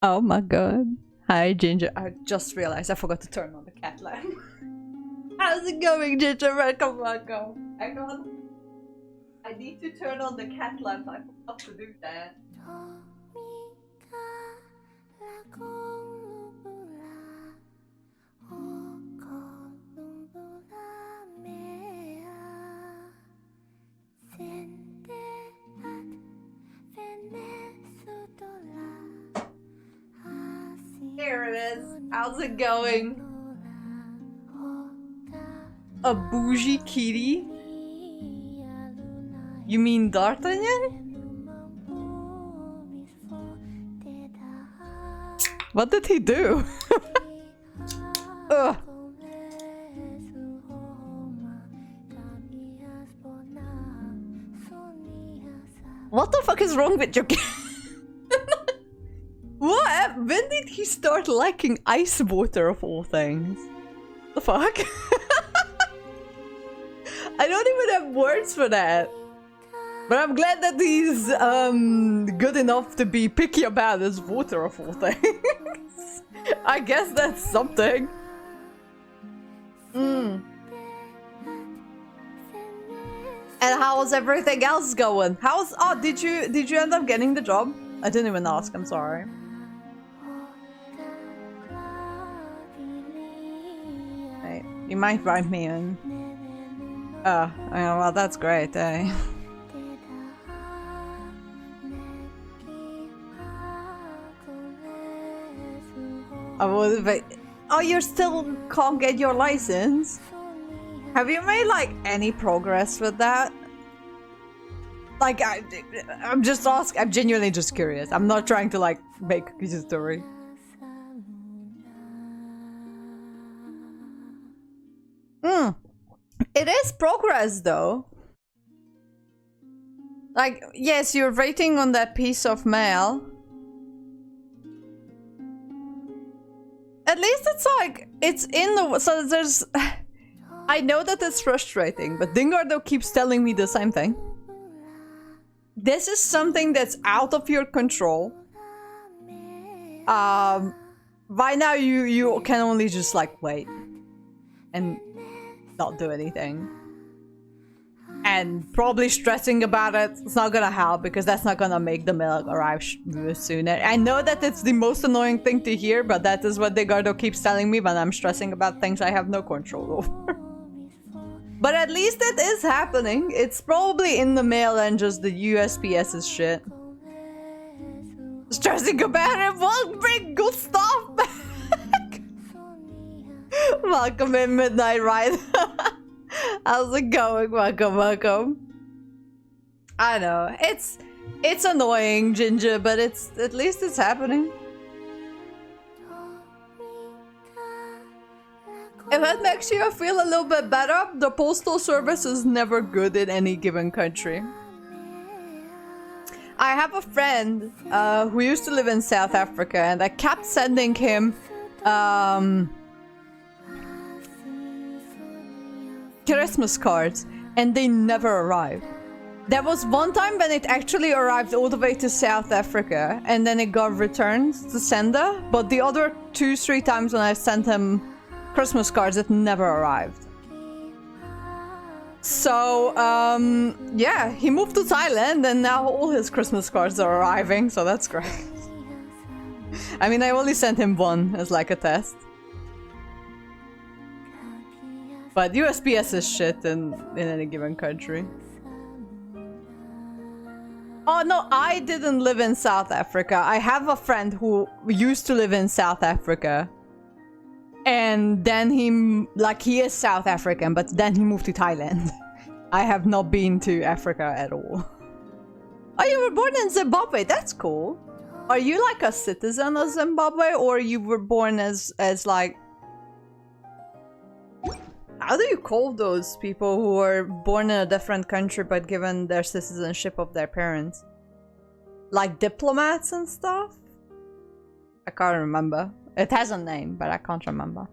Oh my god. Hi, Ginger. I just realized I forgot to turn on the cat lamp. How's it going, Ginger? Welcome. Hang on. I need to turn on the cat lamp. I forgot to do that. Here it is. How's it going? A bougie kitty? You mean D'Artagnan? What did he do? Ugh. What the fuck is wrong with your What? When did he start liking ice water of all things? The fuck? I don't even have words for that. But I'm glad that he's good enough to be picky about his water of all things. I guess that's something. And how's everything else going? Oh, did you end up getting the job? I didn't even ask, I'm sorry. Right. You might write me in. Oh, well, that's great, eh? Oh, you still can't get your license? Have you made, like, any progress with that? Like, I'm just asking, I'm genuinely just curious. I'm not trying to, like, make a story. It is progress, though. Like, yes, you're waiting on that piece of mail. At least it's like, it's in the... So there's... I know that it's frustrating, but Dingardo keeps telling me the same thing. This is something that's out of your control. By now you can only just like wait and not do anything. And probably stressing about it's not gonna help because that's not gonna make the mail arrive sooner. I know that it's the most annoying thing to hear, but that is what Dingardo keeps telling me when I'm stressing about things I have no control over. But at least it is happening. It's probably in the mail and just the USPS is shit. Stressing about it won't bring good stuff back. Welcome in Midnight Ride. How's it going? Welcome. I know. It's annoying, Ginger, but at least it's happening. If it makes you feel a little bit better, the postal service is never good in any given country. I have a friend who used to live in South Africa, and I kept sending him Christmas cards, and they never arrived. There was one time when it actually arrived all the way to South Africa, and then it got returned to sender, but the other 2-3 times when I sent him Christmas cards, it never arrived. So, yeah, he moved to Thailand and now all his Christmas cards are arriving, so that's great. I mean, I only sent him one as like a test. But USPS is shit in any given country. Oh no, I didn't live in South Africa. I have a friend who used to live in South Africa. And then he is South African, but then he moved to Thailand. I have not been to Africa at all. Oh, you were born in Zimbabwe. That's cool. Are you like a citizen of Zimbabwe, or you were born as like... How do you call those people who are born in a different country but given their citizenship of their parents? Like diplomats and stuff? I can't remember. It has a name, but I can't remember.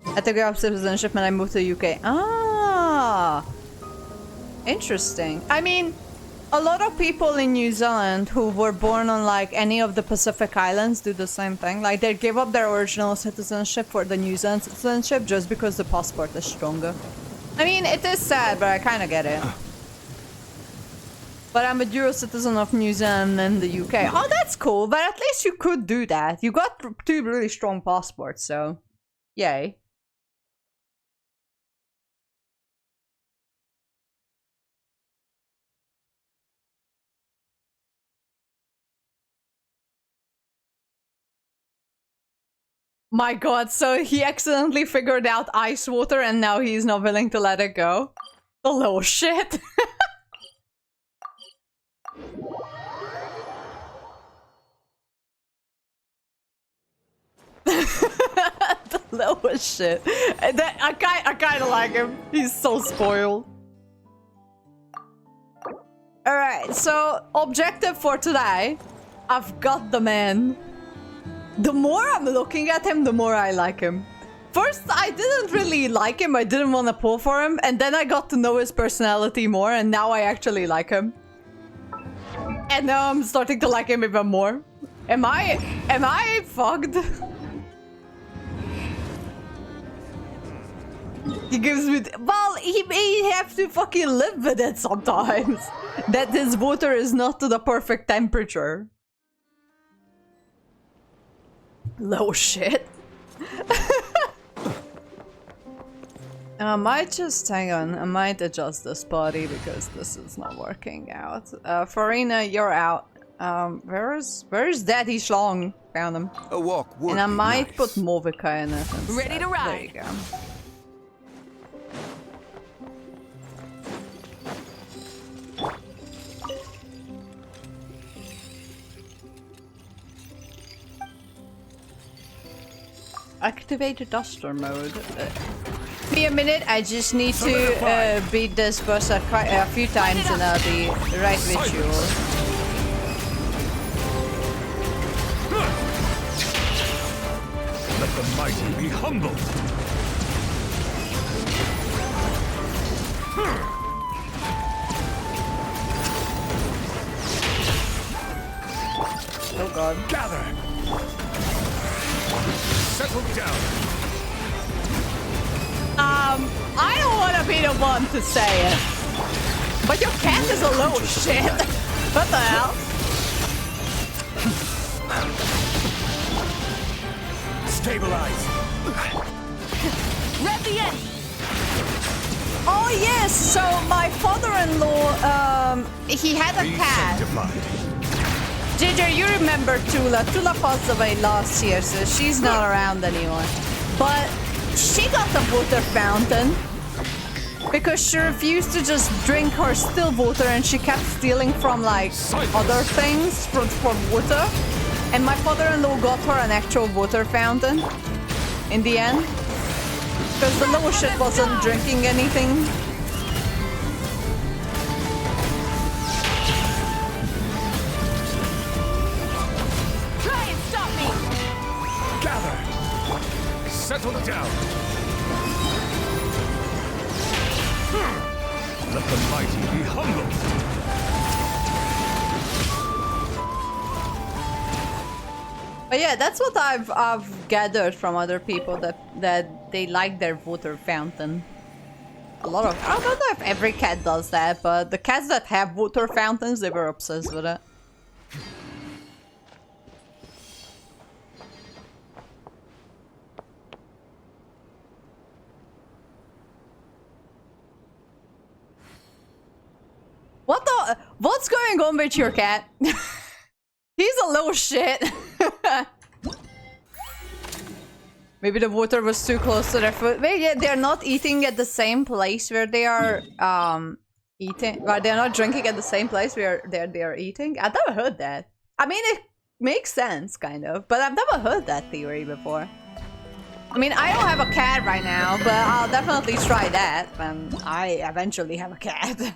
I took up citizenship when I moved to the UK. Ah! Interesting. I mean, A lot of people in New Zealand who were born on like any of the Pacific Islands do the same thing. Like they give up their original citizenship for the New Zealand citizenship just because the passport is stronger. I mean, it is sad, but I kind of get it. But I'm a dual citizen of New Zealand and the UK. Oh, that's cool, but at least you could do that. You got two really strong passports, so yay. My god, so he accidentally figured out ice water and now he's not willing to let it go? The little shit. The little shit. I kind of like him. He's so spoiled. Alright, so objective for today. I've got the man. The more I'm looking at him, the more I like him. First, I didn't really like him. I didn't want to pull for him. And then I got to know his personality more. And now I actually like him. And now I'm starting to like him even more. Am I fucked? He gives me... Well, he may have to fucking live with it sometimes. That his water is not to the perfect temperature. Low shit. I might just... Hang on. I might adjust this body because this is not working out. Farina, you're out. Where's Daddy Schlong? Found him. A walk would and I be might nice. put Movika in it instead. Ready to ride. There you go. Activate the duster mode. Give me a minute, I just need to beat this boss a few times and I'll be right with you. Let the mighty be humbled. Oh god. Gather. Settle down. I don't want to be the one to say it, but your cat is a little shit. What the hell? Stabilize. Rev the end. Oh yes, so my father-in-law, he had a Be cat. sanctified. Ginger, you remember Tula. Tula passed away last year, so she's not around anymore. But she got the water fountain because she refused to just drink her still water and she kept stealing from like other things from water. And my father-in-law got her an actual water fountain in the end because the little shit wasn't drinking anything. Settle down. Let the mighty be humbled. But yeah, that's what I've gathered from other people that they like their water fountain. A lot of... I don't know if every cat does that, but the cats that have water fountains, they were obsessed with it. What's going on with your cat? He's a little shit. Maybe the water was too close to their food. Maybe yeah, they're not eating at the same place where they are eating. Well, they're not drinking at the same place where they are eating. I've never heard that. I mean, it makes sense, kind of, but I've never heard that theory before. I mean, I don't have a cat right now, but I'll definitely try that when I eventually have a cat.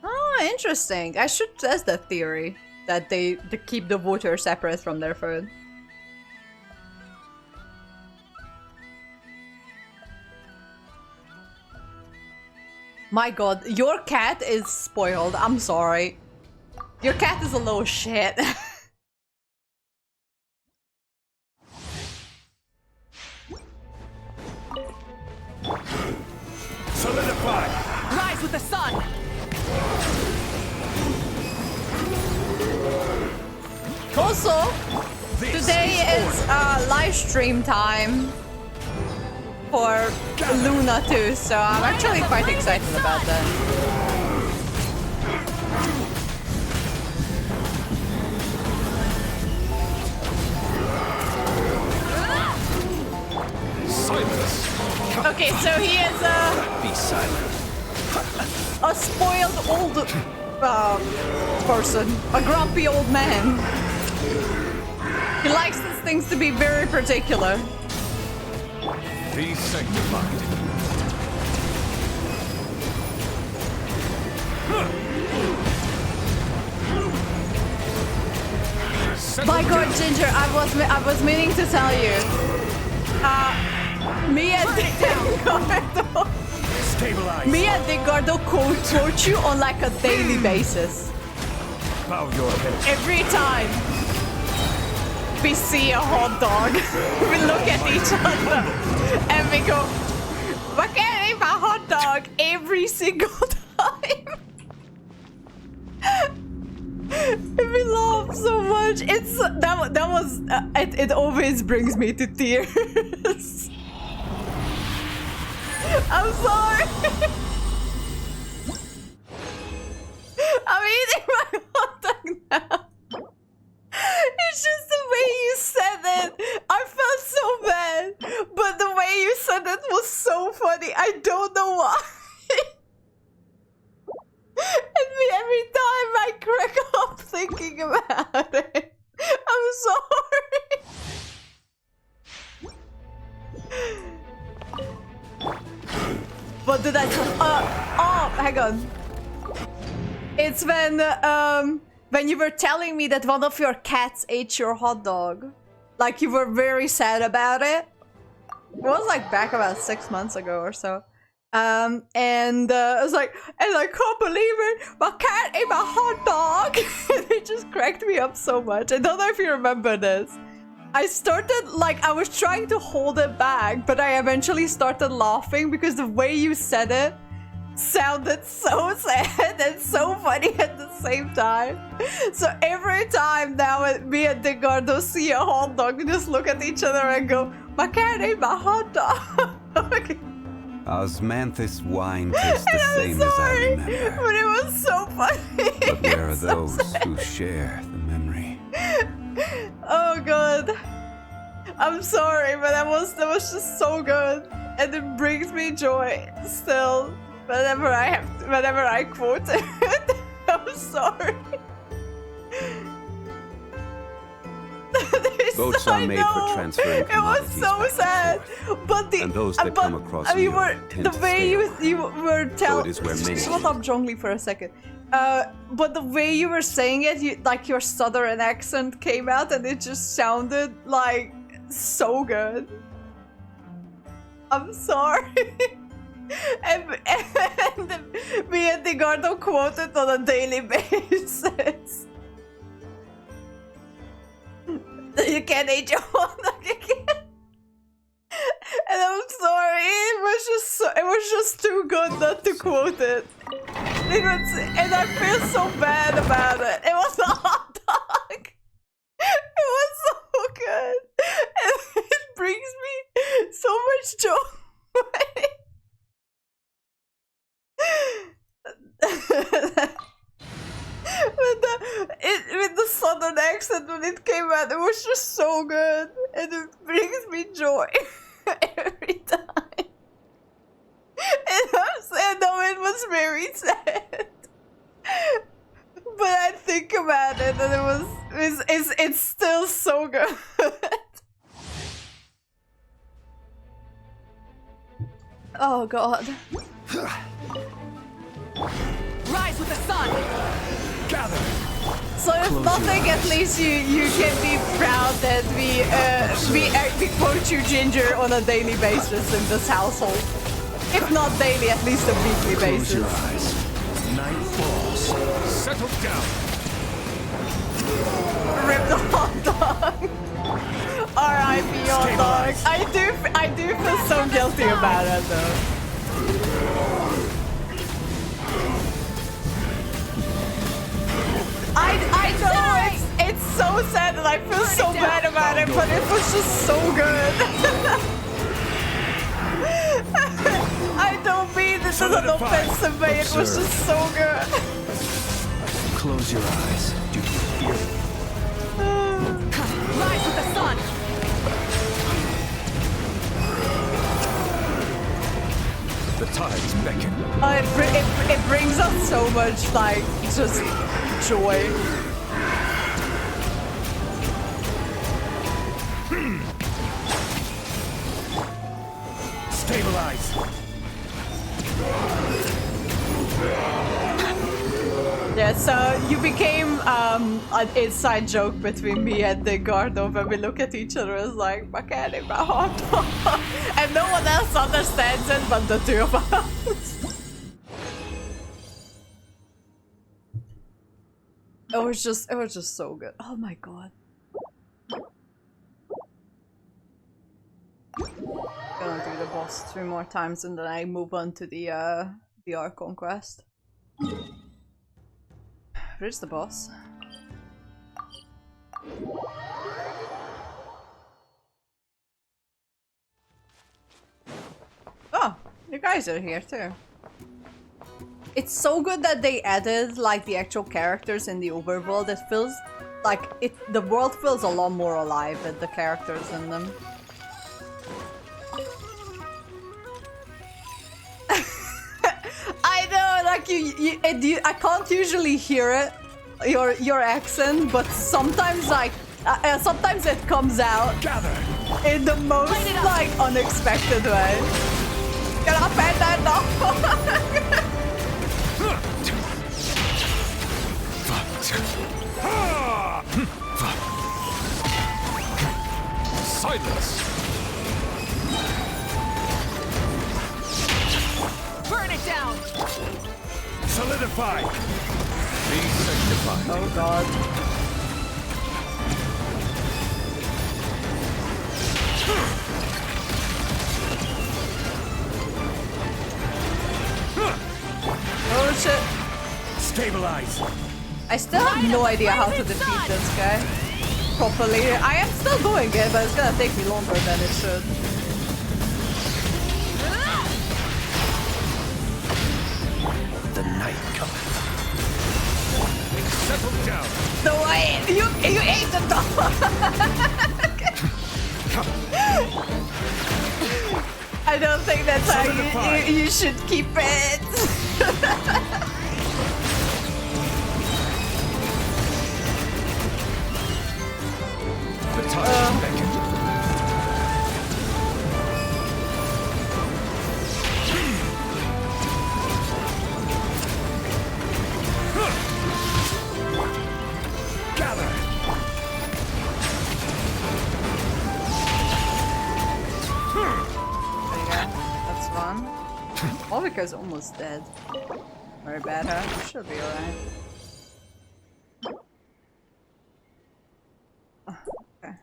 Oh, interesting. I should test that theory. That they keep the water separate from their food. My god, your cat is spoiled. I'm sorry. Your cat is a little shit. Solidify! Rise with the sun! Also, This today is live stream time for Luna too, so I'm actually quite excited about that. Silence! Okay, so he is Be silent. a spoiled old person, a grumpy old man. He likes these things to be very particular. Be sanctified. Settle My god, down. Ginger, I was meaning to tell you. Me and Digardo, Stabilize. me and Digardo quote you on like a daily basis. Bow your head. Every time we see a hot dog, we look at each other and we go, "Why can't I eat my hot dog?" Every single time. We laugh so much. It's that was it always brings me to tears. I'm sorry. I'm eating my hot dog now. It's just the way you said it. I felt so bad, but the way you said it was so funny. I don't know why. And me every time I crack up thinking about it. I'm sorry. What did I tell? Oh, hang on. It's when you were telling me that one of your cats ate your hot dog. Like you were very sad about it. It was like back about 6 months ago or so. I was like, and I can't believe it, my cat ate my hot dog. And it just cracked me up so much. I don't know if you remember this. I started, like, I was trying to hold it back, but I eventually started laughing because the way you said it sounded so sad and so funny at the same time. So every time now me and Digardo see a hot dog, we just look at each other and go, my cat ate my hot dog. Osmanthus wine tastes the I'm same as I sorry, remember. but it was so funny. But where are It's so those sad. who share the memory? Oh god. I'm sorry, but that was just so good. And it brings me joy still whenever I quote it. I'm sorry. Boats I are made know. for transferring It was commodities so back sad. and But the And those that come across you you were tend the to way stay you over. were telling. it is where many Shut up, Zhongli, for a second. But the way you were saying it, like your southern accent came out, and it just sounded like so good. I'm sorry. and me and Digardo quote it on a daily basis. You can't eat your hot dog again. And I'm sorry, it was just too good not to quote it. And I feel so bad about it. It was a hot dog. It was so good. And it brings me so much joy. With the southern accent when it came out, it was just so good. And it brings me joy every time. And I'm sad, though it was very sad. But I think about it and it's still so good. Oh god. Rise with the sun! Gather. So if nothing, at least you can be proud that we quote you Ginger on a daily basis in this household. If not daily, at least a weekly Close your basis. eyes. Night falls. Settle down. Rip the hot dog. R.I.P. hot dog. I do feel so guilty about it though. I know it's so sad and I feel so bad about it, but it was just so good. I don't mean this as an offensive way, it was just so good. Close your eyes. Do you feel it? Rise with the sun. The tides beckon. It brings us so much, like, just joy. Stabilize. Yeah, so you became an inside joke between me and the Gardo when we look at each other as like, "Makani, my hot dog." And no one else understands it but the two of us. It was just so good. Oh my god. Gonna do the boss 3 more times and then I move on to the ARCHON quest. Where's the boss? Oh, you guys are here too. It's so good that they added like the actual characters in the overworld. It feels like the world feels a lot more alive with the characters in them. I know, like I can't usually hear it, your accent, but sometimes like sometimes it comes out in the most like unexpected way. Can I pet that dog? Silence. Burn it down. Solidify. Be sanctified. Oh god. Oh shit. Stabilize. I still have no idea how to defeat this guy properly. I am still doing it, but it's gonna take me longer than it should. The night cometh. Settle down. No way! You ate the dog! I don't think that's how you should keep it. The time beckon. Gather. There you go. That's one. Olvika's almost dead. Very bad, huh? Should be alright. Okay.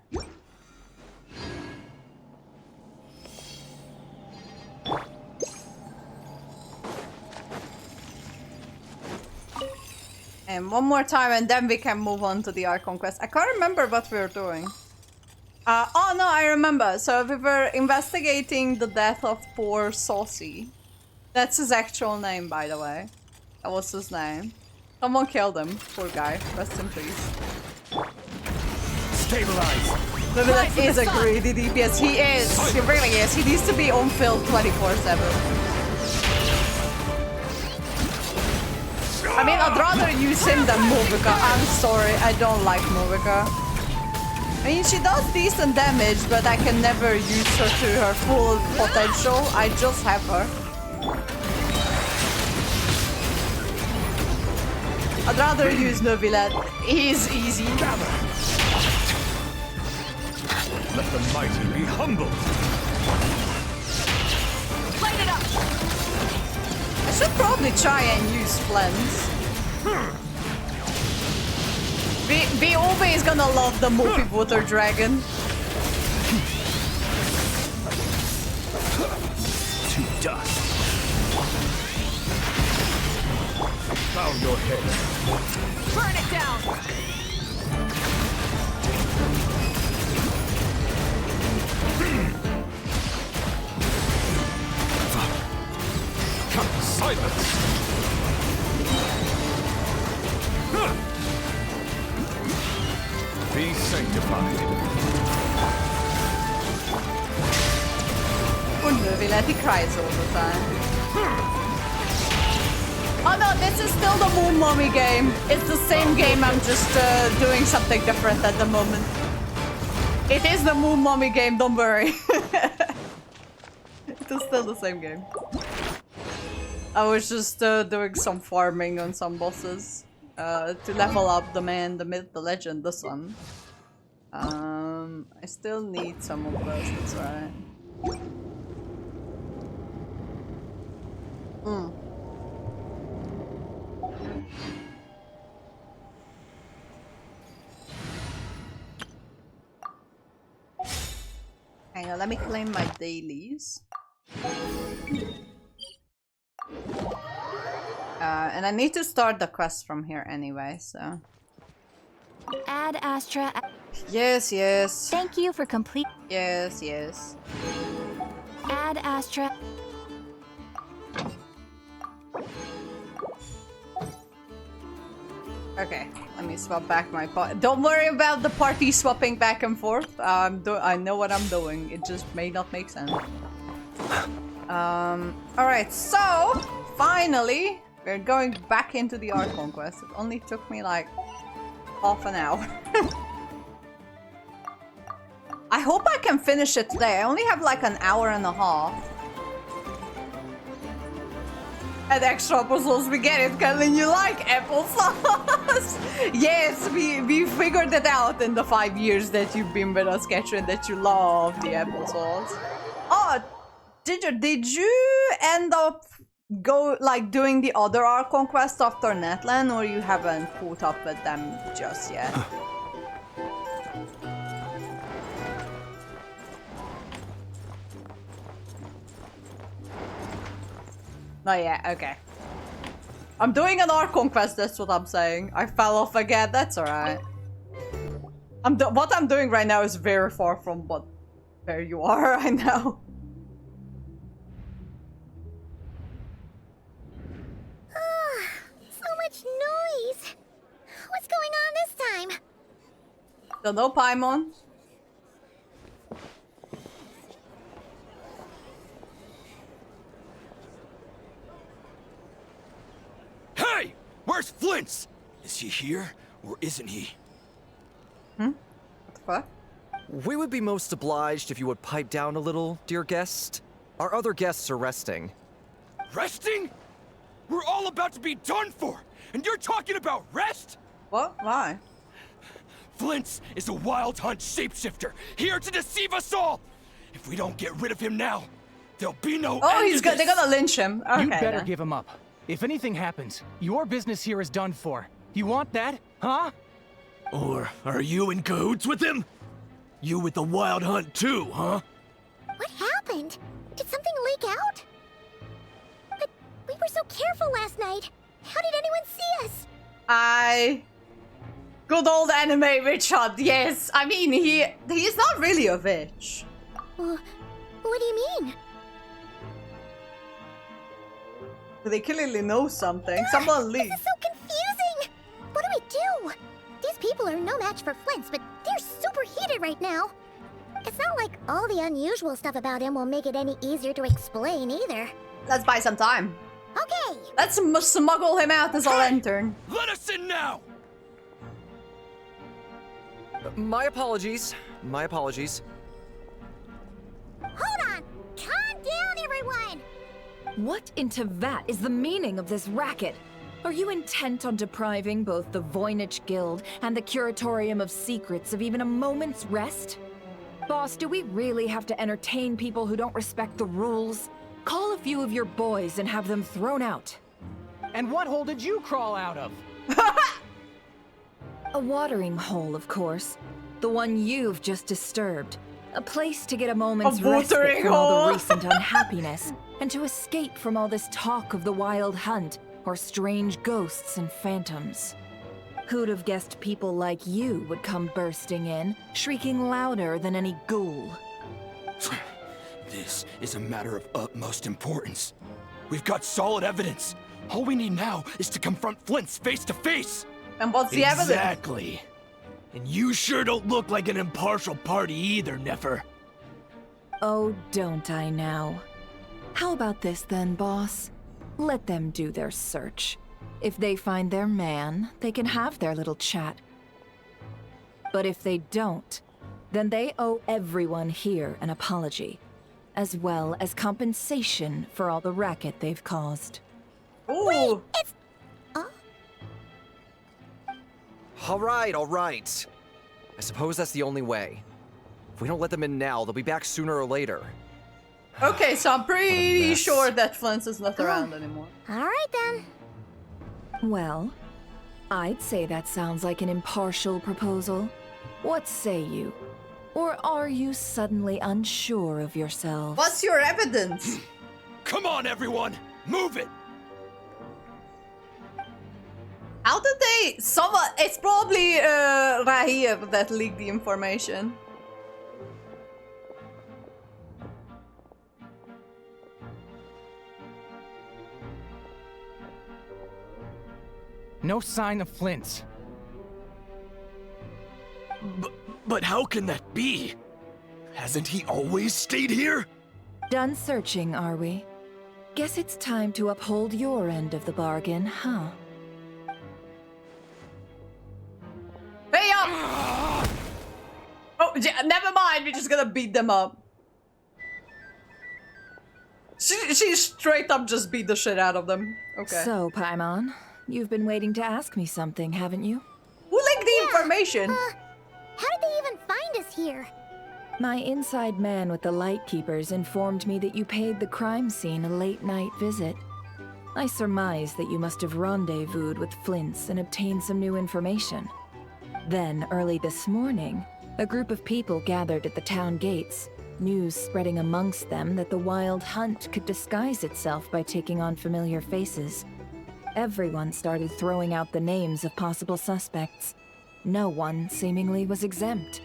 And one more time and then we can move on to the ARCHON quest. I can't remember what we were doing. Oh no, I remember. So we were investigating the death of poor Saucy. That's his actual name, by the way. That was his name. Someone killed him. Poor guy. Rest in peace. Stabilize. Maybe that is a greedy DPS. He is. He really is. He needs to be on field 24/7. I mean, I'd rather use him than Movika. I'm sorry, I don't like Movika. I mean, she does decent damage, but I can never use her to her full potential. I just have her. I'd rather use Novilet. He's easy. Gather. Let the mighty be humbled. Light it up. should probably try and use Flens. We always gonna love the multi-water dragon. To dust. Bow your head. Burn it down! Silence! Be sanctified. Unmöglich, he cries all the time. Oh no, this is still the Moon Mommy game. It's the same game, I'm just doing something different at the moment. It is the Moon Mommy game, don't worry. It is still the same game. I was just doing some farming on some bosses to level up the man, the myth, the legend, this one. I still need some of those, that's right. Hang on, let me claim my dailies. And I need to start the quest from here anyway, so... Ad Astra. Yes, yes. Thank you for complete. Yes, yes. Ad Astra. Okay, let me swap back my part. Don't worry about the party swapping back and forth. I know what I'm doing. It just may not make sense. Alright, so finally we're going back into the ARCHON quest. It only took me like half an hour. I hope I can finish it today. I only have like an hour and a half. And extra puzzles, we get it, Kellen. You like applesauce? Yes, we figured it out in the 5 years that you've been with us, Katrin, that you love the applesauce. Oh, did you end up doing the other ARCHON quest after Netland, or you haven't caught up with them just yet? Not yet, okay. I'm doing an ARCHON quest, that's what I'm saying. I fell off again, that's alright. What I'm doing right now is very far from where you are right now. So much noise. What's going on this time? Don't know, Paimon. Hey! Where's Flint's? Is he here, or isn't he? What the fuck? We would be most obliged if you would pipe down a little, dear guest. Our other guests are resting. Resting? We're all about to be done for, and you're talking about rest? What? Why? Flint's is a wild hunt shapeshifter, here to deceive us all! If we don't get rid of him now, there'll be no Oh, end to they're this. gonna lynch him. Okay, You'd better then. give him up. If anything happens, your business here is done for. You want that, huh? Or are you in cahoots with him? You with the wild hunt too, huh? What happened? Did something leak out? But we were so careful last night. How did anyone see us? Good old anime witch hunt, yes. I mean, he's not really a witch. Well, what do you mean? They clearly know something. Someone leave. This is so confusing! What do we do? These people are no match for Flint's, but they're super heated right now. It's not like all the unusual stuff about him will make it any easier to explain either. Let's buy some time. Okay! Let's smuggle him out as a lantern. Let us in now! My apologies. My apologies. Hold on! Calm down, everyone! What in Tevat is the meaning of this racket? Are you intent on depriving both the Voynich Guild and the Curatorium of Secrets of even a moment's rest? Boss, do we really have to entertain people who don't respect the rules? Call a few of your boys and have them thrown out. And what hole did you crawl out of? A watering hole, of course. The one you've just disturbed. A place to get a moment's respite watering from all hole. the recent unhappiness, and to escape from all this talk of the wild hunt, or strange ghosts and phantoms. Who'd have guessed people like you would come bursting in, shrieking louder than any ghoul? This is a matter of utmost importance. We've got solid evidence. All we need now is to confront Flint's face to face. And what's the evidence? Exactly. And you sure don't look like an impartial party either, Nefer. Oh, don't I now? How about this then, boss? Let them do their search. If they find their man, they can have their little chat. But if they don't, then they owe everyone here an apology, as well as compensation for all the racket they've caused. Ooh. All right. I suppose that's the only way. If we don't let them in now, they'll be back sooner or later. Okay, so I'm pretty mess. sure that Flint is not around anymore. Alright then. Well, I'd say that sounds like an impartial proposal. What say you? Or are you suddenly unsure of yourselves? What's your evidence? Come on, everyone! Move it! How did they... Someone... It's probably Rahir that leaked the information. No sign of Flint. But how can that be? Hasn't he always stayed here? Done searching, are we? Guess it's time to uphold your end of the bargain, huh? Hey up! Oh, never mind. We're just gonna beat them up. She straight up just beat the shit out of them. Okay. So, Paimon, you've been waiting to ask me something, haven't you? Who leaked the information? How did they even find us here? My inside man with the Lightkeepers informed me that you paid the crime scene a late-night visit. I surmise that you must have rendezvoused with Flint's and obtained some new information. Then, early this morning, a group of people gathered at the town gates, news spreading amongst them that the wild hunt could disguise itself by taking on familiar faces. Everyone started throwing out the names of possible suspects. No one, seemingly, was exempt.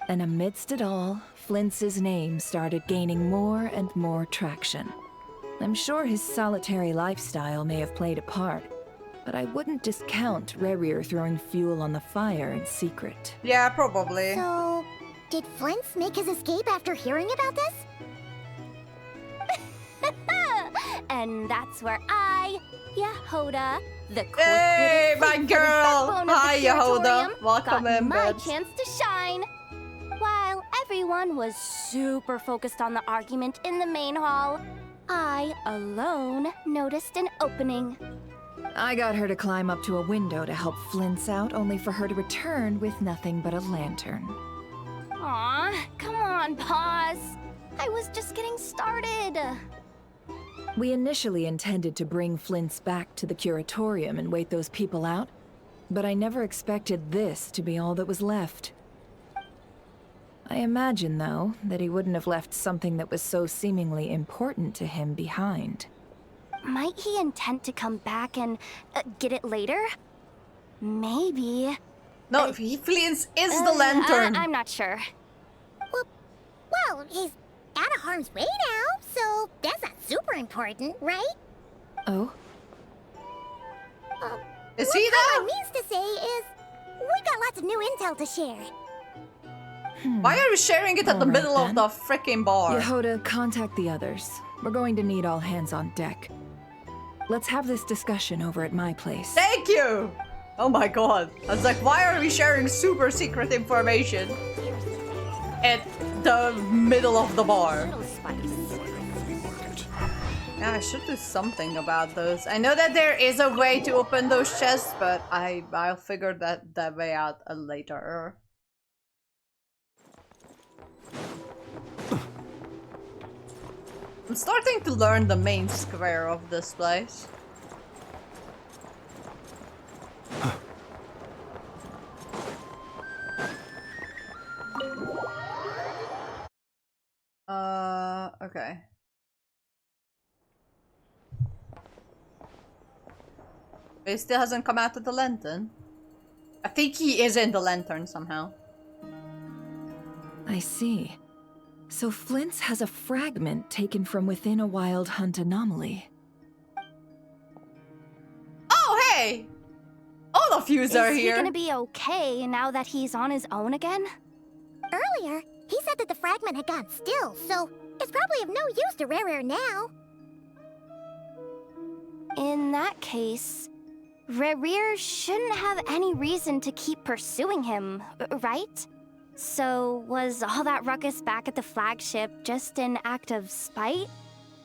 And amidst it all, Flint's name started gaining more and more traction. I'm sure his solitary lifestyle may have played a part, but I wouldn't discount Rerir throwing fuel on the fire in secret. Yeah, probably. So, did Flint's make his escape after hearing about this? And that's where I, Yehoda, the quick-witted Hey, my fleet-footed girl! backbone of Hi, the Yehoda. Curatorium, Welcome got in, my bitch. chance to shine. While everyone was super focused on the argument in the main hall, I alone noticed an opening. I got her to climb up to a window to help Flint's out, only for her to return with nothing but a lantern. Aw, come on, pause. I was just getting started. We initially intended to bring Flint's back to the Curatorium and wait those people out, but I never expected this to be all that was left. I imagine, though, that he wouldn't have left something that was so seemingly important to him behind. Might he intend to come back and get it later? Maybe. No, Flint is the lantern. I'm not sure. Well, he's out of harm's way now, so that's not super important, right? Oh? Is he What though? Paimon means to say is, we got lots of new intel to share. Why are we sharing it at the Alright middle of then. the freaking bar? Yehoda, contact the others. We're going to need all hands on deck. Let's have this discussion over at my place. Thank you! Oh my god. I was like, why are we sharing super secret information at the middle of the bar? Little spice. Yeah, I should do something about those. I know that there is a way to open those chests, but I'll figure that way out later. I'm starting to learn the main square of this place. Okay. But he still hasn't come out of the lantern. I think he is in the lantern somehow. I see. So Flint's has a fragment taken from within a wild hunt anomaly. Oh, hey! All of yous are Is he here. gonna be okay now that he's on his own again? Earlier, he said that the fragment had gone still, so it's probably of no use to Rare now. In that case, Rare shouldn't have any reason to keep pursuing him, right? So, was all that ruckus back at the flagship just an act of spite?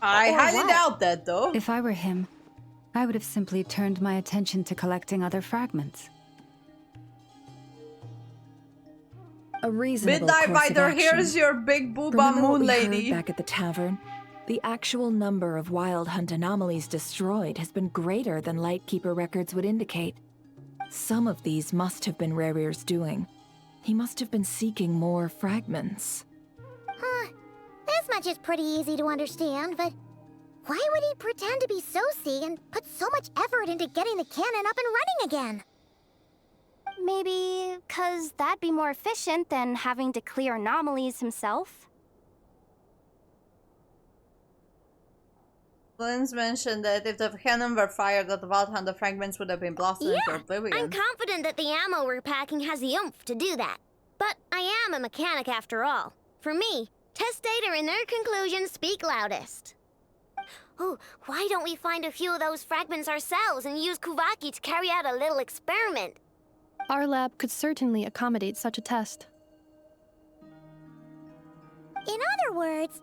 I Or highly what? doubt that, though. If I were him, I would have simply turned my attention to collecting other fragments. A reasonable Midnight course of Rider, action. here's your big booba Remember what moon we lady. heard back at the tavern? The actual number of wild hunt anomalies destroyed has been greater than Lightkeeper records would indicate. Some of these must have been Rare's doing. He must have been seeking more fragments. Huh. This much is pretty easy to understand, but why would he pretend to be Soci and put so much effort into getting the cannon up and running again? Maybe 'cause that'd be more efficient than having to clear anomalies himself? Flynn mentioned that if the cannon were fired at the Wild Hunt, the fragments would have been blasted into I'm oblivion. confident that the ammo we're packing has the oomph to do that. But I am a mechanic after all. For me, test data and their conclusions speak loudest. Oh, why don't we find a few of those fragments ourselves and use Kuvaki to carry out a little experiment? Our lab could certainly accommodate such a test. In other words,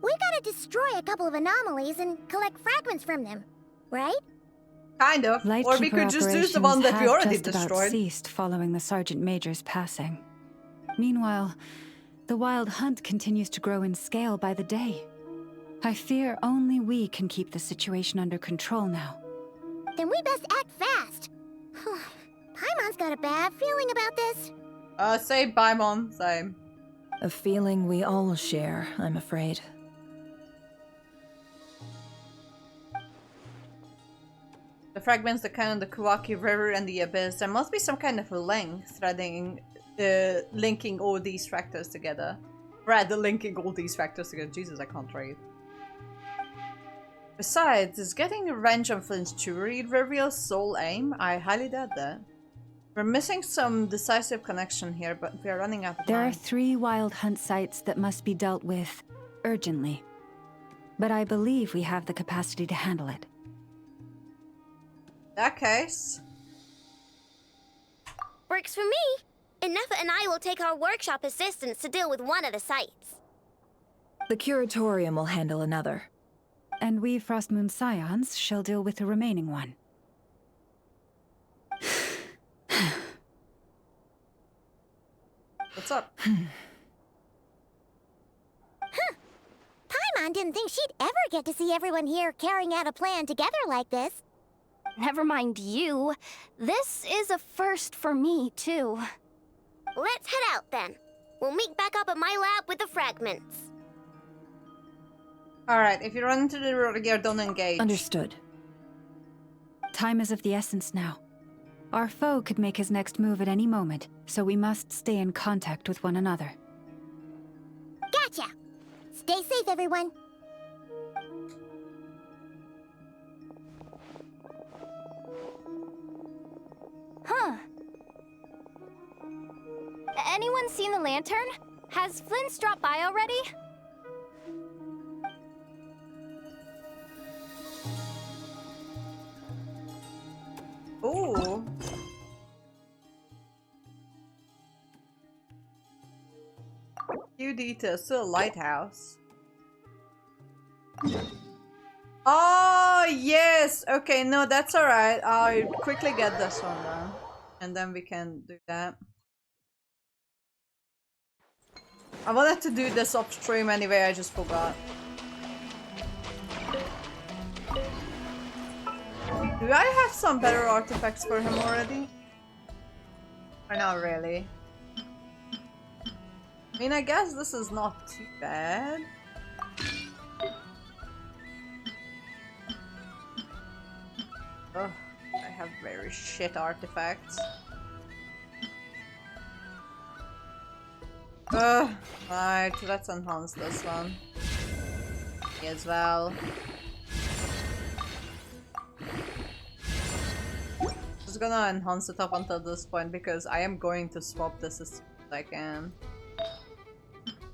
we gotta destroy a couple of anomalies and collect fragments from them, right? Kind of. Or we Lightkeeper could just use the one operations that we have already just about destroyed. ceased following the Sergeant Major's passing. Meanwhile, the Wild Hunt continues to grow in scale by the day. I fear only we can keep the situation under control now. Then we best act fast. Paimon's got a bad feeling about this. Same, Paimon, same. A feeling we all share, I'm afraid. The fragments, the cannon, the Kawaki River, and the Abyss. There must be some kind of link linking all these factors together. Linking all these factors together. Jesus, I can't read. Besides, is getting a wrench on Flint's jewelry Reveal's sole aim? I highly doubt that. We're missing some decisive connection here, but we are running out of There are time. 3 Wild Hunt sites that must be dealt with urgently. But I believe we have the capacity to handle it. In that case... Works for me. Enough and I will take our workshop assistants to deal with one of the sites. The Curatorium will handle another. And we Frostmoon Scions shall deal with the remaining one. What's up? Paimon didn't think she'd ever get to see everyone here carrying out a plan together like this. Never mind you. This is a first for me, too. Let's head out then. We'll meet back up at my lab with the fragments. Alright, if you run into the road again, don't engage. Understood. Time is of the essence now. Our foe could make his next move at any moment, so we must stay in contact with one another. Gotcha! Stay safe, everyone. Huh. Anyone seen the lantern? Has Flint's dropped by already? Ooh. Few details. Still a lighthouse. Oh, yes! Okay, no, that's alright. I'll quickly get this one done. And then we can do that. I wanted to do this off stream anyway, I just forgot. Do I have some better artifacts for him already? Or not really? I mean, I guess this is not too bad. Ugh, I have very shit artifacts. Right, let's enhance this one. Me as well. Just gonna enhance it up until this point because I am going to swap this as soon as I can.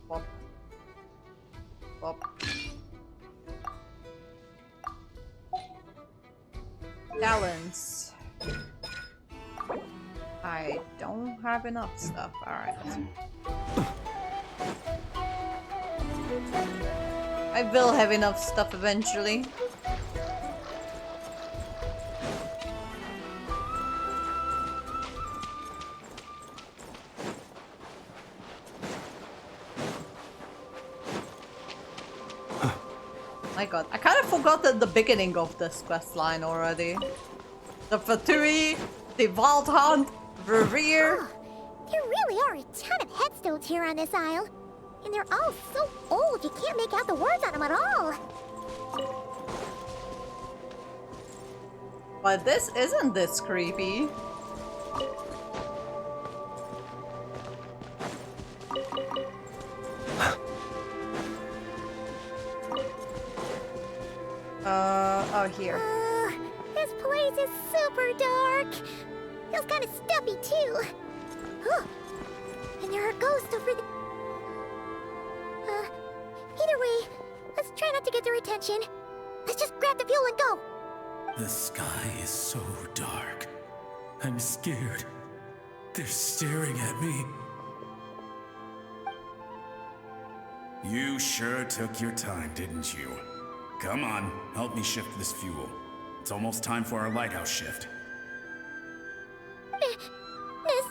Swap. Swap. Talents. I don't have enough stuff. Alright. I will have enough stuff eventually. My god, I kind of forgot the beginning of this quest line already. The Fatui, the Vault Hunt, the Rear. Oh, there really are a ton of headstones here on this isle. And they're all so old you can't make out the words on them at all. But this isn't this creepy. Oh, here. This place is super dark. Feels kind of stuffy too. Huh. And there are ghosts over the... either way, let's try not to get their attention. Let's just grab the fuel and go. The sky is so dark. I'm scared. They're staring at me. You sure took your time, didn't you? Come on, help me shift this fuel. It's almost time for our lighthouse shift. Miss,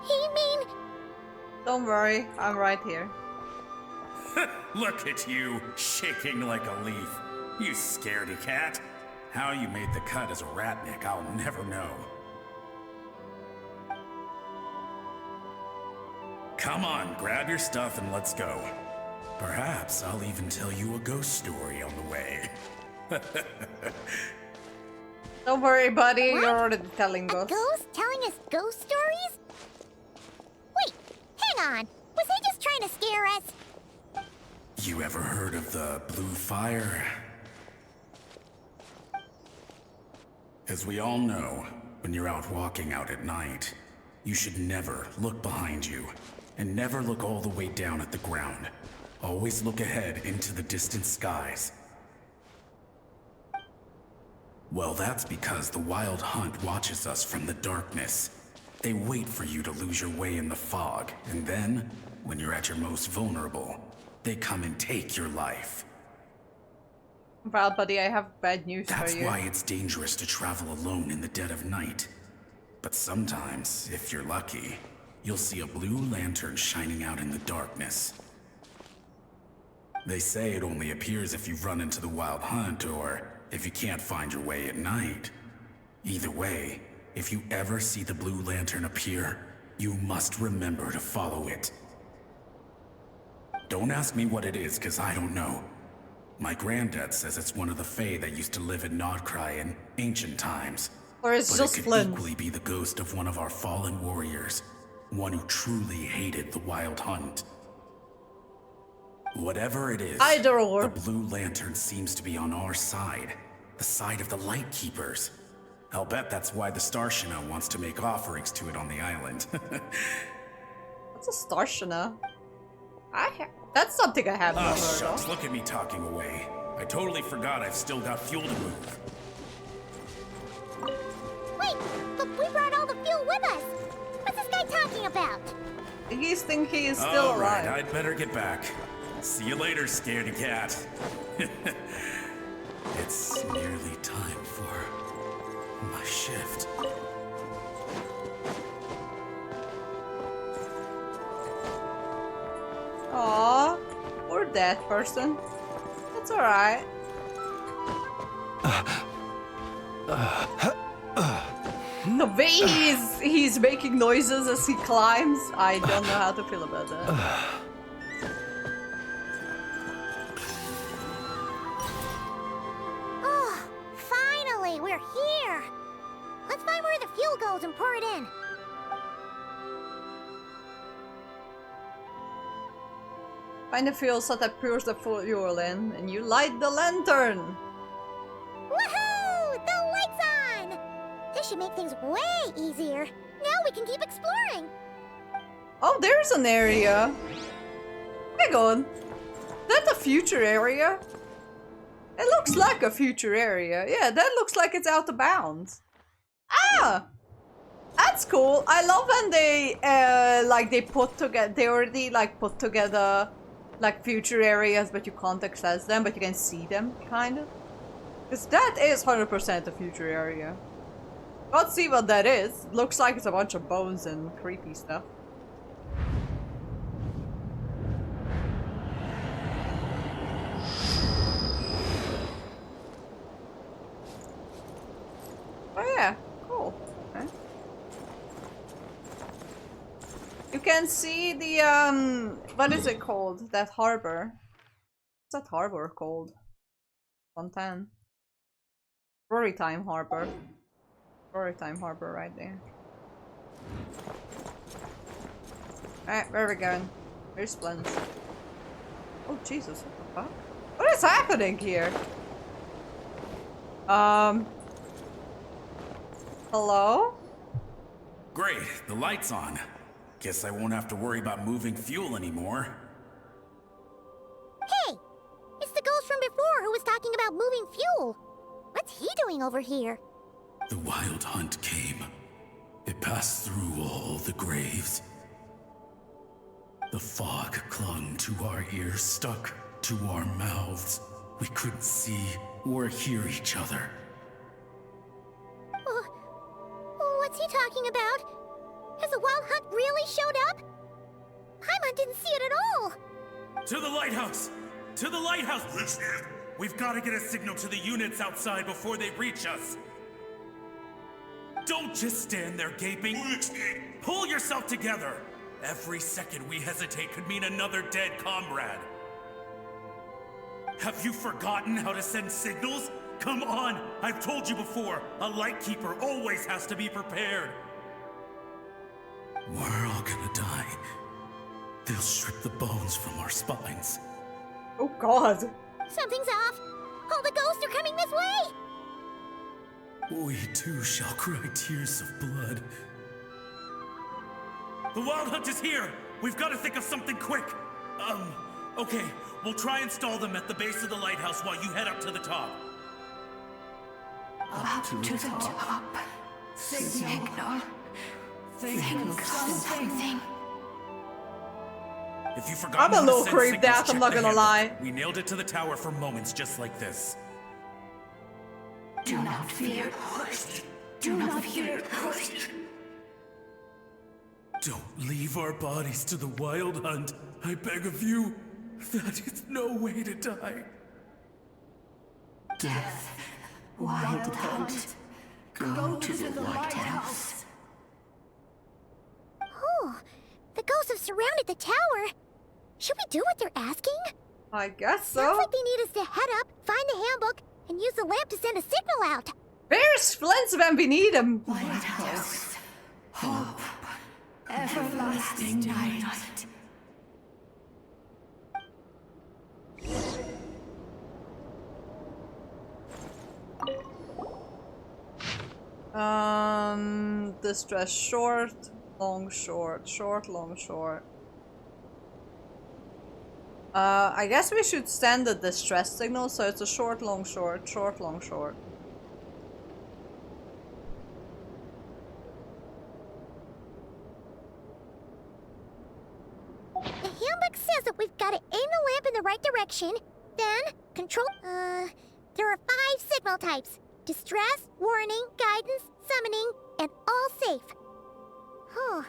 he mean... Don't worry, I'm right here. Look at you, shaking like a leaf. You scaredy cat. How you made the cut as a ratnik, I'll never know. Come on, grab your stuff and let's go. Perhaps I'll even tell you a ghost story on the way. Don't worry, buddy. What? You're already telling A us. ghost telling us ghost stories? Wait, hang on. Was he just trying to scare us? You ever heard of the blue fire? As we all know, when you're out walking out at night, you should never look behind you, and never look all the way down at the ground. Always look ahead into the distant skies. Well, that's because the Wild Hunt watches us from the darkness. They wait for you to lose your way in the fog, and then, when you're at your most vulnerable, they come and take your life. Well, buddy, I have bad news for you. That's why it's dangerous to travel alone in the dead of night. But sometimes, if you're lucky, you'll see a blue lantern shining out in the darkness. They say it only appears if you run into the Wild Hunt or if you can't find your way at night. Either way, if you ever see the blue lantern appear, you must remember to follow it. Don't ask me what it is, cause I don't know. My granddad says it's one of the Fae that used to live in Nodcry in ancient times. Or it's but just it could Flint. equally be the ghost of one of our fallen warriors, one who truly hated the Wild Hunt. Whatever it is, Either or. the blue lantern seems to be on our side, the side of the Light Keepers. I'll bet that's why the Starshina wants to make offerings to it on the island. What's a Starshina? That's something I haven't Ah, heard shucks, of. look at me talking away. I totally forgot I've still got fuel to move. Wait, but we brought all the fuel with us. What's this guy talking about? He's thinking he's still All right, alive. I'd better get back. See you later, scaredy cat. It's nearly time for my shift. Aww, poor dead person. It's alright. The way he's making noises as he climbs, I don't know how to feel about that. Oh, finally, we're here. Let's find where the fuel goes and pour it in. Find the fuel so that pours the fuel in, and you light the lantern. Woohoo! The light's on! This should make things way easier. Now we can keep exploring. Oh, there's an area. Hang on. That's a future area? It looks like a future area. Yeah, that looks like it's out of bounds. Ah! That's cool. I love when they they already like put together like future areas, but you can't access them, but you can see them, kind of. Because that is 100% a future area. Let's see what that is. Looks like it's a bunch of bones and creepy stuff. Oh yeah, cool. Okay. You can see the what is it called? That harbor. What's that harbor called? Fontaine. Storytime Harbor. Storytime Harbor right there. Alright, where are we going? Where's Flint? Oh Jesus, what the fuck? What is happening here? Hello? Great, the light's on. Guess I won't have to worry about moving fuel anymore. Hey! It's the ghost from before who was talking about moving fuel. What's he doing over here? The wild hunt came. It passed through all the graves. The fog clung to our ears, stuck to our mouths. We couldn't see or hear each other. What's he talking about? Has the wild hunt really showed up? Paimon didn't see it at all. To the lighthouse! To the lighthouse! We've got to get a signal to the units outside before they reach us. Don't just stand there gaping. Pull yourself together. Every second we hesitate could mean another dead comrade. Have you forgotten how to send signals? Come on! I've told you before, a lightkeeper always has to be prepared. We're all gonna die. They'll strip the bones from our spines. Oh God. Something's off. All the ghosts are coming this way. We too shall cry tears of blood. The wild hunt is here! We've got to think of something quick! Okay, we'll try and stall them at the base of the lighthouse while you head up to the top. Up to the top. Signal. Think of something. If you forgot I'm a how to little send creeped signals, out, I'm check not the gonna handbook. lie. We nailed it to the tower for moments just like this. Do not fear. Do not fear. Don't leave our bodies to the wild hunt. I beg of you. That is no way to die. Death. Wild hunt. Go to the lighthouse. Oh, the ghosts have surrounded the tower. Should we do what they're asking? I guess so. Sounds like they need us to head up, find the handbook, and use the lamp to send a signal out. Where's Flint's when we need him? Lighthouse. Hope. Everlasting night. Distress short, long short, short, long short. I guess we should send a distress signal, so it's a short, long short, short, long short. The handbook says that we've got to aim the lamp in the right direction, then control. There are 5 signal types: distress, warning, guidance, summoning, and all safe. Huh.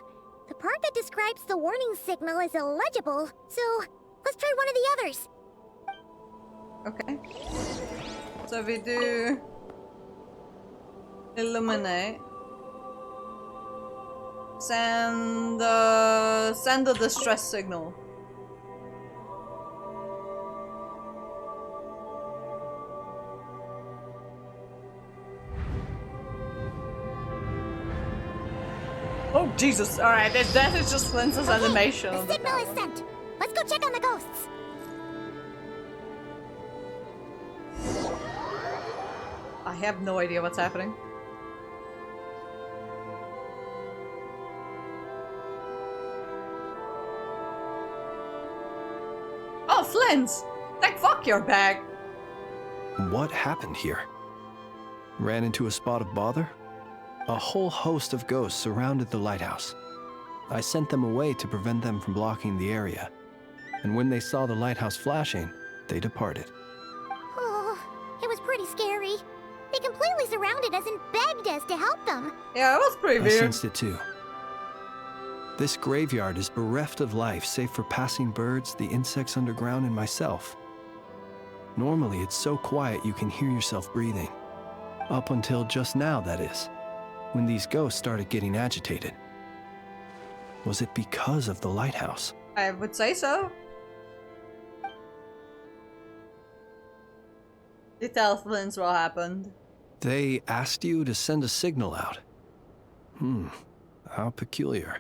The part that describes the warning signal is illegible, so let's try one of the others. Okay. So we do Illuminate. Send a distress signal. Oh Jesus! All right, that is just Flint's animation. The signal is sent. Let's go check on the ghosts. I have no idea what's happening. Oh, Flint! Like, fuck your bag. What happened here? Ran into a spot of bother? A whole host of ghosts surrounded the lighthouse. I sent them away to prevent them from blocking the area. And when they saw the lighthouse flashing, they departed. Oh, it was pretty scary. They completely surrounded us and begged us to help them. Yeah, it was pretty I weird. sensed it too. This graveyard is bereft of life save for passing birds, the insects underground, and myself. Normally, it's so quiet you can hear yourself breathing. Up until just now, that is, when these ghosts started getting agitated. Was it because of the lighthouse? I would say so. You tell Flint what happened. They asked you to send a signal out. How peculiar.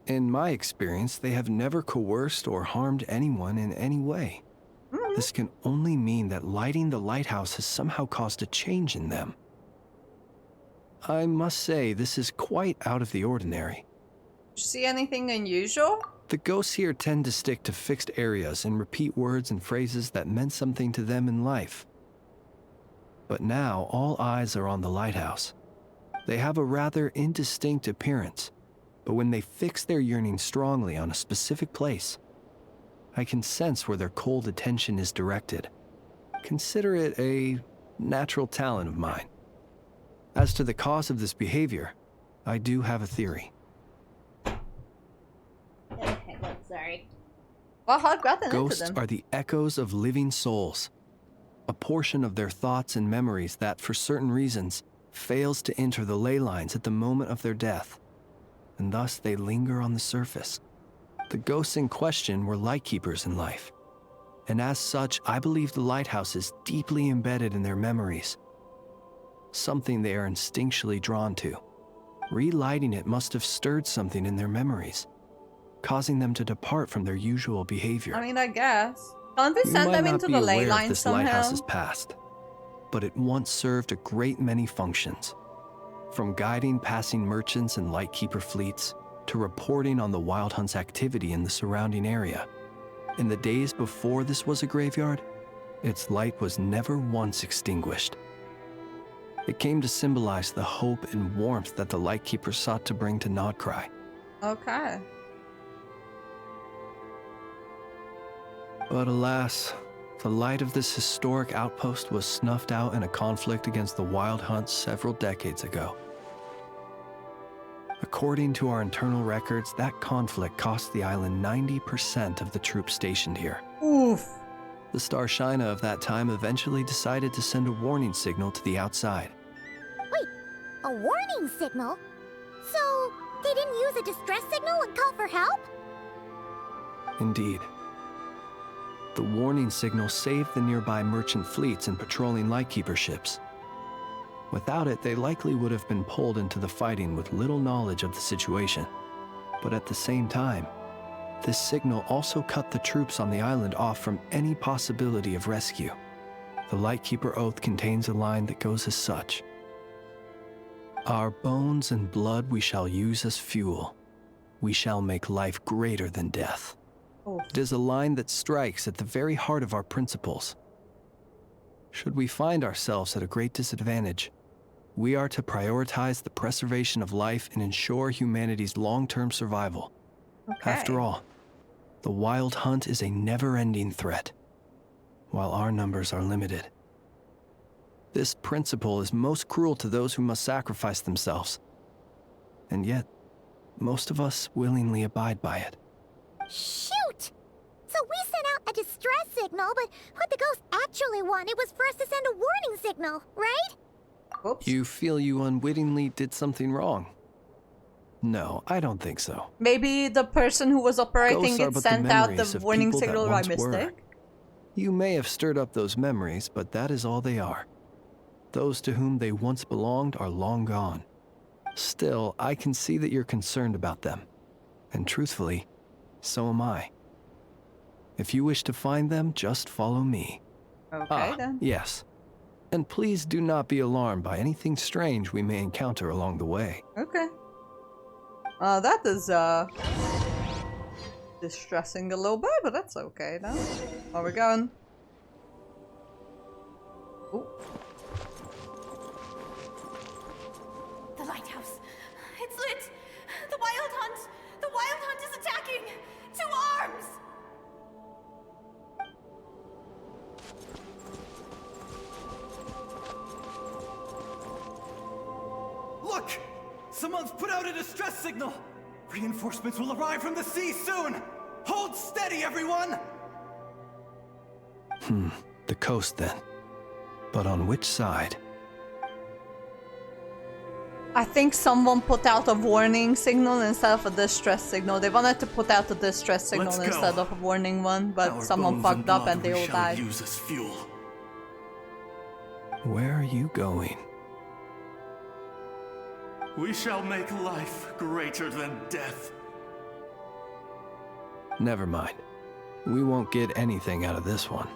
In my experience, they have never coerced or harmed anyone in any way. This can only mean that lighting the lighthouse has somehow caused a change in them. I must say, this is quite out of the ordinary. Did you see anything unusual? The ghosts here tend to stick to fixed areas and repeat words and phrases that meant something to them in life. But now, all eyes are on the lighthouse. They have a rather indistinct appearance, but when they fix their yearning strongly on a specific place, I can sense where their cold attention is directed. Consider it a natural talent of mine. As to the cause of this behavior, I do have a theory. Sorry. Well, hard gotten into Ghosts them. are the echoes of living souls, a portion of their thoughts and memories that, for certain reasons, fails to enter the ley lines at the moment of their death, and thus they linger on the surface. The ghosts in question were lightkeepers in life, and as such, I believe the lighthouse is deeply embedded in their memories, something they are instinctually drawn to. Relighting it must have stirred something in their memories, causing them to depart from their usual behavior. I mean, I guess. Can't we You send might them not into be the ley aware of lines this somehow? lighthouse's past, but it once served a great many functions, from guiding passing merchants and lightkeeper fleets to reporting on the Wild Hunt's activity in the surrounding area. In the days before this was a graveyard, its light was never once extinguished. It came to symbolize the hope and warmth that the lightkeeper sought to bring to Nodcry. Okay. But alas, the light of this historic outpost was snuffed out in a conflict against the Wild Hunt several decades ago. According to our internal records, that conflict cost the island 90% of the troops stationed here. Oof. The Starshina of that time eventually decided to send a warning signal to the outside. Wait, a warning signal? So, they didn't use a distress signal and call for help? Indeed. The warning signal saved the nearby merchant fleets and patrolling lightkeeper ships. Without it, they likely would have been pulled into the fighting with little knowledge of the situation. But at the same time, this signal also cut the troops on the island off from any possibility of rescue. The Lightkeeper Oath contains a line that goes as such: "Our bones and blood we shall use as fuel. We shall make life greater than death." It is a line that strikes at the very heart of our principles. Should we find ourselves at a great disadvantage, we are to prioritize the preservation of life and ensure humanity's long-term survival. Okay. After all, the Wild Hunt is a never-ending threat, while our numbers are limited. This principle is most cruel to those who must sacrifice themselves, and yet, most of us willingly abide by it. Shoot! So we sent out a distress signal, but what the ghosts actually wanted was for us to send a warning signal, right? Oops. You feel you unwittingly did something wrong? No, I don't think so. Maybe the person who was operating Ghosts are it but sent the out memories the of warning people that signal by once were. mistake. You may have stirred up those memories, but that is all they are. Those to whom they once belonged are long gone. Still, I can see that you're concerned about them. And truthfully, so am I. If you wish to find them, just follow me. Okay, then. Yes. And please do not be alarmed by anything strange we may encounter along the way. Okay. That is, distressing a little bit, but that's okay then. Where we going? Ooh. The lighthouse. It's lit. The wild hunt. The wild hunt is attacking. To arms! Look! Someone's put out a distress signal! Reinforcements will arrive from the sea soon! Hold steady, everyone! The coast then. But on which side? I think someone put out a warning signal instead of a distress signal. They wanted to put out a distress signal Let's go. instead of a warning one, but Our someone bones fucked up blood and they we all shall died. use as fuel. Where are you going? We shall make life greater than death. Never mind. We won't get anything out of this one.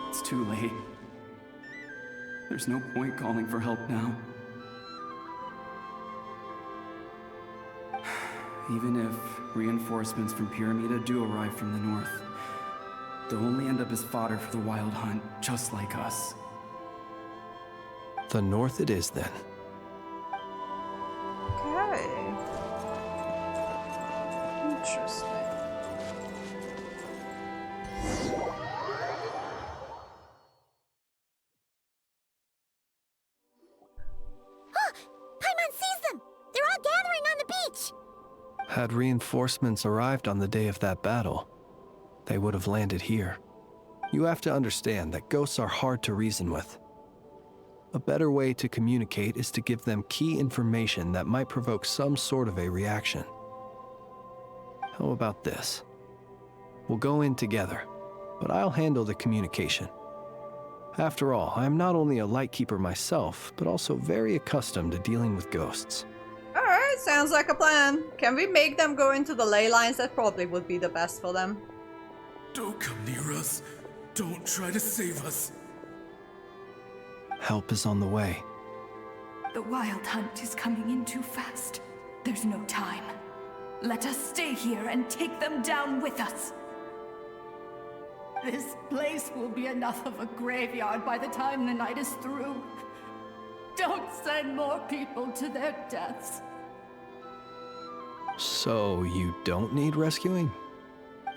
It's too late. There's no point calling for help now. Even if reinforcements from Pyramida do arrive from the north, they'll only end up as fodder for the Wild Hunt, just like us. The north it is then. Okay. Interesting. Paimon sees them! They're all gathering on the beach! Had reinforcements arrived on the day of that battle, they would have landed here. You have to understand that ghosts are hard to reason with. A better way to communicate is to give them key information that might provoke some sort of a reaction. How about this? We'll go in together, but I'll handle the communication. After all, I am not only a lightkeeper myself, but also very accustomed to dealing with ghosts. Alright, sounds like a plan. Can we make them go into the ley lines? That probably would be the best for them. Don't come near us. Don't try to save us. Help is on the way. The Wild Hunt is coming in too fast. There's no time. Let us stay here and take them down with us. This place will be enough of a graveyard by the time the night is through. Don't send more people to their deaths. So you don't need rescuing?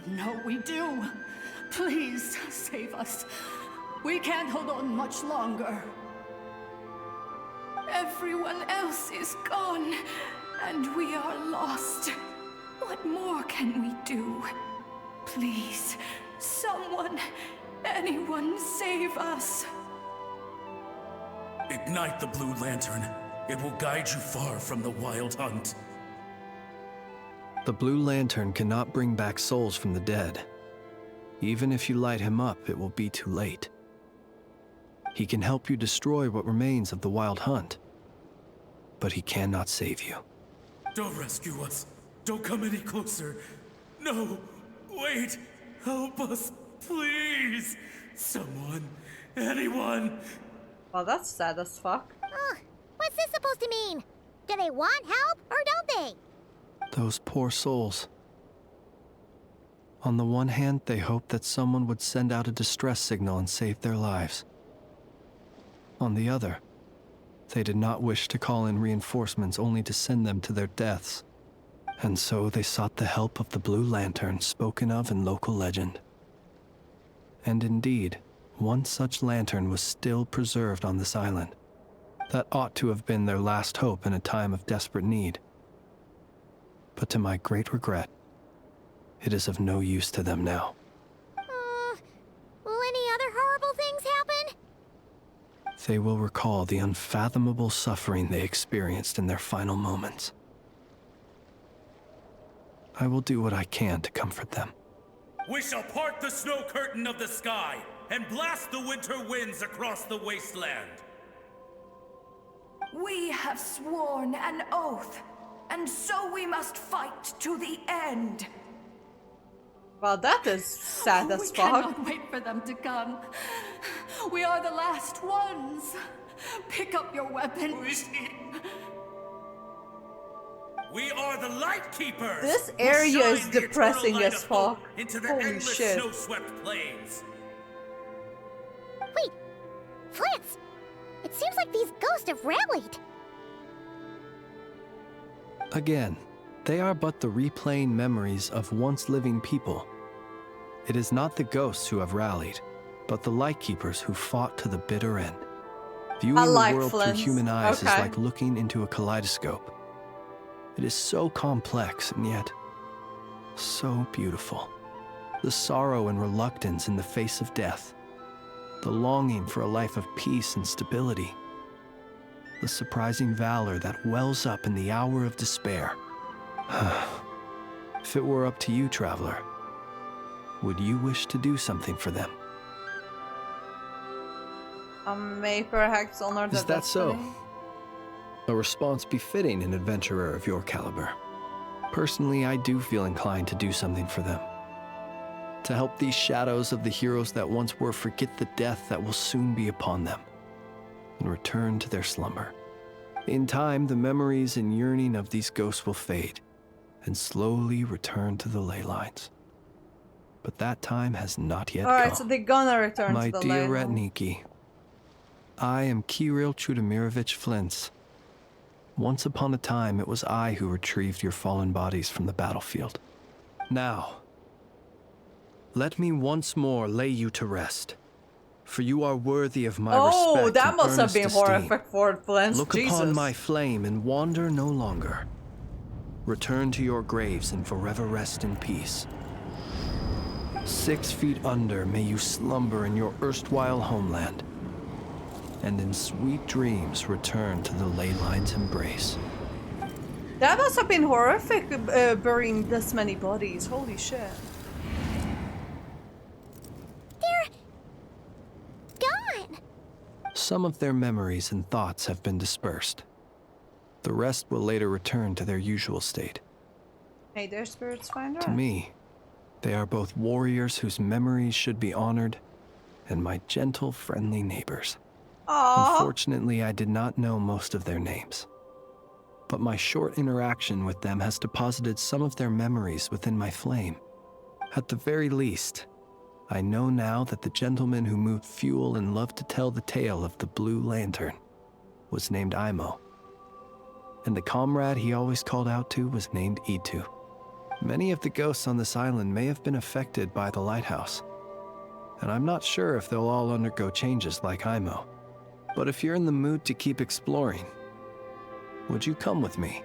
No, we do. Please, save us. We can't hold on much longer. Everyone else is gone, and we are lost. What more can we do? Please, someone, anyone, save us. Ignite the blue lantern. It will guide you far from the Wild Hunt. The blue lantern cannot bring back souls from the dead. Even if you light him up, it will be too late. He can help you destroy what remains of the Wild Hunt, but he cannot save you. Don't rescue us. Don't come any closer. No, wait. Help us, please. Someone, anyone. Well, that's sad as fuck. What's this supposed to mean? Do they want help, or don't they? Those poor souls. On the one hand, they hoped that someone would send out a distress signal and save their lives. On the other, they did not wish to call in reinforcements only to send them to their deaths. And so they sought the help of the Blue Lantern spoken of in local legend. And indeed, one such lantern was still preserved on this island. That ought to have been their last hope in a time of desperate need. But to my great regret, it is of no use to them now. they will recall the unfathomable suffering they experienced in their final moments. I will do what I can to comfort them. We shall part the snow curtain of the sky and blast the winter winds across the wasteland. We have sworn an oath, and so we must fight to the end. Well, that is sad as We fuck. cannot wait for them to come. We are the last ones. Pick up your weapons. We are the Light Keepers. This area is Shine the depressing eternal light as of hope fuck. into the Holy endless shit. snow-swept plains. Wait, Flint's! It seems like these ghosts have rallied. Again, they are but the replaying memories of once living people. It is not the ghosts who have rallied, but the Lightkeepers who fought to the bitter end. Viewing like the world Flint's. through human eyes Okay. is like looking into a kaleidoscope. It is so complex and yet so beautiful. The sorrow and reluctance in the face of death. The longing for a life of peace and stability. The surprising valor that wells up in the hour of despair. If it were up to you, traveler, would you wish to do something for them? May perhaps honor the Is that so? destiny. A response befitting an adventurer of your caliber. Personally, I do feel inclined to do something for them. To help these shadows of the heroes that once were forget the death that will soon be upon them, and return to their slumber. In time, the memories and yearning of these ghosts will fade, and slowly return to the ley lines. But that time has not yet Alright, come. so they're gonna return My to the dear ley line. Ratniki, I am Kirill Chudamirovich Flint's. Once upon a time, it was I who retrieved your fallen bodies from the battlefield. Now, let me once more lay you to rest, for you are worthy of my Oh, respect that and must have earnest been esteem. horrific for Flint. Look Jesus. upon my flame and wander no longer. Return to your graves and forever rest in peace. 6 feet under may you slumber in your erstwhile homeland, and in sweet dreams return to the ley line's embrace. That must have been horrific, burying this many bodies. Holy shit. They're gone. Some of their memories and thoughts have been dispersed. The rest will later return to their usual state. Hey there, Spirits Finder. To me, they are both warriors whose memories should be honored, and my gentle, friendly neighbors. Aww. Unfortunately, I did not know most of their names. But my short interaction with them has deposited some of their memories within my flame. At the very least, I know now that the gentleman who moved fuel and loved to tell the tale of the Blue Lantern was named Imo. And the comrade he always called out to was named Itu. Many of the ghosts on this island may have been affected by the lighthouse, and I'm not sure if they'll all undergo changes like Imo. But if you're in the mood to keep exploring, would you come with me?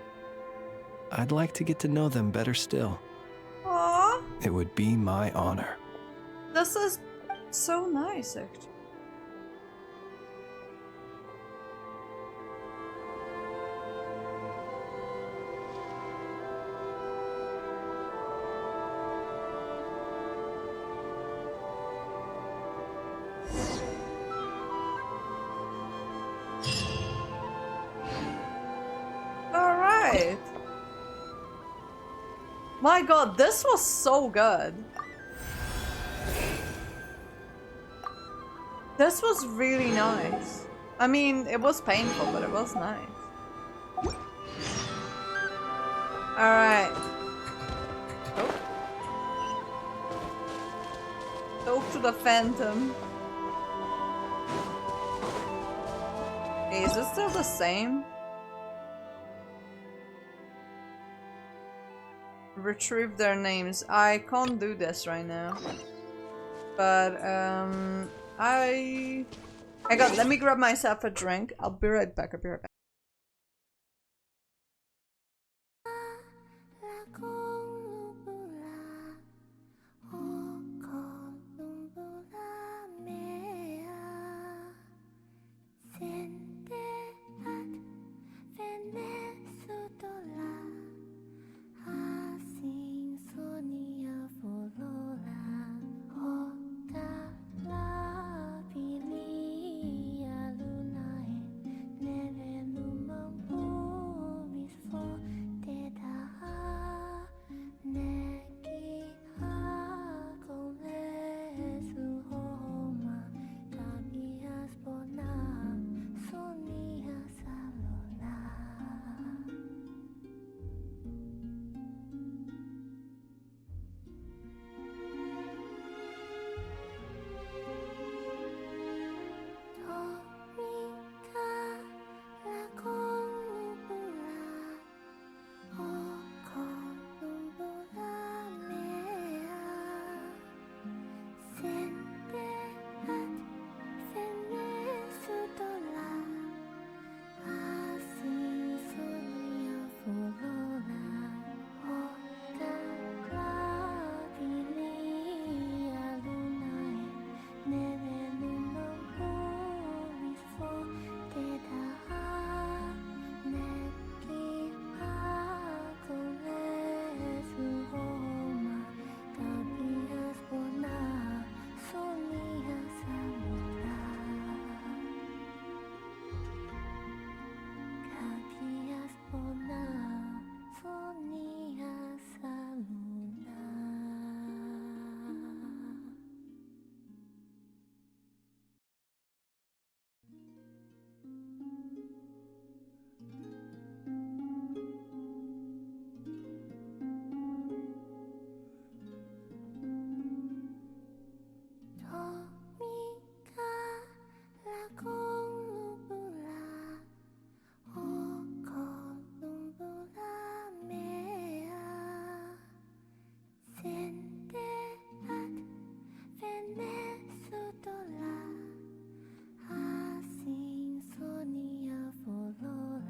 I'd like to get to know them better still. Aww. It would be my honor. This is so nice, actually. Alright. My god, this was so good. This was really nice. I mean, it was painful, but it was nice. Alright. Oh. Talk to the Phantom. Hey, is it still the same? Retrieve their names. I can't do this right now. But, let me grab myself a drink. I'll be right back.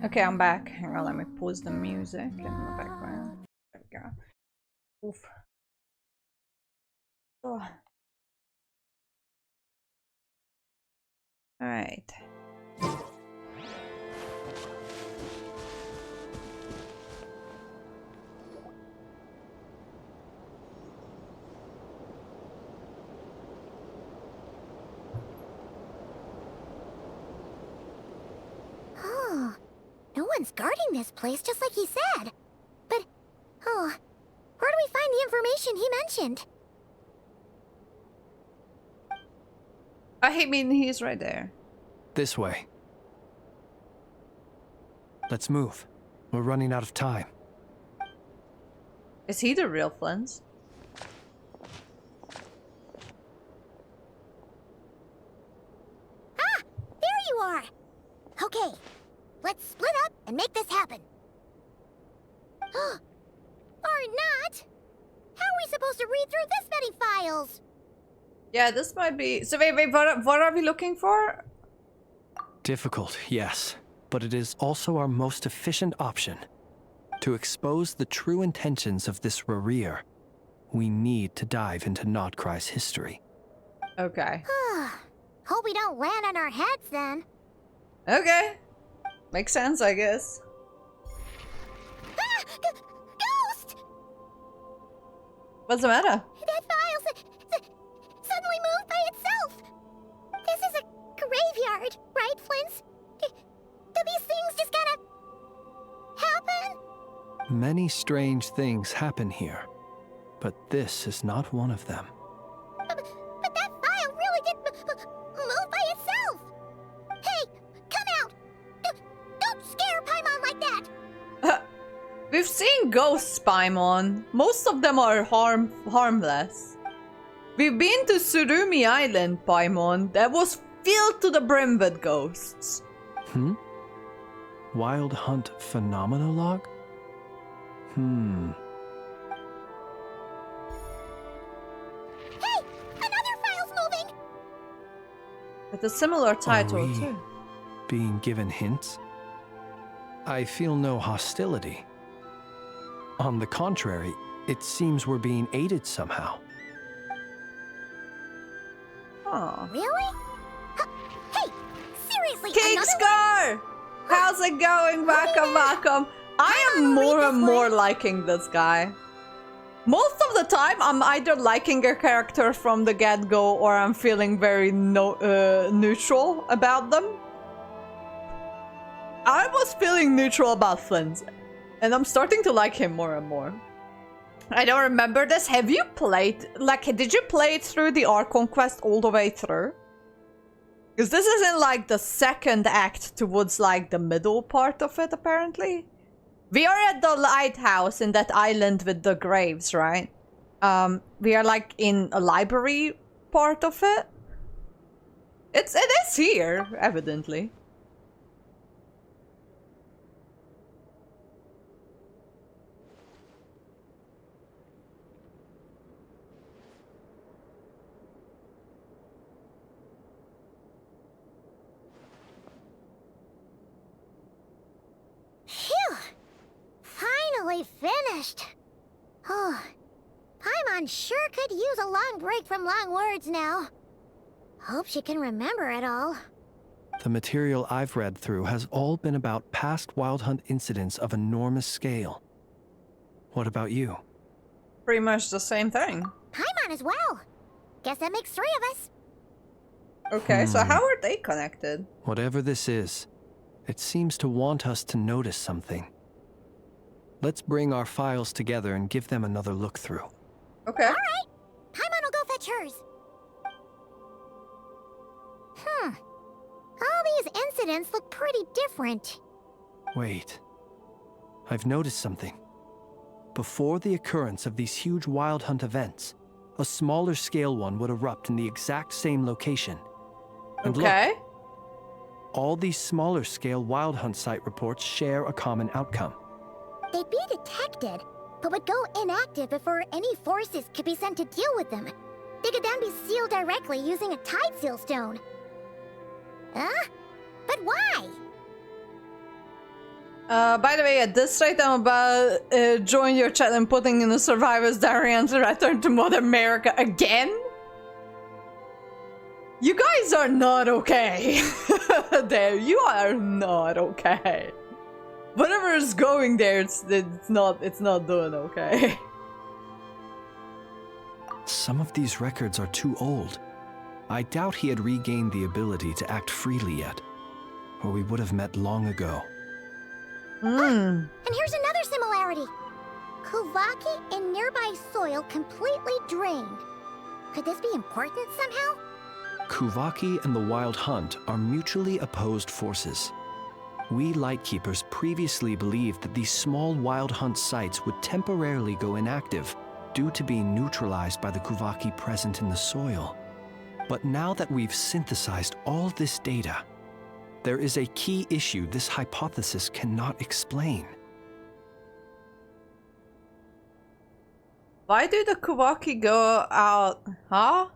Okay, I'm back. Hang on, let me pause the music in the background. There we go. Oof. Oh. Alright. Oh, no one's guarding this place, just like he said. But, oh, where do we find the information he mentioned? I mean, he's right there. This way. Let's move. We're running out of time. Is he the real Flint? Ah! There you are! Okay, let's split up and make this happen. Or not! How are we supposed to read through this many files? Yeah, this might be... So wait, what are we looking for? Difficult, yes. But it is also our most efficient option. To expose the true intentions of this Rerir, we need to dive into Nodcry's history. Okay. Hope we don't land on our heads then. Okay. Makes sense, I guess. Ah! Ghost! What's the matter? That file suddenly moved by itself. This is a graveyard, right, Flint? Do these things just kind of happen? Many strange things happen here, but this is not one of them. But that file really did move by itself. Hey, come out! Don't scare Paimon like that. We've seen ghosts, Paimon. Most of them are harmless. We've been to Surumi Island, Paimon. That was filled to the brim with ghosts. Wild Hunt Phenomenologue? Hey! Another file's moving! With a similar title, Are we too. being given hints? I feel no hostility. On the contrary, it seems we're being aided somehow. Oh. Really? Hey! Seriously, Kickscar! How's it going? Welcome. I am more and more liking this guy. Most of the time, I'm either liking a character from the get-go or I'm feeling very neutral about them. I was feeling neutral about Flint, and I'm starting to like him more and more. I don't remember this. Have you played, like, did you play it through the ARCHON quest all the way through? Because this is in, like, the second act towards, like, the middle part of it, apparently. We are at the lighthouse in that island with the graves, right? We are, like, in a library part of it. It is here, evidently. Phew! Finally finished. Oh, Paimon sure could use a long break from long words now. Hope she can remember it all. The material I've read through has all been about past Wild Hunt incidents of enormous scale. What about you? Pretty much the same thing. Paimon as well. Guess that makes 3 of us. Okay, so how are they connected? Whatever this is, it seems to want us to notice something. Let's bring our files together and give them another look through. Okay. Alright. Paimon will go fetch hers. All these incidents look pretty different. Wait. I've noticed something. Before the occurrence of these huge Wild Hunt events, a smaller scale one would erupt in the exact same location. And okay. Look, all these smaller scale Wild Hunt site reports share a common outcome. They'd be detected, but would go inactive before any forces could be sent to deal with them. They could then be sealed directly using a tide seal stone. Huh? But why? By the way, at this rate, I'm about join your chat and putting in a survivor's diary and to return to Mother America again. You guys are not okay. There, you are not okay. Whatever is going there, it's not doing okay. Some of these records are too old. I doubt he had regained the ability to act freely yet, or we would have met long ago. And here's another similarity. Kuvaki and nearby soil completely drained. Could this be important somehow? Kuvaki and the Wild Hunt are mutually opposed forces. We Lightkeepers previously believed that these small Wild Hunt sites would temporarily go inactive due to being neutralized by the Kuvaki present in the soil. But now that we've synthesized all this data, there is a key issue this hypothesis cannot explain. Why do the Kuvaki go out? Huh?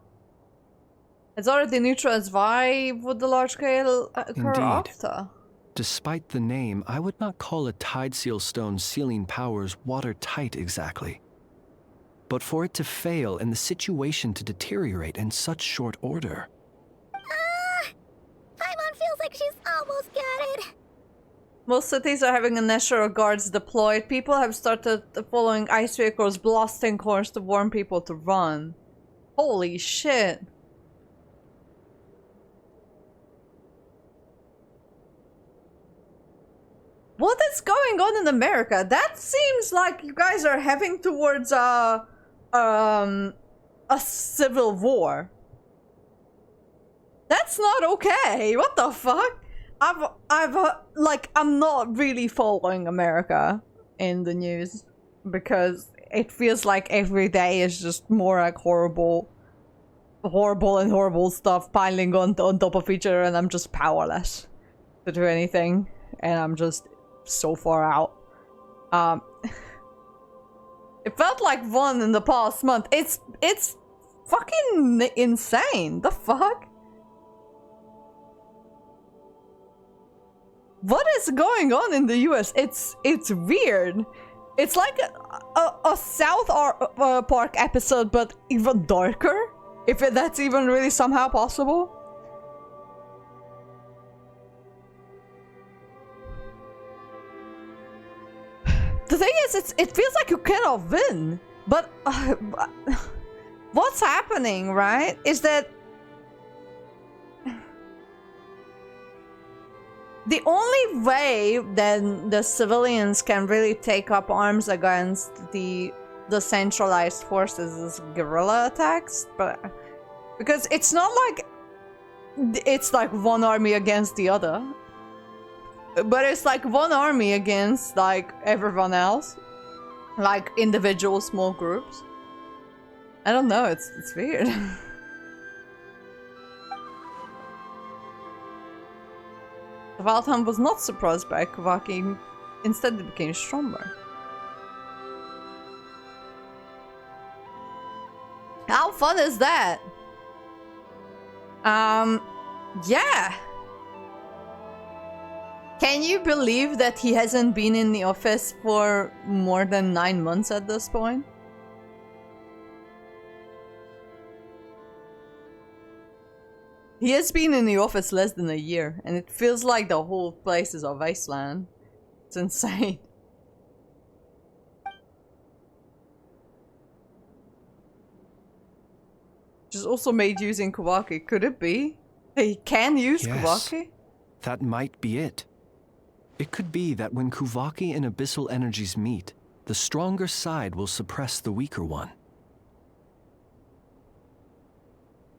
It's already neutralized. Why would the large scale occur after? Despite the name, I would not call a Tide Seal Stone's sealing powers watertight exactly. But for it to fail and the situation to deteriorate in such short order. Paimon feels like she's almost got it. Most cities are having natural guards deployed. People have started following ice vehicles blasting course to warn people to run. Holy shit. What is going on in America? That seems like you guys are heading towards a civil war. That's not okay. What the fuck? I'm not really following America in the news because it feels like every day is just more like horrible stuff piling on top of each other, and I'm just powerless to do anything, and I'm just so far out. It felt like one in the past month. It's fucking insane. The fuck? What is going on in the US? It's weird. It's like a South Park episode, but even darker. If that's even really somehow possible. The thing is, it feels like you cannot win. But what's happening, right? Is that the only way then the civilians can really take up arms against the centralized forces is guerrilla attacks, but because it's not like it's like one army against the other, but it's like one army against like everyone else, like individual small groups. I don't know, it's weird. The Wild Hunt was not surprised by Kuvaki, instead it became stronger. How fun is that? Yeah. Can you believe that he hasn't been in the office for more than 9 months at this point? He has been in the office less than a year, and it feels like the whole place is a wasteland. It's insane. Which is also made using Kuvaki. Could it be? He can use Kuvaki? That might be it. It could be that when Kuvaki and abyssal energies meet, the stronger side will suppress the weaker one.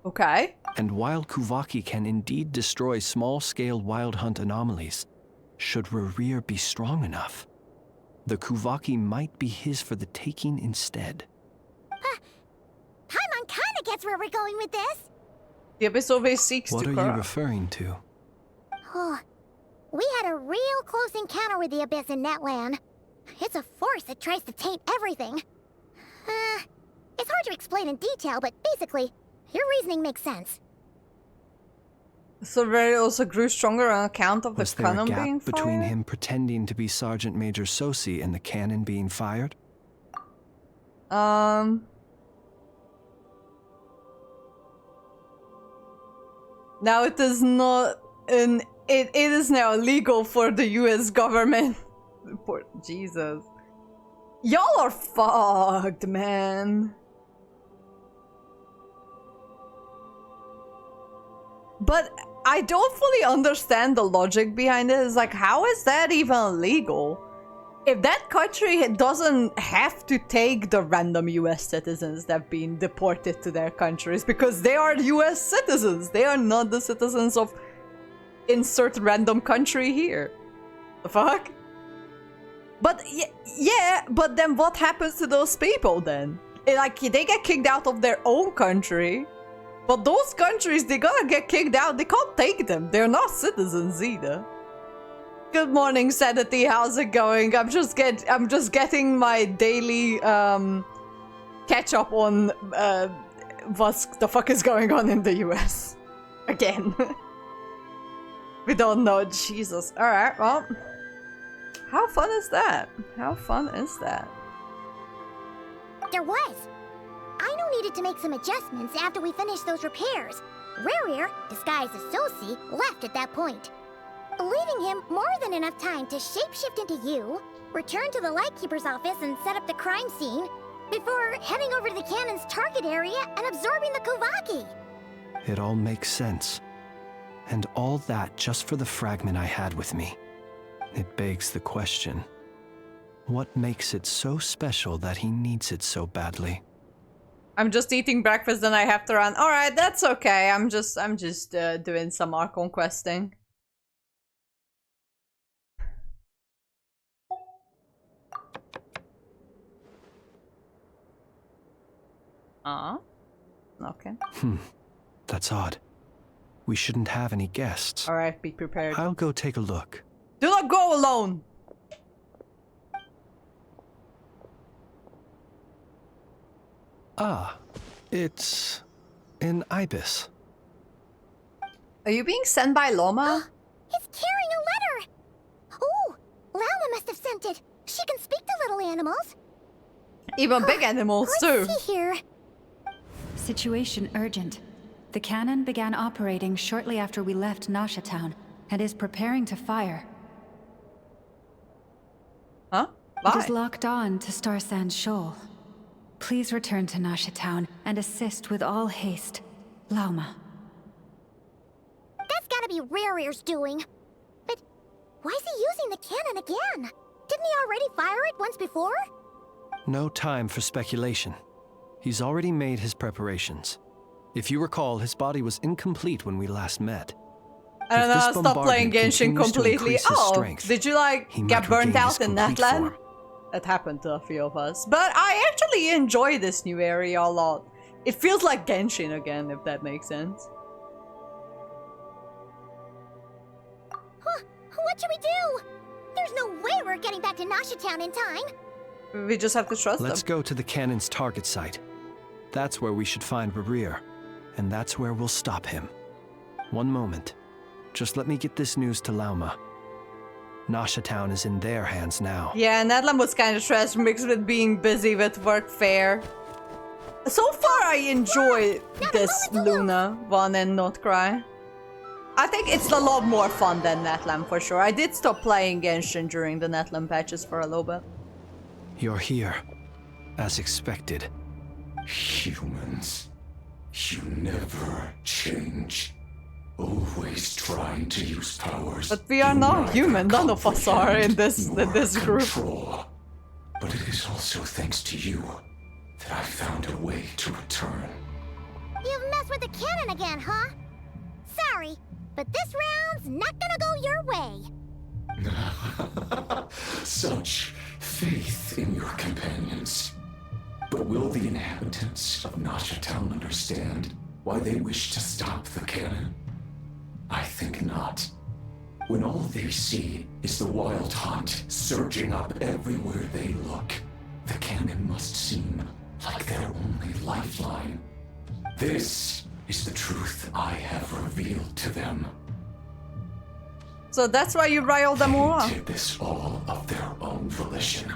Okay. And while Kuvaki can indeed destroy small-scale Wild Hunt anomalies, should Rerir be strong enough, the Kuvaki might be his for the taking instead. Paimon kinda gets where we're going with this. The Abyss always seeks What to are corrupt. you referring to? Oh, we had a real close encounter with the Abyss in Netland. It's a force that tries to taint everything. It's hard to explain in detail, but basically, your reasoning makes sense. So Ray also grew stronger on account of the Was there a cannon being gap between fired? him pretending to be Sergeant Major Sosi and the cannon being fired? Now it is not it is now illegal for the US government. Poor Jesus. Y'all are fucked, man. But I don't fully understand the logic behind it. It's like, how is that even legal? If that country doesn't have to take the random US citizens that have been deported to their countries because they are US citizens. They are not the citizens of insert random country here. The fuck? But yeah, but then what happens to those people then? Like, they get kicked out of their own country. But those countries, they gotta get kicked out. They can't take them. They're not citizens either. Good morning, Sanity. How's it going? I'm just getting my daily catch up on what the fuck is going on in the US. Again. We don't know. Jesus. Alright, well. How fun is that? How fun is that? There was. Aino needed to make some adjustments after we finished those repairs. Rerir, disguised as Sosi, left at that point, leaving him more than enough time to shapeshift into you, return to the Lightkeeper's office and set up the crime scene, before heading over to the cannon's target area and absorbing the Kovaki. It all makes sense. And all that just for the fragment I had with me. It begs the question, what makes it so special that he needs it so badly? I'm just eating breakfast and I have to run. Alright, that's okay. I'm just doing some ARCHON questing. Okay. That's odd. We shouldn't have any guests. Alright, be prepared. I'll go take a look. Do not go alone! Ah, it's an ibis. Are you being sent by Loma? It's carrying a letter! Oh, Lama must have sent it. She can speak to little animals. Even big animals, too. Let's see here. Situation urgent. The cannon began operating shortly after we left Nasha Town and is preparing to fire. Huh? Why? It is locked on to Star Sand Shoal. Please return to Nasha Town and assist with all haste. Lauma. That's gotta be Rerir's doing. But why is he using the cannon again? Didn't he already fire it once before? No time for speculation. He's already made his preparations. If you recall, his body was incomplete when we last met. I don't know, stop playing Genshin completely. Oh, did you like get burnt out in that land? That happened to a few of us. But I actually enjoy this new area a lot. It feels like Genshin again, if that makes sense. Huh, what should we do? There's no way we're getting back to Nasha Town in time. We just have to trust them. Let's go to the cannon's target site. That's where we should find Rerir. And that's where we'll stop him. One moment. Just let me get this news to Lauma. Nasha Town is in their hands now. Yeah, Nedlam was kind of stressed mixed with being busy with work fair. So far I enjoy this Luna one and not cry. I think it's a lot more fun than Netlam for sure. I did stop playing Genshin during the Netlam patches for a little bit. You're here, as expected. Humans, you never change. Always trying to use powers. But we are not human. None of us are in this group. Control. But it is also thanks to you that I found a way to return. You've messed with the cannon again, huh? Sorry, but this round's not gonna go your way. Such faith in your companions. But will the inhabitants of Nasha Town understand why they wish to stop the cannon? I think not. When all they see is the wild hunt surging up everywhere they look, the cannon must seem like their only lifeline. This is the truth I have revealed to them. So that's why you riled them all up. They did this all of their own volition.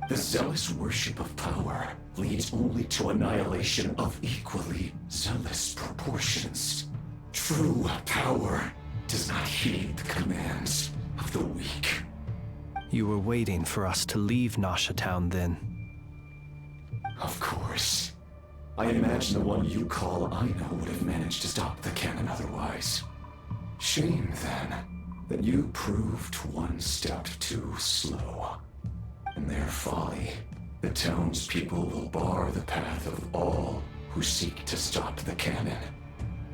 The zealous worship of power leads only to annihilation of equally zealous proportions. True power does not heed the commands of the weak. You were waiting for us to leave Nasha Town then. Of course. I imagine the one you call Aina would have managed to stop the cannon otherwise. Shame, then, that you proved one step too slow. In their folly, the townspeople will bar the path of all who seek to stop the cannon.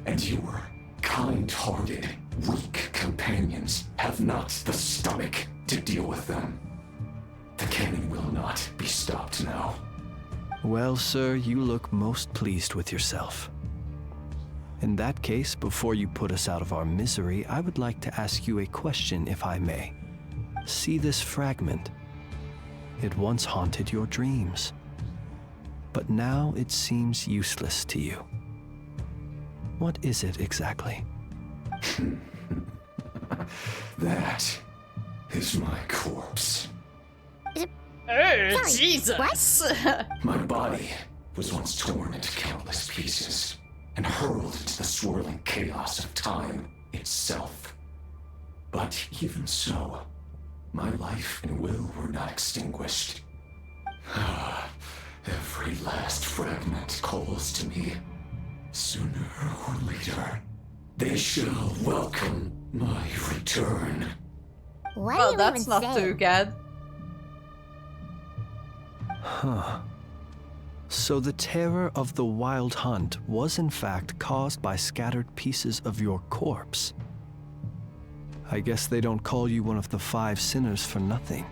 And your kind-hearted, weak companions have not the stomach to deal with them. The cannon will not be stopped now. Well, sir, you look most pleased with yourself. In that case, before you put us out of our misery, I would like to ask you a question, if I may. See this fragment? It once haunted your dreams, but now it seems useless to you. What is it exactly? That is my corpse. Oh, Jesus! My body was once torn into countless pieces and hurled into the swirling chaos of time itself. But even so, my life and will were not extinguished. Every last fragment calls to me. Sooner or later, they shall welcome my return. What well, that's not too good. Huh. So the terror of the Wild Hunt was in fact caused by scattered pieces of your corpse. I guess they don't call you one of the 5 sinners for nothing.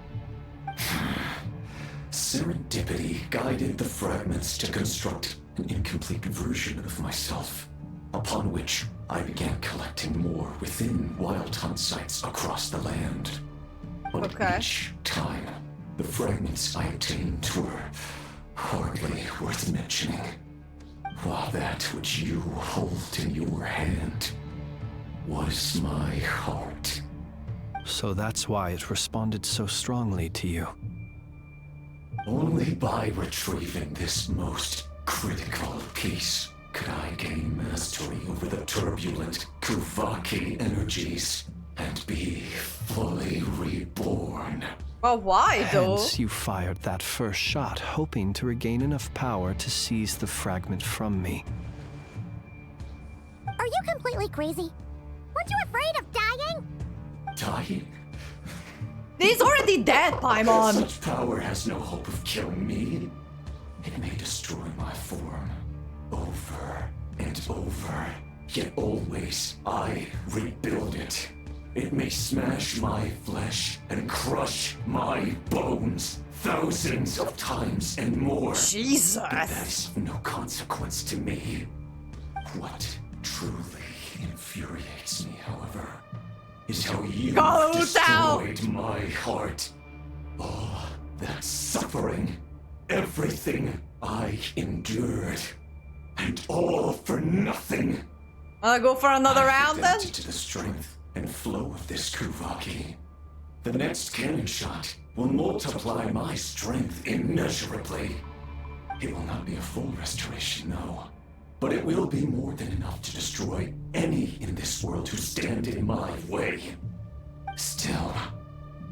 Serendipity guided the fragments to construct an incomplete version of myself, upon which I began collecting more within Wild Hunt sites across the land. But each time, the fragments I obtained were hardly worth mentioning, while that which you hold in your hand was my heart. So that's why it responded so strongly to you. Only by retrieving this most critical piece could I gain mastery over the turbulent Kuvaki energies and be fully reborn. Well, why though? Hence, you fired that first shot, hoping to regain enough power to seize the fragment from me. Are you completely crazy? Weren't you afraid of dying? Dying? He's already dead, Paimon! Such power has no hope of killing me. It may destroy my form over and over, yet always I rebuild it. It may smash my flesh and crush my bones thousands of times and more. Jesus! But that is of no consequence to me. What truly infuriates me, however, is how you destroyed my heart. All that suffering, everything I endured, and all for nothing. Wanna go for another round then? To the strength and flow of this Kuvaki. The next cannon shot will multiply my strength immeasurably. It will not be a full restoration, no. But it will be more than enough to destroy any in this world who stand in my way. Still,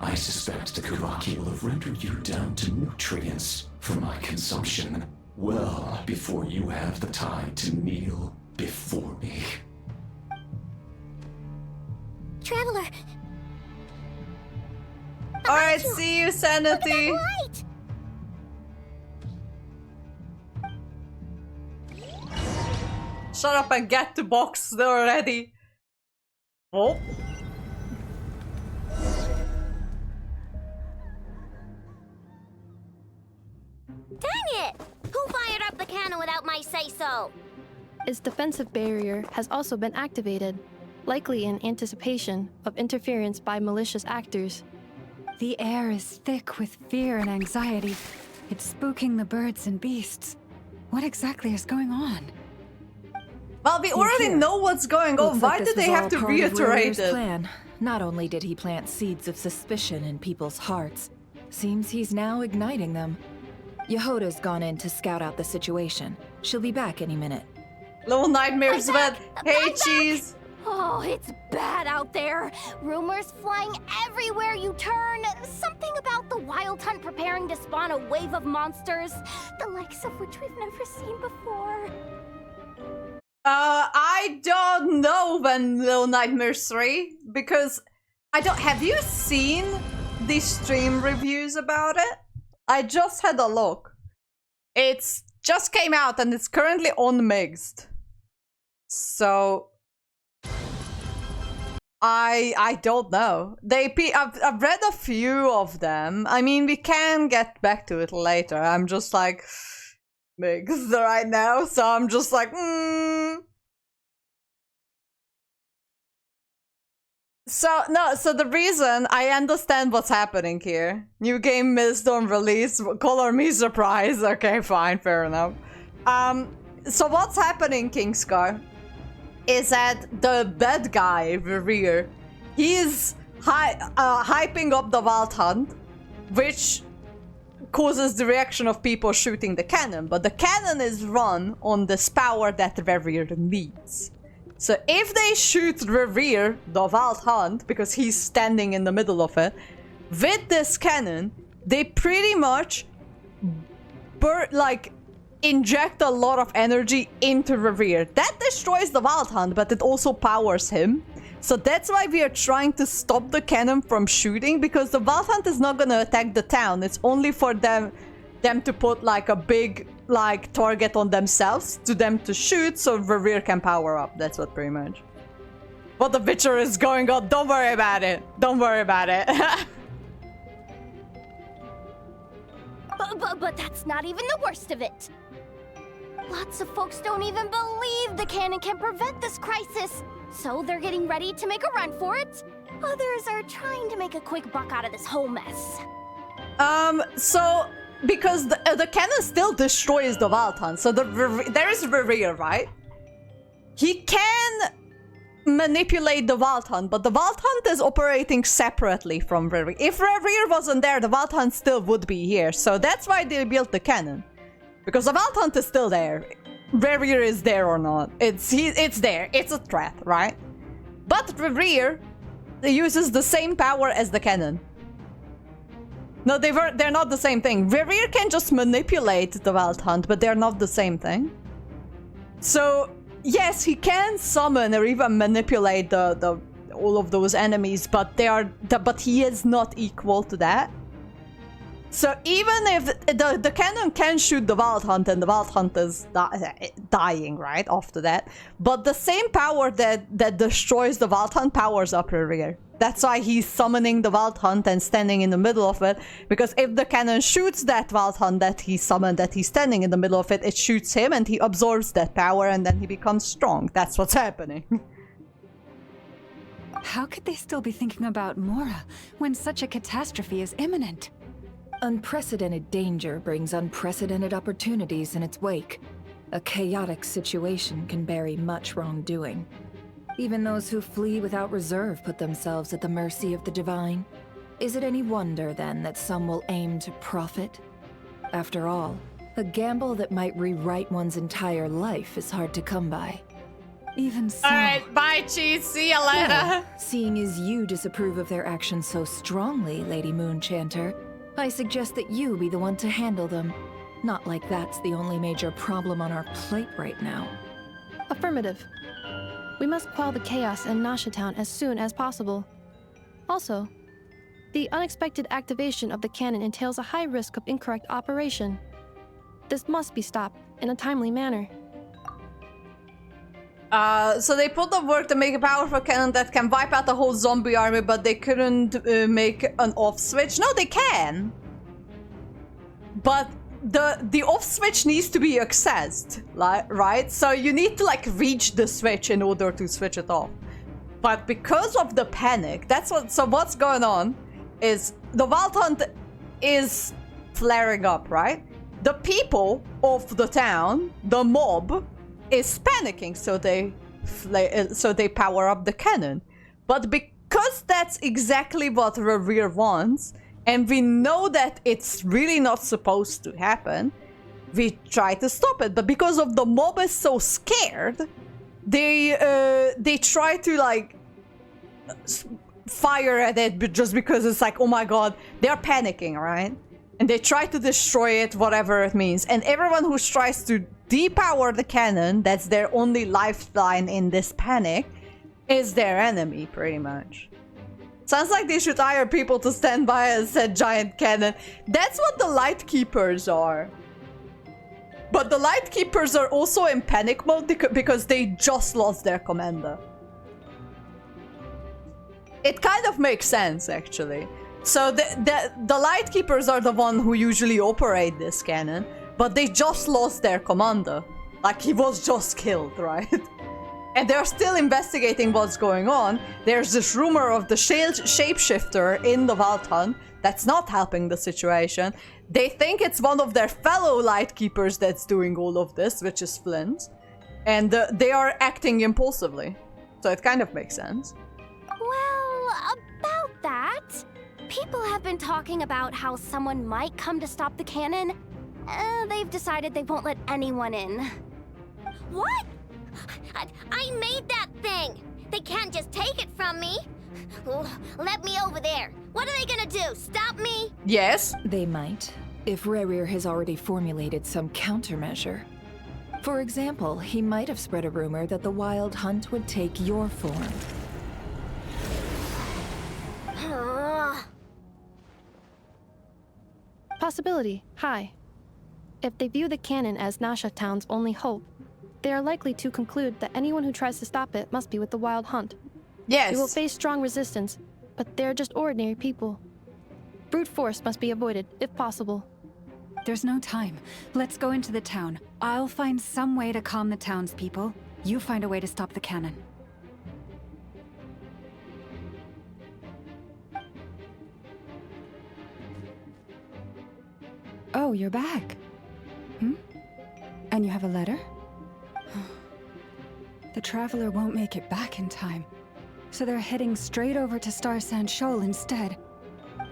I suspect the Kuvaki will have rendered you down to nutrients for my consumption well before you have the time to kneel before me. Traveler! Alright, see you, Sanity! Shut up and get the box already! Oh. Dang it! Who fired up the cannon without my say-so? Its defensive barrier has also been activated, likely in anticipation of interference by malicious actors. The air is thick with fear and anxiety. It's spooking the birds and beasts. What exactly is going on? Well, we already know what's going on. Why did they have to reiterate it? Plan. Not only did he plant seeds of suspicion in people's hearts, seems he's now igniting them. Yehoda's gone in to scout out the situation. She'll be back any minute. Little Nightmares with hey cheese. Oh, it's bad out there. Rumors flying everywhere you turn. Something about the Wild Hunt preparing to spawn a wave of monsters, the likes of which we've never seen before. I don't know when Little Nightmares 3, because I don't. Have you seen the stream reviews about it? I just had a look. It's just came out and it's currently on Mixed. So I don't know. I've read a few of them. I mean, we can get back to it later. I'm just like Mixed right now, so I'm just like So the reason I understand what's happening here. New game missed on release. Color me surprised. Okay, fine, fair enough. So what's happening, Kingscar, is that the bad guy, Rerir, he's hyping up the Wild Hunt, which causes the reaction of people shooting the cannon. But the cannon is run on this power that Rerir needs. So if they shoot Rerir, the Wild Hunt, because he's standing in the middle of it, with this cannon, they pretty much inject a lot of energy into Rerir. That destroys the Wild Hunt, but it also powers him. So that's why we are trying to stop the cannon from shooting, because the Wild Hunt is not gonna attack the town. It's only for them to put like a big target on themselves, to them to shoot, so Rerir can power up. That's what pretty much. But the Witcher is going on. Don't worry about it. Don't worry about it. But that's not even the worst of it. Lots of folks don't even believe the cannon can prevent this crisis, so they're getting ready to make a run for it. Others are trying to make a quick buck out of this whole mess. So because the cannon still destroys the Wild Hunt, so there is Rerir, right? He can manipulate the Wild Hunt, but the Wild Hunt is operating separately from Rerir. If Rerir wasn't there, the Wild Hunt still would be here, so that's why they built the cannon. Because the Wild Hunt is still there. Rerir is there or not. It's there. It's a threat, right? But Rerir uses the same power as the cannon. No, they're not the same thing. Rerir can just manipulate the Wild Hunt, but they're not the same thing. So yes, he can summon or even manipulate all of those enemies, but but he is not equal to that. So even if the cannon can shoot the Wild Hunt, and the Wild Hunt is dying right after that, but the same power that destroys the Wild Hunt powers up Rerir. That's why he's summoning the Wild Hunt and standing in the middle of it, because if the cannon shoots that Wild Hunt that he summoned, that he's standing in the middle of it, it shoots him and he absorbs that power and then he becomes strong. That's what's happening. How could they still be thinking about Mora when such a catastrophe is imminent? Unprecedented danger brings unprecedented opportunities in its wake. A chaotic situation can bury much wrongdoing. Even those who flee without reserve put themselves at the mercy of the divine. Is it any wonder, then, that some will aim to profit? After all, a gamble that might rewrite one's entire life is hard to come by. Even so... Alright, bye, Cheese. See you later. Well, seeing as you disapprove of their actions so strongly, Lady Moonchanter, I suggest that you be the one to handle them. Not like that's the only major problem on our plate right now. Affirmative. We must quell the chaos in Nasha Town as soon as possible. Also, the unexpected activation of the cannon entails a high risk of incorrect operation. This must be stopped in a timely manner. So they put the work to make a powerful cannon that can wipe out the whole zombie army, but they couldn't make an off switch. No, they can. But the off switch needs to be accessed, right? So you need to like reach the switch in order to switch it off. But because of the panic, so what's going on is the Wild Hunt is flaring up, right? The people of the town, the mob, is panicking, so they power up the cannon. But because that's exactly what Rerir wants, and we know that it's really not supposed to happen, we try to stop it. But because of the mob is so scared, they try to like fire at it, but just because it's like, oh my god, they're panicking, right? And they try to destroy it, whatever it means. And everyone who tries to depower the cannon, that's their only lifeline in this panic, is their enemy, pretty much. Sounds like they should hire people to stand by a said giant cannon. That's what the Light Keepers are. But the Light Keepers are also in panic mode because they just lost their commander. It kind of makes sense, actually. So the Light Keepers are the one who usually operate this cannon, but they just lost their commander. Like, he was just killed, right? And they're still investigating what's going on. There's this rumor of the shapeshifter in the Wild Hunt that's not helping the situation. They think it's one of their fellow Light Keepers that's doing all of this, which is Flint. And they are acting impulsively. So it kind of makes sense. Well, about that, people have been talking about how someone might come to stop the cannon. They've decided they won't let anyone in. What? I made that thing! They can't just take it from me! Let me over there! What are they gonna do? Stop me? Yes? They might, if Rerir has already formulated some countermeasure. For example, he might have spread a rumor that the Wild Hunt would take your form. Possibility, high. If they view the cannon as Nasha Town's only hope, they are likely to conclude that anyone who tries to stop it must be with the Wild Hunt. Yes. They will face strong resistance, but they're just ordinary people. Brute force must be avoided, if possible. There's no time. Let's go into the town. I'll find some way to calm the townspeople. You find a way to stop the cannon. Oh, you're back. And you have a letter? The Traveler won't make it back in time. So they're heading straight over to Star Sand Shoal instead.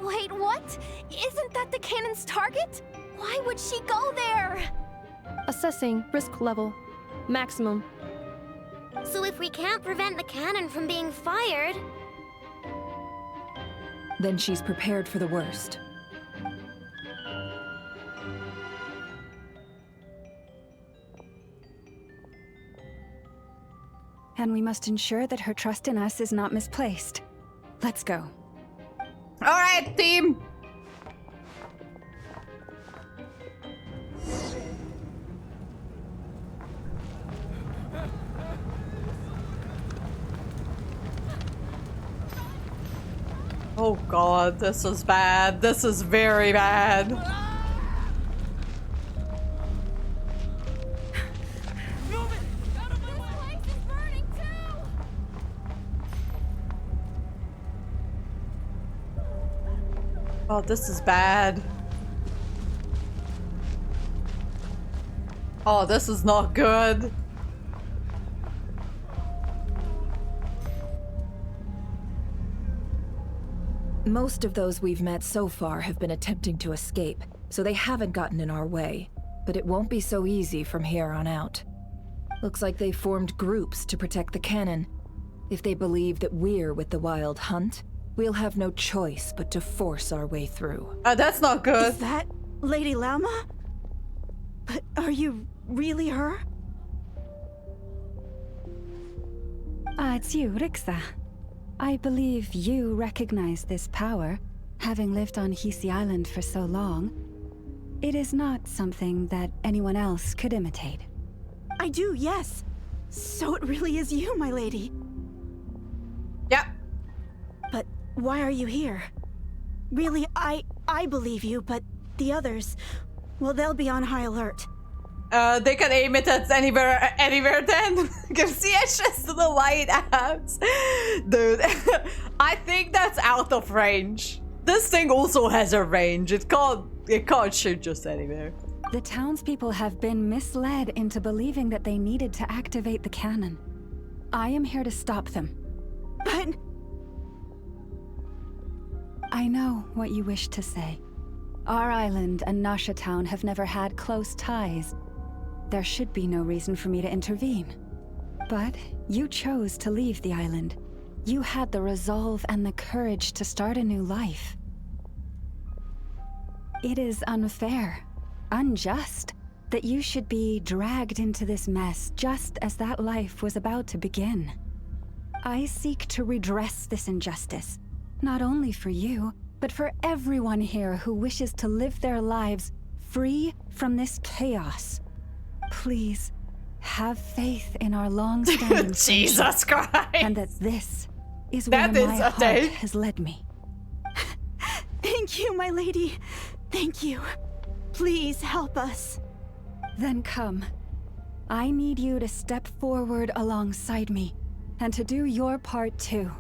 Wait, what? Isn't that the cannon's target? Why would she go there? Assessing risk level. Maximum. So if we can't prevent the cannon from being fired... Then she's prepared for the worst. And we must ensure that her trust in us is not misplaced. Let's go. All right, team. Oh god, this is bad. This is very bad. Oh, this is bad. Oh, this is not good. Most of those we've met so far have been attempting to escape, so they haven't gotten in our way. But it won't be so easy from here on out. Looks like they formed groups to protect the cannon. If they believe that we're with the Wild Hunt, we'll have no choice but to force our way through. That's not good. Is that Lady Lama? But are you really her? It's you, Rixa. I believe you recognize this power, having lived on Hisi Island for so long. It is not something that anyone else could imitate. I do, yes. So it really is you, my lady. Yep. But why are you here? Really, I believe you, but the others, well, they'll be on high alert. They can aim it at anywhere then. Can see it's just the lighthouse. Dude, I think that's out of range. This thing also has a range. It can't shoot just anywhere. The townspeople have been misled into believing that they needed to activate the cannon. I am here to stop them. But... I know what you wish to say. Our island and Nasha Town have never had close ties. There should be no reason for me to intervene. But you chose to leave the island. You had the resolve and the courage to start a new life. It is unfair, unjust, that you should be dragged into this mess just as that life was about to begin. I seek to redress this injustice, not only for you, but for everyone here who wishes to live their lives free from this chaos. Please, have faith in our long-standing Jesus Christ! And that this is where my heart has led me. Thank you, my lady. Thank you. Please help us. Then come. I need you to step forward alongside me, and to do your part too.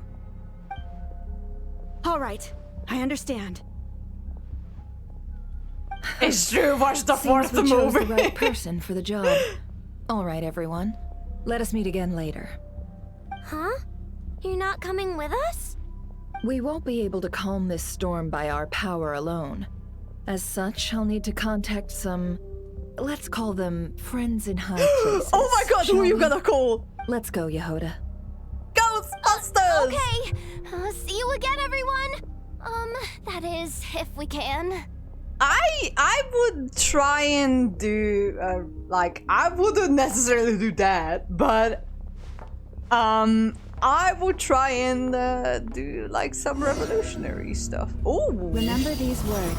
All right, I understand. It's true, watch the fourth Seems we chose movie. the right person for the job. All right, everyone. Let us meet again later. Huh? You're not coming with us? We won't be able to calm this storm by our power alone. As such, I'll need to contact some... let's call them friends in high places. Oh my god, who are you gonna call? Let's go, Yehoda. Ghostbusters! Okay. See you again, everyone. That is, if we can. I would try and do like I wouldn't necessarily do that, but I would try and do like some revolutionary stuff. Oh, remember these words: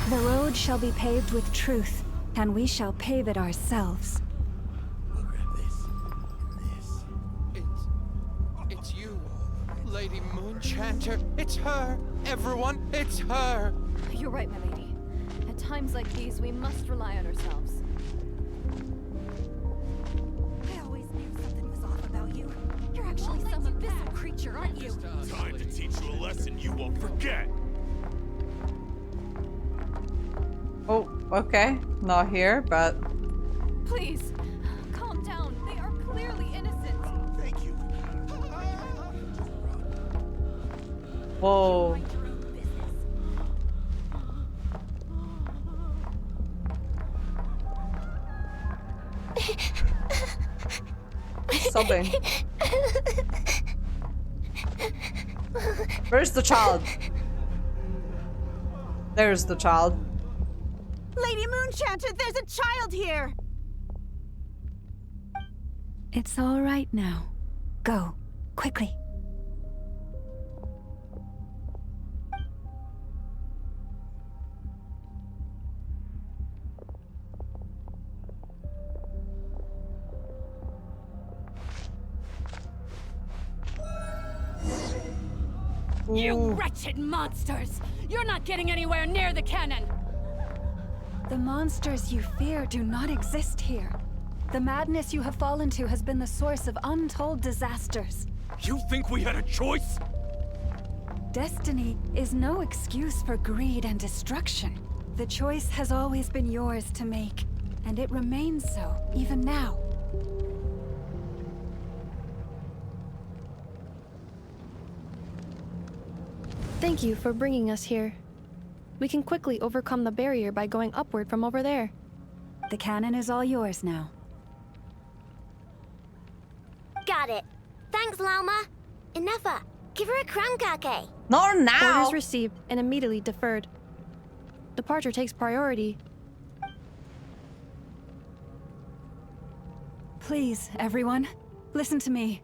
the road shall be paved with truth, and we shall pave it ourselves. It's you, Lady Moonchanter. It's her. Everyone, it's her. You're right, my lady. At times like these, we must rely on ourselves. I always knew something was off about you. You're actually some abyssal creature, aren't you? Time to teach you a lesson you won't forget. oh, okay, not here, but Please, calm down. They are clearly innocent. Thank you. whoa. Sobbing. Where's the child? There's the child. Lady Moonchanter, there's a child here! It's all right now. Go, quickly. You wretched monsters! You're not getting anywhere near the cannon! The monsters you fear do not exist here. The madness you have fallen to has been the source of untold disasters. You think we had a choice? Destiny is no excuse for greed and destruction. The choice has always been yours to make, and it remains so, even now. Thank you for bringing us here. We can quickly overcome the barrier by going upward from over there. The cannon is all yours now. Got it. Thanks, Lauma. Enough. Give her a crunkake. Not now. Orders received and immediately deferred. Departure takes priority. Please, everyone, listen to me.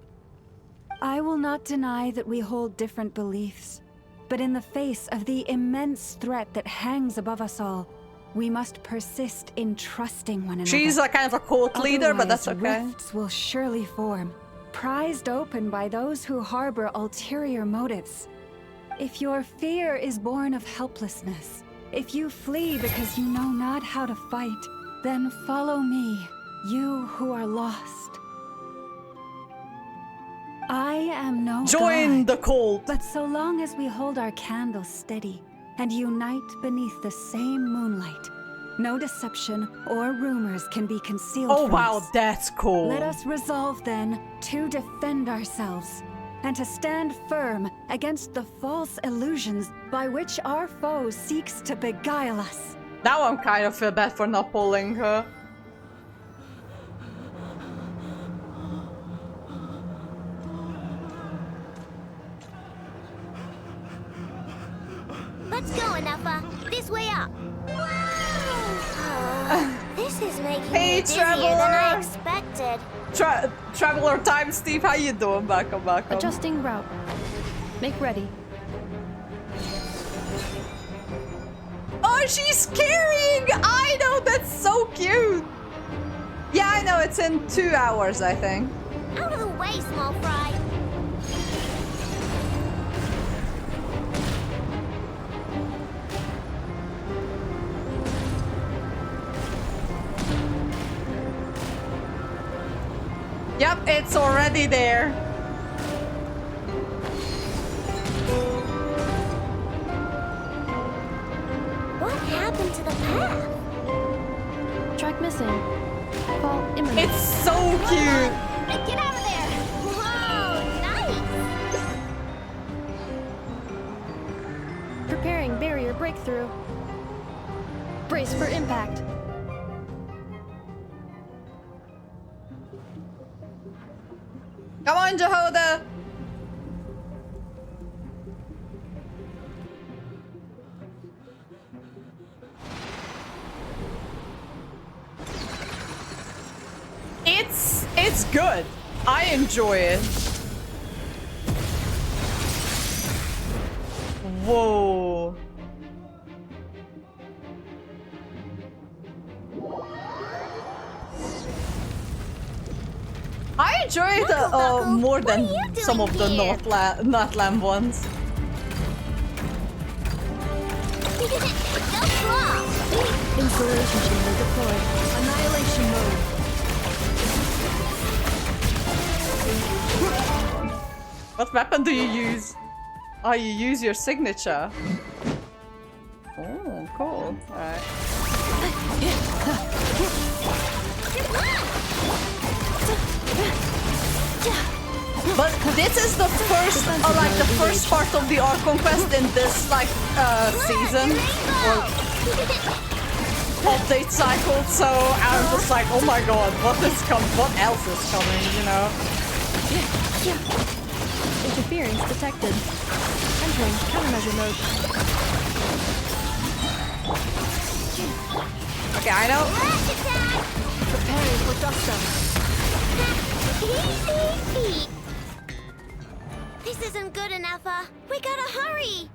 I will not deny that we hold different beliefs, but in the face of the immense threat that hangs above us all, we must persist in trusting one another. She's a kind of a cult leader, but that's okay. Rifts will surely form, prized open by those who harbor ulterior motives. If your fear is born of helplessness, if you flee because you know not how to fight, then follow me, you who are lost. I am no Join god, the cult. but so long as we hold our candles steady and unite beneath the same moonlight, No deception or rumors can be concealed Oh from wow, us. that's cool. Let us resolve then to defend ourselves and to stand firm against the false illusions by which our foe seeks to beguile us. Now I'm kind of feel bad for not pulling her. Let's go, Anafa. This way up. This is making Hey, me busier than I Traveler! expected. Traveler time, Steve. How you doing? Welcome. Adjusting route. Make ready. Oh, she's carrying! I know, that's so cute! Yeah, I know, it's in 2 hours, I think. Out of the way, small fry. Yep, it's already there. What happened to the path? Track missing. Fall imminent. It's so cute! Get out of there! Whoa, nice! Preparing barrier breakthrough. Brace for impact. Come on, Jehoda! It's good. I enjoy it. Whoa. I enjoy it more than some of the Northland ones. Installation chamber deployed. Annihilation mode. What weapon do you use? Oh, you use your signature. Oh, cool. Alright. But this is the first, like the first part of the ARCHON quest in this season or update cycle. So I'm just like, oh my god, what else is coming? You know? Interference detected. Entering countermeasure mode. Okay, I know. Preparing for dust-up. Easy. This isn't good enough. We gotta hurry.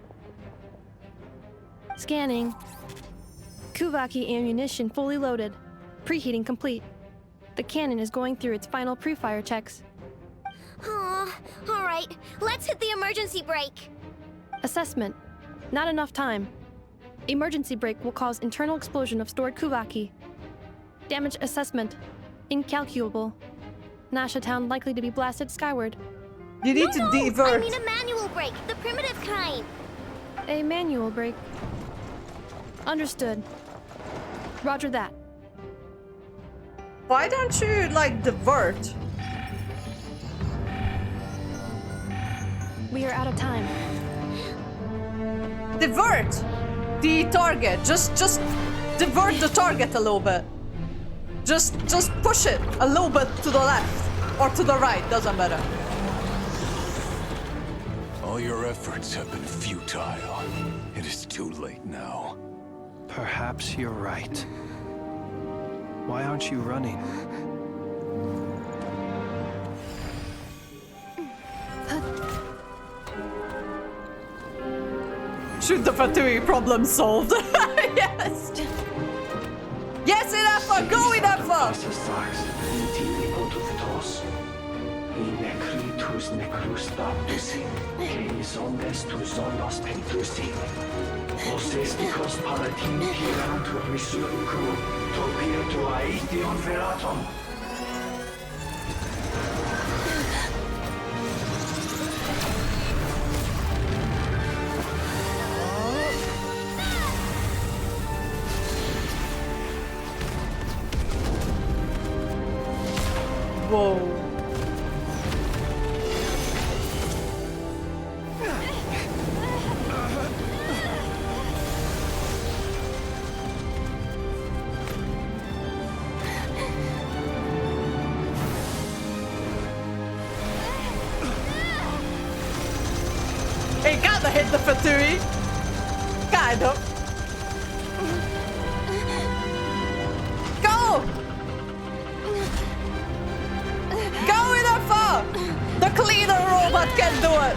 Scanning. Kuvaki ammunition fully loaded. Preheating complete. The cannon is going through its final pre-fire checks. Aw, all right. Let's hit the emergency brake. Assessment. Not enough time. Emergency brake will cause internal explosion of stored Kuvaki. Damage assessment. Incalculable. Nasha Town likely to be blasted skyward. You need to divert. I mean a manual brake, the primitive kind. A manual brake. Understood. Roger that. Why don't you, like, divert? We are out of time. Divert the target. Just divert the target a little bit. Just push it a little bit to the left or to the right, doesn't matter. All your efforts have been futile. It is too late now. Perhaps you're right. Why aren't you running? Shoot the Fatui, problem solved. Yes! Yes, Inafa! Go, Inafa! Whoa. He kinda hit the Fatui. Kind of. Go! Go enough! The cleaner robot can do it!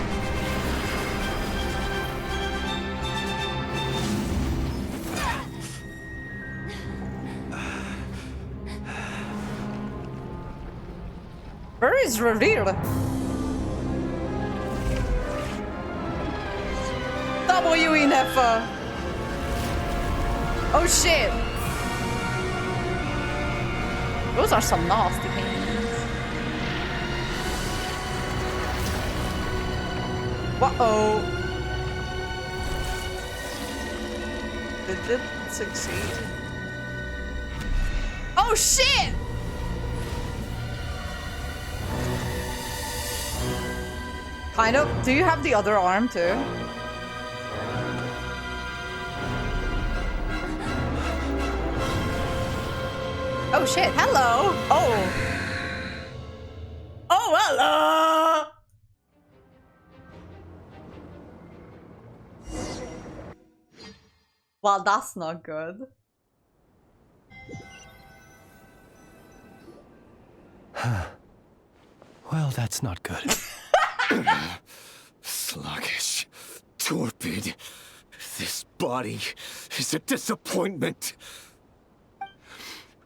Where is Reveal? WNF. Oh shit. Those are some nasty things. Uh-oh. Did it succeed? Oh shit! Kind of. Do you have the other arm too? Oh shit, hello! Oh! Oh, hello! Well, that's not good. Well, that's not good. Sluggish, torpid. This body is a disappointment.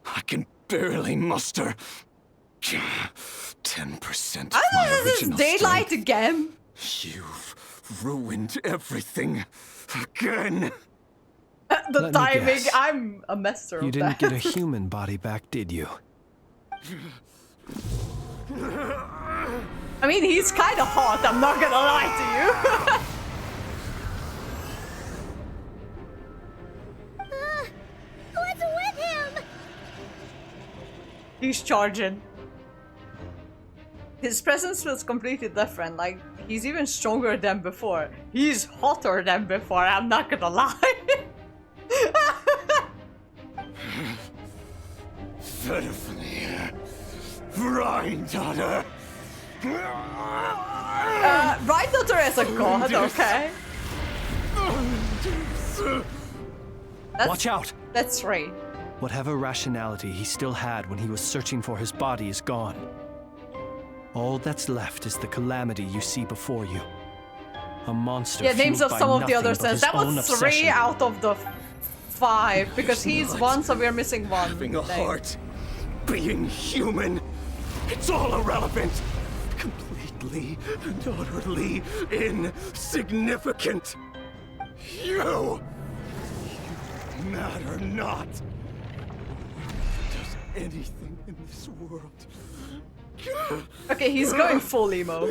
I can barely muster 10% of I my know this is original daylight strength. again. You've ruined everything again. The Let me timing, guess. I'm a master You of didn't that. get a human body back, did you? I mean, he's kind of hot, I'm not gonna lie to you. What's with him? He's charging. His presence feels completely different, like, he's even stronger than before. He's hotter than before, I'm not gonna lie. Verfnir, Rheindotter. Rheindotter is a god, okay? Watch out! That's right. Whatever rationality he still had when he was searching for his body is gone. All that's left is the calamity you see before you. A monster. Yeah, names fueled of by some of the nothing other but sins. his That own was obsession. 3 out of the 5, because he's not 1, so we're missing 1. Having a name. heart, being human, it's all irrelevant. Completely and utterly insignificant. You matter not. Does anything in this world? Okay, he's going full emo.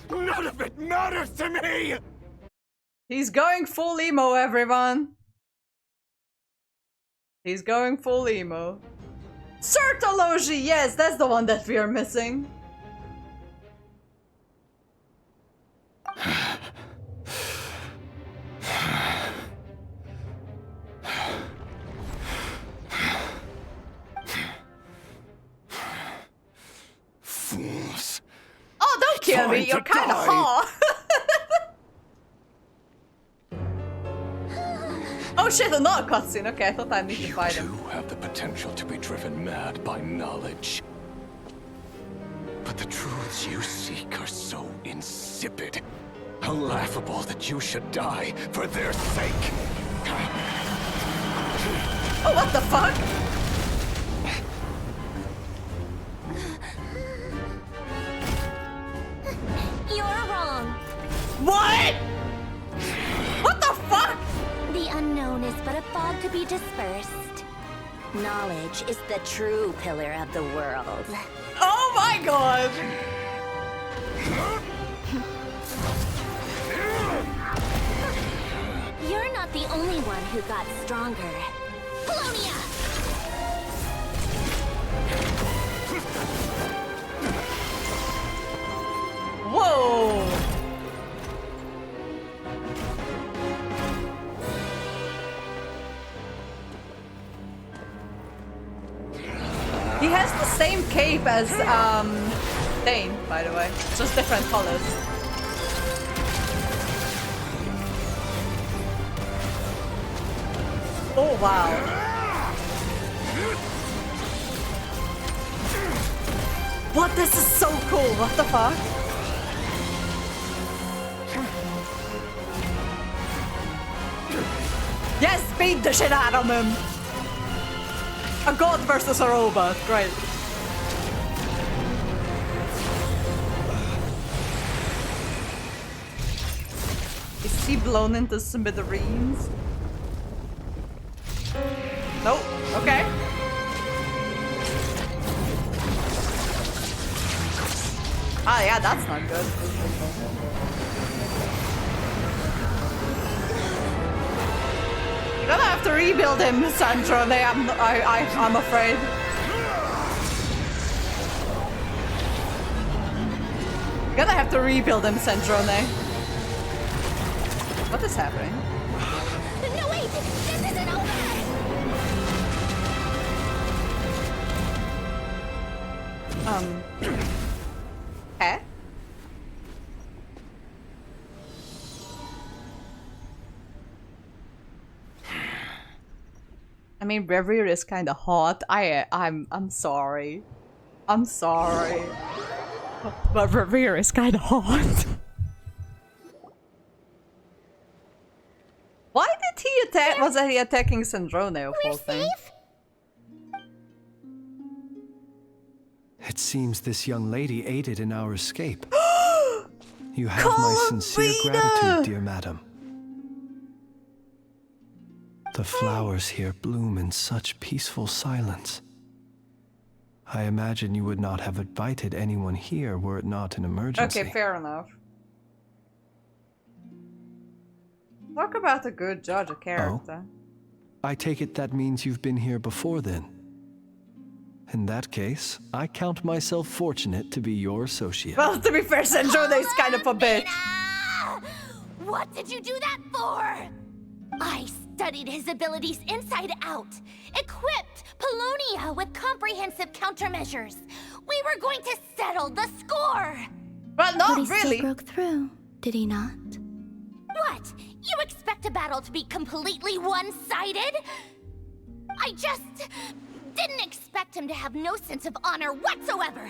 None of it matters to me. He's going full emo, everyone. He's going full emo. Certology, yes, that's the one that we are missing. Fools. Oh, don't kill me, Time you're to kind of die. hot. Oh shit, another cutscene. Okay, I thought I need to fight him. You have the potential to be driven mad by knowledge. But the truths you seek are so insipid. How laughable that you should die for their sake. Oh, what the fuck? You're wrong. What? What the fuck? The unknown is but a fog to be dispersed. Knowledge is the true pillar of the world. Oh my god! You're not the only one who got stronger. Polonia! Whoa! He has the same cape as Dane, by the way, just different colors. Oh wow. What? This is so cool. What the fuck? Yes, beat the shit out of him. A god versus a robot. Great. Is he blown into smithereens? Nope. Okay. Ah, yeah, that's not good. You're gonna have to rebuild him, Sandro. I'm afraid. You're gonna have to rebuild him, Sandrone. What is happening? No, wait! This isn't over! Eh? I mean, Reverie is kind of hot. I'm sorry. I'm sorry. But Reverie is kind of hot. Why did he attack? Was he attacking Sandrone of all things? It seems this young lady aided in our escape. You have my sincere gratitude, dear madam. The flowers here bloom in such peaceful silence. I imagine you would not have invited anyone here were it not an emergency. Okay, fair enough. Talk about a good judge of character. Oh? I take it that means you've been here before then. In that case, I count myself fortunate to be your associate. Well, to be fair, Sandrone is kind of a bitch. What did you do that for? I studied his abilities inside out, equipped Polonia with comprehensive countermeasures. We were going to settle the score. But not But he really. still broke through, did he not? What? You expect a battle to be completely one-sided? I just didn't expect him to have no sense of honor whatsoever.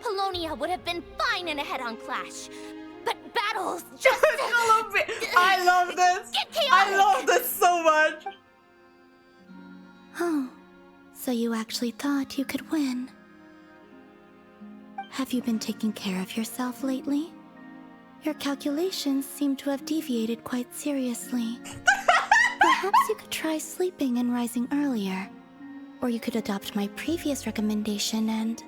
Polonia would have been fine in a head-on clash. But battles just... I love this! Get chaotic. I love this so much! Oh, so you actually thought you could win. Have you been taking care of yourself lately? Your calculations seem to have deviated quite seriously. Perhaps you could try sleeping and rising earlier. Or you could adopt my previous recommendation and...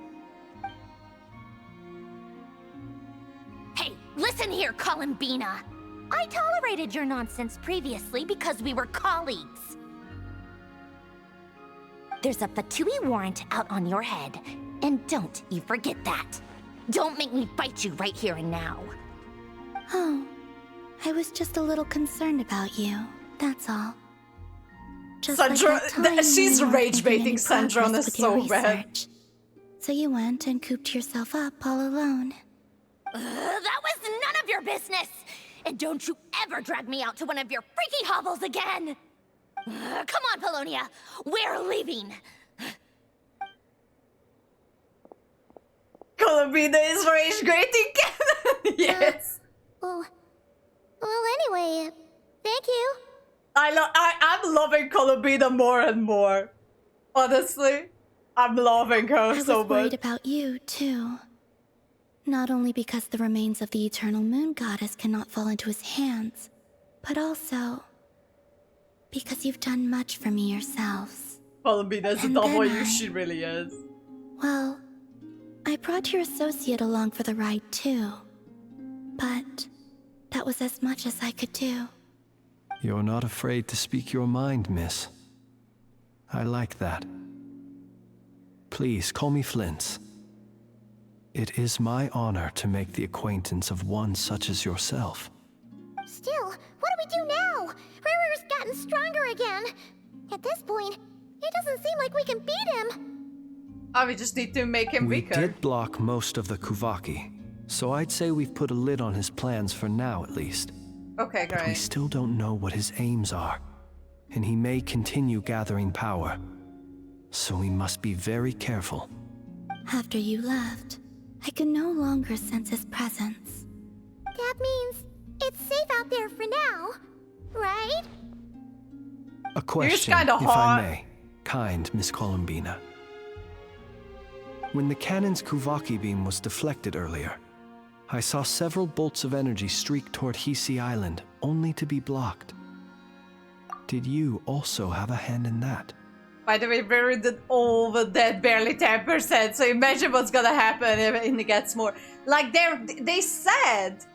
Hey, listen here, Columbina. I tolerated your nonsense previously because we were colleagues. There's a Fatui warrant out on your head, and don't you forget that. Don't make me fight you right here and now. Oh, I was just a little concerned about you, that's all. Just Sandro, like that time she's you weren't rage making baiting any Sandro, progress that's with your so bad. research. So you went and cooped yourself up all alone. That was none of your business! And don't you ever drag me out to one of your freaky hovels again! Come on, Polonia! We're leaving! Columbina is rage baiting. Yes. Well, anyway, thank you. I'm loving Columbina more and more. Honestly, I'm loving her I was so much. worried about you, too. Not only because the remains of the Eternal Moon Goddess cannot fall into his hands, but also because you've done much for me yourselves. Columbina's a And W, then she really is. Well, I brought your associate along for the ride, too. But that was as much as I could do. You're not afraid to speak your mind, miss. I like that. Please, call me Flint's. it is my honor to make the acquaintance of one such as yourself. Still, what do we do now? Riri's gotten stronger again. At this point, it doesn't seem like we can beat him. Oh, we just need to make him We weaker. did block most of the Kuvaki, so I'd say we've put a lid on his plans for now at least. Okay, But we great. still don't know what his aims are, and he may continue gathering power. So we must be very careful. After you left, I could no longer sense his presence. That means it's safe out there for now, right? A question, kinda if hot. I may, kind Miss Columbina. When the cannon's Kuvaki beam was deflected earlier, I saw several bolts of energy streak toward Hisi Island, only to be blocked. Did you also have a hand in that? By the way, Riri did all the dead barely 10%, so imagine what's gonna happen if it gets more. Like, they said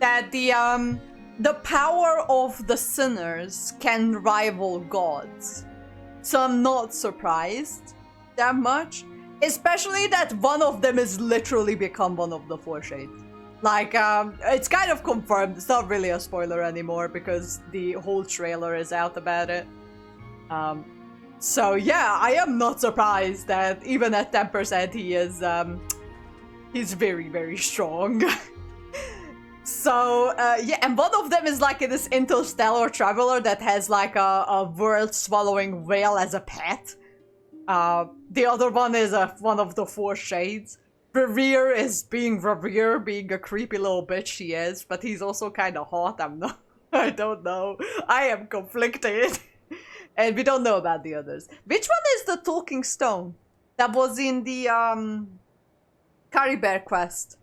that the power of the sinners can rival gods. So I'm not surprised that much. Especially that one of them has literally become one of the Four Shades. Like, it's kind of confirmed. It's not really a spoiler anymore because the whole trailer is out about it. So yeah, I am not surprised that even at 10% he is, he's very, very strong. So, yeah, and one of them is like this interstellar traveler that has like a world-swallowing whale as a pet. The other one is one of the Four Shades. Revere is being Revere, being a creepy little bitch he is, but he's also kind of hot. I don't know. I am conflicted. And we don't know about the others. Which one is the talking stone? That was in the, Caribbear quest.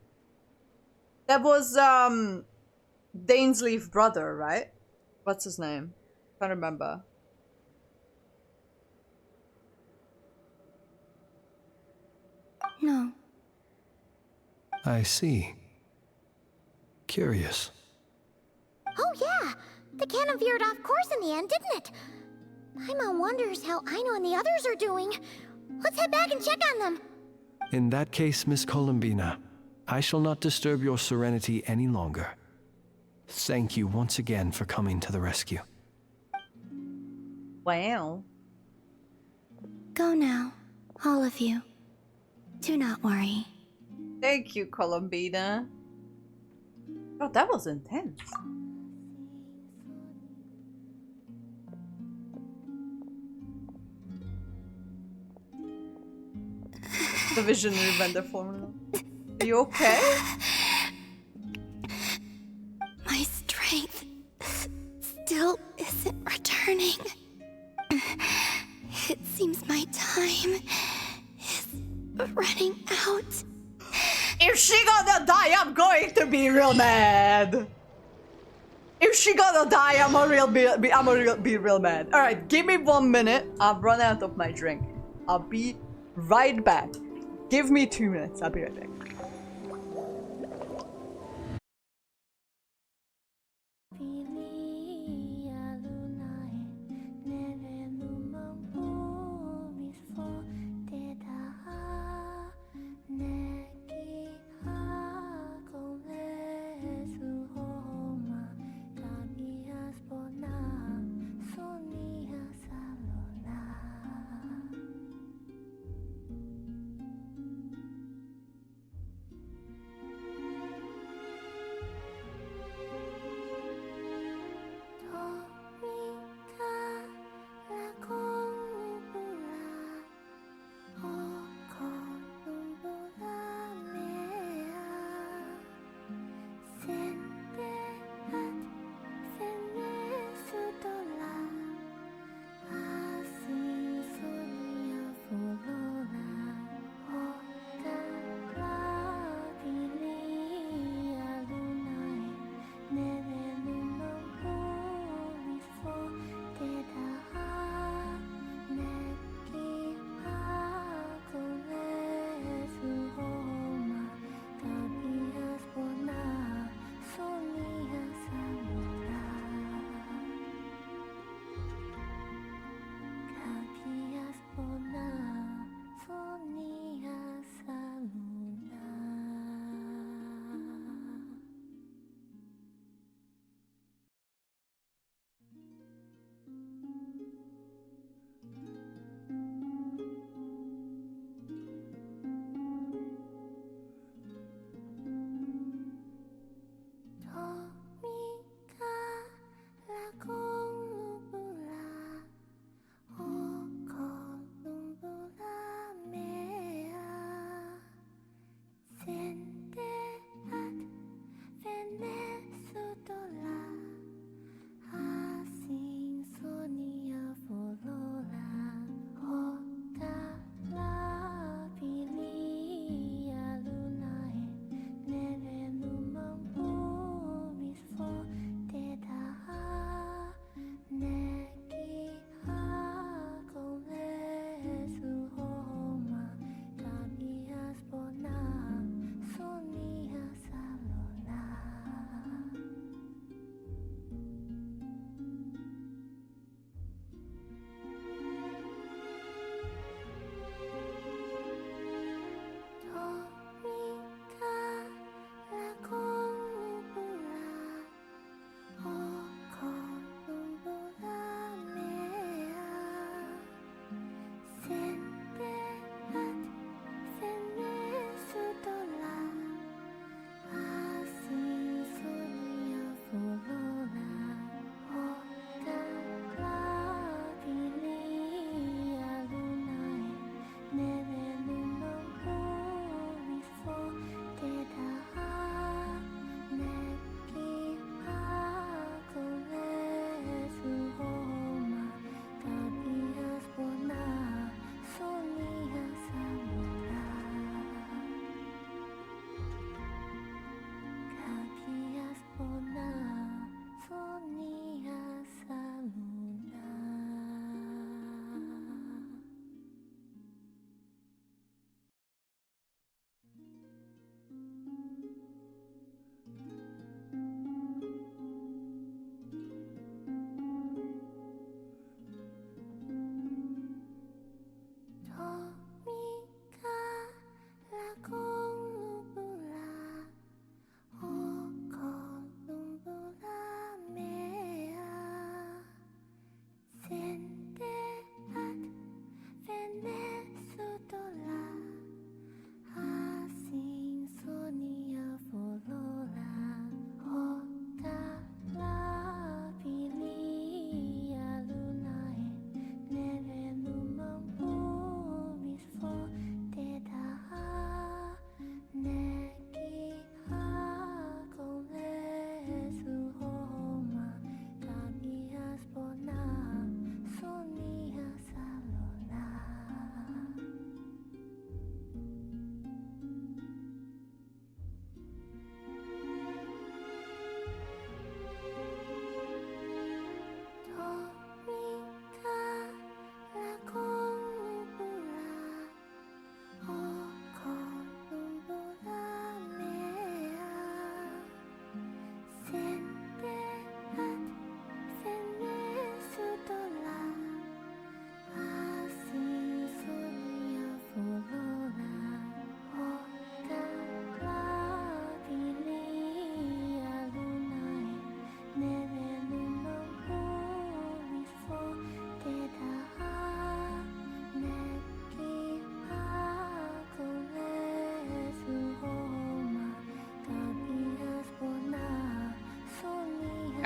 That was, Dainsleif brother, right? What's his name? Can't remember. No. I see. Curious. Oh yeah, the cannon veered off course in the end, didn't it? Paimon wonders how Aino and the others are doing. Let's head back and check on them. In that case, Miss Columbina, I shall not disturb your serenity any longer. Thank you once again for coming to the rescue. Wow. Go now, all of you. Do not worry. Thank you, Columbina. Oh, that was intense. The visionary vendor formula. Are you okay? My strength still isn't returning. It seems my time is running out. If she gonna die, I'm going to be real mad. If she gonna die, I'm be real mad. All right, give me 1 minute. I've run out of my drink. I'll be right back. Give me 2 minutes. I'll be right back.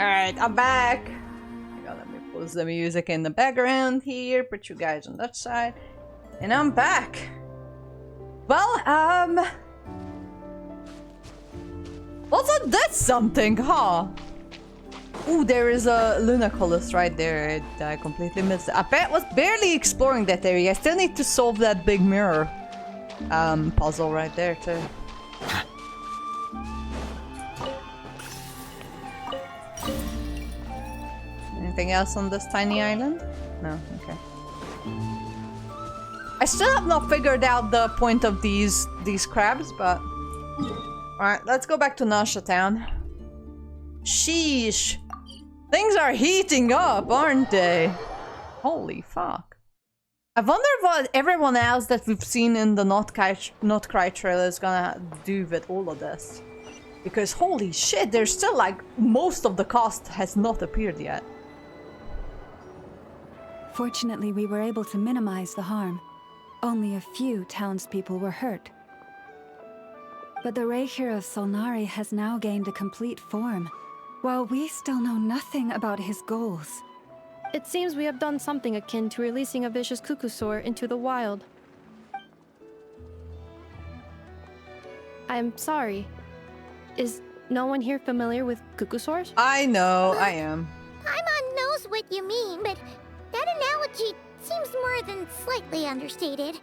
Alright, I'm back. Let me pause the music in the background here, put you guys on that side. And I'm back. Well, wasn't that something, huh? Ooh, there is a Lunacolus right there. I completely missed it. I was barely exploring that area. I still need to solve that big mirror puzzle right there too. Anything else on this tiny island? No, okay. I still have not figured out the point of these crabs, but... Alright, let's go back to Nasha Town. Sheesh. Things are heating up, aren't they? Holy fuck. I wonder what everyone else that we've seen in the Not Cry trailer is gonna do with all of this. Because holy shit, there's still like... most of the cast has not appeared yet. Fortunately, we were able to minimize the harm. Only a few townspeople were hurt. But the Reikir of Solnari has now gained a complete form, while we still know nothing about his goals. It seems we have done something akin to releasing a vicious Kukusaur into the wild. I'm sorry. Is no one here familiar with Kukusaurs? I know, I am. Paimon knows what you mean, but that analogy seems more than slightly understated.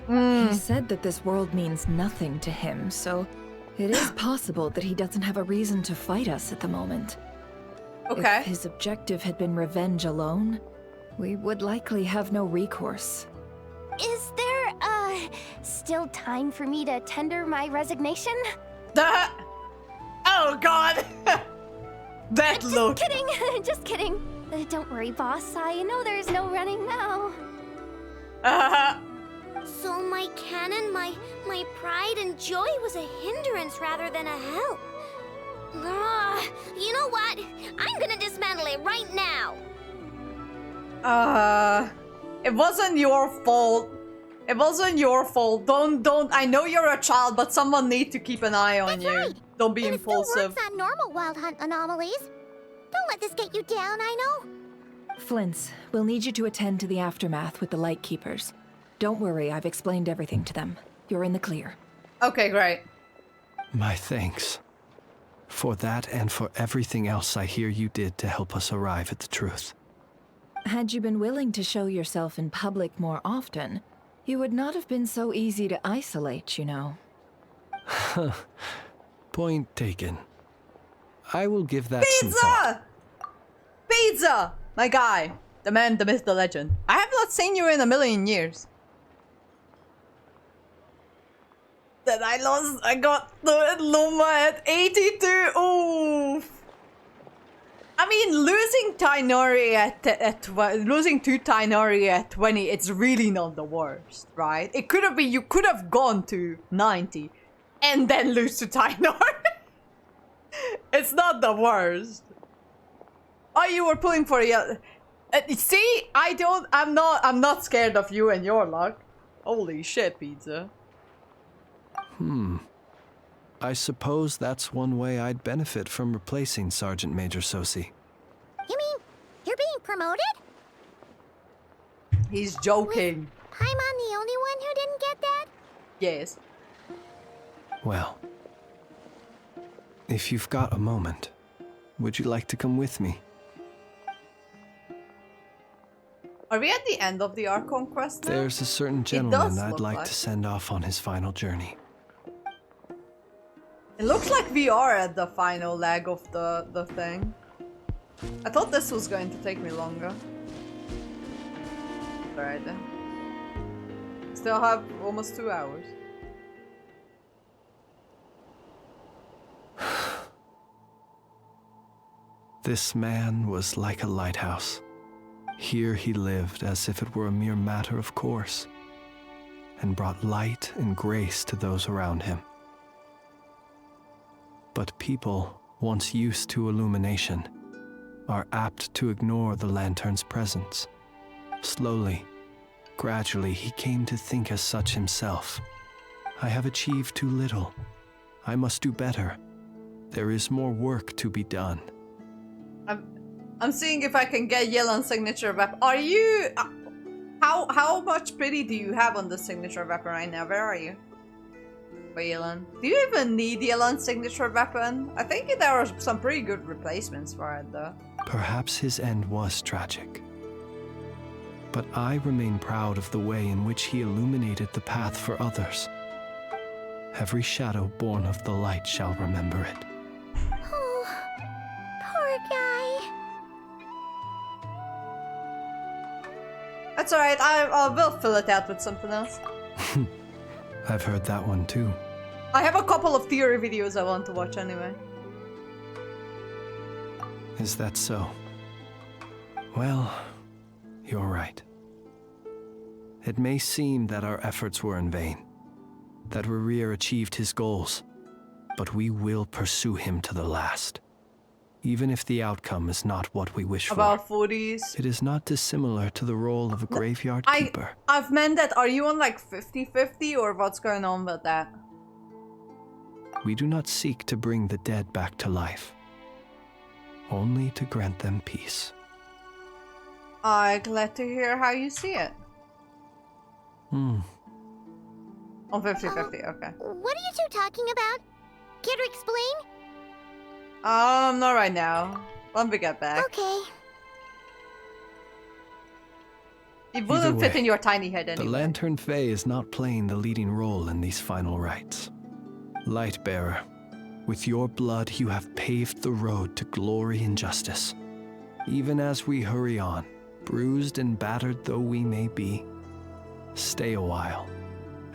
He said that this world means nothing to him, so it is possible that he doesn't have a reason to fight us at the moment. Okay. If his objective had been revenge alone, we would likely have no recourse. Is there, still time for me to tender my resignation? Oh god! That look! Just kidding, just kidding. Don't worry, boss. I know there's no running now. So my cannon, my pride and joy was a hindrance rather than a help. You know what? I'm gonna dismantle it right now. It wasn't your fault. It wasn't your fault. Don't. I know you're a child, but someone needs to keep an eye on you. Right. Don't be And impulsive. It still works on normal wild hunt anomalies. Don't let this get you down, I know. Flint's, we'll need you to attend to the aftermath with the Light Keepers. Don't worry, I've explained everything to them. You're in the clear. Okay, great. My thanks. For that and for everything else I hear you did to help us arrive at the truth. Had you been willing to show yourself in public more often, you would not have been so easy to isolate, you know. Point taken. I will give that some thought. Pizza! My guy. The man, the myth, the legend. I have not seen you in a million years. Then I got the Luma at 82. Oof. I mean, losing Tainori losing to Tainori at 20, it's really not the worst, right? It could have been, you could have gone to 90 and then lose to Tainori. It's not the worst. Oh, you were pulling for a... see, I'm not scared of you and your luck. Holy shit, pizza. I suppose that's one way I'd benefit from replacing Sergeant Major Sosi. You mean you're being promoted? He's joking. Paimon the only one who didn't get that? Yes. Well, if you've got a moment, would you like to come with me? Are we at the end of the ARCHON quest now? There's a certain gentleman I'd like to send off on his final journey. It looks like we are at the final leg of the thing. I thought this was going to take me longer. Alright then. Still have almost 2 hours. This man was like a lighthouse. Here he lived as if it were a mere matter of course, and brought light and grace to those around him. But people, once used to illumination, are apt to ignore the lantern's presence. Slowly, gradually, he came to think as such himself. I have achieved too little. I must do better. There is more work to be done. I'm seeing if I can get Yelan's signature weapon. Are you... how much pity do you have on the signature weapon right now? Where are you? For Yelan. Do you even need Yelan's signature weapon? I think there are some pretty good replacements for it though. Perhaps his end was tragic. But I remain proud of the way in which he illuminated the path for others. Every shadow born of the light shall remember it. Oh, poor guy. That's alright, I will fill it out with something else. I've heard that one too. I have a couple of theory videos I want to watch anyway. Is that so? Well, you're right. It may seem that our efforts were in vain, that Rerir achieved his goals, but we will pursue him to the last. Even if the outcome is not what we wish About for. 40s. It is not dissimilar to the role of a graveyard keeper. I've meant that, are you on like 50-50 or what's going on with that? We do not seek to bring the dead back to life, only to grant them peace. I'm glad to hear how you see it. On 50-50, okay. What are you two talking about? Care to explain? Not right now. When we get back. Okay. It wouldn't fit way, in your tiny head anyway. The Lantern Fae is not playing the leading role in these final rites. Lightbearer, with your blood you have paved the road to glory and justice. Even as we hurry on, bruised and battered though we may be, stay a while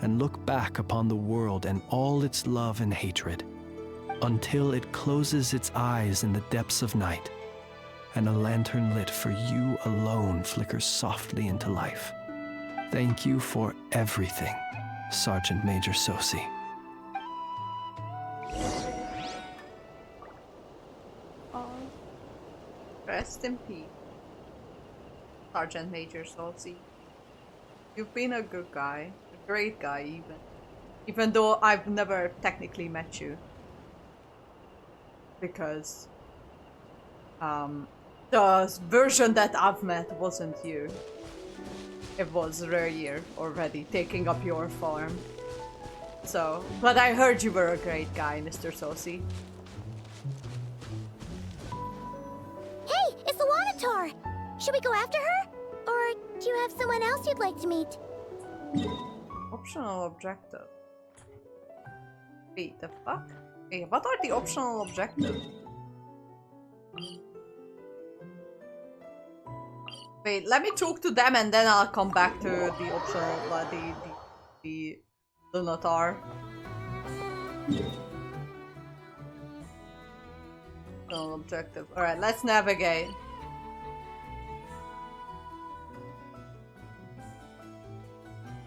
and look back upon the world and all its love and hatred, until it closes its eyes in the depths of night, and a lantern lit for you alone flickers softly into life. Thank you for everything, Sergeant Major Sosi. Rest in peace, Sergeant Major Sosi. You've been a good guy, a great guy even though I've never technically met you. Because the version that I've met wasn't you. It was Rerir already taking up your farm. So, but I heard you were a great guy, Mr. Sosi. Hey, it's the Wanatar! Should we go after her? Or do you have someone else you'd like to meet? Optional objective. Wait, the fuck? Wait, what are the optional objectives? Wait, let me talk to them and then I'll come back to the optional, the Lunatar. Optional objective. Alright, let's navigate.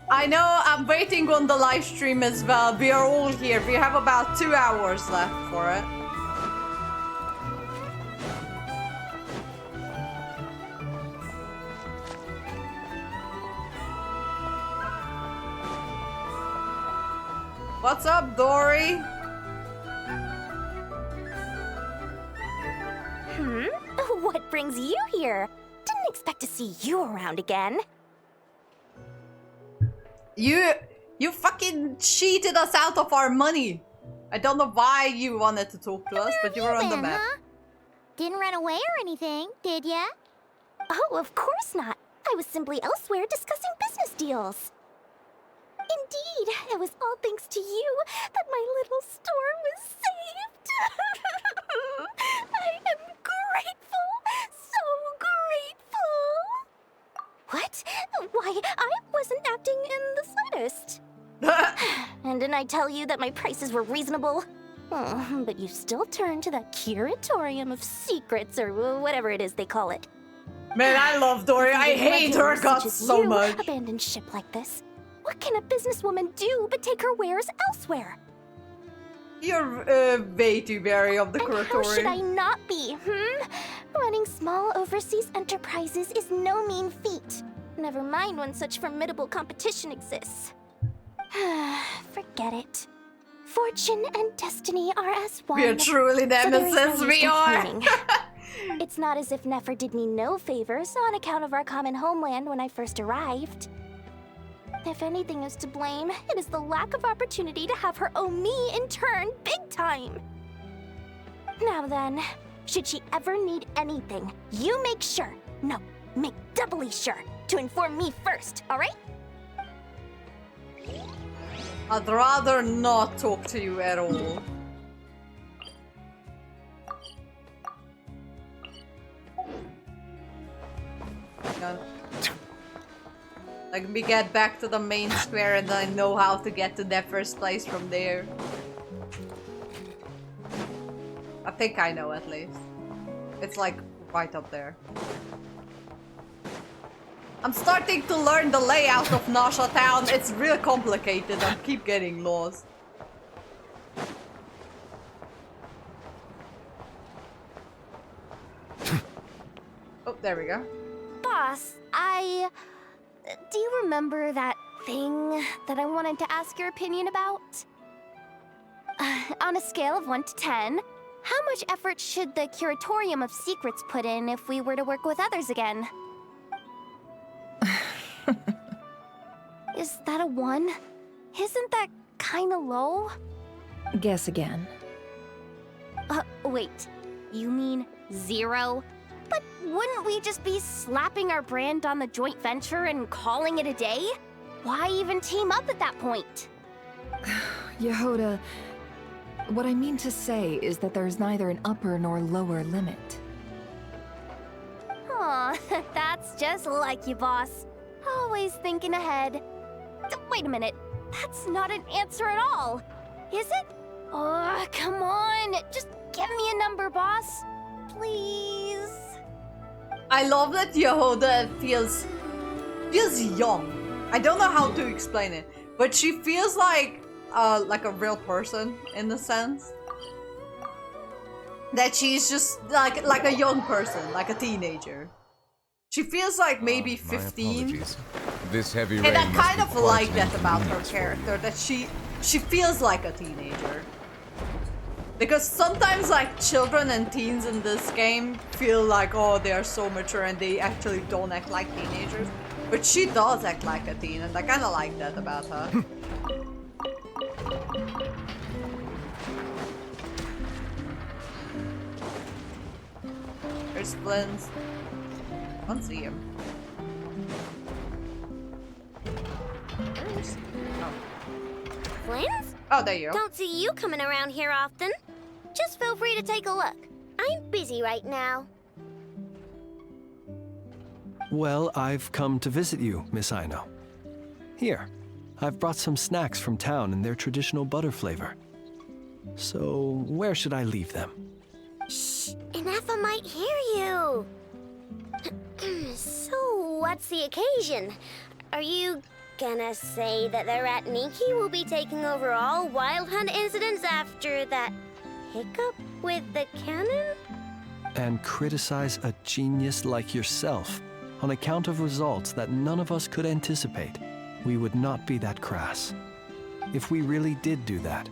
I know, I'm waiting on the live stream as well. We are all here. We have about 2 hours left for it. What's up, Dory? What brings you here? Didn't expect to see you around again. You fucking cheated us out of our money. I don't know why you wanted to talk to us, but you were on the map. Huh? Didn't run away or anything, did ya? Oh, of course not. I was simply elsewhere discussing business deals. Indeed, it was all thanks to you that my little store was saved. I am grateful, so grateful. What? Why, I wasn't acting in the slightest. And didn't I tell you that my prices were reasonable? Oh, but you still turn to that curatorium of secrets, or whatever it is they call it. Man, I love Dory. I hate her guts so much. Abandon ship like this. What can a businesswoman do but take her wares elsewhere? You're way too wary of the curatorium. How should I not be, Running small overseas enterprises is no mean feat. Never mind when such formidable competition exists. Forget it. Fortune and destiny are as one. We are truly nemesis, we are! It's not as if Nefer did me no favors on account of our common homeland when I first arrived. If anything is to blame, it is the lack of opportunity to have her owe me in turn big time. Now then, should she ever need anything, you make sure, no, make doubly sure, to inform me first, alright? I'd rather not talk to you at all. Like, we get back to the main square and then I know how to get to that first place from there. I think I know at least. It's like right up there. I'm starting to learn the layout of Nasha Town. It's real complicated. I keep getting lost. Oh, there we go. Boss, do you remember that thing that I wanted to ask your opinion about? On a scale of 1 to 10, how much effort should the Curatorium of Secrets put in if we were to work with others again? Is that a 1? Isn't that kinda low? Guess again. Wait. You mean 0? But wouldn't we just be slapping our brand on the joint venture and calling it a day? Why even team up at that point? Yehoda, what I mean to say is that there's neither an upper nor lower limit. Aw, that's just like you, boss. Always thinking ahead. Wait a minute. That's not an answer at all. Is it? Oh, come on. Just give me a number, boss. Please. I love that Yehoda feels young. I don't know how to explain it, but she feels like a real person in the sense that she's just like a young person, like a teenager. She feels like maybe 15. This heavy rain And I must kind be of quite like an that about her inconvenience. character, that she feels like a teenager. Because sometimes like children and teens in this game feel like, oh, they are so mature and they actually don't act like teenagers. But she does act like a teen and I kind of like that about her. There's Flint's. I don't see him. Where's... Oh. Flins? Oh, there you go. Don't see you coming around here often. Just feel free to take a look. I'm busy right now. Well, I've come to visit you, Miss Aino. Here, I've brought some snacks from town in their traditional butter flavor. So, where should I leave them? Shh, Inefa might hear you. So, what's the occasion? Are you gonna say that the Rat Niki will be taking over all Wild Hunt incidents after that hiccup with the cannon? And criticize a genius like yourself on account of results that none of us could anticipate. We would not be that crass. If we really did do that,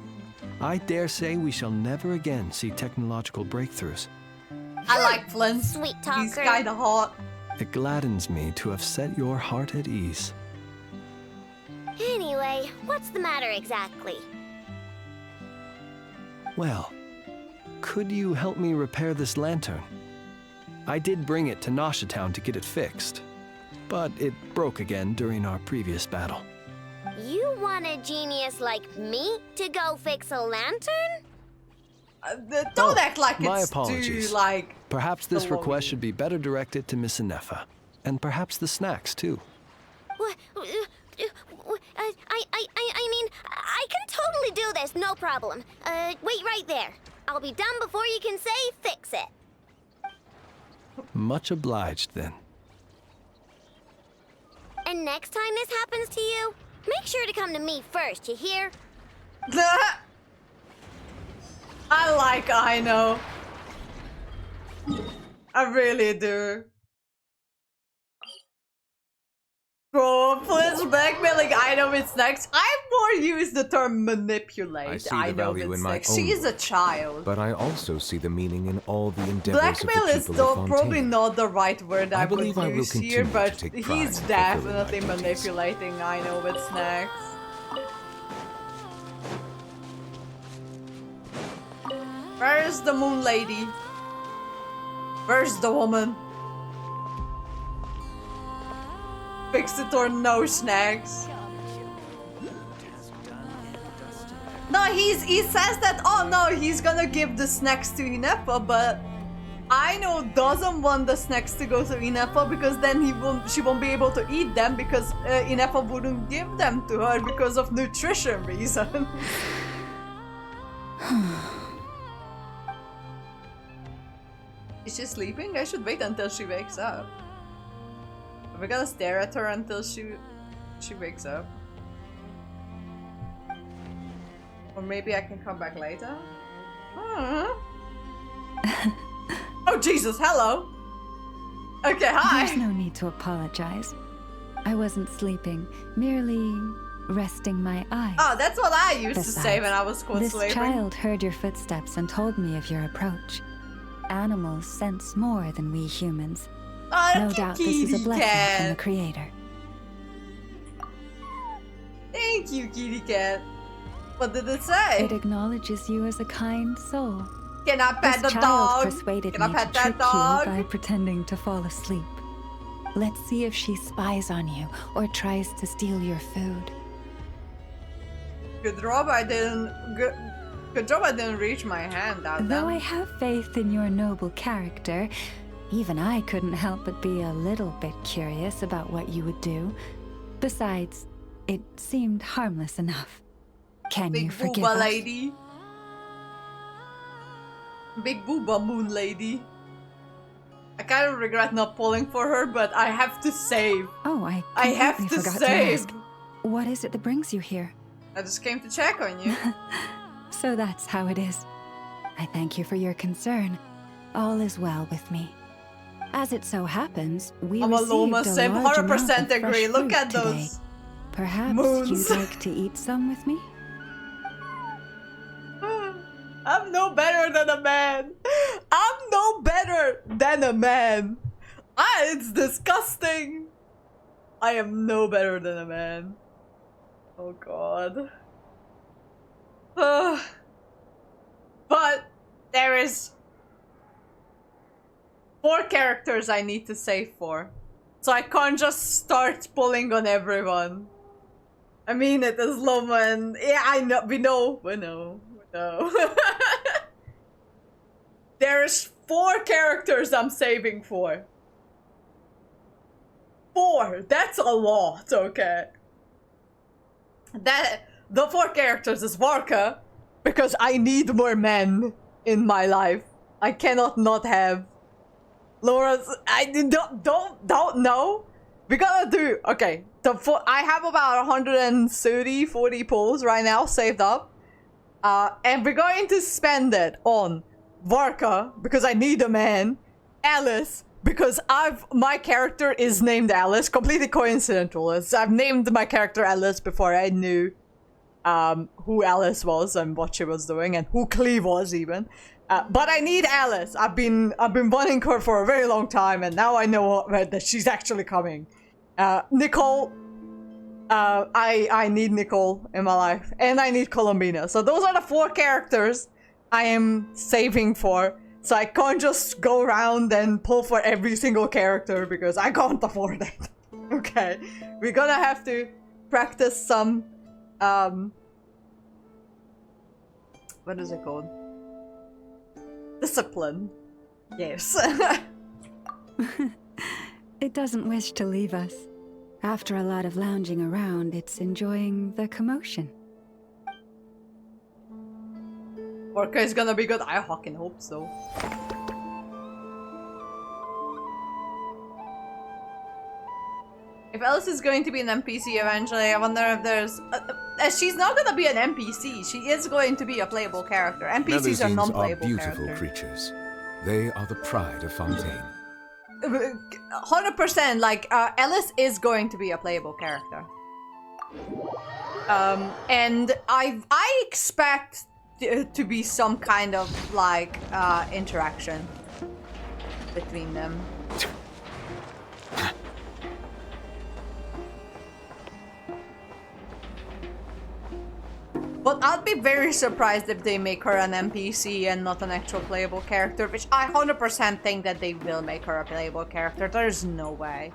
I dare say we shall never again see technological breakthroughs. I like Flint. Sweet talker. He's kinda hot. It gladdens me to have set your heart at ease. Anyway, what's the matter exactly? Well, could you help me repair this lantern? I did bring it to Nasha Town to get it fixed, but it broke again during our previous battle. You want a genius like me to go fix a lantern? Don't act like My it's apologies. too, like... Perhaps this below request you. should be better directed to Miss Inefa, and perhaps the snacks too. What? I mean, I can totally do this, no problem. Wait right there. I'll be done before you can say fix it. Much obliged then. And next time this happens to you, make sure to come to me first, you hear? I like Aino. I really do. Bro, Flint's blackmailing Aino with snacks. I'm more use the term manipulate. I see the value in my own she is a work, child. but I also see the meaning in all the endeavors Blackmail of the is people though of Fontaine. probably not the right word I would believe I will use continue here, to but take pride he's in fulfilling my definitely duties. manipulating, I know, with snacks. Where's the moon lady? Where's the woman? Fix it or no, snacks. No, he says that, oh no, he's gonna give the snacks to Inepa, but I know doesn't want the snacks to go to Inepa because then she won't be able to eat them because Inepa wouldn't give them to her because of nutrition reasons. Is she sleeping? I should wait until she wakes up. We're gonna stare at her until she wakes up. Or maybe I can come back later? Oh Jesus, hello! Okay, hi! There's no need to apologize. I wasn't sleeping, merely resting my eyes. Oh, that's what I used to say when I was called this slavery. child heard your footsteps and told me of your approach. Animals sense more than we humans. Oh, no doubt this is a blessing from the Creator. Thank you, kitty cat. What did it say? It acknowledges you as a kind soul. Can I pet this the child dog? persuaded Can I me pet to trick that dog? you by pretending to fall asleep. Let's see if she spies on you or tries to steal your food. Good job I didn't. Good job I didn't reach my hand out Though there. I have faith in your noble character, even I couldn't help but be a little bit curious about what you would do. Besides, it seemed harmless enough. Can you Big forgive booba us? lady. Big booba moon lady. I kind of regret not pulling for her, but I have to save. Oh, I have completely to forgot save. ask. What is it that brings you here? I just came to check on you. So that's how it is. I thank you for your concern. All is well with me. As it so happens, we I'm a received Loma a sim, large amount 100% of fresh agree. Look fruit at today. those Perhaps moons. you'd like to eat some with me? I'm no better than a man. I'm no better than a man. It's disgusting. I am no better than a man. Oh god. But there is 4 characters I need to save for. So I can't just start pulling on everyone. I mean it as Loma and yeah, I know we know. There's 4 characters I'm saving for. 4! That's a lot, okay. The 4 characters is Varka, because I need more men in my life. I cannot not have Laura's. I don't know. We gotta do okay. I have about 140 pulls right now saved up, and we're going to spend it on Varka because I need a man, Alice because my character is named Alice, completely coincidental. I've named my character Alice before I knew who Alice was and what she was doing and who Cleve was even. But I need Alice. I've been wanting her for a very long time, and now I know that she's actually coming. Nicole. I need Nicole in my life, and I need Columbina. So those are the 4 characters I am saving for. So I can't just go around and pull for every single character because I can't afford it. Okay, we're gonna have to practice some what is it called? Discipline. Yes. It doesn't wish to leave us. After a lot of lounging around, it's enjoying the commotion. Orca is gonna be good. I fucking hope so. If Alice is going to be an NPC eventually, I wonder if there's... she's not gonna be an NPC. She is going to be a playable character. NPCs are non-playable beautiful characters. creatures. They are the pride of Fontaine. 100%, like, Alice is going to be a playable character. And I expect to be some kind of like interaction between them. But I'd be very surprised if they make her an NPC and not an actual playable character, which I 100% think that they will make her a playable character. There's no way.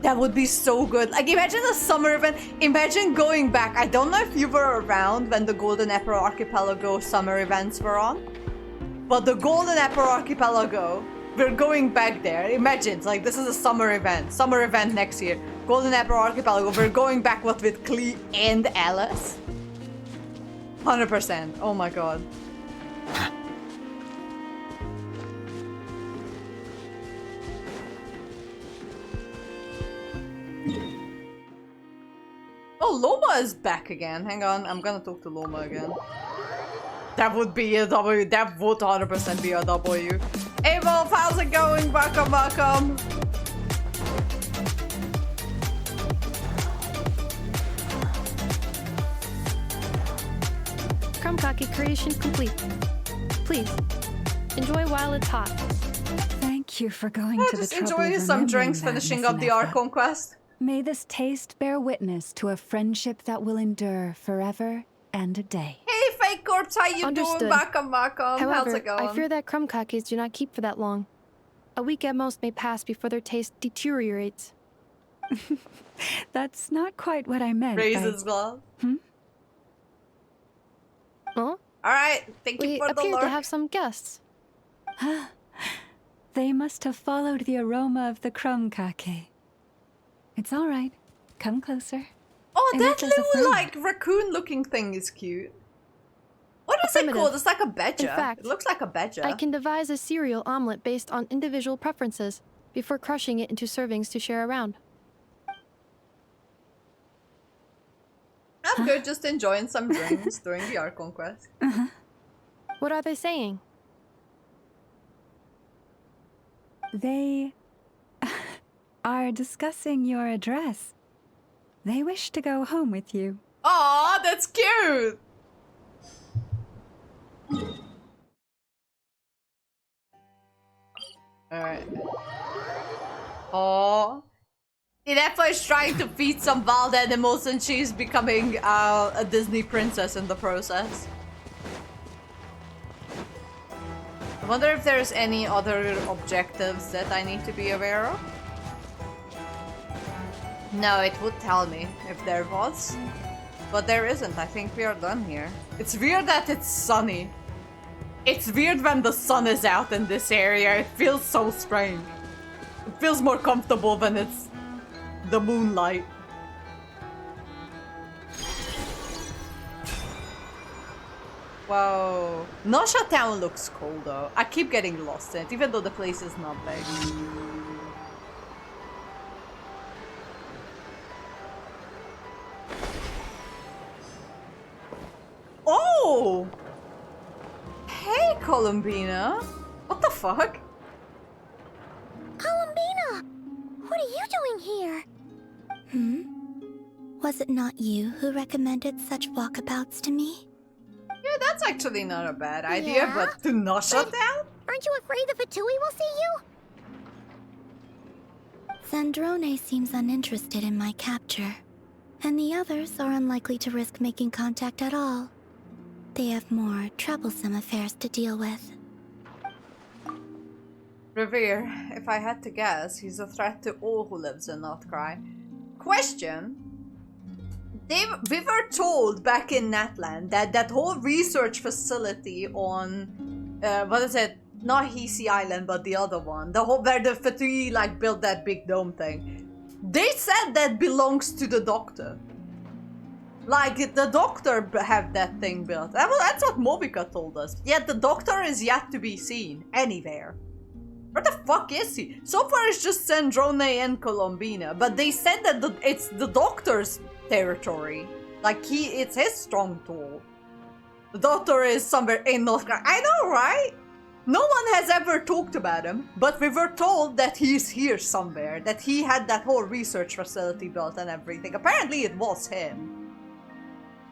That would be so good. Like, imagine a summer event. Imagine going back. I don't know if you were around when the Golden Apple Archipelago summer events were on. But the Golden Apple Archipelago, we're going back there. Imagine, like, this is a summer event next year. Golden Apple Archipelago, we're going back with Klee and Alice. 100%. Oh my god. Oh, Loma is back again. Hang on, I'm gonna talk to Loma again. That would be a W. That would 100% be a W. Hey Wolf, how's it going? Welcome, welcome. Krumkake creation complete. Please, enjoy while it's hot. Thank you for going to the just trouble enjoying of some drinks, remembering that, finishing Miss up the Nefer. ARCHON quest. May this taste bear witness to a friendship that will endure forever and a day. Hey Fake Corpse, how you Understood. doing? Welcome, welcome. However, how's it going? I fear that krumkakes do not keep for that long. A week at most may pass before their taste deteriorates. That's not quite what I meant. Raises glove. Huh? Alright, thank you We for the appear lurk. to have some guests. They must have followed the aroma of the krumkake. It's all right. Come closer. Oh, I that left us a little friend. like raccoon-looking thing is cute. What is it Affirmative. called? It's like a badger. In fact, It looks like a badger. I can devise a cereal omelet based on individual preferences before crushing it into servings to share around. I'm good, just enjoying some drinks during the ARCHON quest. What are they saying? They are discussing your address. They wish to go home with you. Aw, that's cute! Alright. Aw. Inefa is trying to feed some wild animals and she's becoming a Disney princess in the process. I wonder if there's any other objectives that I need to be aware of. No, it would tell me if there was. But there isn't. I think we are done here. It's weird that it's sunny. It's weird when the sun is out in this area. It feels so strange. It feels more comfortable when it's the moonlight. Whoa. Nosha Town looks cool though. I keep getting lost in it, even though the place is not big. Oh! Hey, Columbina! What the fuck? Columbina! What are you doing here? Was it not you who recommended such walkabouts to me? Yeah, that's actually not a bad idea, Yeah? but to Nosha Town? Aren't you afraid the Fatui will see you? Zandrone seems uninterested in my capture, and the others are unlikely to risk making contact at all. They have more troublesome affairs to deal with. Revere, if I had to guess, he's a threat to all who lives in Outcry. Question. We were told back in Natland that that whole research facility on, what is it? Not Hisi Island, but the other one. The whole, where the Fatui like built that big dome thing. They said that belongs to the Doctor. Like, the Doctor have that thing built. Well, that's what Mobica told us. Yet the Doctor is yet to be seen anywhere. Where the fuck is he? So far it's just Zandrone and Columbina, but they said that it's the Doctor's territory. Like, it's his strong tool. The Doctor is somewhere in North Carolina. I know, right? no one has ever talked about him, but we were told that he's here somewhere, that he had that whole research facility built and everything. Apparently it was him.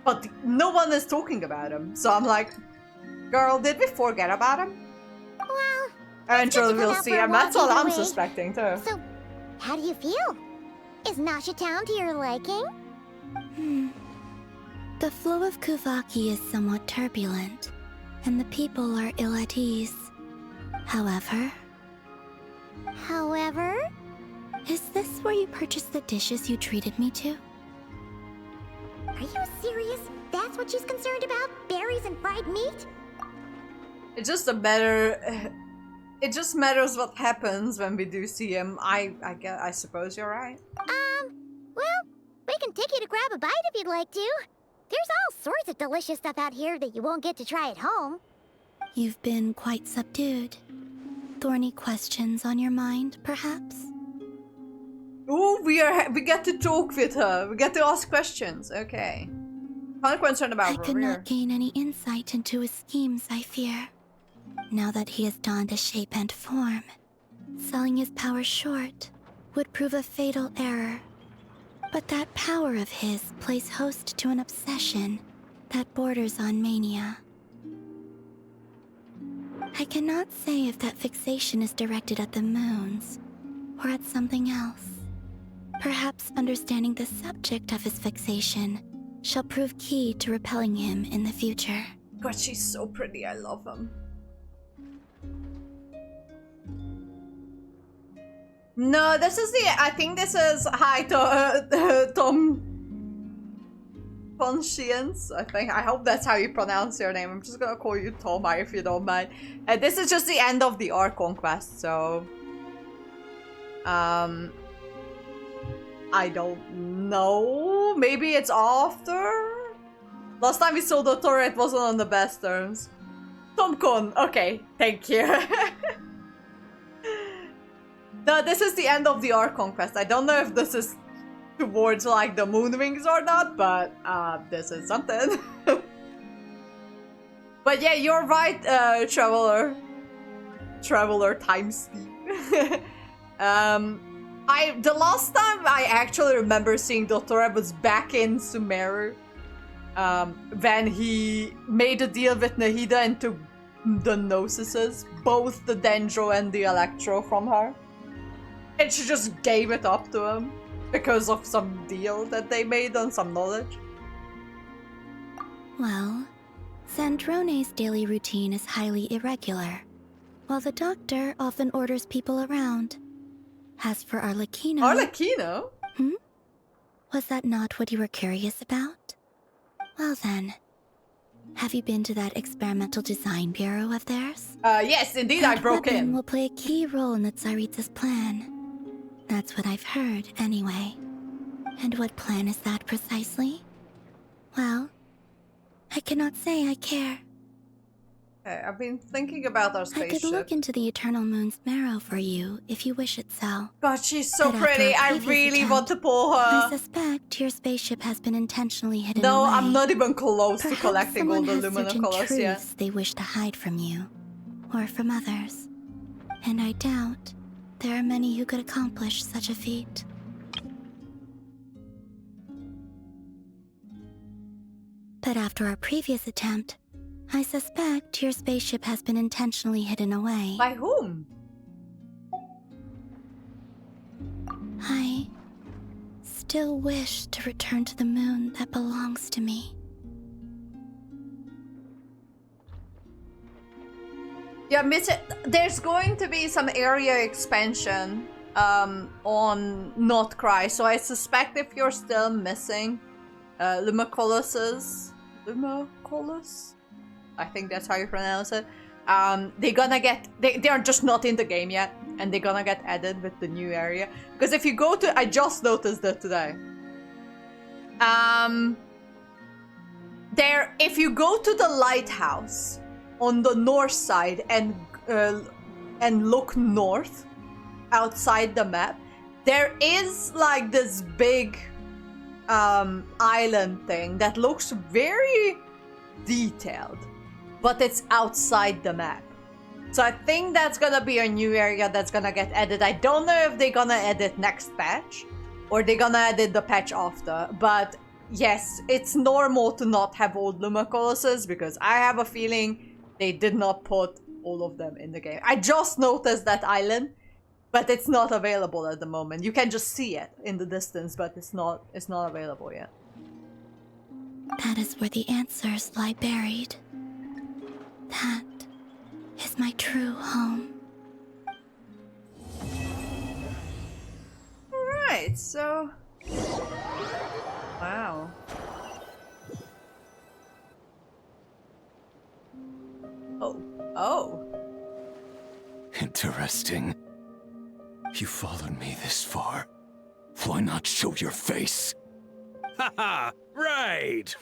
But no one is talking about him. So I'm like, girl, did we forget about him? Well, eventually we'll see him. That's all I'm suspecting too. So, how do you feel? Is Nasha Town to your liking? The flow of Kuvaki is somewhat turbulent, and the people are ill at ease. However... Is this where you purchased the dishes you treated me to? Are you serious? That's what she's concerned about? Berries and fried meat? It's just a matter... It just matters what happens when we do see him. I suppose you're right. Well, we can take you to grab a bite if you'd like to. There's all sorts of delicious stuff out here that you won't get to try at home. You've been quite subdued. Thorny questions on your mind, perhaps? Ooh, we get to talk with her. We get to ask questions. Okay. Kind of concerned about I could not gain any insight into his schemes, I fear. Now that he has donned a shape and form, selling his power short would prove a fatal error. But that power of his plays host to an obsession that borders on mania. I cannot say if that fixation is directed at the moons or at something else. Perhaps understanding the subject of his fixation shall prove key to repelling him in the future. God, she's so pretty. I love him. No, this is the... I think this is... Hi, Tom... Conscience, I think. I hope that's how you pronounce your name. I'm just gonna call you Tomai if you don't mind. This is just the end of the ARCHON quest, so... I don't know. Maybe it's after? Last time we saw the Torah, it wasn't on the best terms. TomCon, okay, thank you. No, this is the end of the ARCHON quest. I don't know if this is towards like the Moonwings or not, but this is something. But yeah, you're right, Traveler. Traveler times Steve. The last time I actually remember seeing Dottore was back in Sumeru. When he made a deal with Nahida and took the Gnosises, both the Dendro and the Electro from her. And she just gave it up to him because of some deal that they made on some knowledge. Well, Sandrone's daily routine is highly irregular, while the doctor often orders people around. As for Arlecchino... Arlecchino? Was that not what you were curious about? Well then, have you been to that experimental design bureau of theirs? Yes, indeed, I broke in. That will play a key role in the Tsaritsa's plan. That's what I've heard, anyway. And what plan is that precisely? Well, I cannot say I care. I've been thinking about our spaceship. I could look into the Eternal Moon's marrow for you, if you wish it so. God, she's so pretty. I really want to pull her. I suspect your spaceship has been intentionally hidden No, away. I'm not even close to collecting all the Someone has Lumina colors certain yet. truths they wish to hide from you, or from others. And I doubt there are many who could accomplish such a feat. But after our previous attempt, I suspect your spaceship has been intentionally hidden away. By whom? I still wish to return to the moon that belongs to me. Yeah, there's going to be some area expansion on Notcry, so I suspect if you're still missing Lumacolos's... Lumacolus? I think that's how you pronounce it. They're gonna get... They are just not in the game yet, and they're gonna get added with the new area. Because if you go to... I just noticed that today. If you go to the lighthouse on the north side and look north outside the map, there is like this big island thing that looks very detailed, but it's outside the map. So I think that's gonna be a new area that's gonna get added. I don't know if they're gonna edit next patch or they're gonna edit the patch after. But yes, it's normal to not have old Luma Colossus because I have a feeling they did not put all of them in the game. I just noticed that island, but it's not available at the moment. You can just see it in the distance, but it's not available yet. That is where the answers lie buried. That is my true home. Alright, so... Wow. Oh. Interesting. You followed me this far. Why not show your face? Haha! Right!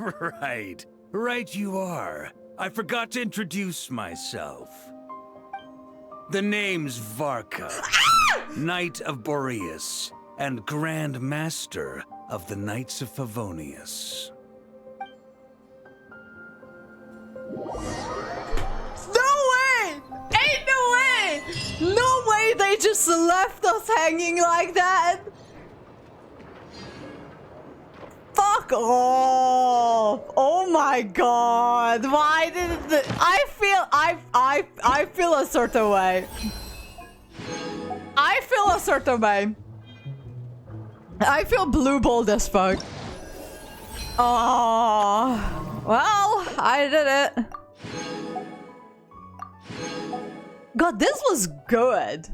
Right you are. I forgot to introduce myself. The name's Varka, Knight of Boreas, and Grand Master of the Knights of Favonius. No way! Ain't no way! No way they just left us hanging like that! Fuck off! Oh my god! Why did it? I feel a certain way. I feel a certain way. I feel blue-balled as fuck. Oh, well, I did it. God, this was good.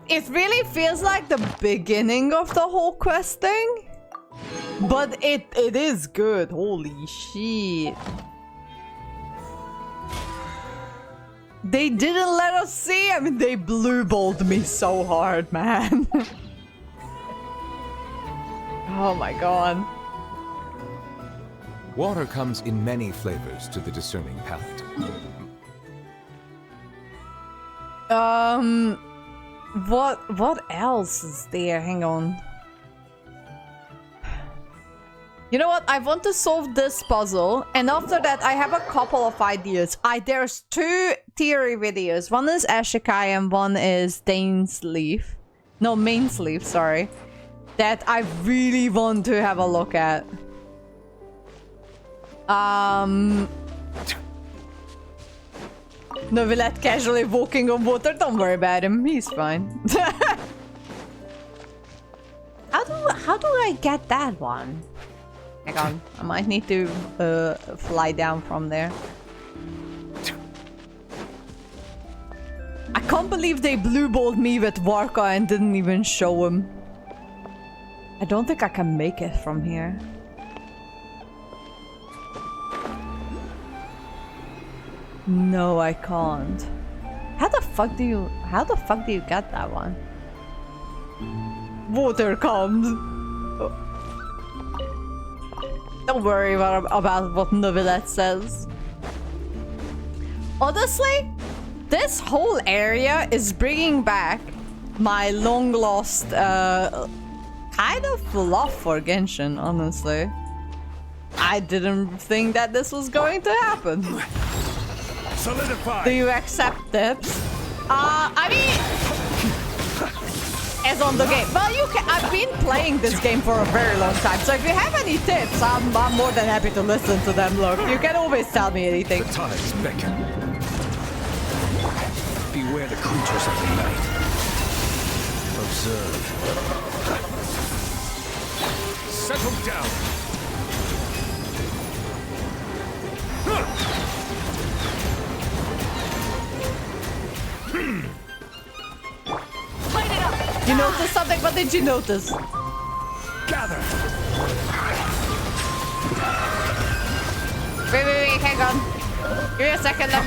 It really feels like the beginning of the whole quest thing. But it is good. Holy shit. They didn't let us see. I mean, they blue-balled me so hard, man. Oh my god. Water comes in many flavors to the discerning palate. What else is there? Hang on. You know what? I want to solve this puzzle, and after that I have a couple of ideas. There's 2 theory videos. One is Ashikai and one is Mainsleaf, sorry. That I really want to have a look at. Novelet casually walking on water. Don't worry about him. He's fine. How do I get that one? Hang on. I might need to fly down from there. I can't believe they blue-balled me with Varka and didn't even show him. I don't think I can make it from here. No, I can't. How the fuck do you get that one? Water comes. Oh. Don't worry about what Novelet says. Honestly, this whole area is bringing back my long lost kind of love for Genshin, honestly. I didn't think that this was going to happen. Solidify. Do you accept tips? I mean, as on the game. Well, you can. I've been playing this game for a very long time, so if you have any tips, I'm more than happy to listen to them. Look, you can always tell me anything. The tides beckon. Beware the creatures of the night. Observe. Settle down. You noticed something? What did you notice? Gather. Wait, hang on. Give me a second. Let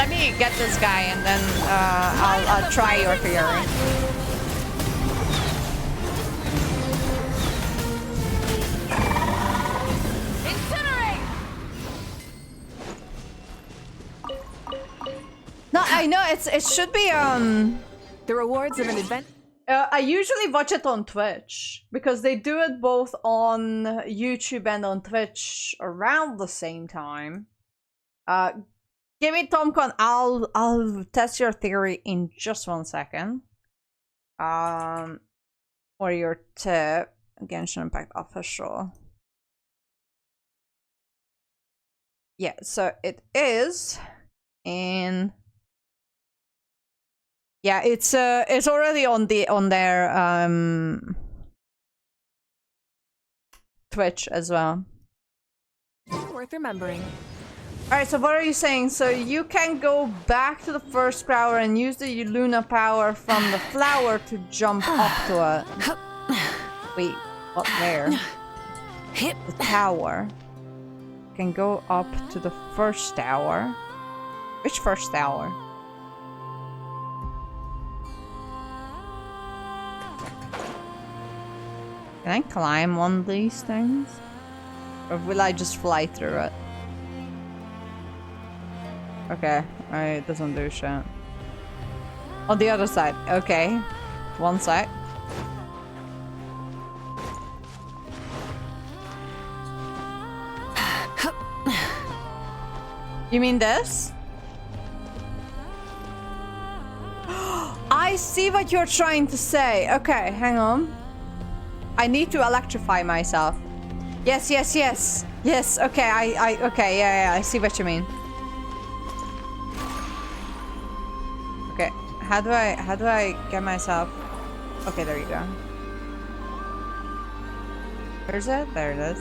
me get this guy, and then I'll try your theory. Incinerate! No, I know it should be The rewards of an event. I usually watch it on Twitch because they do it both on YouTube and on Twitch around the same time. Give me Tomcon. I'll test your theory in just 1 second. Or your tip. Genshin Impact official. Yeah, so it is in. Yeah, it's already on their Twitch as well. Worth remembering. Alright, so what are you saying? So you can go back to the first flower and use the Luna power from the flower to jump up to a... Wait, what, where? The tower. You can go up to the first tower. Which first tower? Can I climb one of these things? Or will I just fly through it? Okay, alright, it doesn't do shit. On the other side, okay. One sec. You mean this? I see what you're trying to say. Okay, hang on. I need to electrify myself. Yes, yes, yes. Yes, okay, okay, yeah, I see what you mean. Okay, how do I get myself? Okay, there you go. Where's it? There it is.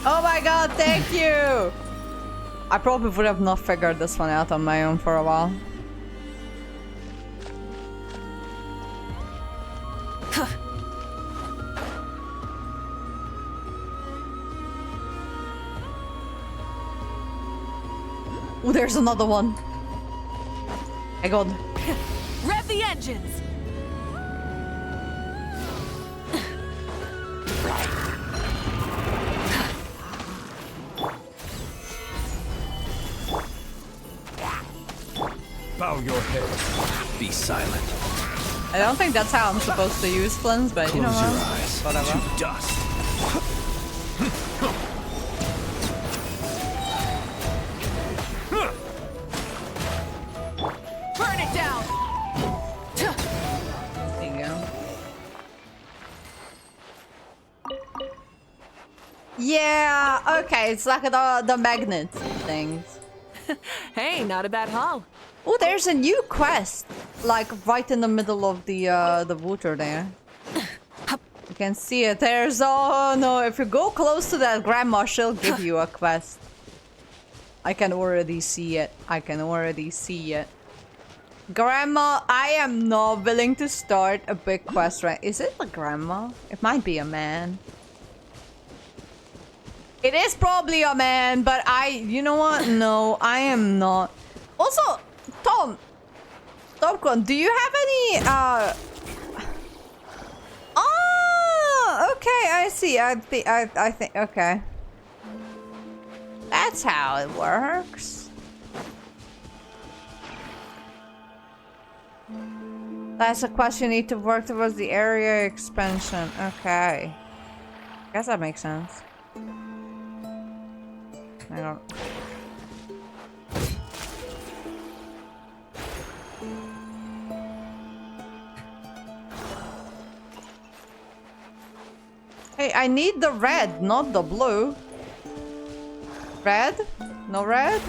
Oh my god, thank you! I probably would have not figured this one out on my own for a while. Oh, there's another one. My god. Rev the engines! Bow your head. Be silent. I don't think that's how I'm supposed to use flints, but Close you know your what? eyes Whatever. to dust. Burn it down! There you go. Yeah, okay, it's like the magnet things. Hey, not a bad haul. Oh, there's a new quest, like right in the middle of the water there. You can see it. There's, oh no, if you go close to that grandma, she'll give you a quest. I can already see it. I can already see it. Grandma, I am not willing to start a big quest, right? Is it a grandma? It might be a man. It is probably a man, but you know what? No, I am not. Also, Tomcon, do you have any, Oh, okay, I see. I think, okay. That's how it works. That's a question you need to work towards the area expansion. Okay. Guess that makes sense. I don't... Hey, I need the red, not the blue. Red? No red?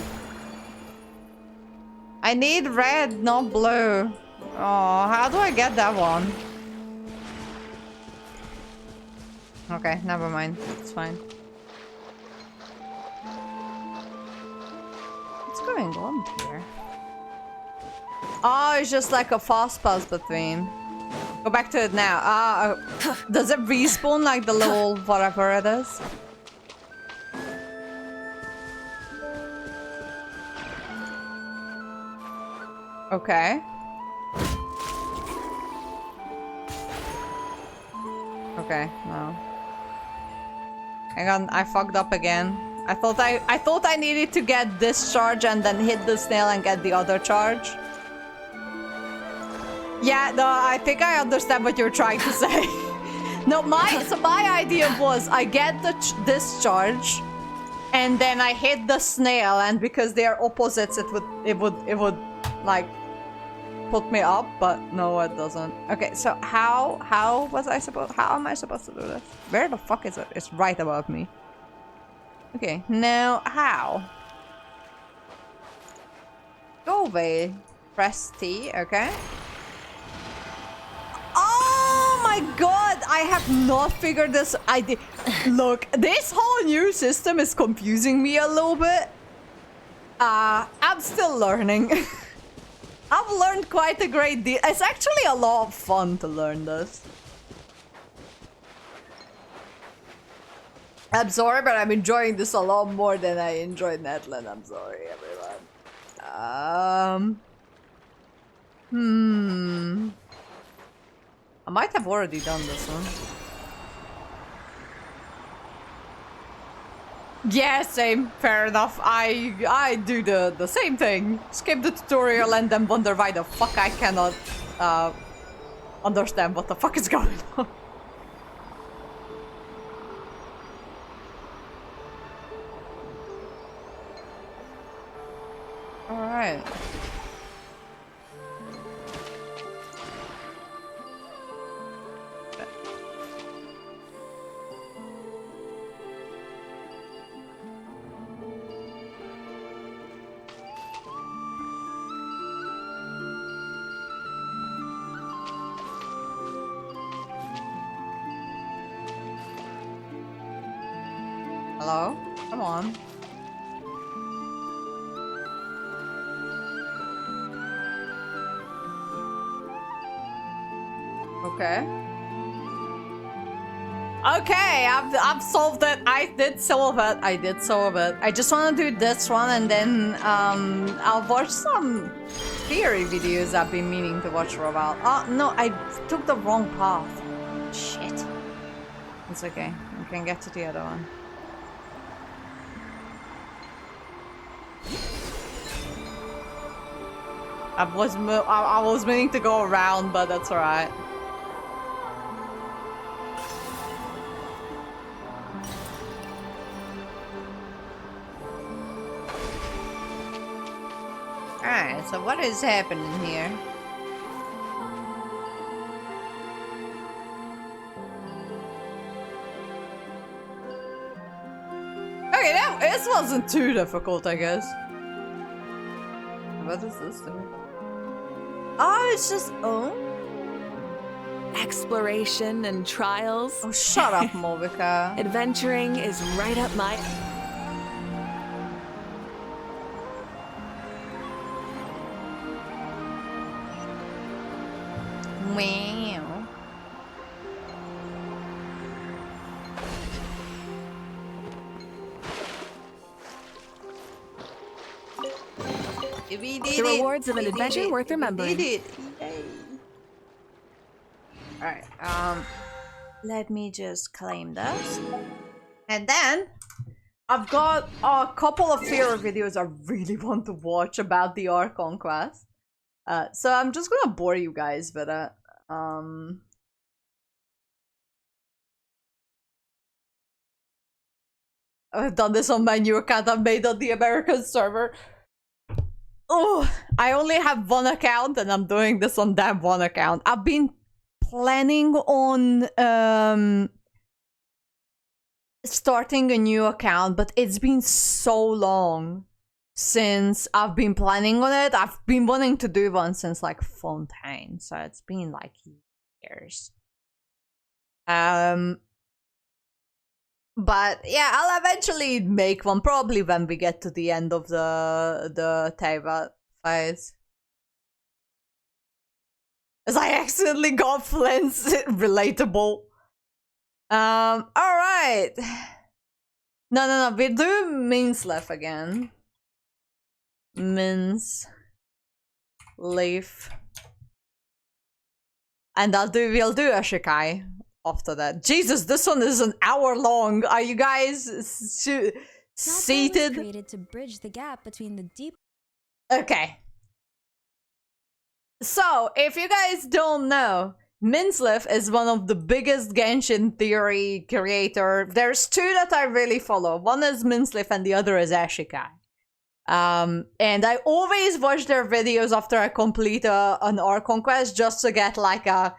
I need red, not blue. Oh, how do I get that one? Okay, never mind. It's fine. What's going on here? Oh, it's just like a fast pass between. Go back to it now. Does it respawn like the little whatever it is? Okay. Okay, no. Hang on, I fucked up again. I thought I needed to get this charge and then hit the snail and get the other charge. Yeah, no, I think I understand what you're trying to say. No, my idea was I get the discharge, and then I hit the snail, and because they are opposites, it would like put me up, but no, it doesn't. Okay, so how am I supposed to do this? Where the fuck is it? It's right above me. Okay, now how? Go away. Press T, okay. Oh my god, I have not figured this. Look, this whole new system is confusing me a little bit. I'm still learning. I've learned quite a great deal. It's actually a lot of fun to learn this. I'm sorry, but I'm enjoying this a lot more than I enjoyed Netland. I'm sorry, everyone. I might have already done this one. Yeah, same. Fair enough. I do the same thing. Skip the tutorial and then wonder why the fuck I cannot understand what the fuck is going on. Alright. Hello? Come on. Okay. Okay, I've solved it. I did solve it. I just want to do this one and then I'll watch some theory videos I've been meaning to watch for a while. Oh no, I took the wrong path. Shit. It's okay. We can get to the other one. I was meaning to go around, but that's alright. Alright, so what is happening here? Okay, this wasn't too difficult, I guess. What does this do? Oh, it's just... Oh? Exploration and trials. Oh, shut up, Movica. Adventuring is right up my... Wow. The rewards of an adventure worth remembering. We did it. Alright, let me just claim this. And then I've got a couple of theory videos I really want to watch about the ARCHON quest. So I'm just gonna bore you guys with it. I've done this on my new account I've made on the American server. Oh, I only have one account and I'm doing this on that one account. I've been planning on starting a new account, but it's been so long since I've been planning on it. I've been wanting to do one since like Fontaine, so it's been like years. But yeah, I'll eventually make one, probably when we get to the end of the Taiba phase. As I accidentally got Flint's relatable. Alright. No, we do Minsleaf again. Mince leaf. And we'll do a Shikai after that. Jesus, this one is an hour long. Are you guys seated? Created to bridge the gap between the deep. Okay. So, if you guys don't know, Minslif is one of the biggest Genshin theory creator. There's two that I really follow. One is Minslif and the other is Ashikai. And I always watch their videos after I complete an Archon quest just to get like a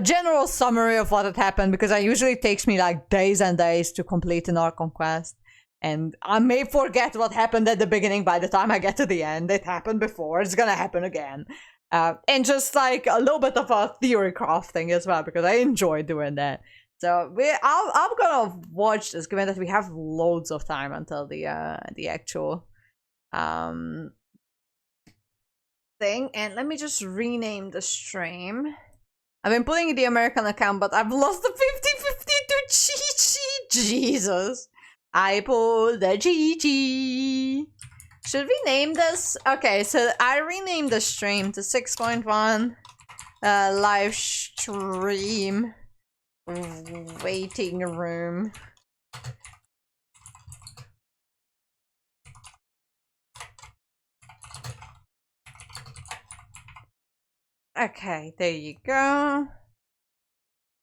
general summary of what had happened, because it usually takes me like days and days to complete an Archon quest. And I may forget what happened at the beginning by the time I get to the end. It happened before, it's gonna happen again. And just like a little bit of a theory crafting as well, because I enjoy doing that. So I'm gonna watch this, given that we have loads of time until the actual thing. And let me just rename the stream. I've been putting in the American account, but I've lost the 50-50 to Chi-Chi. Jesus. I pulled the Chi-Chi. Should we name this? Okay, so I renamed the stream to 6.1 live stream waiting room. Okay, there you go.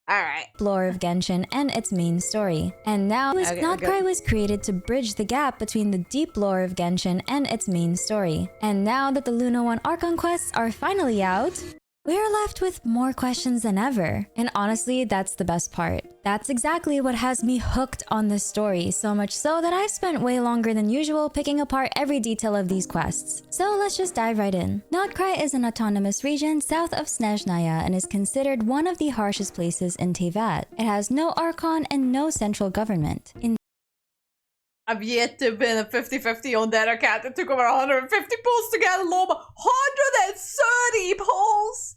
Alright. Lore of Genshin and its main story. And now, Notcry was created to bridge the gap between the deep lore of Genshin and its main story. And now that the Luna 1 Archon quests are finally out, we're left with more questions than ever. And honestly, that's the best part. That's exactly what has me hooked on this story, so much so that I've spent way longer than usual picking apart every detail of these quests. So let's just dive right in. Notcry is an autonomous region south of Snezhnaya and is considered one of the harshest places in Teyvat. It has no Archon and no central government. I've yet to win a 50-50 on that account. It took over 150 polls to get a low, 130 polls!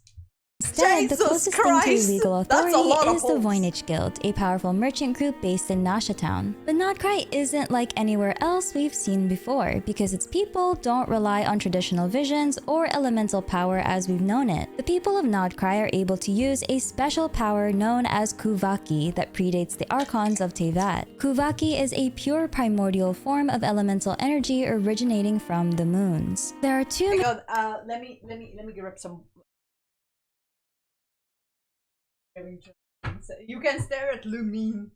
Instead, the closest Christ, thing to legal authority is the polls. Voynich Guild, a powerful merchant group based in Nashatown. But Notcry isn't like anywhere else we've seen before, because its people don't rely on traditional visions or elemental power as we've known it. The people of Notcry are able to use a special power known as Kuvaki that predates the Archons of Teyvat. Kuvaki is a pure primordial form of elemental energy originating from the moons. There are two. Let me grab some. You can stare at Lumine.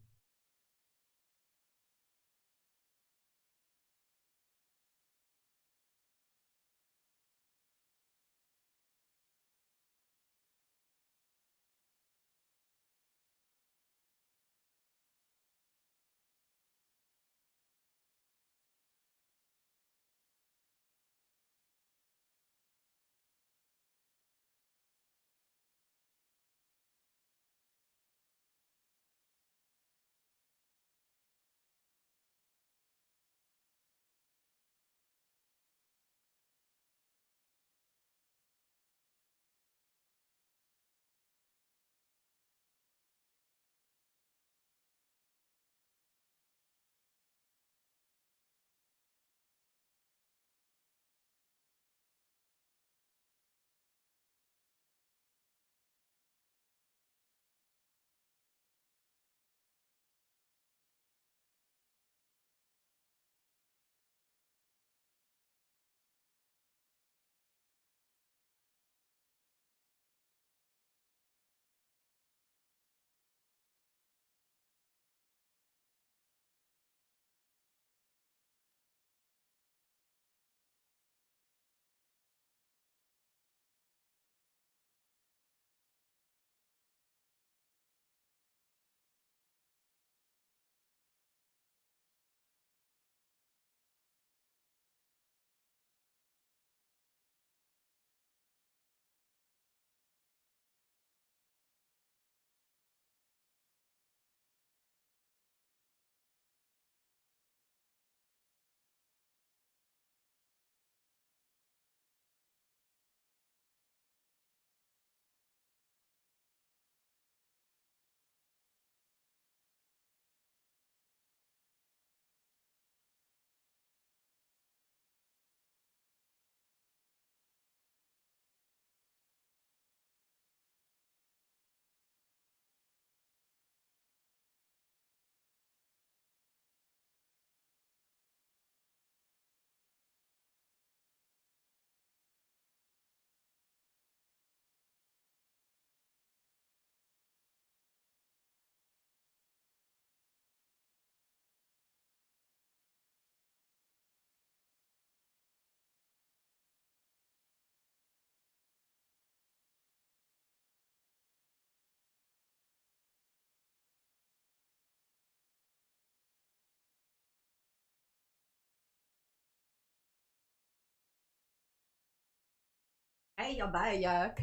Heja bejek!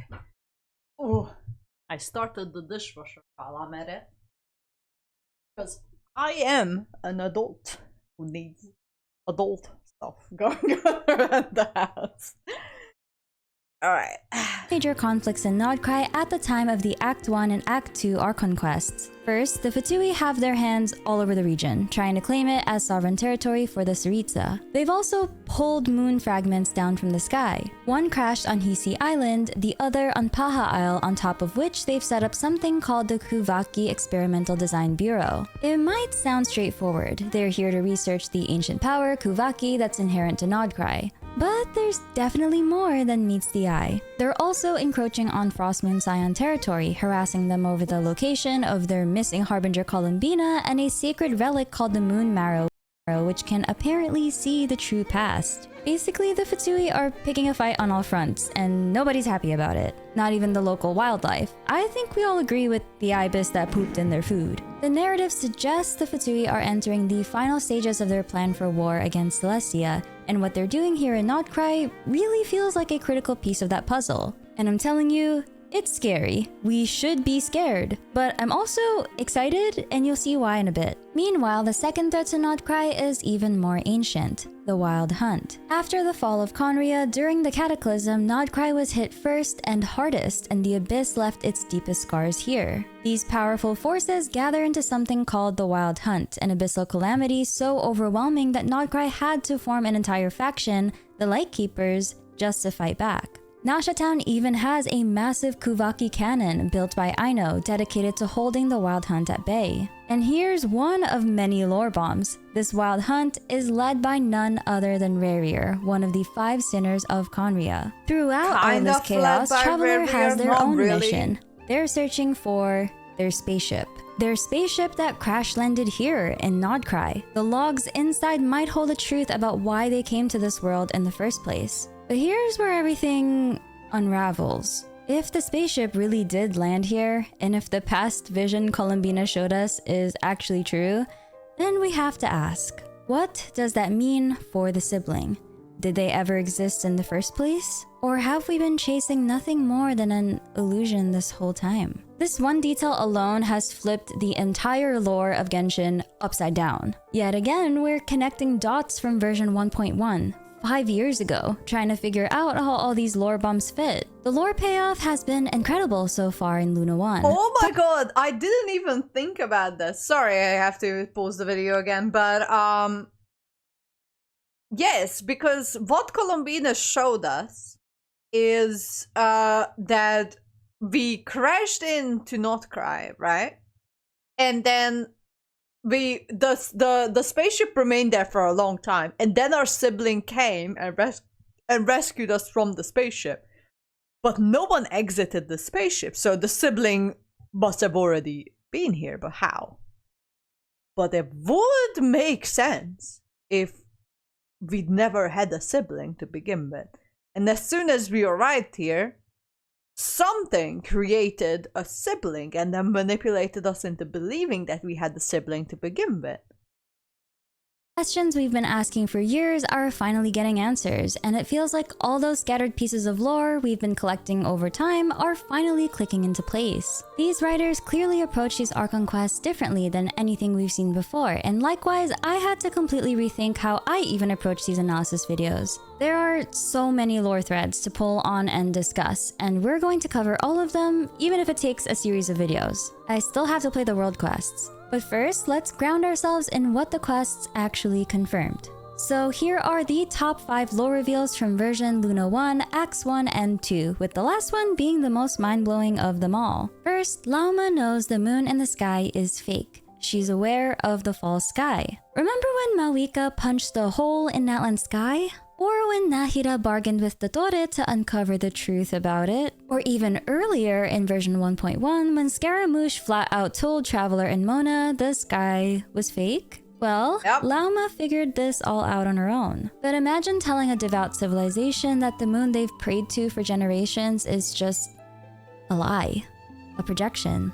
I started the dishwasher while I'm at it. Because I am an adult who needs adult stuff going on around the house. Alright. Major conflicts in Nodcry at the time of the Act 1 and Act 2 ARCHON quests. First, the Fatui have their hands all over the region, trying to claim it as sovereign territory for the Saritsa. They've also pulled moon fragments down from the sky. One crashed on Hisi Island, the other on Paha Isle, on top of which they've set up something called the Kuvaki Experimental Design Bureau. It might sound straightforward. They're here to research the ancient power, Kuvaki, that's inherent to Nodcry. But there's definitely more than meets the eye. They're also encroaching on Frostmoon Scion territory, harassing them over the location of their missing Harbinger Columbina and a sacred relic called the Moon Marrow, which can apparently see the true past. Basically, the Fatui are picking a fight on all fronts, and nobody's happy about it. Not even the local wildlife. I think we all agree with the ibis that pooped in their food. The narrative suggests the Fatui are entering the final stages of their plan for war against Celestia, and what they're doing here in Nodcry really feels like a critical piece of that puzzle. And I'm telling you, it's scary. We should be scared. But I'm also excited, and you'll see why in a bit. Meanwhile, the second threat to Nodcry is even more ancient: the Wild Hunt. After the fall of Conria, during the Cataclysm, Nodcry was hit first and hardest, and the Abyss left its deepest scars here. These powerful forces gather into something called the Wild Hunt, an abyssal calamity so overwhelming that Nodcry had to form an entire faction, the Lightkeepers, just to fight back. Nashatown even has a massive Kuvaki cannon built by Aino dedicated to holding the Wild Hunt at bay. And here's one of many lore bombs. This Wild Hunt is led by none other than Rarier, one of the 5 sinners of Conria. Throughout all this chaos, Traveler has their own mission. They're searching for their spaceship. Their spaceship that crash-landed here in Nodcry. The logs inside might hold the truth about why they came to this world in the first place. But here's where everything unravels. If the spaceship really did land here, and if the past vision Columbina showed us is actually true, then we have to ask, what does that mean for the sibling? Did they ever exist in the first place? Or have we been chasing nothing more than an illusion this whole time? This one detail alone has flipped the entire lore of Genshin upside down. Yet again, we're connecting dots from version 1.1. 5 years ago, trying to figure out how all these lore bombs fit. The lore payoff has been incredible so far in Luna 1. Oh my god, I didn't even think about this. Sorry, I have to pause the video again, but yes, because what Columbina showed us is that we crashed into Nodcry, right? And then the spaceship remained there for a long time, and then our sibling came and rescued us from the spaceship. But no one exited the spaceship, so the sibling must have already been here, but how? But it would make sense if we'd never had a sibling to begin with. And as soon as we arrived here, something created a sibling and then manipulated us into believing that we had a sibling to begin with. Questions we've been asking for years are finally getting answers, and it feels like all those scattered pieces of lore we've been collecting over time are finally clicking into place. These writers clearly approach these ARCHON quests differently than anything we've seen before, and likewise, I had to completely rethink how I even approach these analysis videos. There are so many lore threads to pull on and discuss, and we're going to cover all of them, even if it takes a series of videos. I still have to play the world quests. But first, let's ground ourselves in what the quests actually confirmed. So here are the top 5 lore reveals from version Luna 1, Acts 1 and 2, with the last one being the most mind-blowing of them all. First, Lauma knows the moon in the sky is fake. She's aware of the false sky. Remember when Mawika punched a hole in Natlan's sky? Or when Nahida bargained with Dotore to uncover the truth about it. Or even earlier in version 1.1 when Scaramouche flat out told Traveler and Mona the sky was fake. Well, Lauma figured this all out on her own. But imagine telling a devout civilization that the moon they've prayed to for generations is just a lie, a projection,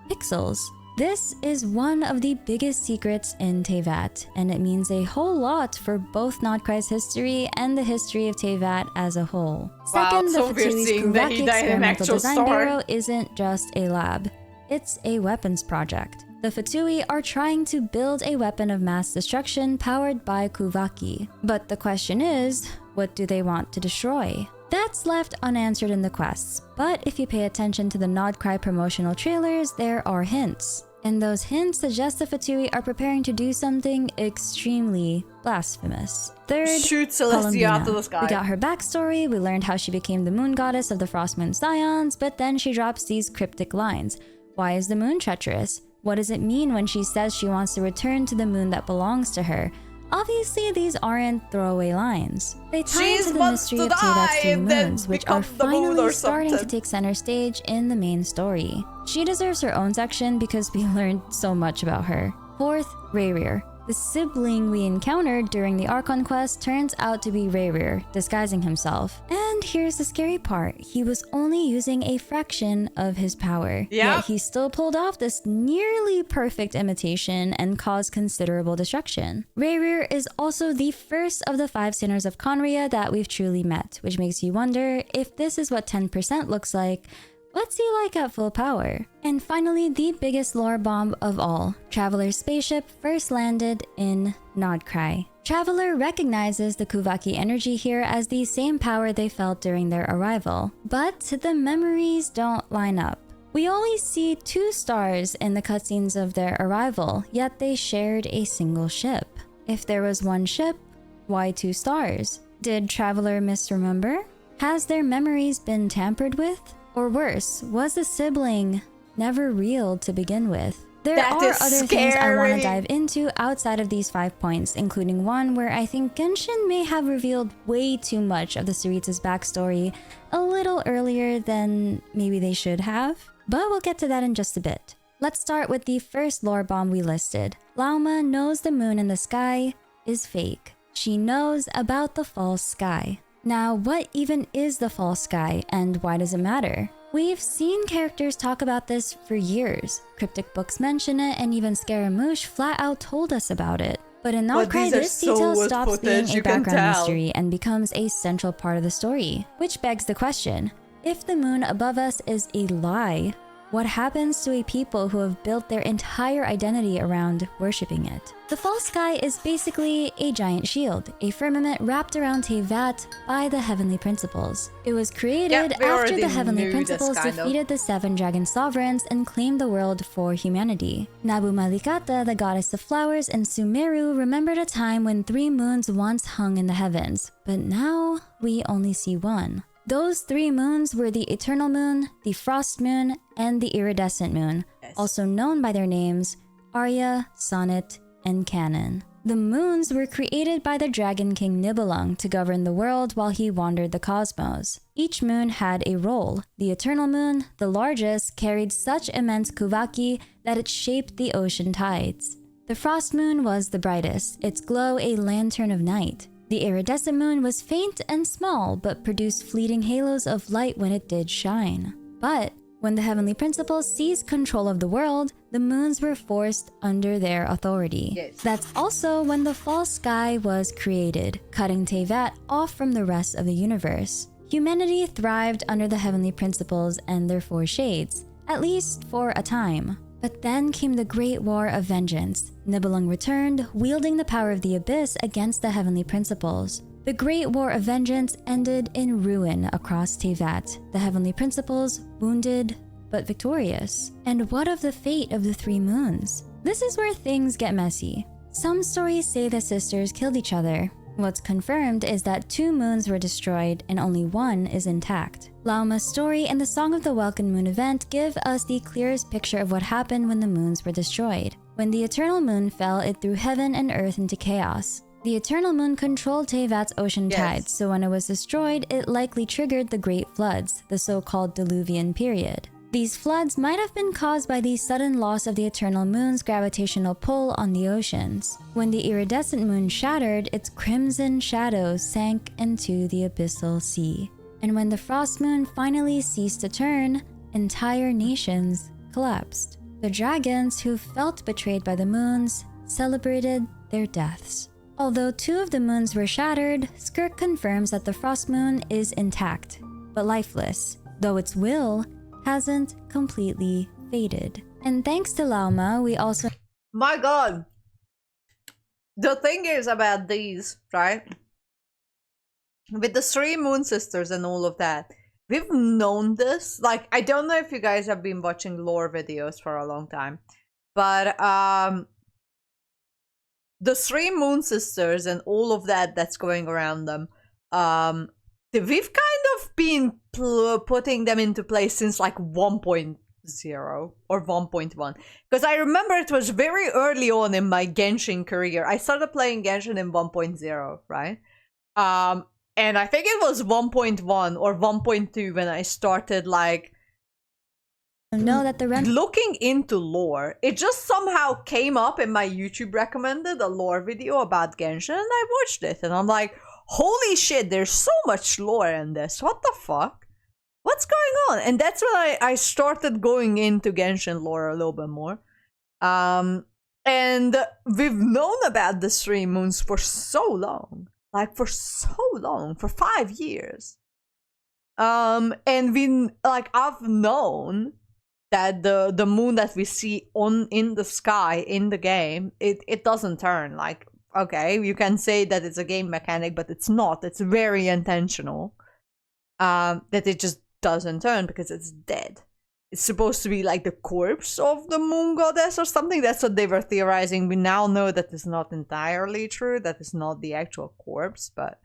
pixels. This is one of the biggest secrets in Teyvat, and it means a whole lot for both Notcry's history and the history of Teyvat as a whole. Second, so the we're Fatui's seeing that he Kuvaki died in Experimental actual Design story. Bureau isn't just a lab. It's a weapons project. The Fatui are trying to build a weapon of mass destruction powered by Kuvaki. But the question is, what do they want to destroy? That's left unanswered in the quests, but if you pay attention to the Notcry promotional trailers, there are hints. And those hints suggest the Fatui are preparing to do something extremely blasphemous. Third, shoot Celestia out of the sky. We got her backstory, we learned how she became the moon goddess of the Frost Moon Scions, but then she drops these cryptic lines. Why is the moon treacherous? What does it mean when she says she wants to return to the moon that belongs to her? Obviously, these aren't throwaway lines. They tie into the mystery of Teyvat's three moons, which are finally starting to take center stage in the main story. She deserves her own section because we learned so much about her. Fourth, Rayrir. The sibling we encountered during the ARCHON quest turns out to be Rayrir, disguising himself. And here's the scary part, he was only using a fraction of his power. Yet he still pulled off this nearly perfect imitation and caused considerable destruction. Rayrir is also the first of the 5 sinners of Conria that we've truly met, which makes you wonder if this is what 10% looks like. What's he like at full power? And finally, the biggest lore bomb of all. Traveler's spaceship first landed in Notcry. Traveler recognizes the Kuvaki energy here as the same power they felt during their arrival. But the memories don't line up. We only see 2 stars in the cutscenes of their arrival, yet they shared a single ship. If there was one ship, why 2 stars? Did Traveler misremember? Has their memories been tampered with? Or worse, was the sibling never real to begin with? There are other things I want to dive into outside of these 5 points, including one where I think Genshin may have revealed way too much of the Sarita's backstory a little earlier than maybe they should have. But we'll get to that in just a bit. Let's start with the first lore bomb we listed. Lauma knows the moon in the sky is fake. She knows about the false sky. Now, what even is the false sky, and why does it matter? We've seen characters talk about this for years. Cryptic books mention it, and even Scaramouche flat out told us about it. But in Notcry, this detail stops being a background mystery and becomes a central part of the story. Which begs the question, if the moon above us is a lie, what happens to a people who have built their entire identity around worshipping it? The false sky is basically a giant shield, a firmament wrapped around Teyvat by the Heavenly Principles. It was created after the Heavenly Principles defeated the 7 Dragon Sovereigns and claimed the world for humanity. Nabu Malikata, the goddess of flowers, and Sumeru remembered a time when 3 moons once hung in the heavens, but now we only see one. Those 3 moons were the Eternal Moon, the Frost Moon, and the Iridescent Moon, also known by their names Arya, Sonnet, and Canon. The moons were created by the Dragon King Nibelung to govern the world while he wandered the cosmos. Each moon had a role. The Eternal Moon, the largest, carried such immense Kuvaki that it shaped the ocean tides. The Frost Moon was the brightest, its glow a lantern of night. The iridescent moon was faint and small, but produced fleeting halos of light when it did shine. But when the Heavenly Principles seized control of the world, the moons were forced under their authority. That's also when the false sky was created, cutting Teyvat off from the rest of the universe. Humanity thrived under the Heavenly Principles and their 4 shades, at least for a time. But then came the Great War of Vengeance. Nibelung returned, wielding the power of the Abyss against the Heavenly Principles. The Great War of Vengeance ended in ruin across Teyvat, the Heavenly Principles wounded but victorious. And what of the fate of the 3 moons? This is where things get messy. Some stories say the sisters killed each other. What's confirmed is that 2 moons were destroyed and only 1 is intact. Lauma's story and the Song of the Welkin Moon event give us the clearest picture of what happened when the moons were destroyed. When the Eternal Moon fell, it threw heaven and earth into chaos. The Eternal Moon controlled Teyvat's ocean tides, so when it was destroyed, it likely triggered the Great Floods, the so-called Diluvian period. These floods might have been caused by the sudden loss of the Eternal Moon's gravitational pull on the oceans. When the iridescent moon shattered, its crimson shadow sank into the abyssal sea. And when the Frost Moon finally ceased to turn, entire nations collapsed. The dragons who felt betrayed by the moons celebrated their deaths. Although 2 of the moons were shattered, Skirk confirms that the frost moon is intact, but lifeless, though its will hasn't completely faded. And thanks to Lauma, we also— My god! The thing is about these, right? With the 3 moon sisters and all of that, we've known this. Like, I don't know if you guys have been watching lore videos for a long time, but the 3 moon sisters and all of that that's going around them, we've kind of been putting them into place since like 1.0 or 1.1, because I remember it was very early on in my Genshin career. I started playing Genshin in 1.0, right? And I think it was 1.1 or 1.2 when I started like know that the looking into lore. It just somehow came up in my YouTube recommended a lore video about Genshin, and I watched it and I'm like, holy shit, there's so much lore in this. What the fuck? What's going on? And that's when I started going into Genshin lore a little bit more. And we've known about the 3 moons for so long. Like, for so long. For 5 years. And I've known that the moon that we see in the sky in the game, it doesn't turn. Like, okay, you can say that it's a game mechanic, but it's not. It's very intentional. That it just doesn't turn because it's dead. It's supposed to be like the corpse of the moon goddess or something. That's what they were theorizing. We now know that is not entirely true. That is not the actual corpse, but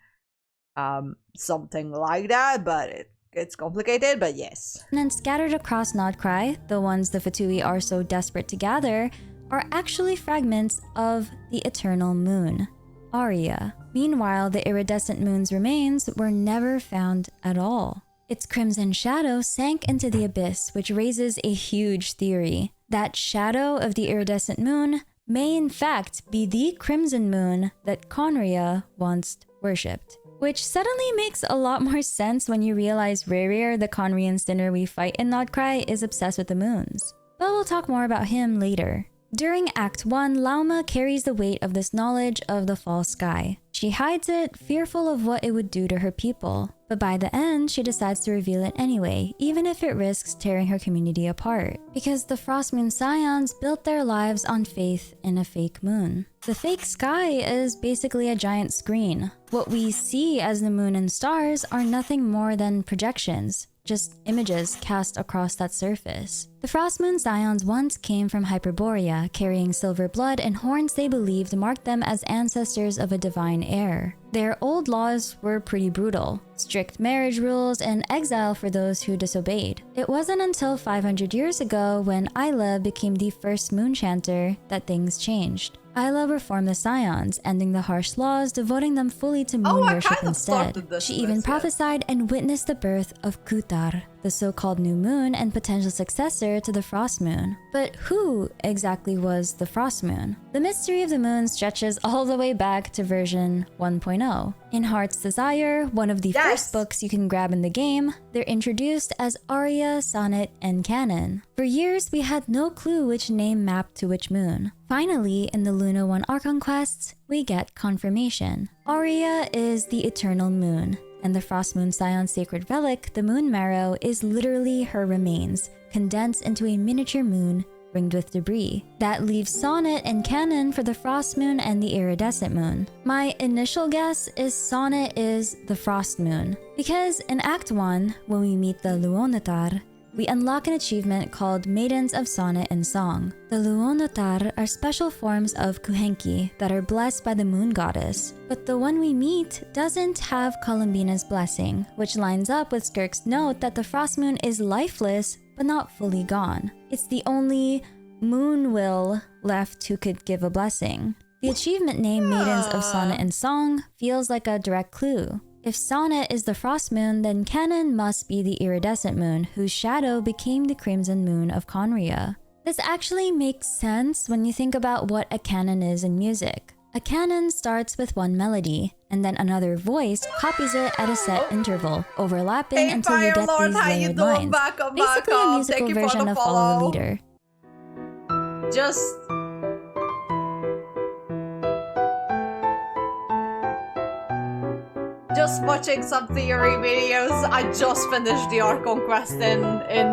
something like that. But it's complicated, but yes. And scattered across Nodcry, the ones the Fatui are so desperate to gather, are actually fragments of the eternal moon, Aria. Meanwhile, the iridescent moon's remains were never found at all. Its crimson shadow sank into the abyss, which raises a huge theory. That shadow of the iridescent moon may in fact be the crimson moon that Conria once worshipped. Which suddenly makes a lot more sense when you realize Rerir, the Conrian sinner we fight in Nodcry, is obsessed with the moons. But we'll talk more about him later. During Act 1, Lauma carries the weight of this knowledge of the false sky. She hides it, fearful of what it would do to her people. But by the end, she decides to reveal it anyway, even if it risks tearing her community apart. Because the Frost Moon Scions built their lives on faith in a fake moon. The fake sky is basically a giant screen. What we see as the moon and stars are nothing more than projections. Just images cast across that surface. The Frost Moon Scions once came from Hyperborea, carrying silver blood and horns they believed marked them as ancestors of a divine heir. Their old laws were pretty brutal. Strict marriage rules and exile for those who disobeyed. It wasn't until 500 years ago when Isla became the first moon chanter that things changed. Isla reformed the Scions, ending the harsh laws, devoting them fully to moon worship instead. She even prophesied and witnessed the birth of Kutar, the so-called new moon and potential successor to the Frost Moon. But who exactly was the Frost Moon? The mystery of the moon stretches all the way back to version 1.0. In Heart's Desire, one of the first books you can grab in the game, they're introduced as Aria, Sonnet, and Canon. For years, we had no clue which name mapped to which moon. Finally, in the Luna 1 Archon quests, we get confirmation. Aria is the eternal moon, and the Frost Moon Scion's sacred relic, the Moon Marrow, is literally her remains, condensed into a miniature moon ringed with debris. That leaves Sonnet and Canon for the Frost Moon and the Iridescent Moon. My initial guess is Sonnet is the Frost Moon, because in Act 1, when we meet the Luonotar, we unlock an achievement called Maidens of Sonnet and Song. The Luonotar are special forms of Kuhenki that are blessed by the moon goddess, but the one we meet doesn't have Columbina's blessing, which lines up with Skirk's note that the Frost Moon is lifeless but not fully gone. It's the only moon will left who could give a blessing. The achievement name Maidens of Sonnet and Song feels like a direct clue. If Sonnet is the Frost Moon, then Canon must be the Iridescent Moon, whose shadow became the Crimson Moon of Conria. This actually makes sense when you think about what a canon is in music. A canon starts with one melody, and then another voice copies it at a set interval, overlapping until you get these layered lines. Basically a musical version of Follow the Leader. Just watching some theory videos. I just finished the ARCHON quest in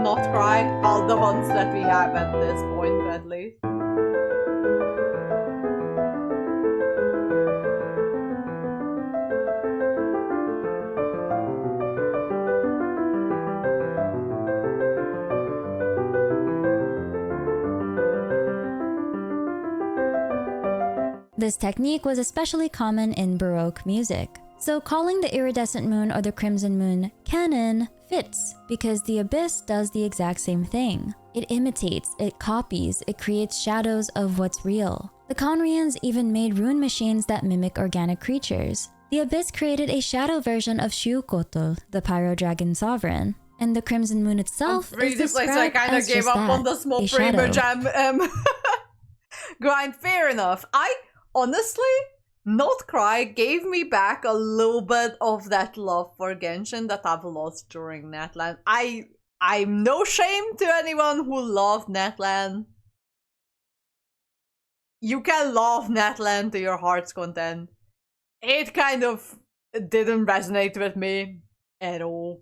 Not Cry. All the ones that we have at this point, at least. This technique was especially common in Baroque music. So calling the iridescent moon or the crimson moon canon fits, because the abyss does the exact same thing. It imitates, it copies, it creates shadows of what's real. The Conrians even made rune machines that mimic organic creatures. The abyss created a shadow version of Xiuhkotl, the pyro dragon sovereign. And the crimson moon itself is described so I kind of as gave just up that, on the small a Prima shadow. Jam grind. Fair enough. I honestly, Not Cry gave me back a little bit of that love for Genshin that I've lost during Netland. I'm no shame to anyone who loved Netland. You can love Netland to your heart's content. It kind of didn't resonate with me at all.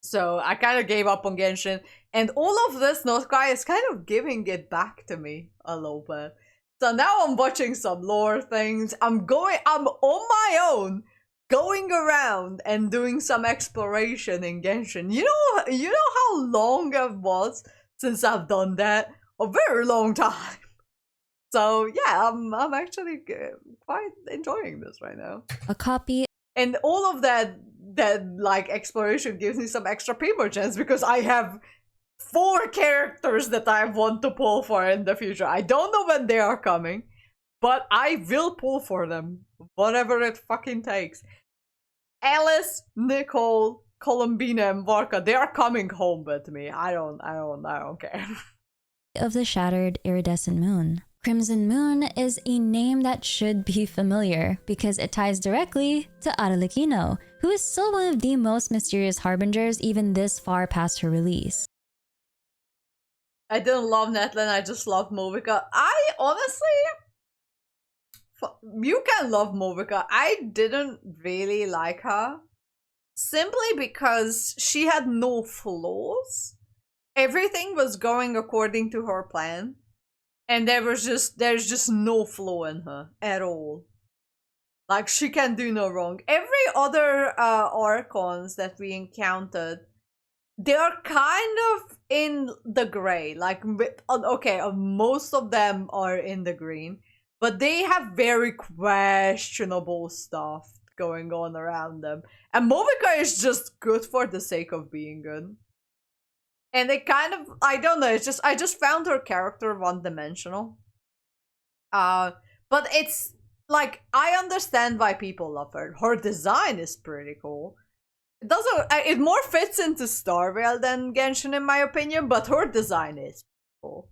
So I kind of gave up on Genshin. And all of this Not Cry is kind of giving it back to me a little bit. So now I'm watching some lore things. I'm on my own, going around and doing some exploration in Genshin. You know how long it was since I've done that? A very long time. So yeah, I'm actually quite enjoying this right now. A copy. And all of that like exploration gives me some extra Primogens because I have 4 characters that I want to pull for in the future. I don't know when they are coming, but I will pull for them. Whatever it fucking takes. Alice, Nicole, Columbina, and Vorka, they are coming home with me. I don't care. Of the shattered iridescent moon. Crimson Moon is a name that should be familiar because it ties directly to Arlecchino, who is still one of the most mysterious harbingers even this far past her release. I didn't love Netland, I just loved Movica. I honestly... You can love Movica. I didn't really like her. Simply because she had no flaws. Everything was going according to her plan. And there's just no flaw in her at all. Like, she can do no wrong. Every other Archons that we encountered, they are kind of in the gray. Like, okay, most of them are in the green. But they have very questionable stuff going on around them. And Movica is just good for the sake of being good. And it kind of, I don't know, it's just, I just found her character one-dimensional. But it's, like, I understand why people love her. Her design is pretty cool. It more fits into Starvale than Genshin in my opinion, but her design is cool.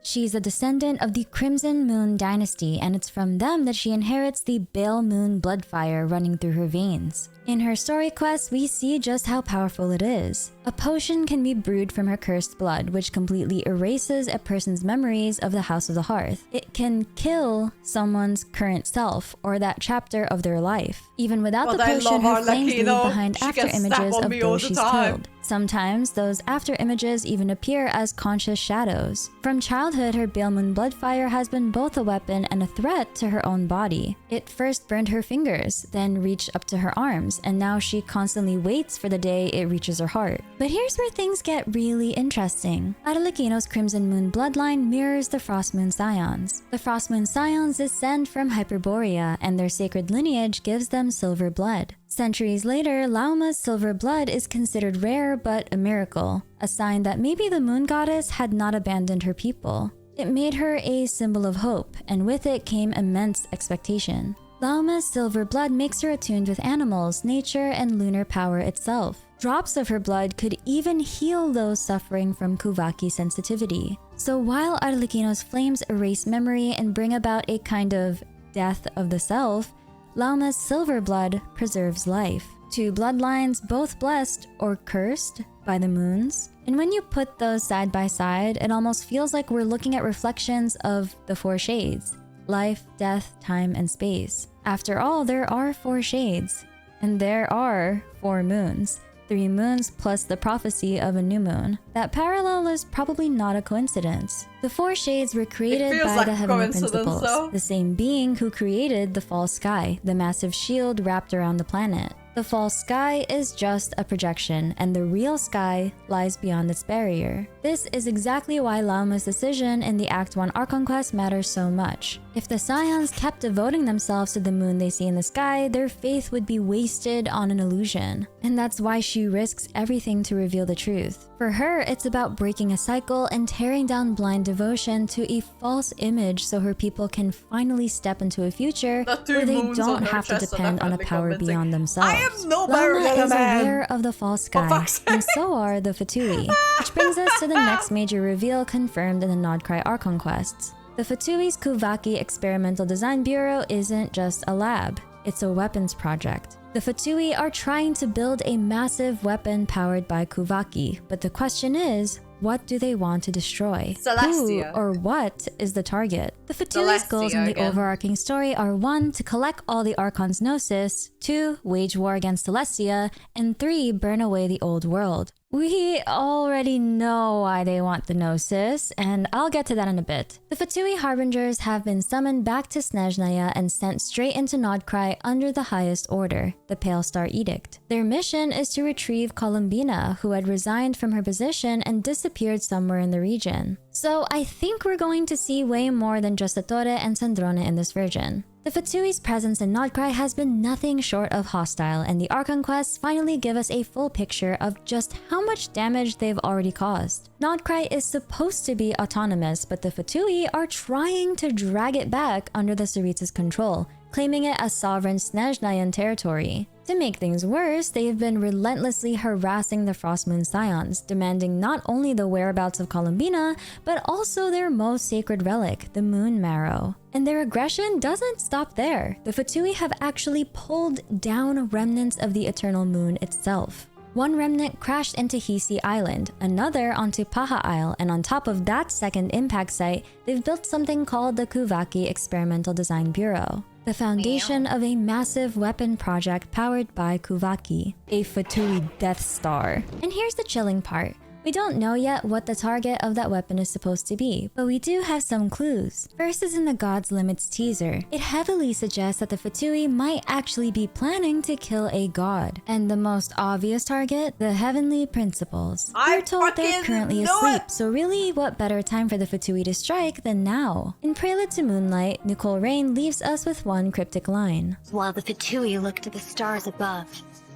She's a descendant of the Crimson Moon dynasty, and it's from them that she inherits the Bale Moon blood fire running through her veins. In her story quest, we see just how powerful it is. A potion can be brewed from her cursed blood, which completely erases a person's memories of the House of the Hearth. It can kill someone's current self, or that chapter of their life. Even without the potion, her flames leave behind after images of those she's killed. Sometimes those after images even appear as conscious shadows. From childhood, her Bale Moon blood fire has been both a weapon and a threat to her own body. It first burned her fingers, then reached up to her arms, and now she constantly waits for the day it reaches her heart. But here's where things get really interesting. Arlecchino's Crimson Moon bloodline mirrors the Frost Moon Scions. The Frost Moon Scions descend from Hyperborea, and their sacred lineage gives them silver blood. Centuries later, Lauma's silver blood is considered rare but a miracle, a sign that maybe the moon goddess had not abandoned her people. It made her a symbol of hope, and with it came immense expectation. Lauma's silver blood makes her attuned with animals, nature, and lunar power itself. Drops of her blood could even heal those suffering from Kuvaki sensitivity. So while Arlecchino's flames erase memory and bring about a kind of death of the self, Lauma's silver blood preserves life. Two bloodlines, both blessed or cursed, by the moons. And when you put those side by side, it almost feels like we're looking at reflections of the 4 shades: life, death, time, and space. After all, there are 4 shades, and there are 4 moons. 3 moons plus the prophecy of a new moon. That parallel is probably not a coincidence. The 4 shades were created by like the heavenly coincidence, principles, though. the same being who created the false sky, the massive shield wrapped around the planet. The false sky is just a projection, and the real sky lies beyond its barrier. This is exactly why Lauma's decision in the Act 1 Archon quest matters so much. If the Scions kept devoting themselves to the moon they see in the sky, their faith would be wasted on an illusion. And that's why she risks everything to reveal the truth. For her, it's about breaking a cycle and tearing down blind devotion to a false image so her people can finally step into a future where they don't have to depend on a power beyond themselves. I am no better Lauma than a is man. aware of the false sky, and so are the Fatui. Which brings us to the next major reveal confirmed in the Nodcry Archon quests. The Fatui's Kuvaki Experimental Design Bureau isn't just a lab, it's a weapons project. The Fatui are trying to build a massive weapon powered by Kuvaki, but the question is, what do they want to destroy? Celestia. Who or what is the target? The Fatui's goals in the overarching story are 1. To collect all the Archon's Gnosis, 2. Wage war against Celestia, and 3. Burn away the old world. We already know why they want the Gnosis, and I'll get to that in a bit. The Fatui Harbingers have been summoned back to Snezhnaya and sent straight into Nodcry under the highest order, the Pale Star Edict. Their mission is to retrieve Columbina, who had resigned from her position and disappeared somewhere in the region. So I think we're going to see way more than just Ettore and Sandrone in this version. The Fatui's presence in Nodcry has been nothing short of hostile, and the Archon quests finally give us a full picture of just how much damage they've already caused. Nodcry is supposed to be autonomous, but the Fatui are trying to drag it back under the Tsaritsa's control, claiming it as sovereign Snezhnayan territory. To make things worse, they've been relentlessly harassing the Frostmoon Scions, demanding not only the whereabouts of Columbina, but also their most sacred relic, the Moon Marrow. And their aggression doesn't stop there. The Fatui have actually pulled down remnants of the Eternal Moon itself. One remnant crashed into Hisi Island, another onto Paha Isle, and on top of that second impact site, they've built something called the Kuvaki Experimental Design Bureau, the foundation of a massive weapon project powered by Kuvaki, a Fatui Death Star. And here's the chilling part. We don't know yet what the target of that weapon is supposed to be, but we do have some clues. First is in the God's Limits teaser. It heavily suggests that the Fatui might actually be planning to kill a god. And the most obvious target, the Heavenly Principles. We're told they're currently asleep, so really what better time for the Fatui to strike than now? In Prelude to Moonlight, Nicole Rain leaves us with one cryptic line. While the Fatui look to the stars above,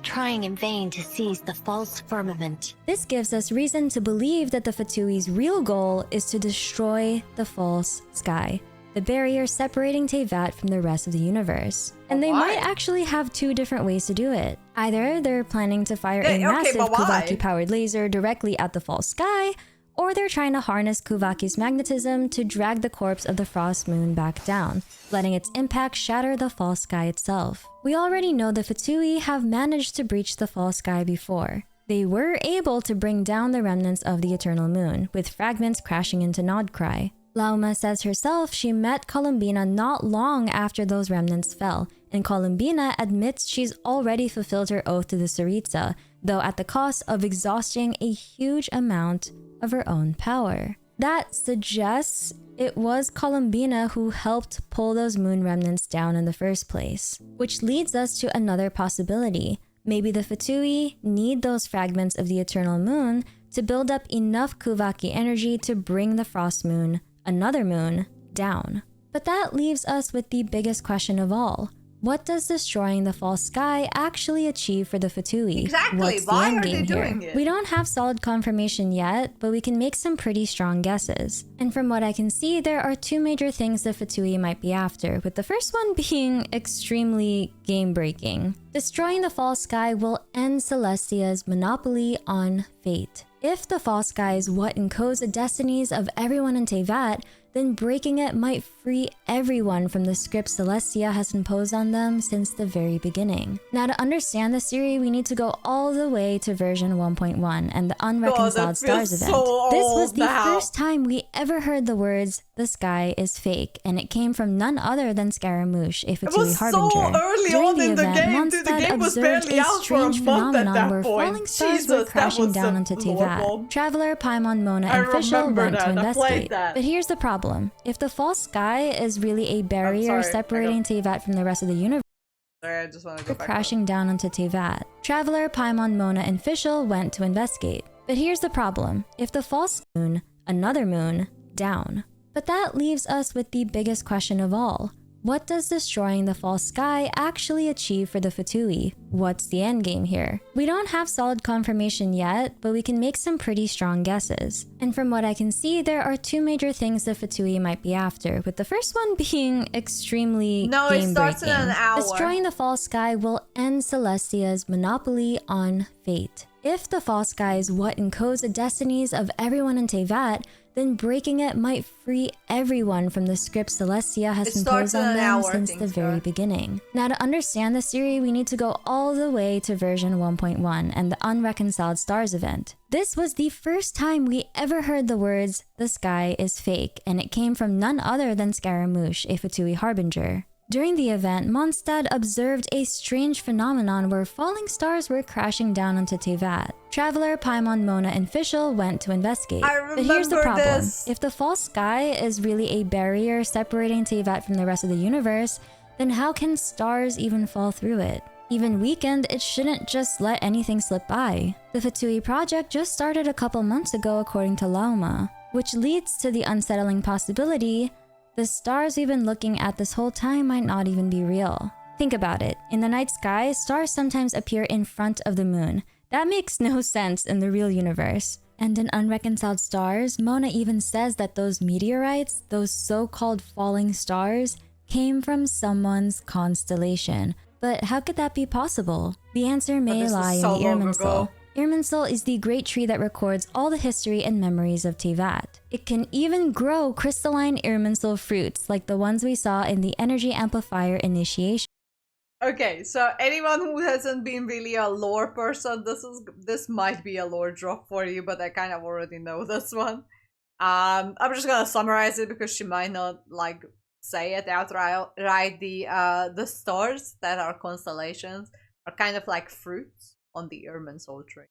trying in vain to seize the false firmament. This gives us reason to believe that the Fatui's real goal is to destroy the false sky, the barrier separating Teyvat from the rest of the universe. And they might actually have 2 different ways to do it. Either they're planning to fire a massive Kuvaki-powered laser directly at the false sky, or they're trying to harness Kuvaki's magnetism to drag the corpse of the Frost Moon back down, letting its impact shatter the false sky itself. We already know the Fatui have managed to breach the false sky before. They were able to bring down the remnants of the Eternal Moon, with fragments crashing into Nodcry. Lauma says herself she met Columbina not long after those remnants fell, and Columbina admits she's already fulfilled her oath to the Tsaritsa, though at the cost of exhausting a huge amount of her own power. That suggests it was Columbina who helped pull those moon remnants down in the first place. Which leads us to another possibility. Maybe the Fatui need those fragments of the Eternal Moon to build up enough Kuvaki energy to bring the Frost Moon, another moon, down. But that leaves us with the biggest question of all. What does destroying the false sky actually achieve for the Fatui? Exactly. What's the Why end are they game doing here? it? We don't have solid confirmation yet, but we can make some pretty strong guesses. And from what I can see, there are 2 major things the Fatui might be after, with the first one being extremely game-breaking. Destroying the false sky will end Celestia's monopoly on fate. If the false sky is what encodes the destinies of everyone in Teyvat, then breaking it might free everyone from the script Celestia has imposed on them since the very beginning. Now, to understand this theory, we need to go all the way to version 1.1 and the Unreconciled Stars event. This was the first time we ever heard the words, "The sky is fake," and it came from none other than Scaramouche, a Fatui Harbinger. So early on in the game, dude. The game was barely out for a month at that point. Falling stars were crashing down onto Teyvat. Traveler, Paimon, Mona, and Fischl went to investigate. But here's the problem. If the false sky is really a barrier separating Teyvat from the rest of the universe, I just want to go back crashing down onto Teyvat. Traveler, Paimon, Mona, and Fischl went to investigate. But here's the problem. If the false moon, another moon, down. But that leaves us with the biggest question of all. What does destroying the false sky actually achieve for the Fatui? What's the endgame here? We don't have solid confirmation yet, but we can make some pretty strong guesses. And from what I can see, there are two major things the Fatui might be after, with the first one being extremely game-breaking. It starts in an hour. Destroying the false sky will end Celestia's monopoly on fate. If the false sky is what encodes the destinies of everyone in Teyvat, then breaking it might free everyone from the script Celestia has imposed on them since the very beginning. Now, to understand this theory, we need to go all the way to version 1.1 and the Unreconciled Stars event. This was the first time we ever heard the words, "The sky is fake," and it came from none other than Scaramouche, a Fatui Harbinger. During the event, Mondstadt observed a strange phenomenon where falling stars were crashing down onto Teyvat. Traveler, Paimon, Mona, and Fischl went to investigate. But here's the problem. If the false sky is really a barrier separating Teyvat from the rest of the universe, then how can stars even fall through it? Even weakened, it shouldn't just let anything slip by. The Fatui project just started a couple months ago according to Lauma, which leads to the unsettling possibility the stars we've been looking at this whole time might not even be real. Think about it. In the night sky, stars sometimes appear in front of the moon. That makes no sense in the real universe. And in Unreconciled Stars, Mona even says that those meteorites, those so-called falling stars, came from someone's constellation. But how could that be possible? The answer may lie in the Irminsul. Irminsul is the great tree that records all the history and memories of Teyvat. It can even grow crystalline Irminsul fruits like the ones we saw in the Energy Amplifier initiation. Okay, so anyone who hasn't been really a lore person, this might be a lore drop for you, but I kind of already know this one. I'm just gonna summarize it because she might not like say it outright. Right, the stars that are constellations are kind of like fruits on the Irminsul tree.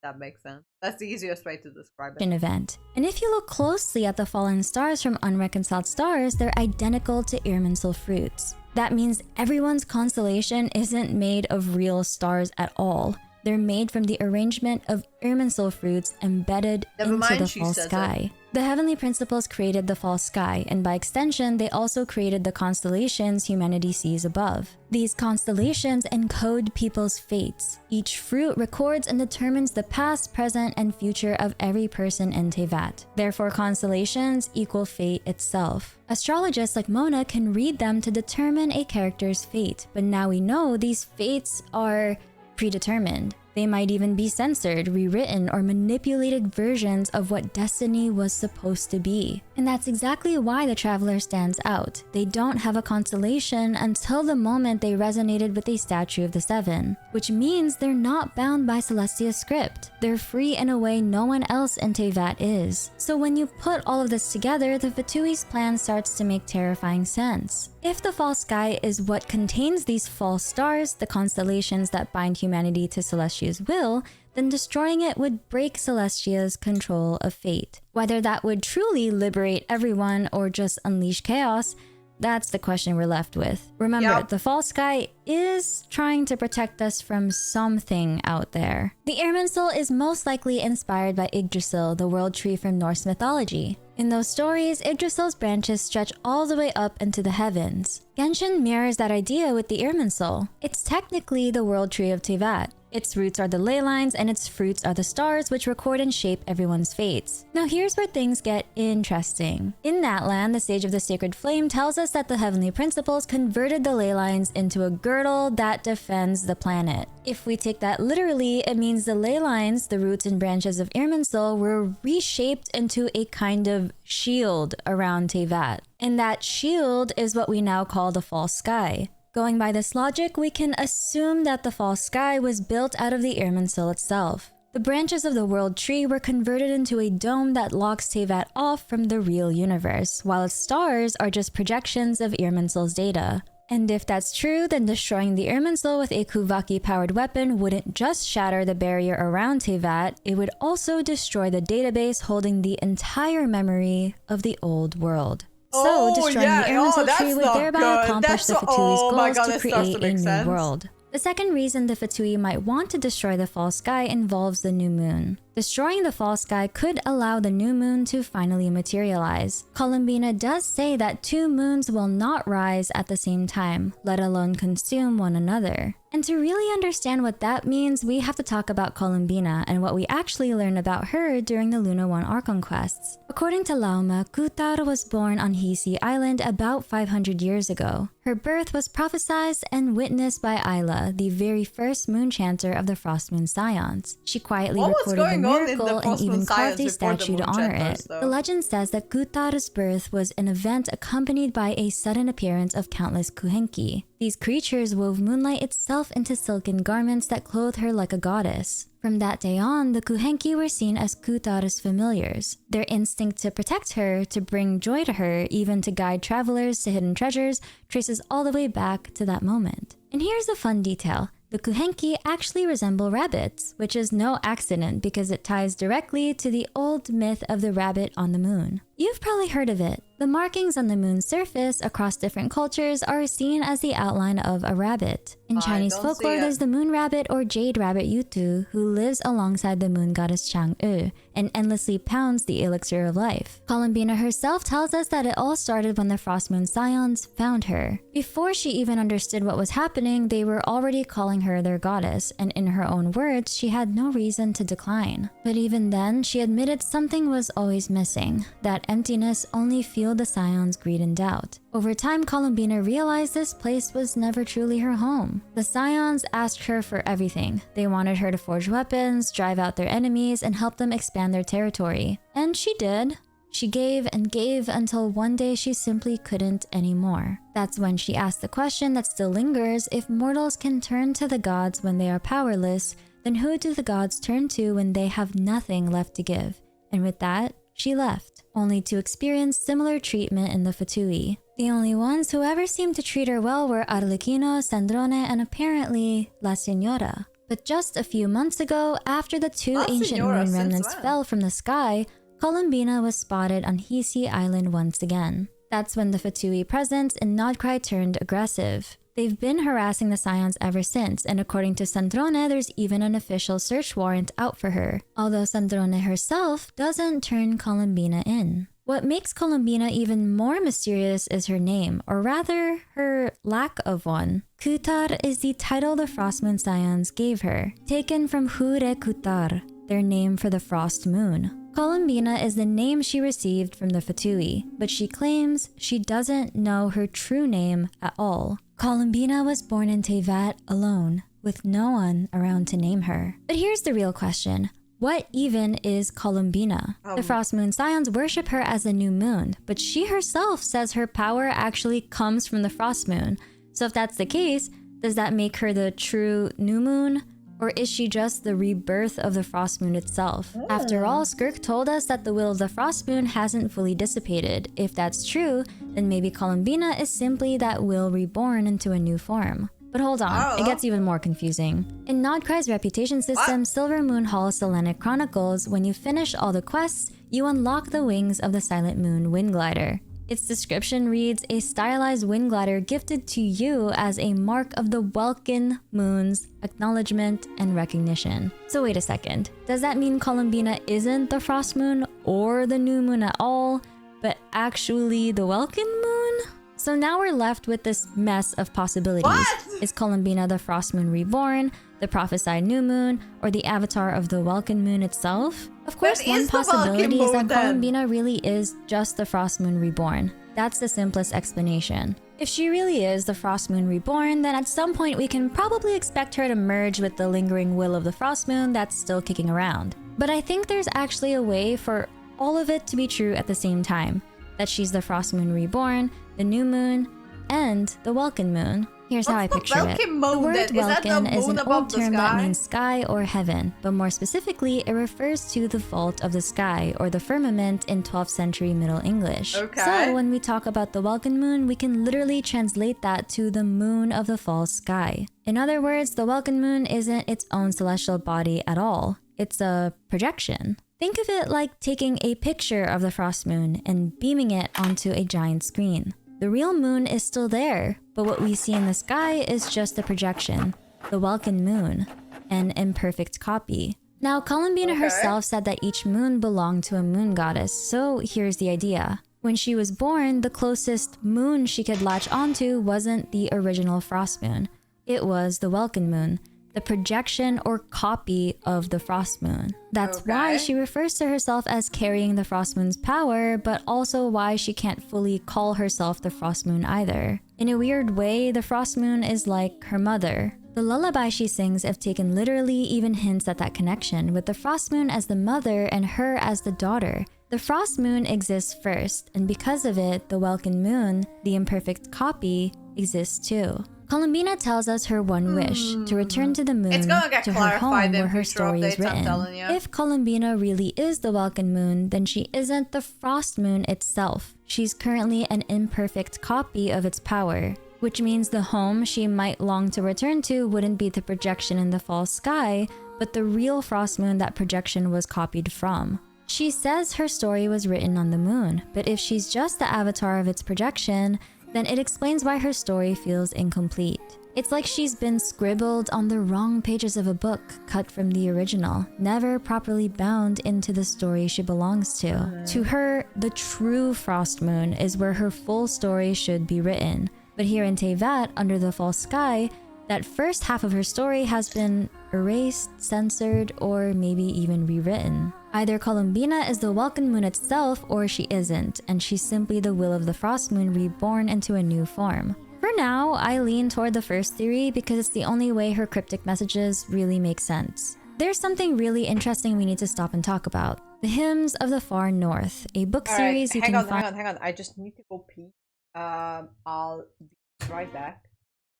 That makes sense. That's the easiest way to describe it. Event. And if you look closely at the fallen stars from Unreconciled Stars, they're identical to Irminsul fruits. That means everyone's constellation isn't made of real stars at all. They're made from the arrangement of Irminsul fruits embedded into the false sky. The heavenly principles created the false sky, and by extension, they also created the constellations humanity sees above. These constellations encode people's fates. Each fruit records and determines the past, present, and future of every person in Teyvat. Therefore, constellations equal fate itself. Astrologists like Mona can read them to determine a character's fate, but now we know these fates are predetermined. They might even be censored, rewritten, or manipulated versions of what destiny was supposed to be. And that's exactly why the Traveler stands out. They don't have a constellation until the moment they resonated with a statue of the Seven, which means they're not bound by Celestia's script. They're free in a way no one else in Teyvat is. So when you put all of this together, the Fatui's plan starts to make terrifying sense. If the false sky is what contains these false stars, the constellations that bind humanity to Celestia's will, then destroying it would break Celestia's control of fate. Whether that would truly liberate everyone or just unleash chaos, that's the question we're left with. Remember, the false sky is trying to protect us from something out there. The Irminsul is most likely inspired by Yggdrasil, the world tree from Norse mythology. In those stories, Yggdrasil's branches stretch all the way up into the heavens. Genshin mirrors that idea with the Irminsul. It's technically the world tree of Teyvat. Its roots are the ley lines, and its fruits are the stars, which record and shape everyone's fates. Now here's where things get interesting. In that land, the Sage of the Sacred Flame tells us that the heavenly principles converted the ley lines into a girdle that defends the planet. If we take that literally, it means the ley lines, the roots and branches of Irminsul, were reshaped into a kind of shield around Teyvat. And that shield is what we now call the false sky. Going by this logic, we can assume that the false sky was built out of the Irminsul itself. The branches of the world tree were converted into a dome that locks Teyvat off from the real universe, while its stars are just projections of Irminsul's data. And if that's true, then destroying the Irminsul with a Kuvaki-powered weapon wouldn't just shatter the barrier around Teyvat, it would also destroy the database holding the entire memory of the old world. So, destroying the Irminsul tree would thereby accomplish the Fatui's goals to create a new world. The second reason the Fatui might want to destroy the false sky involves the new moon. Destroying the false sky could allow the new moon to finally materialize. Columbina does say that two moons will not rise at the same time, let alone consume one another. And to really understand what that means, we have to talk about Columbina and what we actually learn about her during the Luna 1 Archon quests. According to Lauma, Kutar was born on Hisi Island about 500 years ago. Her birth was prophesied and witnessed by Ayla, the very first moon chanter of the Frost Moon Scions. She quietly recorded the miracle and even carved a statue to honor it. The legend says that Kutar's birth was an event accompanied by a sudden appearance of countless kuhenki. These creatures wove moonlight itself into silken garments that clothed her like a goddess. From that day on, the kuhenki were seen as Kutar's familiars. Their instinct to protect her, to bring joy to her, even to guide travelers to hidden treasures, traces all the way back to that moment. And here's a fun detail. The kuhenki actually resemble rabbits, which is no accident because it ties directly to the old myth of the rabbit on the moon. You've probably heard of it. The markings on the moon's surface across different cultures are seen as the outline of a rabbit. In Chinese folklore, there's the moon rabbit or jade rabbit Yutu, who lives alongside the moon goddess Chang'e and endlessly pounds the elixir of life. Columbina herself tells us that it all started when the Frost Moon Scions found her. Before she even understood what was happening, they were already calling her their goddess, and in her own words, she had no reason to decline. But even then, she admitted something was always missing. That emptiness only fueled the Scions' greed and doubt. Over time, Columbina realized this place was never truly her home. The Scions asked her for everything. They wanted her to forge weapons, drive out their enemies, and help them expand their territory. And she did. She gave and gave until one day she simply couldn't anymore. That's when she asked the question that still lingers: if mortals can turn to the gods when they are powerless, then who do the gods turn to when they have nothing left to give? And with that, she left, only to experience similar treatment in the Fatui. The only ones who ever seemed to treat her well were Arlecchino, Sandrone, and apparently La Signora. But just a few months ago, after the two ancient moon remnants fell from the sky, Columbina was spotted on Hisi Island once again. That's when the Fatui presence in Nodcry turned aggressive. They've been harassing the Scions ever since, and according to Sandrone, there's even an official search warrant out for her, although Sandrone herself doesn't turn Columbina in. What makes Columbina even more mysterious is her name, or rather, her lack of one. Kutar is the title the Frost Moon Scions gave her, taken from Hure Kutar, their name for the frost moon. Columbina is the name she received from the Fatui, but she claims she doesn't know her true name at all. Columbina was born in Teyvat alone, with no one around to name her. But here's the real question. What even is Columbina? The Frost Moon Scions worship her as the new moon, but she herself says her power actually comes from the Frost Moon. So if that's the case, does that make her the true new moon? Or is she just the rebirth of the Frost Moon itself? After all, Skirk told us that the will of the Frost Moon hasn't fully dissipated. If that's true, then maybe Columbina is simply that will reborn into a new form. But hold on, it gets even more confusing. In Nodcry's reputation system, Silver Moon Hall Selenic chronicles, when you finish all the quests, you unlock the wings of the Silent Moon Wind Glider. Its description reads, a stylized wind glider gifted to you as a mark of the Welkin moon's acknowledgement and recognition. So wait a second, does that mean Columbina isn't the Frost Moon or the new moon at all, but actually the Welkin moon? So now we're left with this mess of possibilities. What? Is Columbina the Frost Moon reborn, the prophesied new moon, or the avatar of the Welkin moon itself? Of course, one possibility is that Columbina really is just the Frost Moon reborn. That's the simplest explanation. If she really is the Frost Moon reborn, then at some point we can probably expect her to merge with the lingering will of the Frost Moon that's still kicking around. But I think there's actually a way for all of it to be true at the same time. That she's the Frost Moon reborn, the new moon, and the Welkin moon. Here's how I picture it. The word Welkin is an old term that means sky or heaven, but more specifically, it refers to the vault of the sky or the firmament in 12th century Middle English. So when we talk about the Welkin moon, we can literally translate that to the moon of the false sky. In other words, the Welkin moon isn't its own celestial body at all. It's a projection. Think of it like taking a picture of the frost moon and beaming it onto a giant screen. The real moon is still there, but what we see in the sky is just a projection, the Welkin moon, an imperfect copy. Now, Columbina herself said that each moon belonged to a moon goddess, so here's the idea. When she was born, the closest moon she could latch onto wasn't the original frost moon. It was the Welkin moon, the projection or copy of the frost moon. That's why she refers to herself as carrying the frost moon's power, but also why she can't fully call herself the frost moon either. In a weird way, the frost moon is like her mother. The lullaby she sings, if taken literally, even hints at that connection, with the frost moon as the mother and her as the daughter. The frost moon exists first, and because of it, the Welkin moon, the imperfect copy, exists too. Columbina tells us her one wish, to return to the moon, to her home where her story is written. If Columbina really is the Welkin moon, then she isn't the frost moon itself. She's currently an imperfect copy of its power, which means the home she might long to return to wouldn't be the projection in the false sky, but the real frost moon that projection was copied from. She says her story was written on the moon, but if she's just the avatar of its projection, then it explains why her story feels incomplete. It's like she's been scribbled on the wrong pages of a book, cut from the original, never properly bound into the story she belongs to. To her, the true frost moon is where her full story should be written. But here in Teyvat, under the false sky, that first half of her story has been erased, censored, or maybe even rewritten. Either Columbina is the Welkin moon itself, or she isn't, and she's simply the will of the frost moon reborn into a new form. For now, I lean toward the first theory because it's the only way her cryptic messages really make sense. There's something really interesting we need to stop and talk about. The Hymns of the Far North, a book series you can find- Hang on, I just need to go pee. I'll be right back.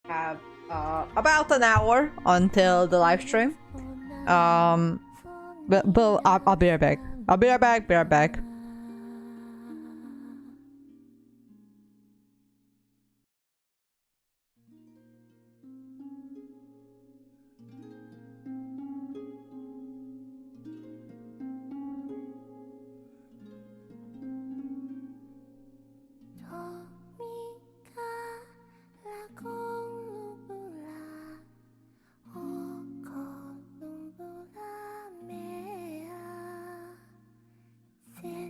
Have about an hour until the live stream. But I'll be right back. Be right back. Say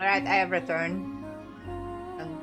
Alright, I have returned. And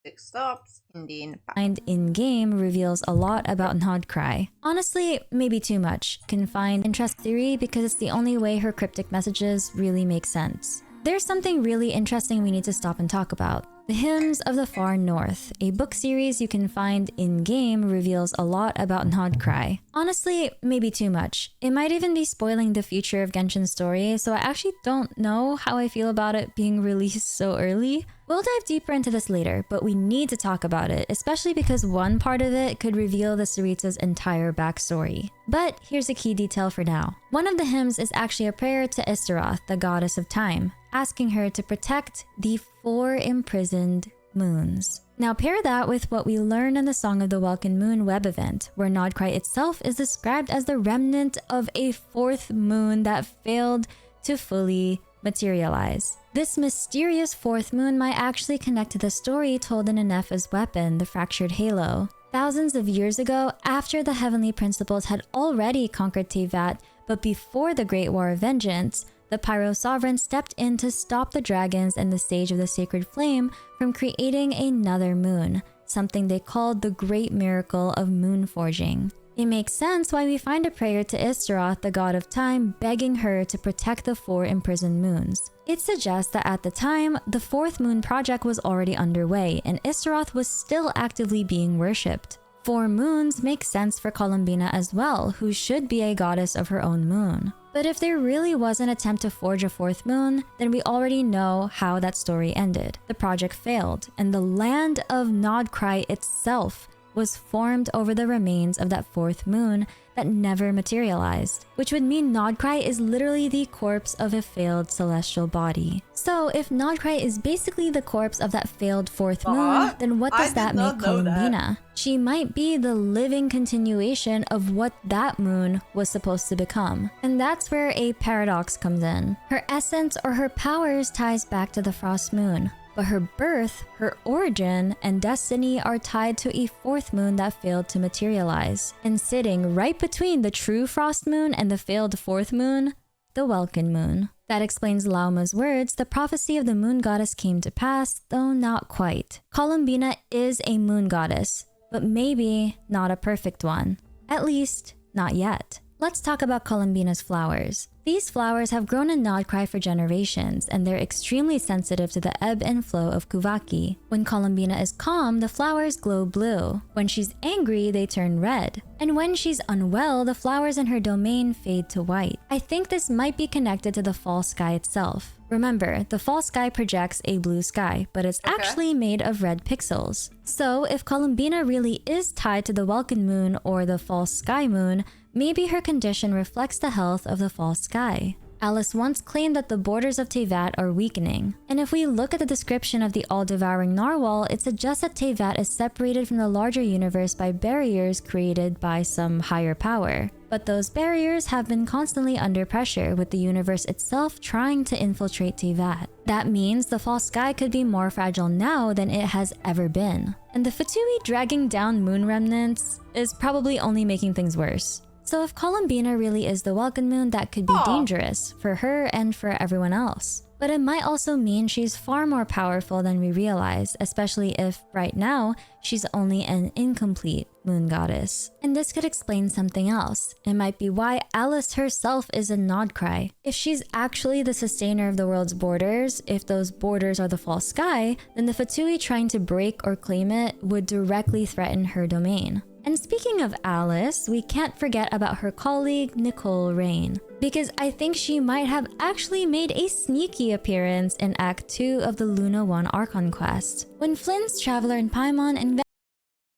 6 stops. Indeed. Find in-game reveals a lot about Nodcry. Honestly, maybe too much. Can find interest theory because it's the only way her cryptic messages really make sense. There's something really interesting we need to stop and talk about. The Hymns of the Far North, a book series you can find in-game, reveals a lot about Nodcry. Honestly, maybe too much. It might even be spoiling the future of Genshin's story, so I actually don't know how I feel about it being released so early. We'll dive deeper into this later, but we need to talk about it, especially because one part of it could reveal the Sarita's entire backstory. But here's a key detail for now. One of the hymns is actually a prayer to Istaroth, the goddess of time, asking her to protect the 4 imprisoned moons. Now pair that with what we learned in the Song of the Welkin Moon web event, where Nodcry itself is described as the remnant of a 4th moon that failed to fully materialize. This mysterious 4th moon might actually connect to the story told in Ineffa's weapon, the Fractured Halo. Thousands of years ago, after the Heavenly Principles had already conquered Teyvat, but before the Great War of Vengeance, the Pyro Sovereign stepped in to stop the dragons and the Sage of the Sacred Flame from creating another moon, something they called the Great Miracle of Moon Forging. It makes sense why we find a prayer to Istaroth, the god of time, begging her to protect the 4 imprisoned moons. It suggests that at the time, the 4th moon project was already underway and Istaroth was still actively being worshipped. 4 moons make sense for Columbina as well, who should be a goddess of her own moon. But if there really was an attempt to forge a 4th moon, then we already know how that story ended. The project failed, and the land of Nodcry itself was formed over the remains of that 4th moon that never materialized, which would mean Nodcry is literally the corpse of a failed celestial body. So if Nodcry is basically the corpse of that failed 4th moon, then what does that make Columbina? She might be the living continuation of what that moon was supposed to become. And that's where a paradox comes in. Her essence or her powers ties back to the Frost Moon, but her birth, her origin, and destiny are tied to a 4th moon that failed to materialize. And sitting right between the true Frost Moon and the failed 4th moon, the Welkin Moon. That explains Lauma's words, the prophecy of the moon goddess came to pass, though not quite. Columbina is a moon goddess, but maybe not a perfect one. At least, not yet. Let's talk about Columbina's flowers. These flowers have grown in Nodcry for generations, and they're extremely sensitive to the ebb and flow of Kuvaki. When Columbina is calm, the flowers glow blue. When she's angry, they turn red. And when she's unwell, the flowers in her domain fade to white. I think this might be connected to the fall sky itself. Remember, the fall sky projects a blue sky, but it's actually made of red pixels. So if Columbina really is tied to the Welkin Moon or the false sky moon, maybe her condition reflects the health of the false sky. Alice once claimed that the borders of Teyvat are weakening. And if we look at the description of the all-devouring narwhal, it suggests that Teyvat is separated from the larger universe by barriers created by some higher power. But those barriers have been constantly under pressure, with the universe itself trying to infiltrate Teyvat. That means the false sky could be more fragile now than it has ever been. And the Fatui dragging down moon remnants is probably only making things worse. So if Columbina really is the Welkin Moon, that could be dangerous for her and for everyone else. But it might also mean she's far more powerful than we realize, especially if, right now, she's only an incomplete moon goddess. And this could explain something else. It might be why Alice herself is in Nodcry. If she's actually the sustainer of the world's borders, if those borders are the false sky, then the Fatui trying to break or claim it would directly threaten her domain. And speaking of Alice, we can't forget about her colleague, Nicole Rain, because I think she might have actually made a sneaky appearance in Act 2 of the Luna 1 Archon quest. When Flynn's Traveler and Paimon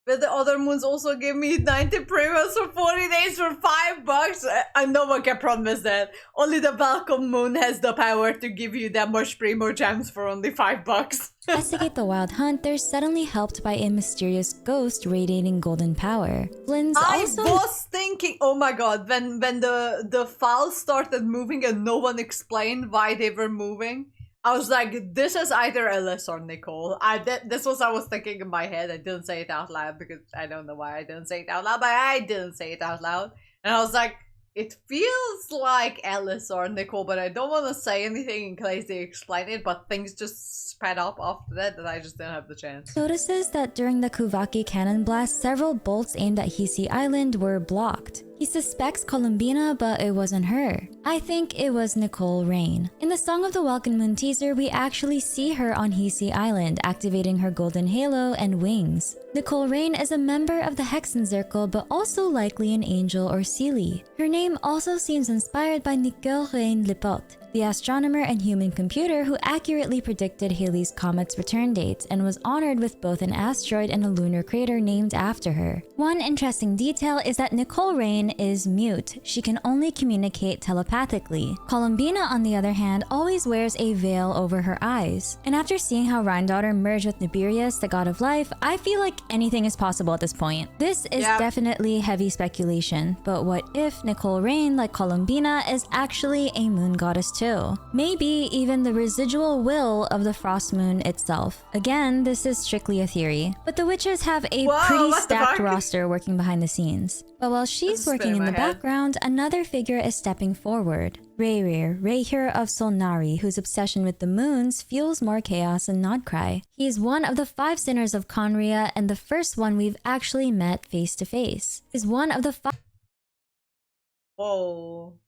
But the other moons also give me 90 premiums for 40 days for $5. And no one can promise that. Only the Welcome Moon has the power to give you that much primo gems for only $5. investigate the wild hunt, they're suddenly helped by a mysterious ghost radiating golden power. Flynn's also... I was thinking, oh my god, when the files started moving and no one explained why they were moving, I was like, this is either Alice or Nicole. This was I was thinking in my head. I didn't say it out loud because I don't know why I didn't say it out loud, but I didn't say it out loud. And I was like, it feels like Alice or Nicole, but I don't want to say anything in case they explain it, but things just sped up after that I just didn't have the chance. Notices that during the Kuvaki cannon blast, several bolts aimed at Hisi Island were blocked. He suspects Columbina, but it wasn't her. I think it was Nicole Rain. In the Song of the Welkin Moon teaser, we actually see her on Hisi Island, activating her golden halo and wings. Nicole Rain is a member of the Hexen Circle, but also likely an angel or Seelie. Her name also seems inspired by Nicole Rain Lipot, the astronomer and human computer who accurately predicted Halley's Comet's return date and was honored with both an asteroid and a lunar crater named after her. One interesting detail is that Nicole Rain is mute. She can only communicate telepathically. Columbina, on the other hand, always wears a veil over her eyes. And after seeing how Rhine-Daughter merged with Nibirius, the god of life, I feel like anything is possible at this point. This is definitely heavy speculation, but what if Nicole Rain, like Columbina, is actually a moon goddess too? Maybe even the residual will of the frost moon itself. Again, this is strictly a theory, but the Witches have a pretty stacked roster working behind the scenes. But while she's working in the background, another figure is stepping forward. Rayhir of Solnari, whose obsession with the moons fuels more chaos in Nodcry. He's one of the 5 sinners of Conria and the first one we've actually met face to face. Is one of the 5. Whoa.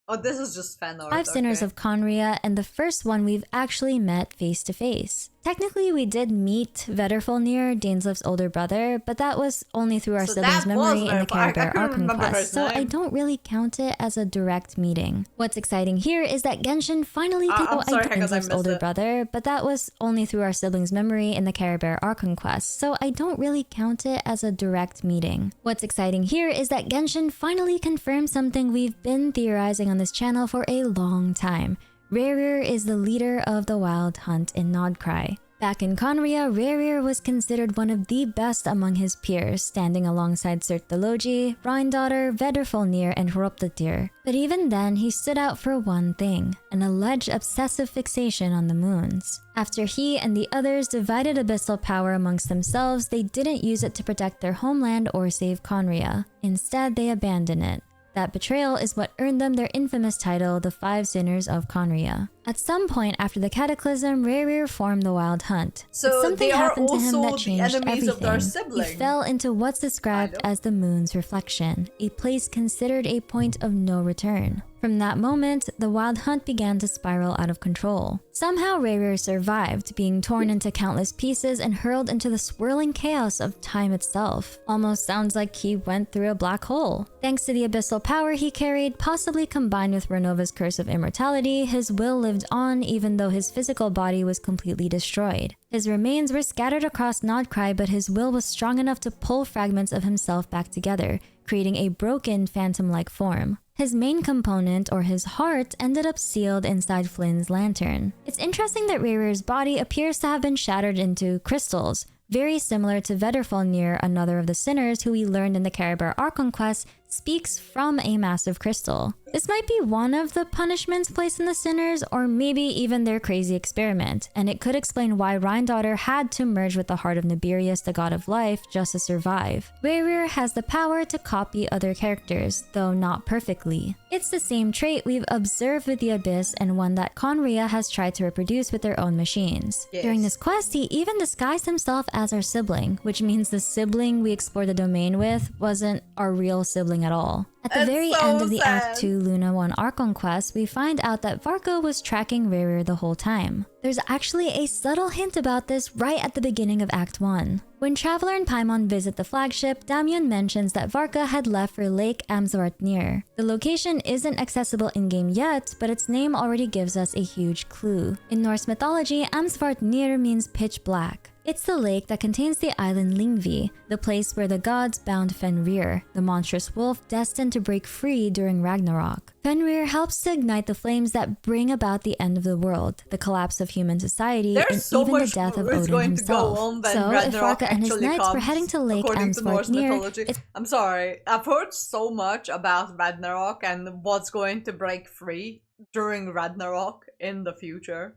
Oh, this is just fan art. 5 sinners of Conria and the first one we've actually met face to face. Technically, we did meet Vedderfolnir, Daneslif's older brother, but that was only through our siblings' memory in the Caribbear Archon quest, so I don't really count it as a direct meeting. What's exciting here is that Genshin finally Daneslif's older brother, but that was only through our siblings' memory in the Caribbear Archon quest, so I don't really count it as a direct meeting. What's exciting here is that Genshin finally confirmed something we've been theorizing on this channel for a long time. Rayhir is the leader of the Wild Hunt in Nodcry. Back in Conria, Rayhir was considered one of the best among his peers, standing alongside Sirtalogi, Rhine-Daughter, Vedderfolnir, and Hroptatyr. But even then, he stood out for one thing, an alleged obsessive fixation on the moons. After he and the others divided abyssal power amongst themselves, they didn't use it to protect their homeland or save Conria. Instead, they abandoned it. That betrayal is what earned them their infamous title, the 5 Sinners of Conria. At some point after the Cataclysm, Rayhir formed the Wild Hunt. So but something happened to him that changed everything. He fell into what's described as the moon's reflection, a place considered a point of no return. From that moment, the Wild Hunt began to spiral out of control. Somehow Rayhir survived, being torn into countless pieces and hurled into the swirling chaos of time itself. Almost sounds like he went through a black hole. Thanks to the abyssal power he carried, possibly combined with Renova's curse of immortality, his will lived on even though his physical body was completely destroyed. His remains were scattered across Nodcry, but his will was strong enough to pull fragments of himself back together, creating a broken phantom-like form. His main component, or his heart, ended up sealed inside Flynn's lantern. It's interesting that Rayhir's body appears to have been shattered into crystals, very similar to Vedderfolnir, another of the sinners who we learned in the Caribbear Archon quest, speaks from a massive crystal. This might be one of the punishments placed in the sinners, or maybe even their crazy experiment, and it could explain why Rhine-Daughter had to merge with the heart of Nibirius, the god of life, just to survive. Rayhir has the power to copy other characters, though not perfectly. It's the same trait we've observed with the Abyss and one that Conria has tried to reproduce with their own machines. Yes. During this quest, he even disguised himself as our sibling, which means the sibling we explored the domain with wasn't our real sibling at all. At the very end of the Act 2 Luna 1 Archon quest, we find out that Varka was tracking Rayhir the whole time. There's actually a subtle hint about this right at the beginning of Act 1. When Traveler and Paimon visit the flagship, Damien mentions that Varka had left for Lake Amsvartnir. The location isn't accessible in-game yet, but its name already gives us a huge clue. In Norse mythology, Amsvartnir means pitch black. It's the lake that contains the island Lingvi, the place where the gods bound Fenrir, the monstrous wolf destined to break free during Ragnarok. Fenrir helps to ignite the flames that bring about the end of the world, the collapse of human society, and even the death of Odin himself. So, if Varka and his knights were heading to Lake Amsvartnir, I'm sorry, I've heard so much about Ragnarok and what's going to break free during Ragnarok in the future.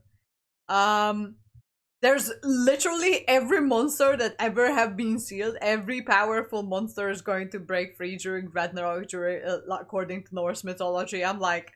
There's literally every monster that ever have been sealed, every powerful monster is going to break free during Ragnarok, according to Norse mythology. I'm like,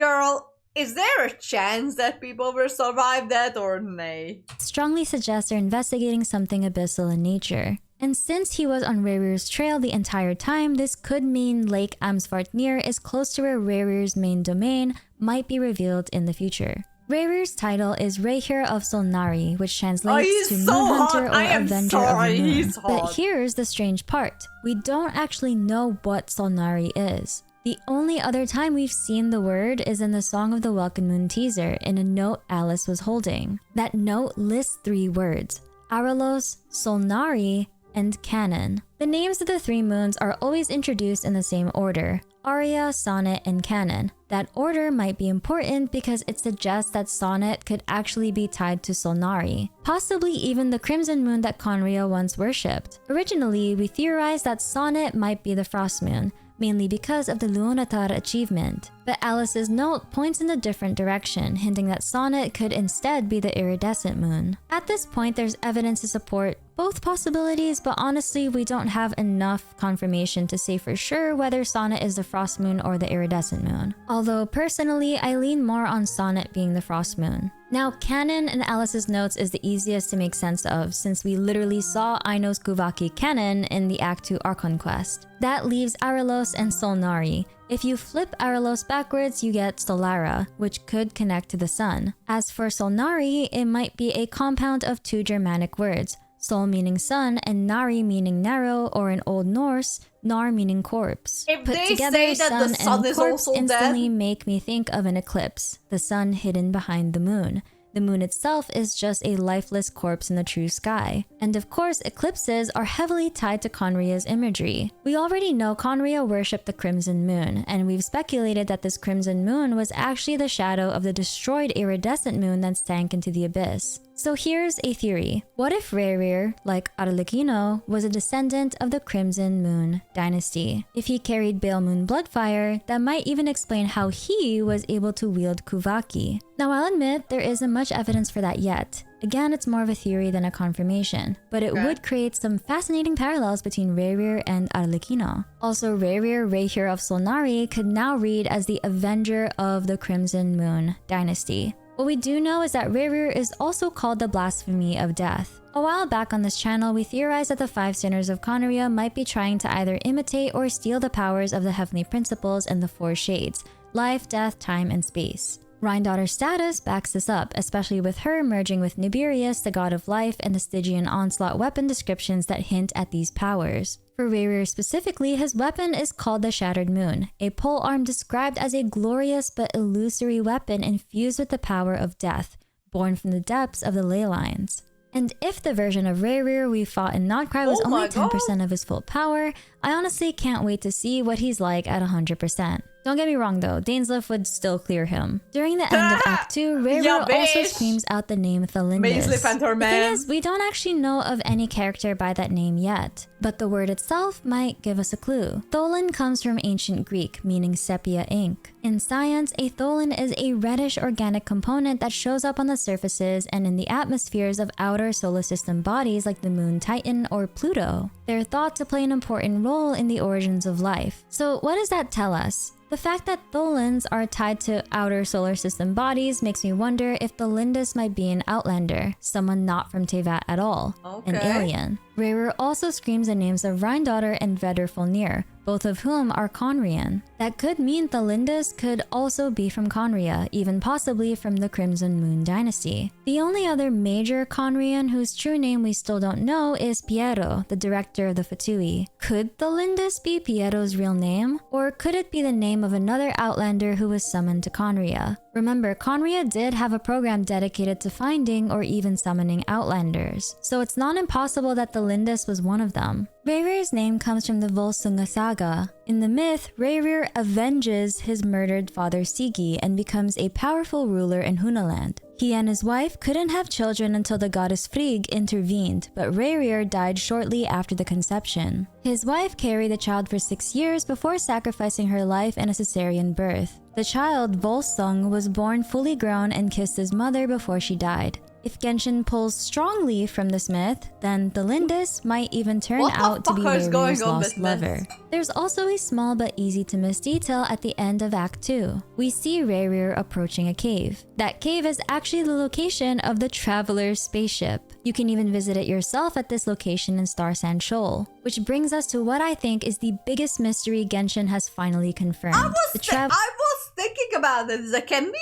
girl, is there a chance that people will survive that or nay? Strongly suggests they're investigating something abyssal in nature. And since he was on Rerir's trail the entire time, this could mean Lake Amsvartnir is close to where Rerir's main domain might be revealed in the future. Rerir's title is Rehir of Solnari, which translates to Moon Hunter or Avenger of the Moon. But here's the strange part. We don't actually know what Solnari is. The only other time we've seen the word is in the Song of the Welkin Moon teaser in a note Alice was holding. That note lists 3 words: Aralos, Solnari, and Canon. The names of the 3 moons are always introduced in the same order: Aria, Sonnet, and Canon. That order might be important because it suggests that Sonnet could actually be tied to Solnari, possibly even the crimson moon that Conria once worshipped. Originally, we theorized that Sonnet might be the frost moon, mainly because of the Luonatar achievement. But Alice's note points in a different direction, hinting that Sonnet could instead be the iridescent moon. At this point, there's evidence to support both possibilities, but honestly, we don't have enough confirmation to say for sure whether Sonnet is the frost moon or the iridescent moon. Although personally, I lean more on Sonnet being the frost moon. Now, Canon in Alice's notes is the easiest to make sense of, since we literally saw Aino's Kuvaki Canon in the Act 2 Archon quest. That leaves Aralos and Solnari. If you flip Aralos backwards, you get Solara, which could connect to the sun. As for Solnari, it might be a compound of 2 Germanic words, Sol meaning sun and Nari meaning narrow, or in Old Norse, Nar meaning corpse. If Put they together, say that sun the sun and is corpse also instantly dead, make me think of an eclipse, the sun hidden behind the moon. The moon itself is just a lifeless corpse in the true sky. And of course, eclipses are heavily tied to Conria's imagery. We already know Conria worshipped the crimson moon, and we've speculated that this crimson moon was actually the shadow of the destroyed iridescent moon that sank into the abyss. So here's a theory. What if Rerir, like Arlecchino, was a descendant of the Crimson Moon dynasty? If he carried Bale Moon Bloodfire, that might even explain how he was able to wield Kuvaki. Now I'll admit, there isn't much evidence for that yet. Again, it's more of a theory than a confirmation, but it would create some fascinating parallels between Rerir and Arlecchino. Also, Rerir, Rehir of Solnari, could now read as the Avenger of the Crimson Moon dynasty. What we do know is that Rerir is also called the Blasphemy of Death. A while back on this channel, we theorized that the 5 sinners of Conria might be trying to either imitate or steal the powers of the heavenly principles and the 4 shades: life, death, time, and space. Rhindaughter's status backs this up, especially with her merging with Nibirius, the god of life, and the Stygian onslaught weapon descriptions that hint at these powers. For Rerir specifically, his weapon is called the Shattered Moon, a polearm described as a glorious but illusory weapon infused with the power of death, born from the depths of the ley lines. And if the version of Rerir we fought in Notcry was only 10% of his full power, I honestly can't wait to see what he's like at 100%. Don't get me wrong though, Dainsleif would still clear him. During the end of Act 2, Rerir also screams out the name Thalindus. The thing is, we don't actually know of any character by that name yet, but the word itself might give us a clue. Tholin comes from ancient Greek, meaning sepia ink. In science, a tholin is a reddish organic component that shows up on the surfaces and in the atmospheres of outer solar system bodies like the moon Titan or Pluto. They're thought to play an important role in the origins of life. So what does that tell us? The fact that tholins are tied to outer solar system bodies makes me wonder if Thalindus might be an outlander, someone not from Teyvat at all, an alien. Rerir also screams the names of Rhindaughter and Vedrfolnir, both of whom are Conrian. That could mean Thalindus could also be from Conria, even possibly from the Crimson Moon dynasty. The only other major Conrian whose true name we still don't know is Piero, the director of the Fatui. Could Thalindus be Piero's real name? Or could it be the name of another outlander who was summoned to Conria? Remember, Conria did have a program dedicated to finding or even summoning outlanders, so it's not impossible that Thalindus was one of them. Rerir's name comes from the Volsunga saga. In the myth, Rerir avenges his murdered father Sigi and becomes a powerful ruler in Hunaland. He and his wife couldn't have children until the goddess Frigg intervened, but Rerir died shortly after the conception. His wife carried the child for 6 years before sacrificing her life in a cesarean birth. The child, Volsung, was born fully grown and kissed his mother before she died. If Genshin pulls strongly from this myth, then the Lindis might even turn out to be Rayru's lost lover. There's also a small but easy to miss detail at the end of Act 2. We see Rayru approaching a cave. That cave is actually the location of the Traveler's spaceship. You can even visit it yourself at this location in Star Sand Shoal. Which brings us to what I think is the biggest mystery Genshin has finally confirmed. I was thinking about it. Like, can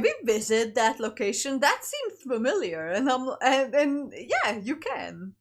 we visit that location? That seems familiar, and yeah, you can.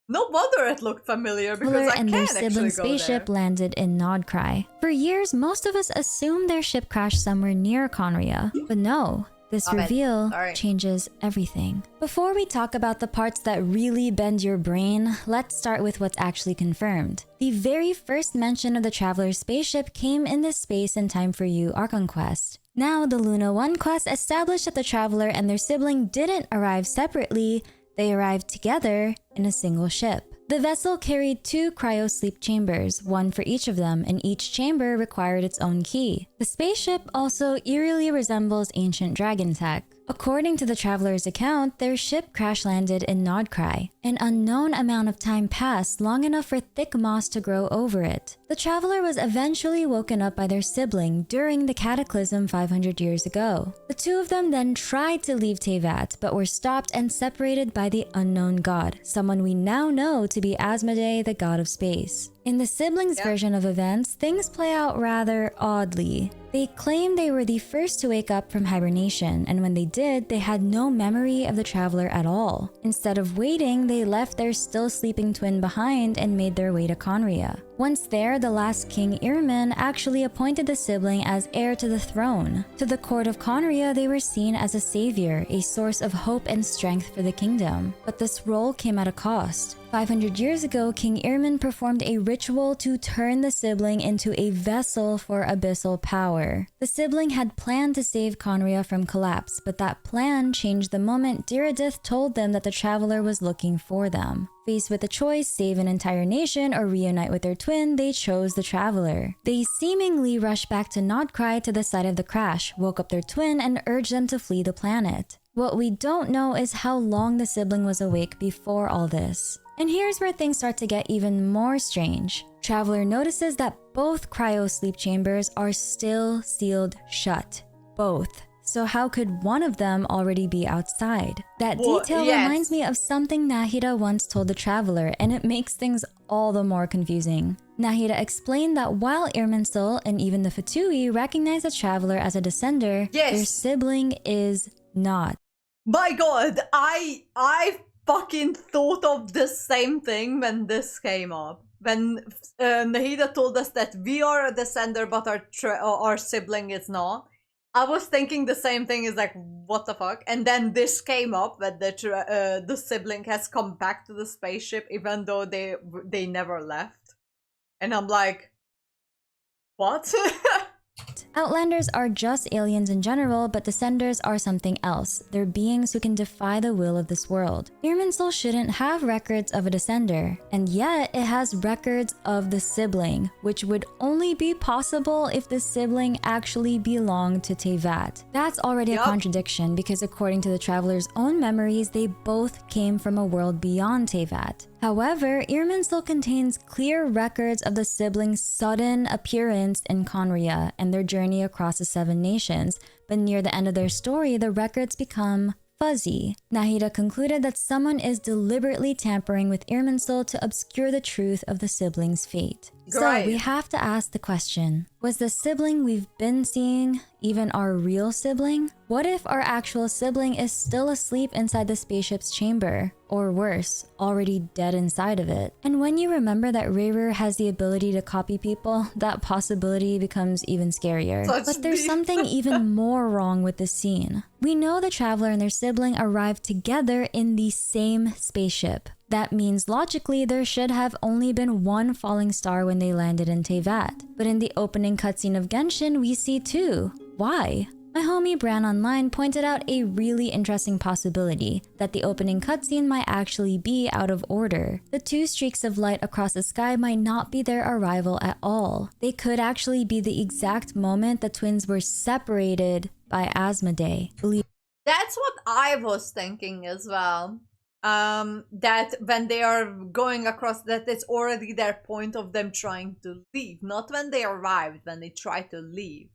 No wonder it looked familiar because I and can their sibling actually spaceship go there. landed in Nodcry. For years, most of us assumed their ship crashed somewhere near Conria, but no. This reveal changes everything. Before we talk about the parts that really bend your brain, let's start with what's actually confirmed. The very first mention of the Traveler's spaceship came in this Space and Time for You ARCHON quest. Now, the Luna 1 quest established that the Traveler and their sibling didn't arrive separately, they arrived together in a single ship. The vessel carried 2 cryo-sleep chambers, one for each of them, and each chamber required its own key. The spaceship also eerily resembles ancient dragon tech. According to the Traveler's account, their ship crash-landed in Nodcry. An unknown amount of time passed, long enough for thick moss to grow over it. The Traveler was eventually woken up by their sibling during the Cataclysm 500 years ago. The two of them then tried to leave Teyvat, but were stopped and separated by the unknown god, someone we now know to be Asmodee, the god of space. In the siblings' version of events, things play out rather oddly. They claim they were the first to wake up from hibernation, and when they did, they had no memory of the Traveler at all. Instead of waiting, they left their still sleeping twin behind and made their way to Conria. Once there, the last King Irmin actually appointed the sibling as heir to the throne. To the court of Conria, they were seen as a savior, a source of hope and strength for the kingdom. But this role came at a cost. 500 years ago, King Irmin performed a ritual to turn the sibling into a vessel for abyssal power. The sibling had planned to save Conria from collapse, but that plan changed the moment Diradith told them that the Traveler was looking for them. Faced with a choice, save an entire nation or reunite with their twin, they chose the Traveler. They seemingly rushed back to Nodcry to the site of the crash, woke up their twin, and urged them to flee the planet. What we don't know is how long the sibling was awake before all this. And here's where things start to get even more strange. Traveler notices that both cryo-sleep chambers are still sealed shut. Both. So how could one of them already be outside? That detail reminds me of something Nahida once told the Traveler, and it makes things all the more confusing. Nahida explained that while Irminsul and even the Fatui recognize the Traveler as a descender, their sibling is not. My god, I fucking thought of the same thing when this came up. When Nahida told us that we are a descender but our sibling is not. I was thinking the same thing, is like, what the fuck? And then this came up that the sibling has come back to the spaceship even though they never left. And I'm like, what? Outlanders are just aliens in general, but Descenders are something else. They're beings who can defy the will of this world. Irminsul shouldn't have records of a Descender, and yet it has records of the sibling, which would only be possible if the sibling actually belonged to Teyvat. That's already a contradiction, because according to the Traveler's own memories, they both came from a world beyond Teyvat. However, Irminsul contains clear records of the siblings' sudden appearance in Conria and their journey across the 7 nations, but near the end of their story, the records become fuzzy. Nahida concluded that someone is deliberately tampering with Irminsul to obscure the truth of the siblings' fate. So we have to ask the question, was the sibling we've been seeing even our real sibling? What if our actual sibling is still asleep inside the spaceship's chamber? Or worse, already dead inside of it? And when you remember that Rayru has the ability to copy people, that possibility becomes even scarier. But there's something even more wrong with this scene. We know the Traveler and their sibling arrived together in the same spaceship. That means logically there should have only been one falling star when they landed in Teyvat. But in the opening cutscene of Genshin, we see 2. Why? My homie Bran Online pointed out a really interesting possibility, that the opening cutscene might actually be out of order. The 2 streaks of light across the sky might not be their arrival at all. They could actually be the exact moment the twins were separated by Asmodee. That's what I was thinking as well. That when they are going across, that it's already their point of them trying to leave, not when they arrived, when they try to leave.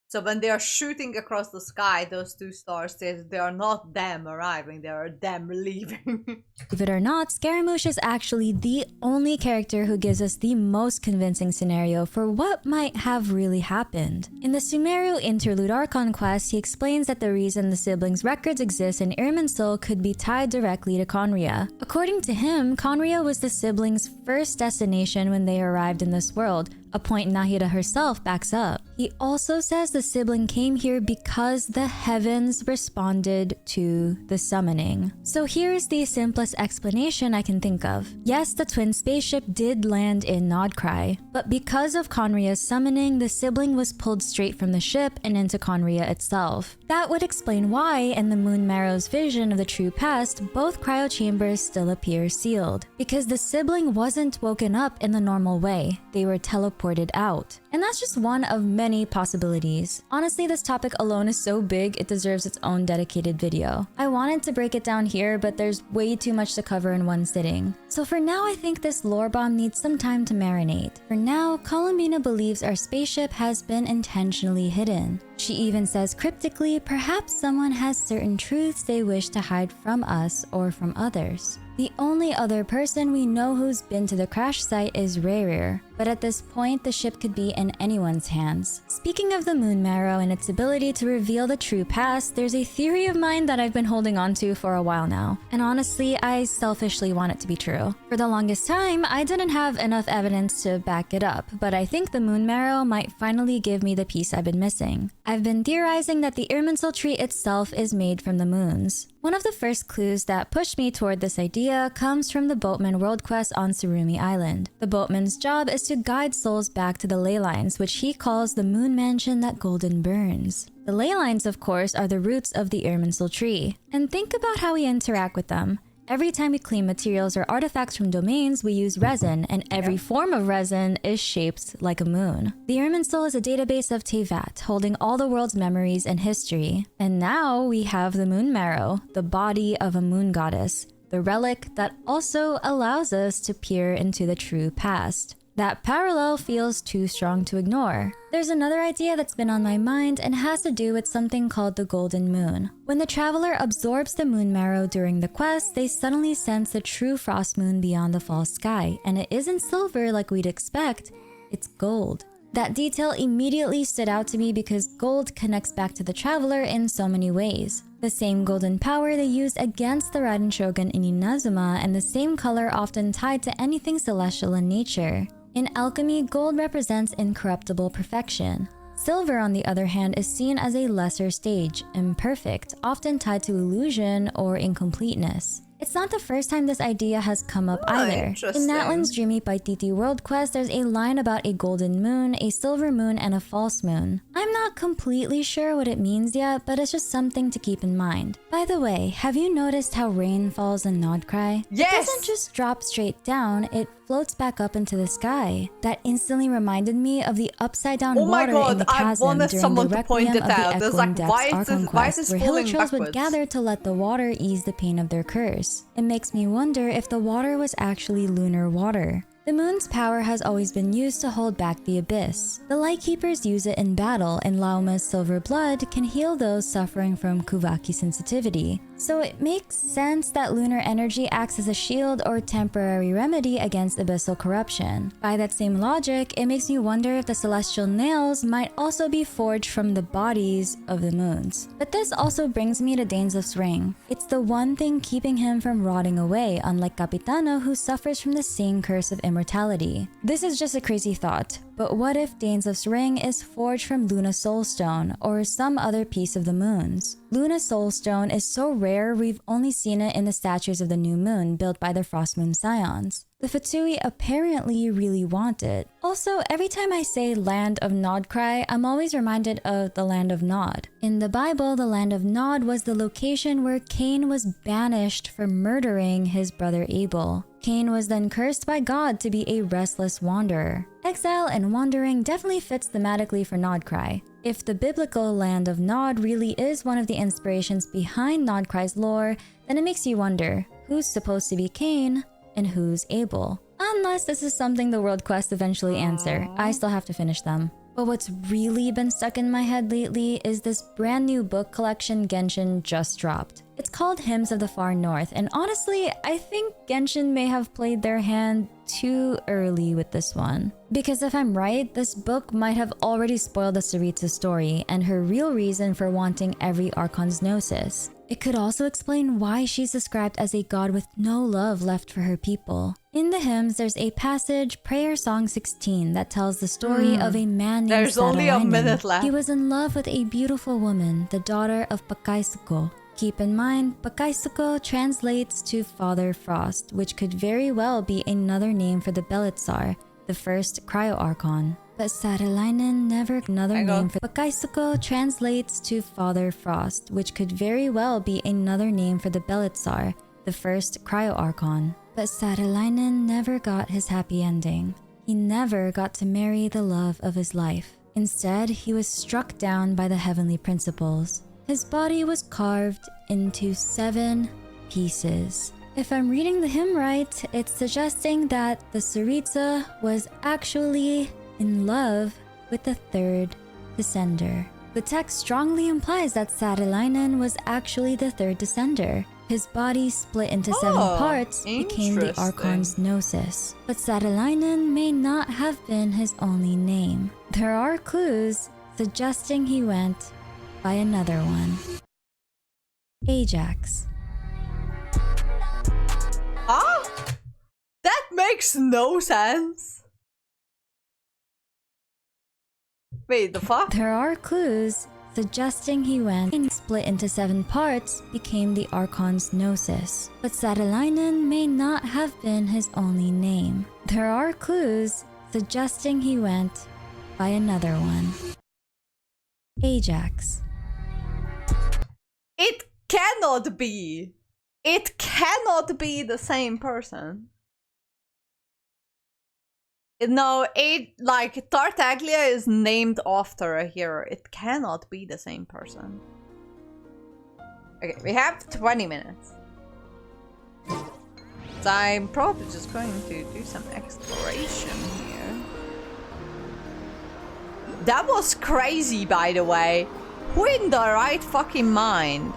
So when they are shooting across the sky, those two stars, they are not them arriving, they are them leaving. Believe it or not, Scaramouche is actually the only character who gives us the most convincing scenario for what might have really happened. In the Sumeru Interlude Archon quest, he explains that the reason the siblings' records exist in Irminsul could be tied directly to Conria. According to him, Conria was the siblings' first destination when they arrived in this world, a point Nahida herself backs up. He also says the sibling came here because the heavens responded to the summoning. So here's the simplest explanation I can think of. Yes, the twin spaceship did land in Nodcry, but because of Conria's summoning, the sibling was pulled straight from the ship and into Conria itself. That would explain why, in the Moon Marrow's vision of the true past, both cryo chambers still appear sealed. Because the sibling wasn't woken up in the normal way, they were teleported out. And that's just one of many possibilities. Honestly, this topic alone is so big, it deserves its own dedicated video. I wanted to break it down here, but there's way too much to cover in one sitting. So for now, I think this lore bomb needs some time to marinate. For now, Columbina believes our spaceship has been intentionally hidden. She even says cryptically, perhaps someone has certain truths they wish to hide from us or from others. The only other person we know who's been to the crash site is Rayrir, but at this point the ship could be in anyone's hands. Speaking of the Moon Marrow and its ability to reveal the true past, there's a theory of mine that I've been holding on to for a while now, and honestly, I selfishly want it to be true. For the longest time, I didn't have enough evidence to back it up, but I think the Moon Marrow might finally give me the piece I've been missing. I've been theorizing that the Irminsul tree itself is made from the moons. One of the first clues that pushed me toward this idea comes from the Boatman world quest on Surumi Island. The Boatman's job is to guide souls back to the ley lines, which he calls the moon mansion that golden burns. The ley lines, of course, are the roots of the Irminsul tree. And think about how we interact with them. Every time we claim materials or artifacts from domains, we use resin, and every form of resin is shaped like a moon. The Irminsul is a database of Tevat, holding all the world's memories and history. And now we have the Moon Marrow, the body of a moon goddess, the relic that also allows us to peer into the true past. That parallel feels too strong to ignore. There's another idea that's been on my mind and has to do with something called the Golden Moon. When the traveler absorbs the Moon Marrow during the quest, they suddenly sense the true frost moon beyond the false sky, and it isn't silver like we'd expect, it's gold. That detail immediately stood out to me because gold connects back to the traveler in so many ways. The same golden power they used against the Raiden Shogun in Inazuma, and the same color often tied to anything celestial in nature. In alchemy, gold represents incorruptible perfection. Silver, on the other hand, is seen as a lesser stage, imperfect, often tied to illusion or incompleteness. It's not the first time this idea has come up either. In Natlan's Dreamy Paititi world quest, there's a line about a golden moon, a silver moon, and a false moon. I'm not completely sure what it means yet, but it's just something to keep in mind. By the way, have you noticed how rain falls in Nodcry? Yes! It doesn't just drop straight down, it floats back up into the sky. That instantly reminded me of the upside-down water in the chasm during the Requiem of the Echoing Depths Archon quest, where Hilichurls would gather to let the water ease the pain of their curse. It makes me wonder if the water was actually lunar water. The moon's power has always been used to hold back the abyss. The Lightkeepers use it in battle, and Lauma's silver blood can heal those suffering from Kuvaki sensitivity. So it makes sense that lunar energy acts as a shield or temporary remedy against abyssal corruption. By that same logic, it makes me wonder if the celestial nails might also be forged from the bodies of the moons. But this also brings me to Dainsleif's ring. It's the one thing keeping him from rotting away, unlike Capitano, who suffers from the same curse of immortality. This is just a crazy thought, but what if Dainsleif's ring is forged from Luna Soulstone or some other piece of the moon's? Luna Soulstone is so rare we've only seen it in the statues of the new moon built by the Frost Moon Scions. The Fatui apparently really want it. Also, every time I say Land of Nodcry, I'm always reminded of the Land of Nod. In the Bible, the Land of Nod was the location where Cain was banished for murdering his brother Abel. Cain was then cursed by God to be a restless wanderer. Exile and wandering definitely fits thematically for Nodcry. If the biblical land of Nod really is one of the inspirations behind Nodcry's lore, then it makes you wonder, who's supposed to be Cain and who's Abel? Unless this is something the world quests eventually answer. I still have to finish them. But what's really been stuck in my head lately is this brand new book collection Genshin just dropped. It's called Hymns of the Far North, and honestly, I think Genshin may have played their hand too early with this one. Because if I'm right, this book might have already spoiled the Saritsa story and her real reason for wanting every Archon's gnosis. It could also explain why she's described as a god with no love left for her people. In the hymns, there's a passage, Prayer Song 16, that tells the story of a man named There's only a minute left. He was in love with a beautiful woman, the daughter of Pakaisuko. Keep in mind, Pakaisuko translates to Father Frost, which could very well be another name for the Belitsar, the first Cryo-Archon. But Saralainen never another name for Pakaisuko translates to Father Frost, which could very well be another name for the Belitsar, the first Cryo-Archon. But Saralainen never got his happy ending. He never got to marry the love of his life. Instead, he was struck down by the heavenly principles. His body was carved into 7 pieces. If I'm reading the hymn right, it's suggesting that the Saritsa was actually in love with the 3rd descender. The text strongly implies that Saralainen was actually the 3rd descender. His body split into 7 parts became the Archon's gnosis. But Saralainen may not have been his only name. There are clues suggesting he went by another one. Ajax. Huh? That makes no sense. Wait, the fuck? There are clues suggesting he went and split into 7 parts became the Archon's gnosis. But Saralainen may not have been his only name. There are clues suggesting he went by another one. Ajax. It cannot be. It cannot be the same person. No, like Tartaglia is named after a hero. It cannot be the same person. Okay, we have 20 minutes. So I'm probably just going to do some exploration here. That was crazy, by the way. Who in the right fucking mind?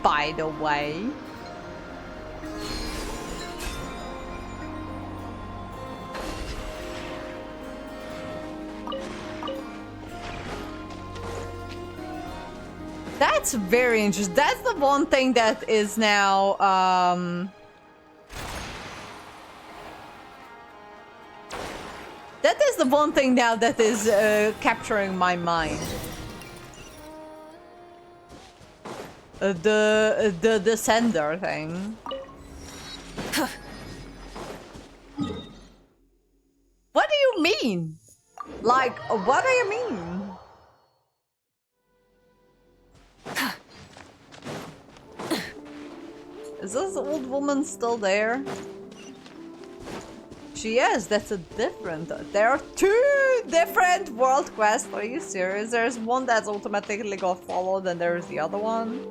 By the way. That's very interesting. That's the one thing that is now, that is the one thing now that is capturing my mind. The descender thing. What do you mean? Like, what do you mean? Is this old woman still there? She is. That's a different. There are 2 different world quests. Are you serious? There's one that's automatically got followed, and there's the other one.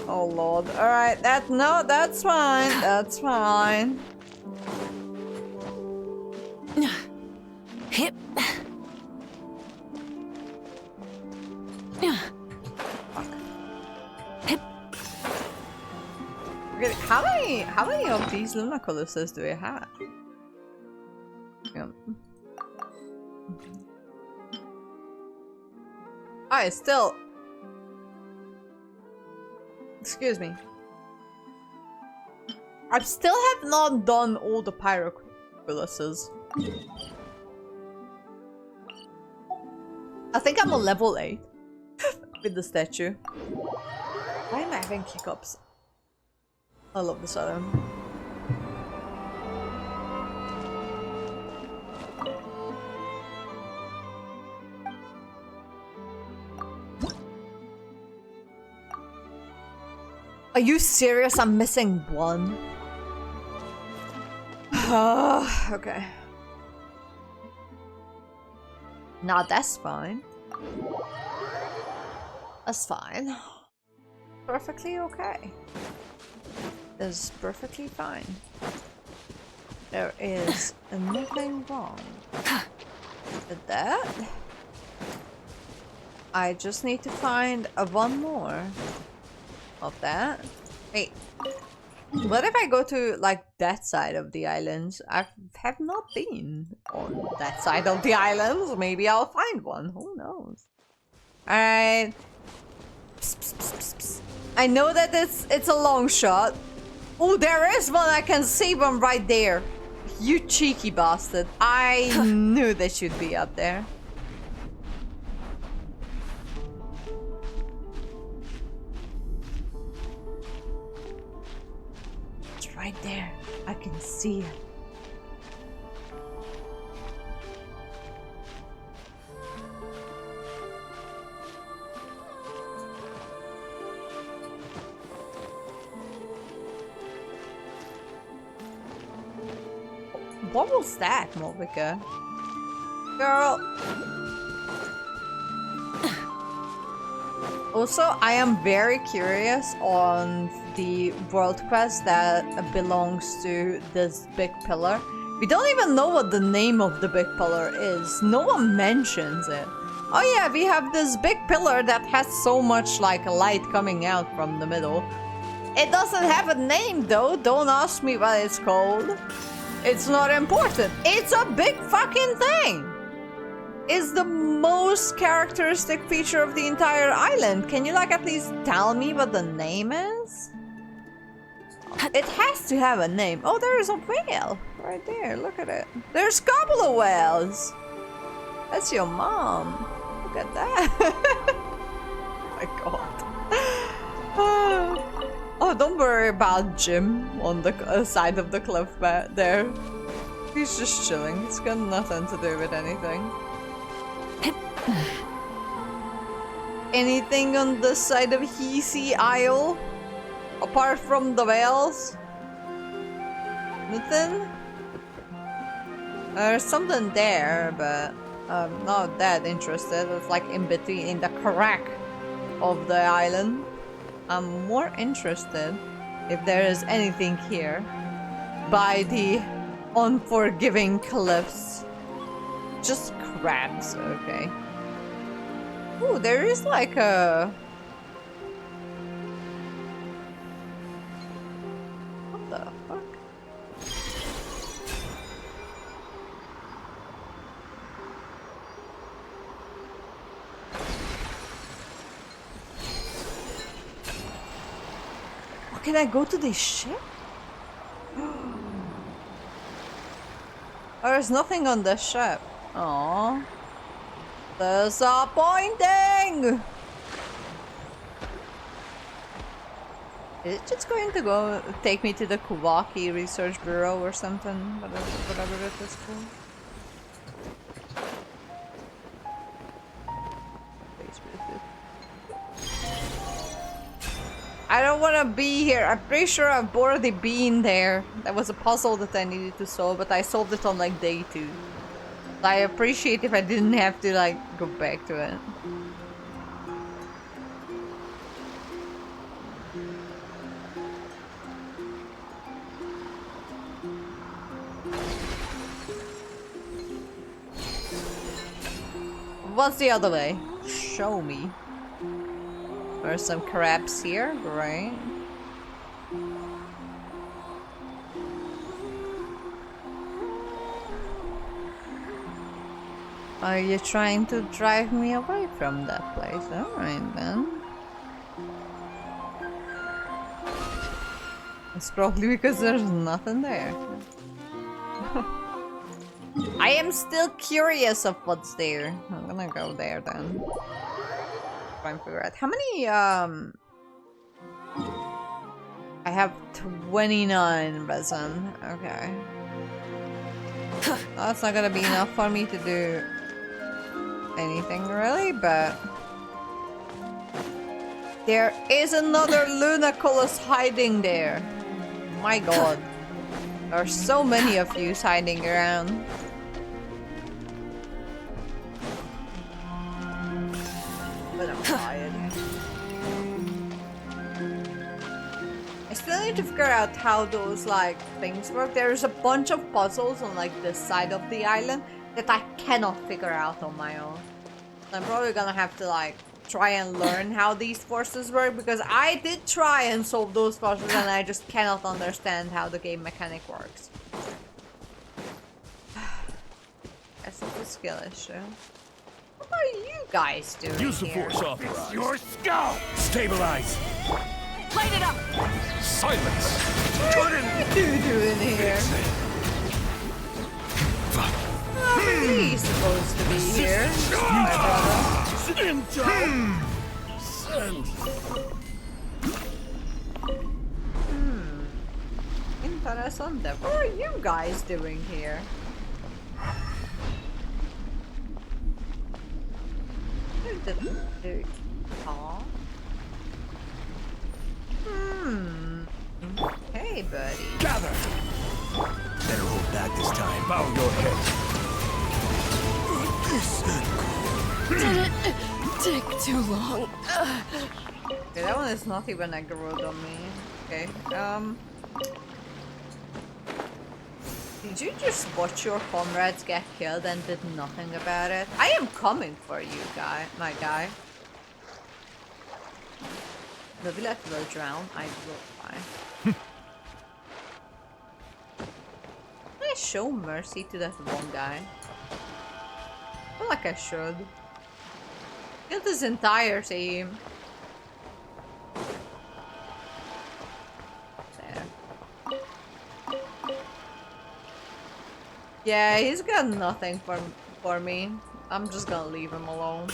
Oh lord. All right. That's fine. That's fine. Hip. Okay, how many of these Lunacoluses do we have? Yeah. I still. Excuse me. I still have not done all the Pyroculuses. I think I'm on level 8 with the statue. Why am I having hiccups? All of a sudden. Are you serious? I'm missing one. Okay. Now that's fine. That's fine. Perfectly okay. That's perfectly fine. There is nothing wrong with that. I just need to find one more of that. Wait. What if I go to like that side of the islands? I have not been on that side of the islands. Maybe I'll find one. Who knows? Alright. I know that it's a long shot. Oh, there is one. I can see one right there. You cheeky bastard. I knew they should be up there. It's right there. I can see it. What was that, Movica? Girl. Also, I am very curious on the world quest that belongs to this big pillar. We don't even know what the name of the big pillar is. No one mentions it. Oh yeah, we have this big pillar that has so much like light coming out from the middle. It doesn't have a name though. Don't ask me what it's called. It's not important. It's a big fucking thing. It's the most characteristic feature of the entire island. Can you like at least tell me what the name is? It has to have a name. Oh, there is a whale right there. Look at it. There's a couple of whales. That's your mom. Look at that. Oh my god. Oh, don't worry about Jim on the side of the cliff there. He's just chilling. It's got nothing to do with anything. Anything on the side of Hisi Isle? Apart from the whales? Nothing? There's something there, but I'm not that interested. It's like in between, in the crack of the island. I'm more interested if there is anything here by the unforgiving cliffs. Just crabs, okay. Ooh, there is like a... What the fuck? Oh, can I go to this ship? Oh, there's nothing on the ship. Aww. Disappointing! Is it just going to go take me to the Kawaki Research Bureau or something? Whatever it is called. I don't want to be here. I'm pretty sure I've already been there. That was a puzzle that I needed to solve, but I solved it on like day 2. I appreciate if I didn't have to like go back to it. What's the other way? Show me. There's some crabs here, right? Are you trying to drive me away from that place? Alright then. It's probably because there's nothing there. I am still curious of what's there. I'm gonna go there then. Try and figure out how many I have 29 resin. Okay. That's not gonna be enough for me to do anything really, but there is another Lunaculus hiding there. My god. There are so many of you hiding around. But I'm tired. I still need to figure out how those like things work. There's a bunch of puzzles on like this side of the island that I cannot figure out on my own. I'm probably gonna have to like try and learn how these forces work, because I did try and solve those puzzles and I just cannot understand how the game mechanic works. Guess it's a skill issue. What are you guys doing Use the here? force authorized. It's your skull! Stabilize. Light it up! Silence. What are you doing here? He's supposed to be here, my brother. Interesante. What are you guys doing here? Hey, buddy. Gather. Better hold back this time. Bow your head. Did it take too long? Okay, that one is not even aggroed on me. Okay, did you just watch your comrades get killed and did nothing about it? I am coming for you, my guy. The village will drown. I will try. Can I show mercy to that one guy? I feel like I should. Killed his entire team. There. Yeah, he's got nothing for me. I'm just gonna leave him alone.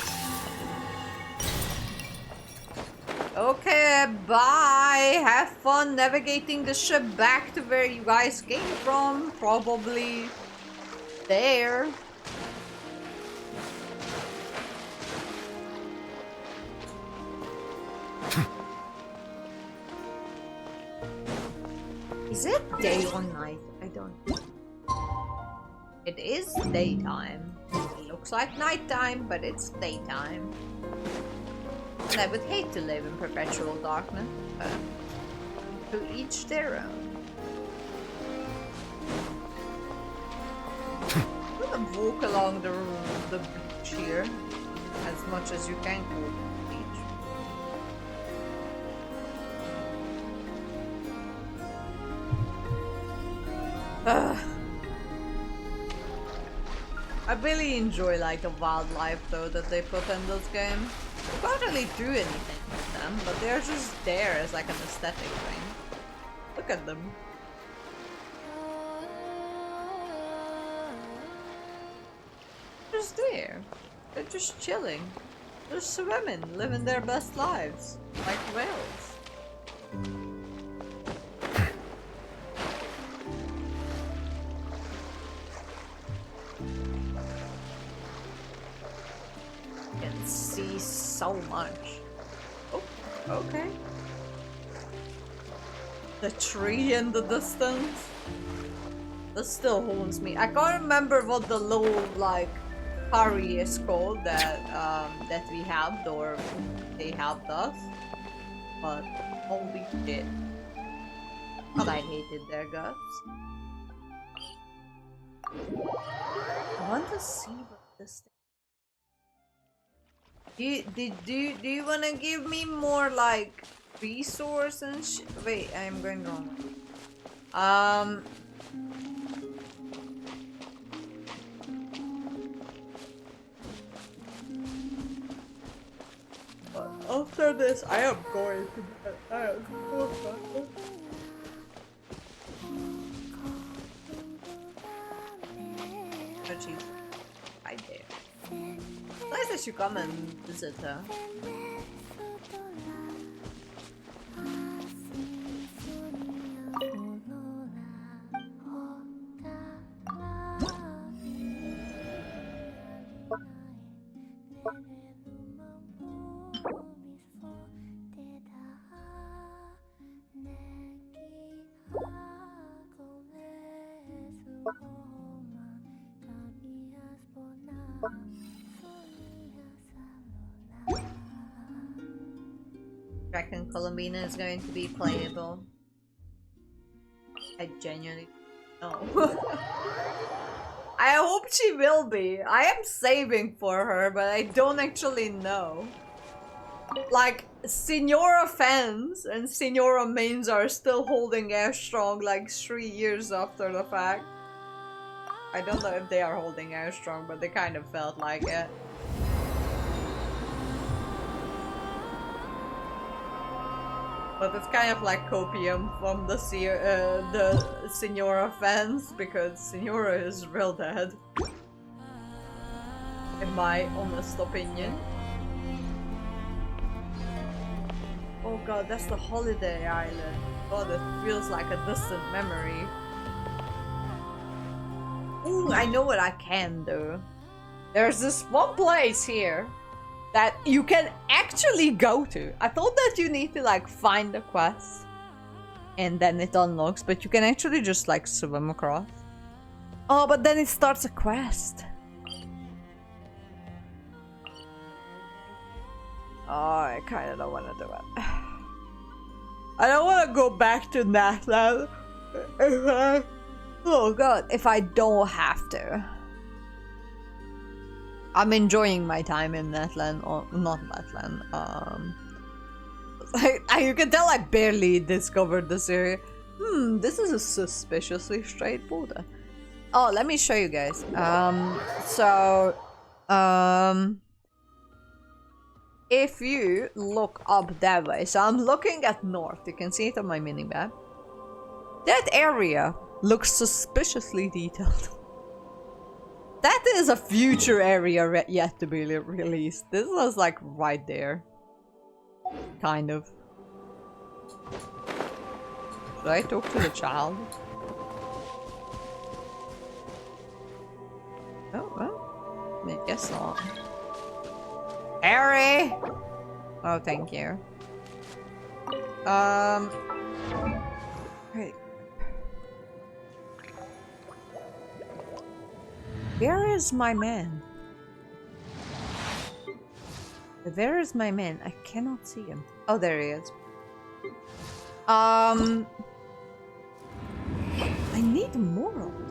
Okay, bye! Have fun navigating the ship back to where you guys came from. Probably there. Is it day or night? I don't know. It is daytime. It looks like nighttime, but it's daytime. And I would hate to live in perpetual darkness, but to each their own. I'm gonna walk along the beach here as much as you can walk the beach. I really enjoy like the wildlife though that they put in those games. You can't really do anything with them, but they're just there as like an aesthetic thing. Look at them. Just there. They're just chilling. They're swimming, living their best lives. Like whales. Can see so much. Oh, okay. The tree in the distance. That still haunts me. I can't remember what the little like curry is called that that we helped or they helped us. But holy shit. But I hated their guts. I want to see what this thing. Do you want to give me more like resource and wait, I'm going wrong. After this, I am going to bed. I am so tired. But she's right there. Nice that you come and visit her. Reckon Columbina is going to be playable. I genuinely don't know. I hope she will be. I am saving for her, but I don't actually know. Like, Signora fans and Signora mains are still holding air strong like 3 years after the fact. I don't know if they are holding air strong, but they kind of felt like it. But it's kind of like copium from the Signora fans, because Signora is real dead. In my honest opinion. Oh god, that's the holiday island. God, it feels like a distant memory. Ooh, I know what I can do. There's this one place here that you can actually go to. I thought that you need to like find the quest and then it unlocks, but you can actually just like swim across. Oh, but then it starts a quest. Oh, I kind of don't want to do it. I don't want to go back to Natlan. Oh god, if I don't have to. I'm enjoying my time in Natlan, or not Natlan. You can tell I barely discovered this area. This is a suspiciously straight border. Oh, let me show you guys. If you look up that way, so I'm looking at north, you can see it on my mini-map. That area looks suspiciously detailed. That is a future area yet to be released. This was like right there. Kind of. Should I talk to the child? Oh, well. I guess not. Harry! Oh, thank you. Wait. Where is my man? Where is my man? I cannot see him. Oh, there he is. I need more of them.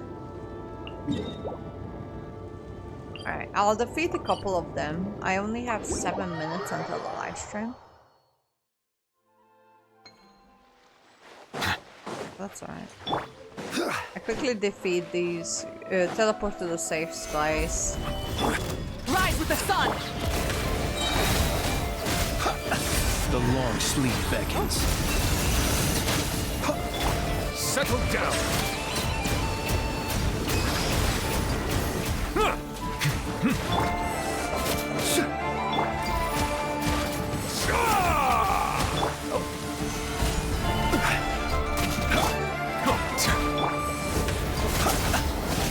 Alright, I'll defeat a couple of them. I only have 7 minutes until the live stream. That's alright. I quickly defeat these, teleport to the safe space. Rise with the sun! The long sleep beckons. Settle down!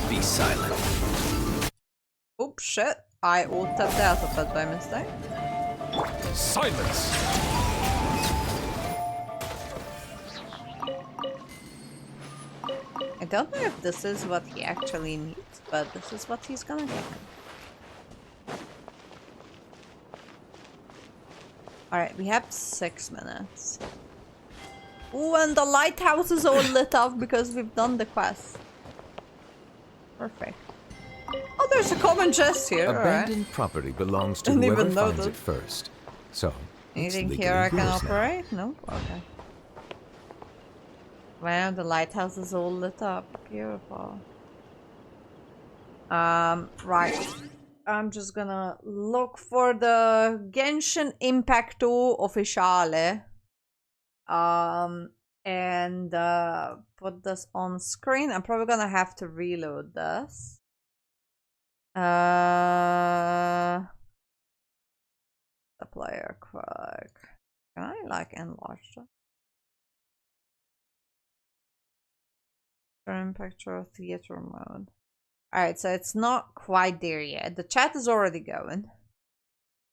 Be silent. Oops, shit. I ulted out of it by mistake. Silence! I don't know if this is what he actually needs, but this is what he's gonna get. Alright, we have 6 minutes. Ooh, and the lighthouse is all lit up because we've done the quest. Perfect. Oh, there's a common chest here. Abandoned property belongs to Didn't whoever even know finds that. it first. So, Anything it's here I can legally yours now. operate? No? Okay. Wow, the lighthouse is all lit up. Beautiful. Right. I'm just gonna look for the Genshin Impacto Ufficiale. And put this on screen. I'm probably gonna have to reload this. The player quick. Can I like enlarge that? Turn picture theater mode. Alright, so it's not quite there yet. The chat is already going.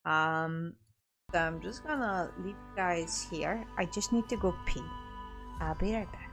So I'm just gonna leave you guys here. I just need to go pee. I'll be right back.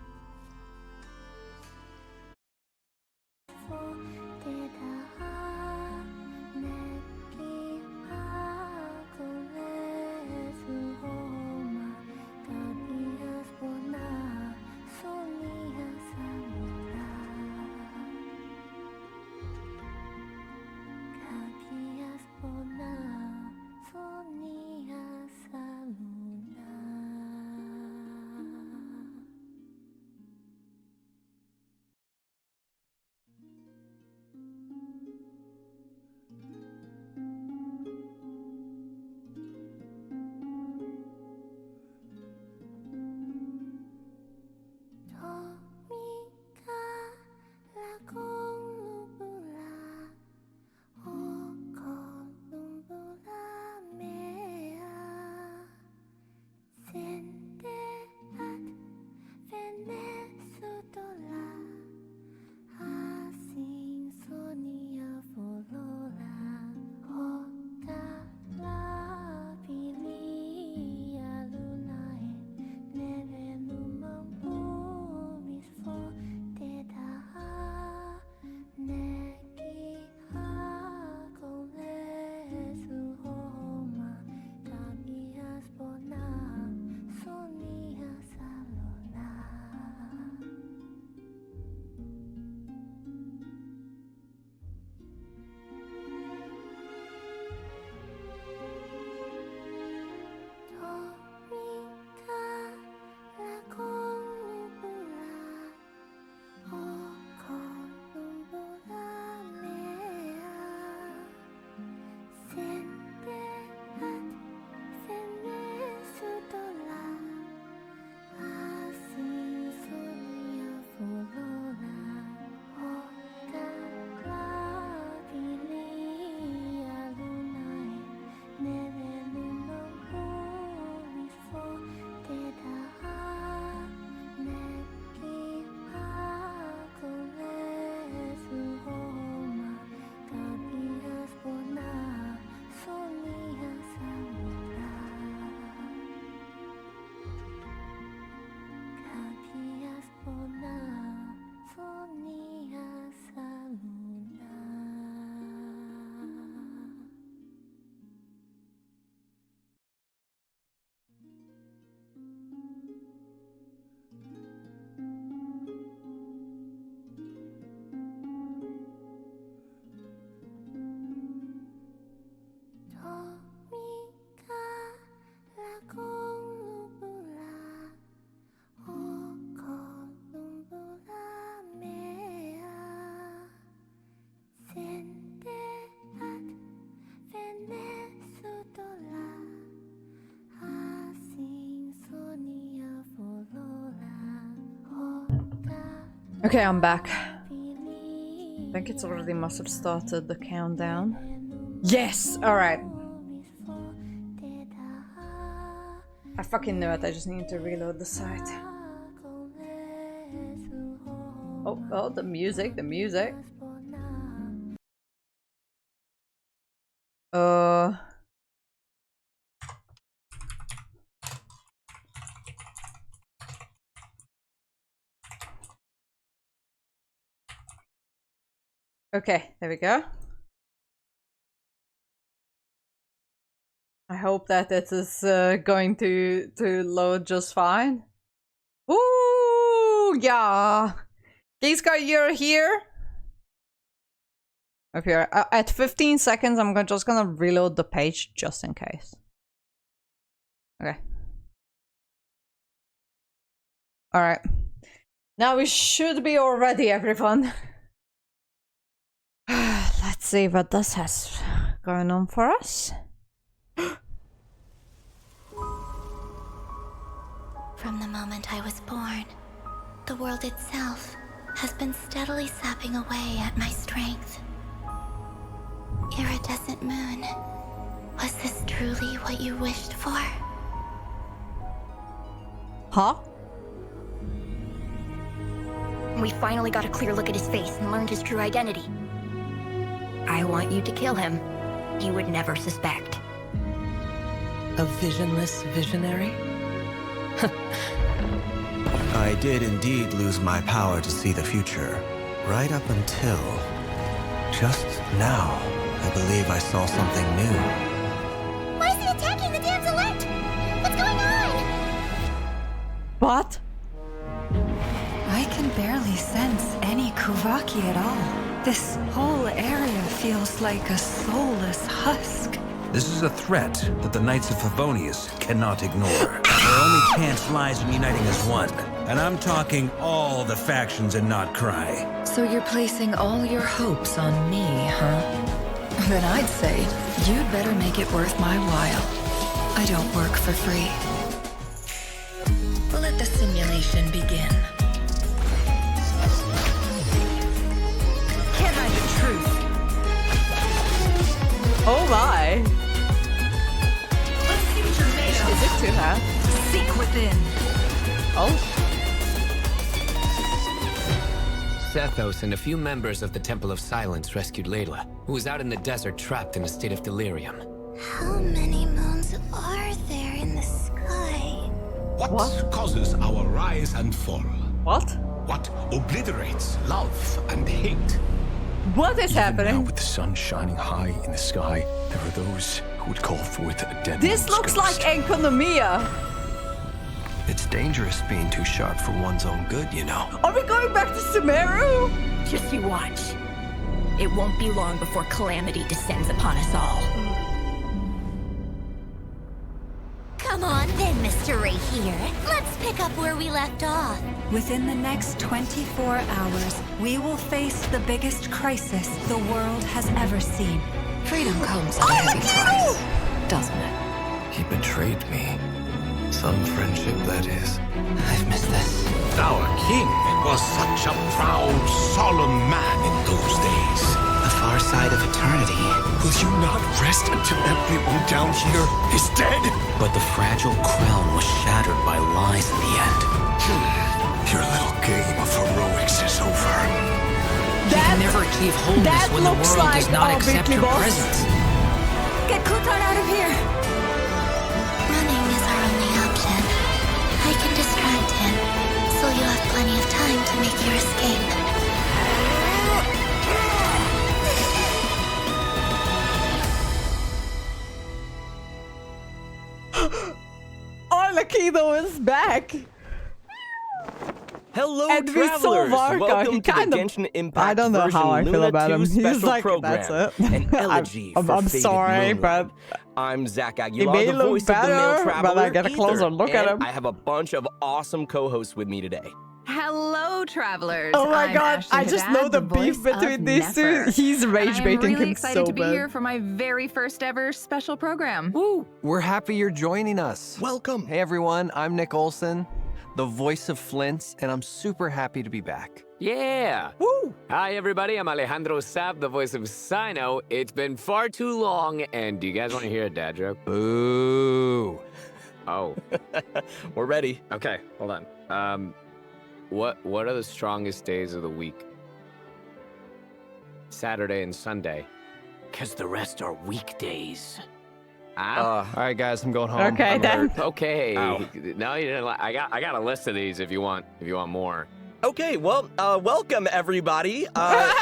Okay, I'm back. I think it's already must have started the countdown. Yes! Alright. I fucking knew it, I just need to reload the site. Oh, the music, the music. Okay, there we go. I hope that it is going to load just fine. Ooh, yeah. Giska, you're here. Up here. At 15 seconds, I'm just gonna reload the page just in case. Okay. Alright. Now we should be all ready, everyone. Let's see what this has going on for us. From the moment I was born, the world itself has been steadily sapping away at my strength. Iridescent moon, was this truly what you wished for? Huh? We finally got a clear look at his face and learned his true identity. I want you to kill him. He would never suspect. A visionless visionary? I did indeed lose my power to see the future, right up until just now. I believe I saw something new. Why is he attacking the damselette? What's going on? What? I can barely sense any Kuvaki at all. This whole area feels like a soulless husk. This is a threat that the Knights of Favonius cannot ignore. Their only chance lies in uniting as one. And I'm talking all the factions and not Cry. So you're placing all your hopes on me, huh? Then I'd say you'd better make it worth my while. I don't work for free. Let the simulation begin. Can't hide the truth. Oh my! Let's see what you're made of. Is it too hard? Seek within. Oh. Sethos and a few members of the Temple of Silence rescued Layla, who was out in the desert trapped in a state of delirium. How many moons are there in the sky? What causes our rise and fall? What? What obliterates love and hate? What is happening? Now, with the sun shining high in the sky, there are those who would call forth a dead This man's looks ghost. like Enconomia. It's dangerous being too sharp for one's own good, you know. Are we going back to Sumeru? Just you watch. It won't be long before calamity descends upon us all. Come on then, Mr. Right here. Let's pick up where we left off. Within the next 24 hours, we will face the biggest crisis the world has ever seen. Freedom comes at a heavy price, doesn't it? He betrayed me. Some friendship, that is. I've missed this. Our king was such a proud, solemn man in those days. The far side of eternity. Will you not rest until everyone down here is dead? But the fragile crown was shattered by lies in the end. Your little game of heroics is over. You can never achieve wholeness when the world does not accept your presence. Get Kutan out of here! Running is our only option. I can distract him, so you have plenty of time to make your escape. Arlecchino is back. Hello, and travelers! Welcome to the kind of, Genshin Impact I don't know how I feel Luna about 2 him. special He's like, program, that's it. An elegy I'm for faded sorry, moonlight. but I'm Zach he Aguilar, may the look voice of the male better, traveler, but I get a closer Ether, look at and him. I have a bunch of awesome co-hosts with me today. Hello, travelers. Oh my I'm god, Ashley I just Haddad, know the voice beef between of these two. Nefer. He's rage And baiting I'm really him excited so to be bad. here for my very first ever special program. Woo! We're happy you're joining us. Welcome. Hey everyone, I'm Nick Olson. the voice of Flint's, and I'm super happy to be back. Yeah! Woo! Hi, everybody. I'm Alejandro Saab, the voice of Sino. It's been far too long, and do you guys want to hear a dad joke? Boo! Oh. We're ready. Okay, hold on. What are the strongest days of the week? Saturday and Sunday. Because the rest are weekdays. All right, guys, I'm going home. Okay, then. Okay. Ow. No, you didn't. I got a list of these if you want more. Okay, well, welcome everybody.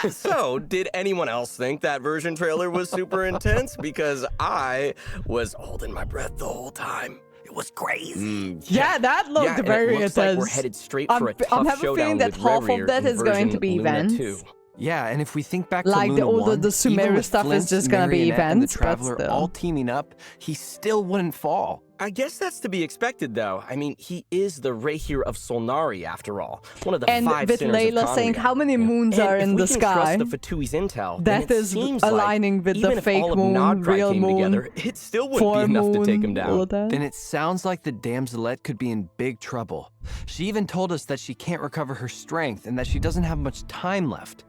So, did anyone else think that version trailer was super intense? Because I was holding my breath the whole time. It was crazy. Yeah, that looked very it looks intense. like we're headed straight for a tough I'm having a feeling showdown that with half Reverie of that in is going to version be Luna events. 2. Yeah, and if we think back to Like Luna all the 1, Sumeru even with stuff is Flint, just gonna be Marionette, and the events, but Traveler still. all teaming up, he still wouldn't fall. I guess that's to be expected, though. I mean, he is the Rahir of Solnari, after all. One of the And 5 with sinners of Layla saying Conria. how many moons And are if in we the can sky, trust the Fatui's intel, then that it is seems aligning like with even the if fake all of moon, Nodcry real came moon, together, it still wouldn't full be enough moon, to take him all of down. that. Then it sounds like the damselette could be in big trouble. She even told us that she can't recover her strength and that she doesn't have much time left.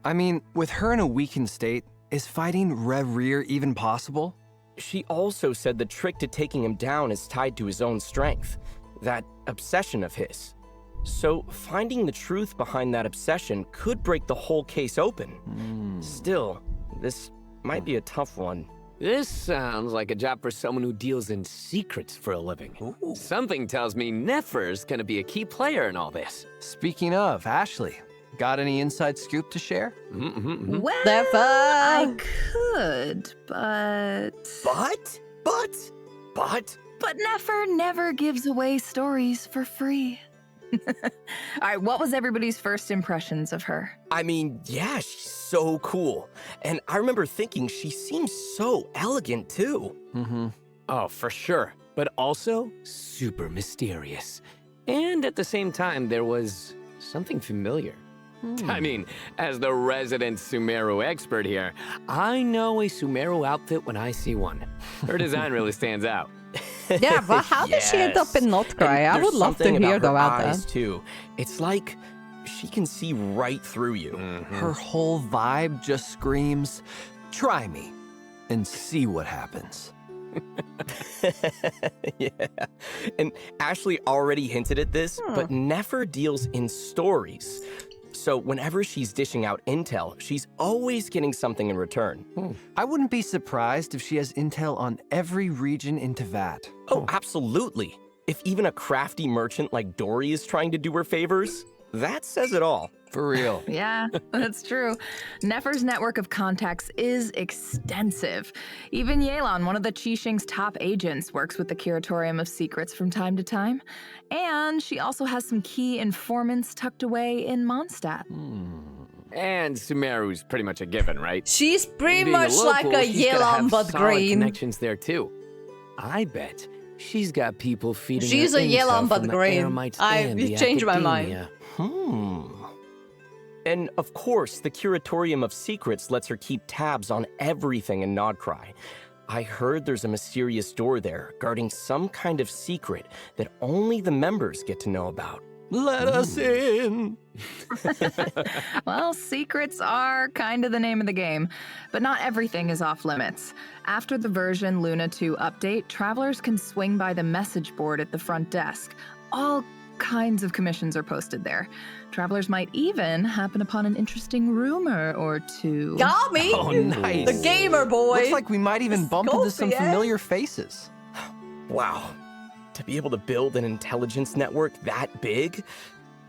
I mean, with her in a weakened state, is fighting Reverie even possible? She also said the trick to taking him down is tied to his own strength, that obsession of his. So finding the truth behind that obsession could break the whole case open. Still, this might be a tough one. This sounds like a job for someone who deals in secrets for a living. Something tells me Nefer's gonna be a key player in all this. Speaking of, Ashley, got any inside scoop to share? Well, Nefer! I could, but Nefer never gives away stories for free. All right, what was everybody's first impressions of her? I mean, yeah, she's so cool. And I remember thinking she seems so elegant, too. Oh, for sure. But also super mysterious. And at the same time, there was something familiar. I mean, as the resident Sumeru expert here, I know a Sumeru outfit when I see one. Her design really stands out. Yeah, but how did she end up in Nodcry? I would love to hear about eyes, that. too. It's like she can see right through you. Her whole vibe just screams, try me and see what happens. Yeah. And Ashley already hinted at this, but Nefer deals in stories. So whenever she's dishing out intel, she's always getting something in return. I wouldn't be surprised if she has intel on every region in Teyvat. Oh, absolutely. If even a crafty merchant like Dory is trying to do her favors, that says it all. For real. Yeah, that's true. Nefer's network of contacts is extensive. Even Yelan, one of the Qixing's top agents, works with the Curatorium of Secrets from time to time. And she also has some key informants tucked away in Mondstadt. And Sumeru's pretty much a given, right? She's pretty Being much local, like a she's gotta Yelan have but solid green. connections there too. I bet she's got people feeding She's her a Yelan intel but from the green. Eremites I and the changed my mind. academia. And of course, the Curatorium of Secrets lets her keep tabs on everything in Nodcry. I heard there's a mysterious door there guarding some kind of secret that only the members get to know about. Let us in! Well, secrets are kind of the name of the game, but not everything is off limits. After the version Luna 2 update, travelers can swing by the message board at the front desk. All kinds of commissions are posted there. Travelers might even happen upon an interesting rumor or two. Got me! Oh, nice. The gamer boy! Looks like we might even bump into some familiar faces. Wow. To be able to build an intelligence network that big?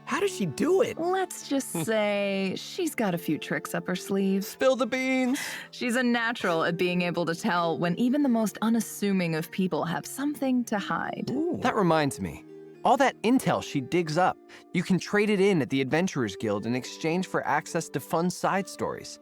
How does she do it? Let's just say she's got a few tricks up her sleeve. Spill the beans! She's a natural at being able to tell when even the most unassuming of people have something to hide. That reminds me. All that intel she digs up, you can trade it in at the Adventurers Guild in exchange for access to fun side stories.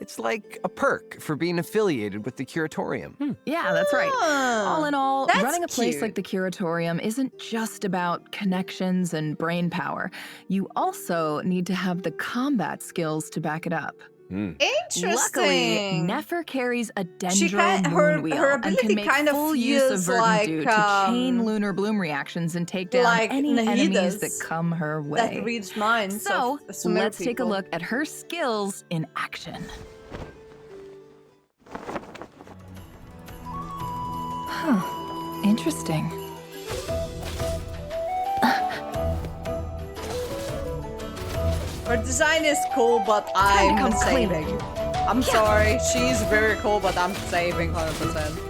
It's like a perk for being affiliated with the Curatorium. Yeah, that's right. All in all, That's running a place cute. like the Curatorium isn't just about connections and brain power. You also need to have the combat skills to back it up. Interesting. Luckily, Nefer carries a dendro her moon wheel and ability can make kind of full use of feels verdant dew like, to chain lunar bloom reactions and take down like any enemies Nahida's that come her way. that reads minds. So, of Sumeru let's take a people. look at her skills in action. Huh. Interesting. Her design is cool, but I'm saving. I'm sorry, she's very cool, but I'm saving 100%.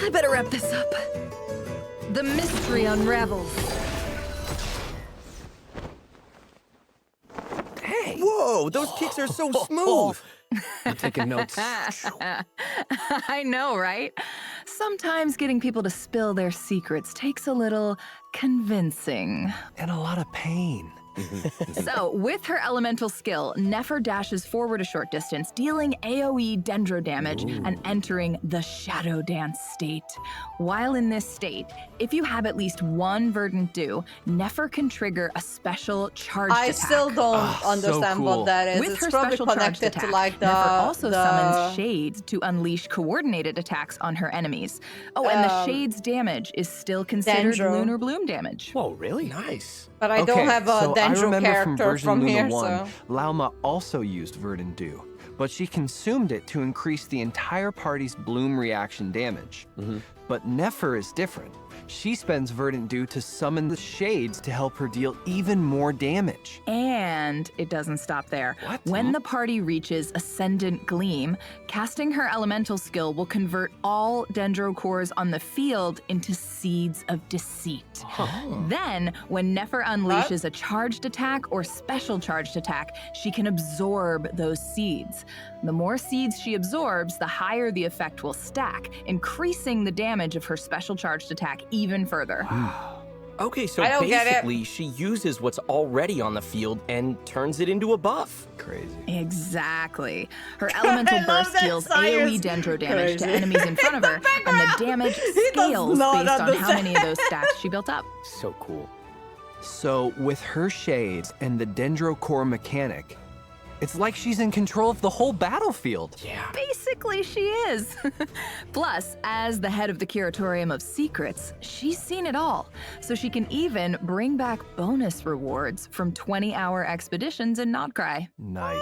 I better wrap this up. The mystery unravels. Hey! Whoa, those kicks are so smooth! I'm taking notes. I know, right? Sometimes getting people to spill their secrets takes a little convincing. And a lot of pain. So, with her elemental skill, Nefer dashes forward a short distance, dealing AoE dendro damage and entering the Shadow Dance state. While in this state, if you have at least one verdant dew, Nefer can trigger a special charged attack. I still don't understand what that is. With It's her probably special charged connected attack, to like the Nefer also summons shades to unleash coordinated attacks on her enemies. Oh, and the shades damage is still considered Dendro. lunar bloom damage. Whoa, really? Nice. But I don't have a so I Dendro remember character version from Luna here, 1, so. Lauma also used Verdant Dew, but she consumed it to increase the entire party's bloom reaction damage. But Nefer is different. She spends Verdant Dew to summon the shades to help her deal even more damage. And it doesn't stop there. When the party reaches Ascendant Gleam, casting her elemental skill will convert all dendro cores on the field into seeds of deceit. Then, when Nefer unleashes a charged attack or special charged attack, she can absorb those seeds. The more seeds she absorbs, the higher the effect will stack, increasing the damage of her special charged attack even further. Okay, so I don't get it. basically, she uses what's already on the field and turns it into a buff. Crazy. Exactly. Her elemental I love burst that deals science. AoE dendro damage to Crazy. enemies in front of her, and the damage scales not based on how understand. many of those stacks she built up. So cool. So, with her shades and the Dendro Core mechanic, it's like she's in control of the whole battlefield. Yeah. Basically, she is. Plus, as the head of the Curatorium of Secrets, she's seen it all. So she can even bring back bonus rewards from 20-hour expeditions in Nodcry. Nice.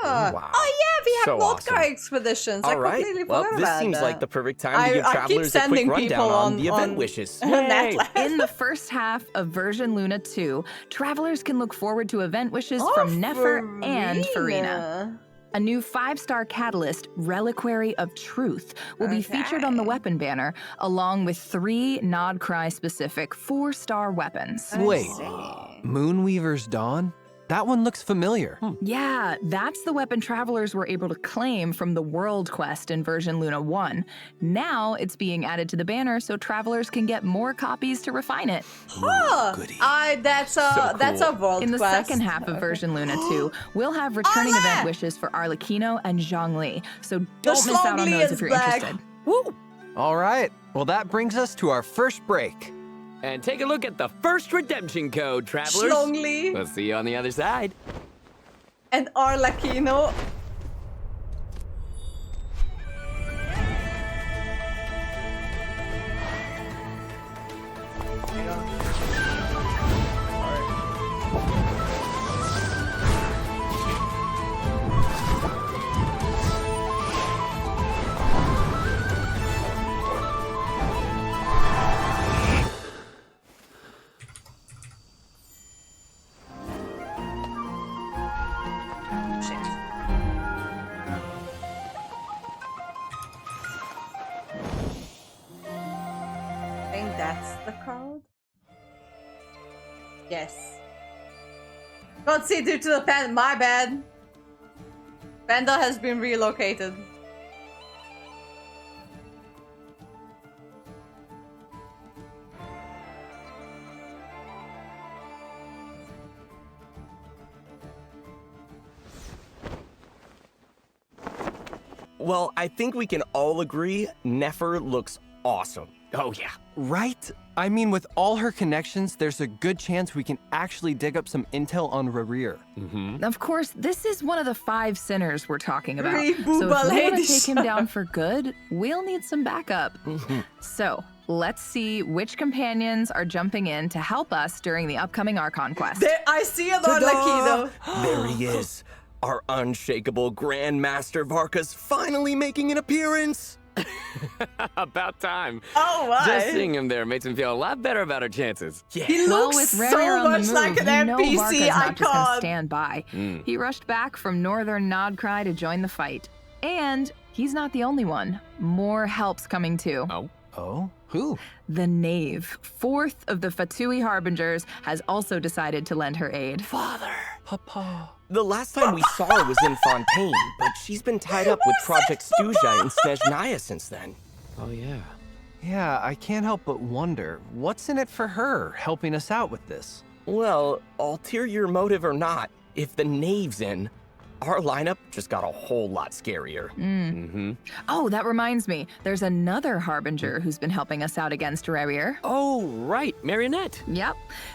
Wow. Oh yeah, we have So Nodcry awesome. expeditions. I All right. completely Well, forgot this about seems that. like the perfect time to I give keep travelers a quick sending rundown people on the event wishes. In the first half of version Luna 2, travelers can look forward to event wishes from Nefer and Farina. A new 5-star catalyst, Reliquary of Truth, will be featured on the weapon banner, along with 3 Nodcry-specific 4-star weapons. Wait, Moonweaver's Dawn? That one looks familiar. Yeah, that's the weapon travelers were able to claim from the World Quest in version Luna 1. Now it's being added to the banner so travelers can get more copies to refine it. That's a world In the quest. second half of version Luna 2, we'll have returning event wishes for Arlecchino and Zhongli, so don't miss out on Zhongli those is if you're back. interested. All right, well, that brings us to our first break. And take a look at the first redemption code, travelers. Zhongli. We'll see you on the other side. And Arlecchino. I think that's the code. Yes. Can't see due to the pen. My bad. Panda has been relocated. Well, I think we can all agree Nefer looks awesome. Oh, yeah. Right? I mean, with all her connections, there's a good chance we can actually dig up some intel on Rerir. Of course, this is one of the 5 sinners we're talking about. Hey, So if booba we want to ladies. take him down for good, we'll need some backup. So let's see which companions are jumping in to help us during the upcoming Archon quest. I see it on Lakido. There he is. Our unshakable Grandmaster Varka's finally making an appearance. About time. Oh, why? Just seeing him there makes me feel a lot better about our chances. He Well, looks with so Rerir on much the move, like an you know NPC Varka's not just gonna icon. stand by. He rushed back from northern Nodcry to join the fight. And he's not the only one. More help's coming too. Oh? Who? The Knave, 4th of the Fatui Harbingers, has also decided to lend her aid. Father. Papa. The last time we saw her was in Fontaine, but she's been tied up with Project Stuja in Snezhnaya since then. Oh, yeah. Yeah, I can't help but wonder, what's in it for her, helping us out with this? Well, ulterior motive or not, if the Knave's in, our lineup just got a whole lot scarier. Oh, that reminds me. There's another Harbinger who's been helping us out against Rerir. Oh, right. Marionette. Yep.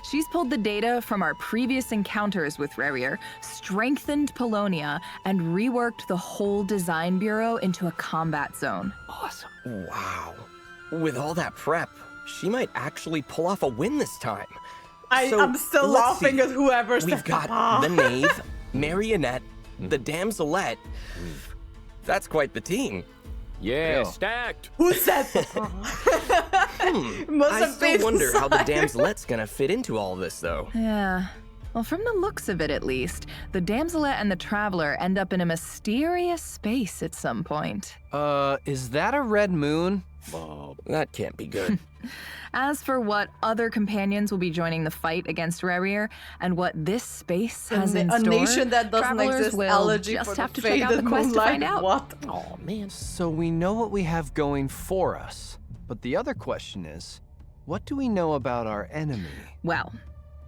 She's pulled the data from our previous encounters with Rerir, strengthened Polonia, and reworked the whole design bureau into a combat zone. Awesome. Wow. With all that prep, she might actually pull off a win this time. I'm still let's laughing see. at whoever's We've got the Knave, Marionette, the Damselette. That's quite the team. Yeah, stacked. Who said Must I have still been wonder how the Sire. Damselette's gonna fit into all this, though. Yeah. Well, from the looks of it at least, the Damselette and the Traveler end up in a mysterious space at some point. Is that a red moon? Well, that can't be good. As for what other companions will be joining the fight against Rerir, and what this space has in A store, nation that doesn't travelers exist, will allergy just for have the to check out the faded quest to moonlight. find out. What? Oh, man. So we know what we have going for us, but the other question is, what do we know about our enemy? Well,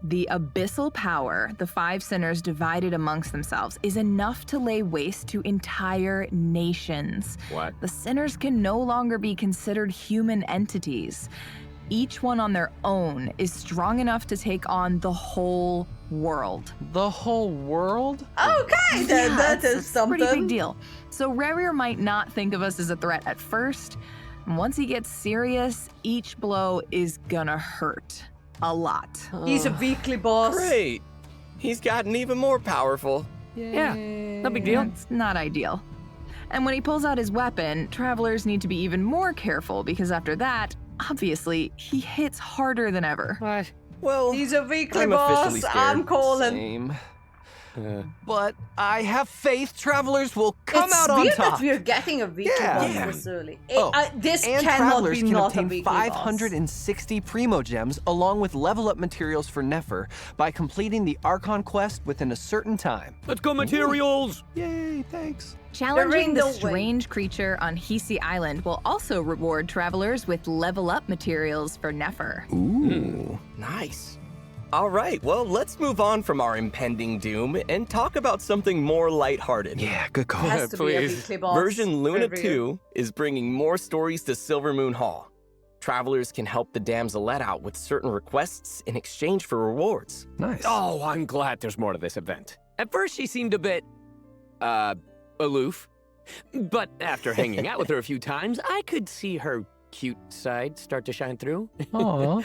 the abyssal power the 5 sinners divided amongst themselves is enough to lay waste to entire nations. What? The sinners can no longer be considered human entities. Each one on their own is strong enough to take on the whole world. The whole world? Okay, then Yeah, that is it's a something. pretty big deal. So Rerir might not think of us as a threat at first. And once he gets serious, each blow is gonna hurt. A lot. He's a weekly boss. Great. He's gotten even more powerful. Yeah, no big deal. It's not ideal. And when he pulls out his weapon, travelers need to be even more careful because after that, obviously, he hits harder than ever. What? Well, He's a weekly I'm boss. officially scared. I'm calling. Same. But I have faith travelers will come It's out on weird top. that we're getting a weekly boss Yeah. this early. Oh, This and cannot travelers be can not a obtain weekly boss. 560 Primo Gems along with level up materials for Nefer by completing the Archon quest within a certain time. Let's go, materials! Yay, thanks. Challenging the no way. strange creature on Hisi Island will also reward travelers with level up materials for Nefer. Ooh, nice. All right, well, let's move on from our impending doom and talk about something more lighthearted. Yeah, good call. Has to be a Please. weekly boss. Version Luna every 2 is bringing more stories to Silver Moon Hall. Travelers can help the Damselette out with certain requests in exchange for rewards. Nice. Oh, I'm glad there's more to this event. At first, she seemed a bit, aloof. But after hanging out with her a few times, I could see her cute side start to shine through. Aw.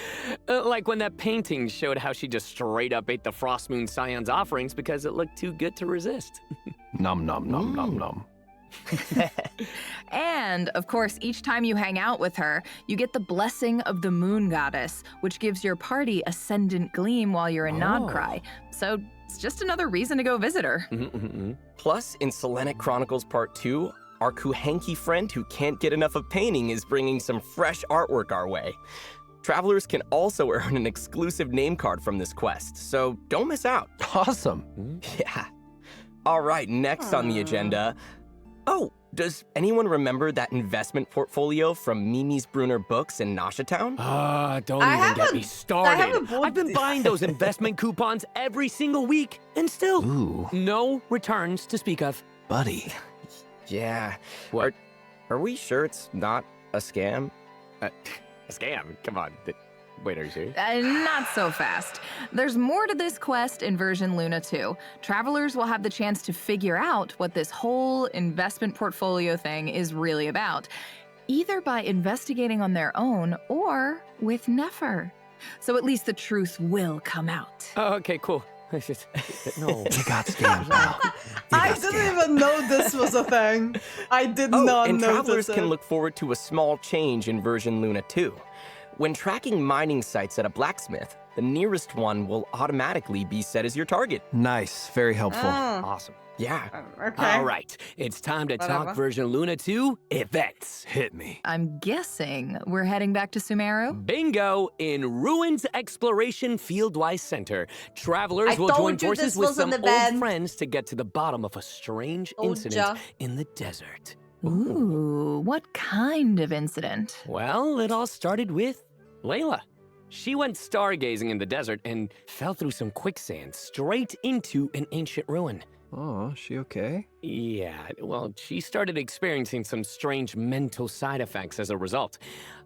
Like when that painting showed how she just straight up ate the Frost Moon Scion's offerings because it looked too good to resist. Nom nom nom nom nom. And, of course, each time you hang out with her, you get the blessing of the Moon Goddess, which gives your party Ascendant Gleam while you're in Nodcry. So it's just another reason to go visit her. Plus, in Selenic Chronicles Part 2, our Kuhenki friend who can't get enough of painting is bringing some fresh artwork our way. Travelers can also earn an exclusive name card from this quest, so don't miss out. Awesome. Yeah. All right, next on the agenda. Oh, does anyone remember that investment portfolio from Mimi's Brunner Books in Nashatown? Don't I even get haven't- me I started. haven't bought I've been buying those investment coupons every single week, and still Ooh. no returns to speak of. Buddy. Yeah. What? Are we sure it's not a scam? scam? Come on. Wait, are you serious? Not so fast. There's more to this quest in version Luna 2. Travelers will have the chance to figure out what this whole investment portfolio thing is really about, either by investigating on their own or with Nefer. So at least the truth will come out. Oh, okay, cool. No. You got scammed now. I didn't even know this was a thing. I did not and notice travelers it. can look forward to a small change in version Luna 2. When tracking mining sites at a blacksmith, the nearest one will automatically be set as your target. Nice, very helpful. Awesome. Yeah. Okay. All right, it's time to talk version Luna 2 events. Hit me. I'm guessing we're heading back to Sumeru? Bingo! In Ruins Exploration Fieldwise Center, travelers I will told join you forces this with was some an old event. friends to get to the bottom of a strange Told incident ya. in the desert. Ooh, what kind of incident? Well, it all started with Layla. She went stargazing in the desert and fell through some quicksand straight into an ancient ruin. Oh, she okay? Yeah, well, she started experiencing some strange mental side effects as a result,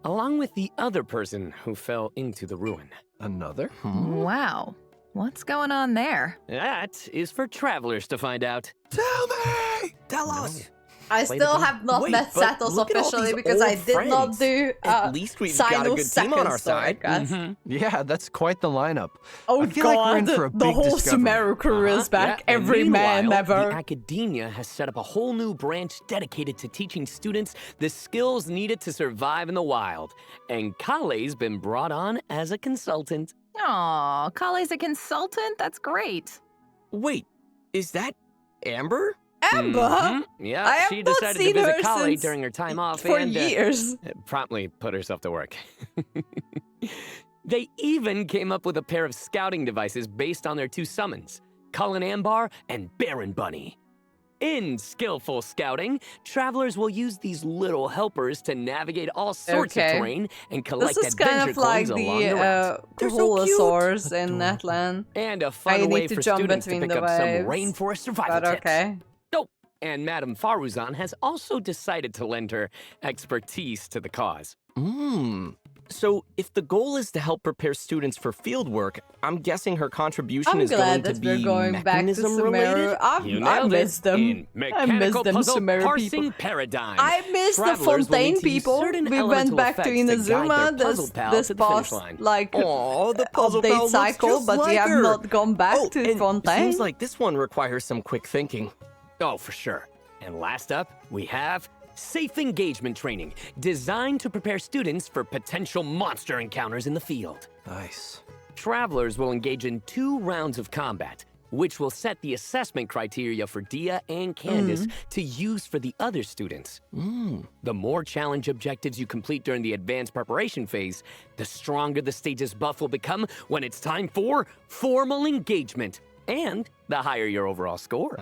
along with the other person who fell into the ruin. Another? Wow. What's going on there? That is for travelers to find out. Tell me! Tell us! I Play still the have not Wait, met but Satos look at all officially these because I old did not friends. do At least we've got a Sino's good team on second our story, side. guys. Yeah, that's quite the lineup. Oh I feel god, like we're in for a the big whole discovery. Sumeru crew is back. Yeah, and Every man meanwhile, ever. The academia has set up a whole new branch dedicated to teaching students the skills needed to survive in the wild. And Kale's been brought on as a consultant. Aw, Kale's a consultant? That's great. Wait, is that Amber? Amber? Yeah, I have she not decided to seen visit her Kale since during her time off for and years. promptly put herself to work. They even came up with a pair of scouting devices based on their two summons, Cullen Ambar and Baron Bunny. In skillful scouting, travelers will use these little helpers to navigate all sorts of terrain and collect This is adventure kind of like coins along the the route. Koholosaurs in Netland. And a I fun way need to for jump students to between pick the up some waves, rainforest survival but tips. okay. Oh, and Madame Faruzan has also decided to lend her expertise to the cause. So if the goal is to help prepare students for fieldwork, I'm guessing her contribution I'm is going glad to that we're be going back to mechanism Sumeru. related? I miss them. In I miss mechanical them puzzle Sumeru parsing people. paradigm. I miss the Travelers will need Fontaine to use people. certain We went elemental back to effects guide Inazuma their puzzle this pal to the finish past line. like the puzzle pal update looks cycle, just but we like have her. not gone back Oh, to and Fontaine. Seems like this one requires some quick thinking. Oh, for sure. And last up, we have Safe Engagement Training, designed to prepare students for potential monster encounters in the field. Nice. Travelers will engage in 2 rounds of combat, which will set the assessment criteria for Dia and Candace to use for the other students. The more challenge objectives you complete during the advanced preparation phase, the stronger the stage's buff will become when it's time for formal engagement, and the higher your overall score.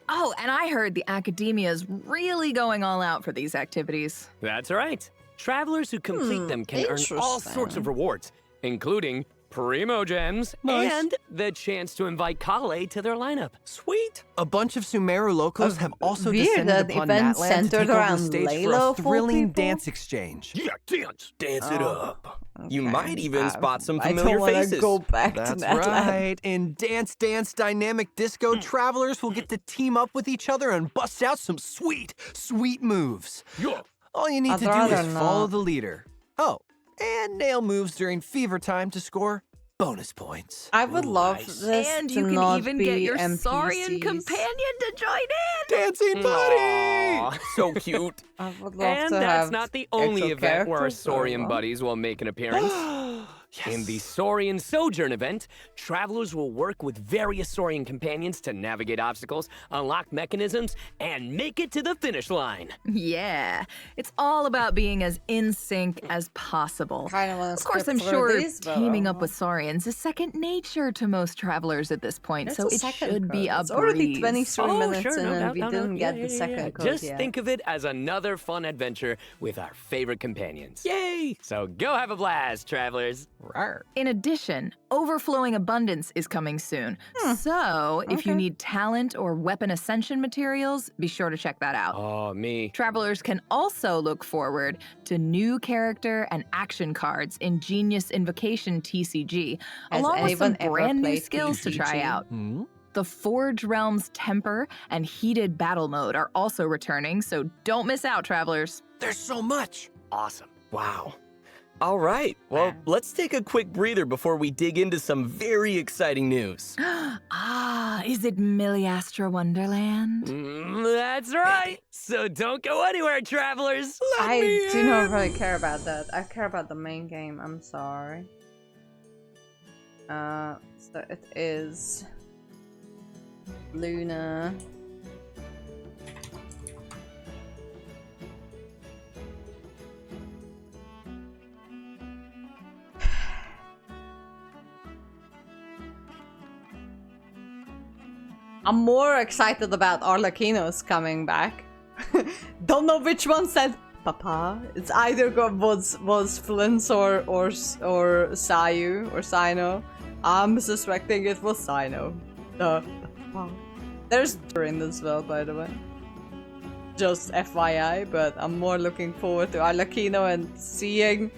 Oh, and I heard the academia's really going all out for these activities. That's right. Travelers who complete them can earn all sorts of rewards, including Primo Gems and the chance to invite Kale to their lineup. Sweet. A bunch of Sumeru locals have also weird descended that upon event Natland to centered take over the around stage Layla for a of all thrilling people? dance exchange. Yeah, dance it up. You might even spot some I familiar don't want to faces. go back That's to Natland. right. In Dance Dance Dynamic Disco, travelers will get to team up with each other and bust out some sweet, sweet moves. All you need I'd to do rather is follow not. the leader. Oh, and nail moves during fever time to score bonus points. I would love this And to you can not even be get your NPCs. Saurian companion to join in. Dancing buddy! Aw, so cute. I would love And to that's have not the only actual event where our characters, but Saurian well. buddies will make an appearance. In the Saurian Sojourn event, travelers will work with various Saurian companions to navigate obstacles, unlock mechanisms, and make it to the finish line. Yeah, it's all about being as in sync as possible. Kinda wanna Of course, skip I'm through sure these, but teaming up with Saurians is second nature to most travelers at this point, It's so a it second should be code. a It's already breeze. 23 minutes in and we no didn't doubt. get the second code Just yet. think of it as another fun adventure with our favorite companions. Yay! So go have a blast, travelers. In addition, Overflowing Abundance is coming soon. So, if you need talent or weapon ascension materials, be sure to check that out. Oh, me. Travelers can also look forward to new character and action cards in Genius Invocation TCG, Has along with some anyone ever brand new played skills to try TCG? out. The Forge Realms Temper and Heated Battle Mode are also returning, so don't miss out, travelers. There's so much. Awesome. Wow. All right, well, let's take a quick breather before we dig into some very exciting news. Is it Milliastra Wonderland? That's right. So don't go anywhere, travelers. I do not really care about that. I care about the main game. I'm sorry. So it is Luna. I'm more excited about Arlecchino's coming back. Don't know which one said Papa. It's either was Flint's or Sayu or Sino. I'm suspecting it was Sino. There's in this world, by the way. Just FYI, but I'm more looking forward to Arlecchino and seeing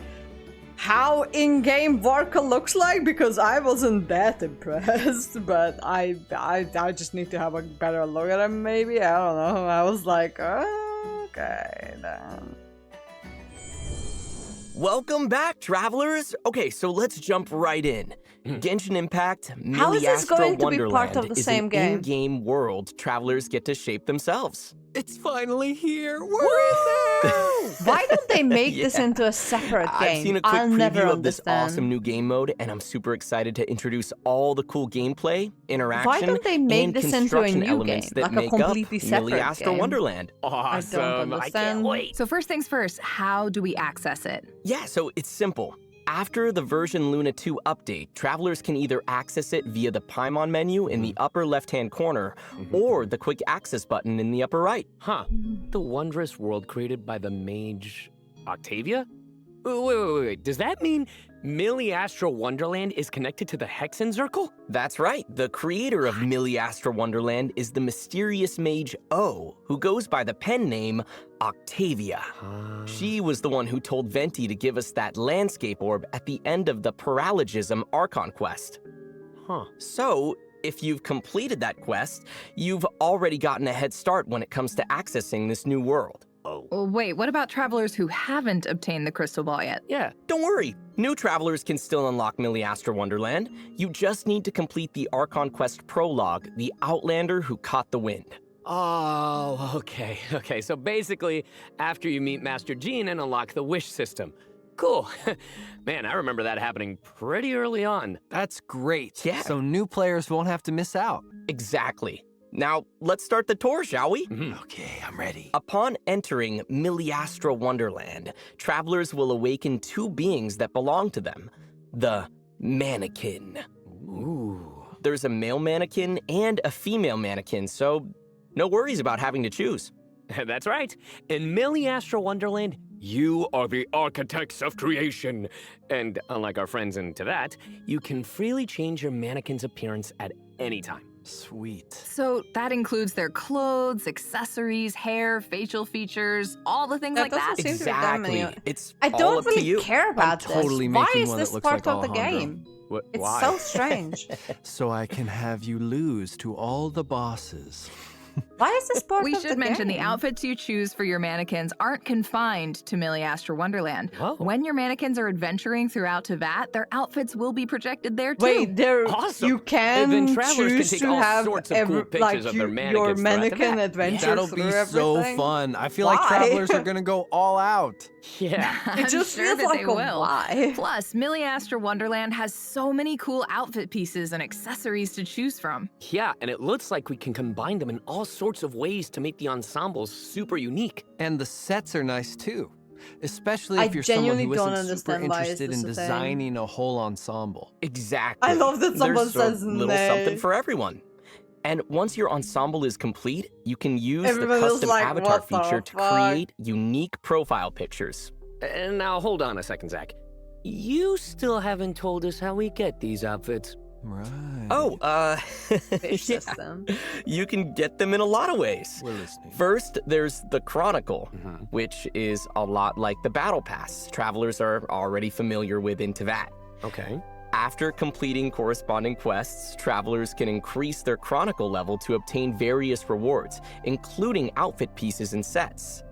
how in-game Varka looks like, because I wasn't that impressed, but I just need to have a better look at him, maybe. I don't know. I was like, okay then. Welcome back, travelers. Okay, so let's jump right in. Genshin Impact How is this going to be Wonderland part of the is same an game? in-game world travelers get to shape themselves. It's finally here. We're in there. Why don't they make this into a separate game? I've seen a quick I'll never preview of this understand. awesome new game mode, and I'm super excited to introduce all the cool gameplay, interaction, Why don't they make and this into a construction new elements game, that like a make up completely separate Milliastra game? Wonderland. Awesome. I don't understand. wait. So first things first, how do we access it? Yeah, so it's simple. After the version Luna 2 update, travelers can either access it via the Paimon menu in the upper left-hand corner, or the quick access button in the upper right. Huh. The wondrous world created by the mage Octavia? Wait. Does that mean Milliastra Wonderland is connected to the Hexen Circle? That's right. The creator of Milliastra Wonderland is the mysterious mage O, who goes by the pen name Octavia. She was the one who told Venti to give us that landscape orb at the end of the Paralogism Archon quest. So, if you've completed that quest, you've already gotten a head start when it comes to accessing this new world. Well, wait, what about travelers who haven't obtained the crystal ball yet? Yeah, don't worry. New travelers can still unlock Milliastra Wonderland. You just need to complete the Archon quest prologue, The Outlander Who Caught the Wind. Oh, okay. So basically, after you meet Master Jean and unlock the wish system. Cool. Man, I remember that happening pretty early on. That's great. Yeah. So new players won't have to miss out. Exactly. Now, let's start the tour, shall we? Okay, I'm ready. Upon entering Milliastra Wonderland, travelers will awaken two beings that belong to them. The mannequin. Ooh. There's a male mannequin and a female mannequin, so no worries about having to choose. That's right. In Milliastra Wonderland, you are the architects of creation. And unlike our friends into that, you can freely change your mannequin's appearance at any time. Sweet. So that includes their clothes, accessories, hair, facial features, all the things like that? Seem to be that many. It's I all don't up to really you. care about I'm totally this. Why making is one this that looks part like of the Alejandro. game? It's Why? so strange. So I can have you lose to all the bosses. Why is this part We of the should mention the game? outfits you choose for your mannequins aren't confined to Milliastra Wonderland. Oh. When your mannequins are adventuring throughout Tevat, their outfits will be projected there too. Wait, there Awesome. you And then can travelers choose can take to all have sorts of cool pictures of their your mannequins throughout the mannequin map. adventure That'll be through so everything? fun. I feel Why? like travelers are gonna go all out. Yeah. It just I'm sure feels that like they a will. why. Plus, Milliastra Wonderland has so many cool outfit pieces and accessories to choose from. Yeah, and it looks like we can combine them in all sorts of ways to make the ensembles super unique. And the sets are nice too. Especially I if you're someone genuinely who don't isn't super understand why is interested in this a thing. designing a whole ensemble. Exactly. I love that someone There's says a little nay. something for everyone. And once your ensemble is complete, you can use Everyone the was custom like, avatar "What the feature to fuck?" create unique profile pictures. And now hold on a second, Zach. you still haven't told us how we get these outfits. Right. Oh, Fish system. You can get them in a lot of ways. We're listening. First, there's the Chronicle, which is a lot like the Battle Pass. Travelers are already familiar with into that. Okay. After completing corresponding quests, travelers can increase their Chronicle level to obtain various rewards, including outfit pieces and sets.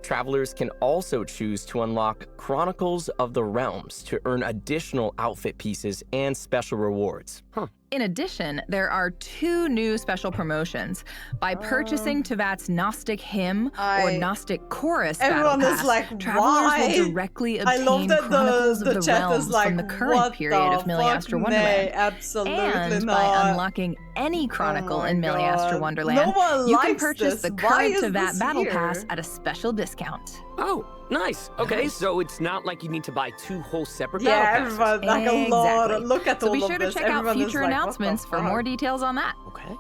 Travelers can also choose to unlock Chronicles of the Realms to earn additional outfit pieces and special rewards. In addition, there are 2 new special promotions. By purchasing Tevat's Gnostic Hymn or Gnostic Chorus Everyone Battle is Pass, like, travelers why? will directly I love obtain that Chronicles the of the chat Realms is like, from the current what period the of Miliastra fuck? Wonderland. Nay, absolutely And not. by unlocking any Chronicle my in Miliastra God. Wonderland, No one you can likes purchase this. the Why current is Tevat this Battle here? Pass at a special discount. Oh, nice. Okay, so it's not like you need to buy 2 whole separate Yeah, battle passes. everyone, like a lot. Exactly. Look at So all be of sure to this. check out Everyone is future like, what the announcements for fuck? more details on that. Okay.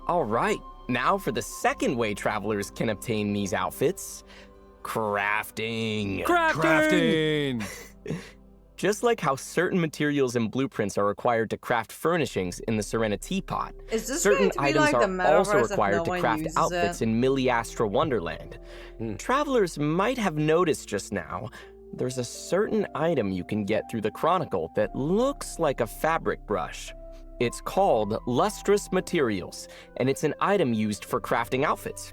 All right, now for the second way travelers can obtain these outfits, crafting. Crafting! Just like how certain materials and blueprints are required to craft furnishings in the Serena Teapot, Is this certain going to be items like the are metaverse also if required no to one craft uses outfits it? in Miliastra Wonderland. Travelers might have noticed just now, there's a certain item you can get through the Chronicle that looks like a fabric brush. It's called Lustrous Materials, and it's an item used for crafting outfits.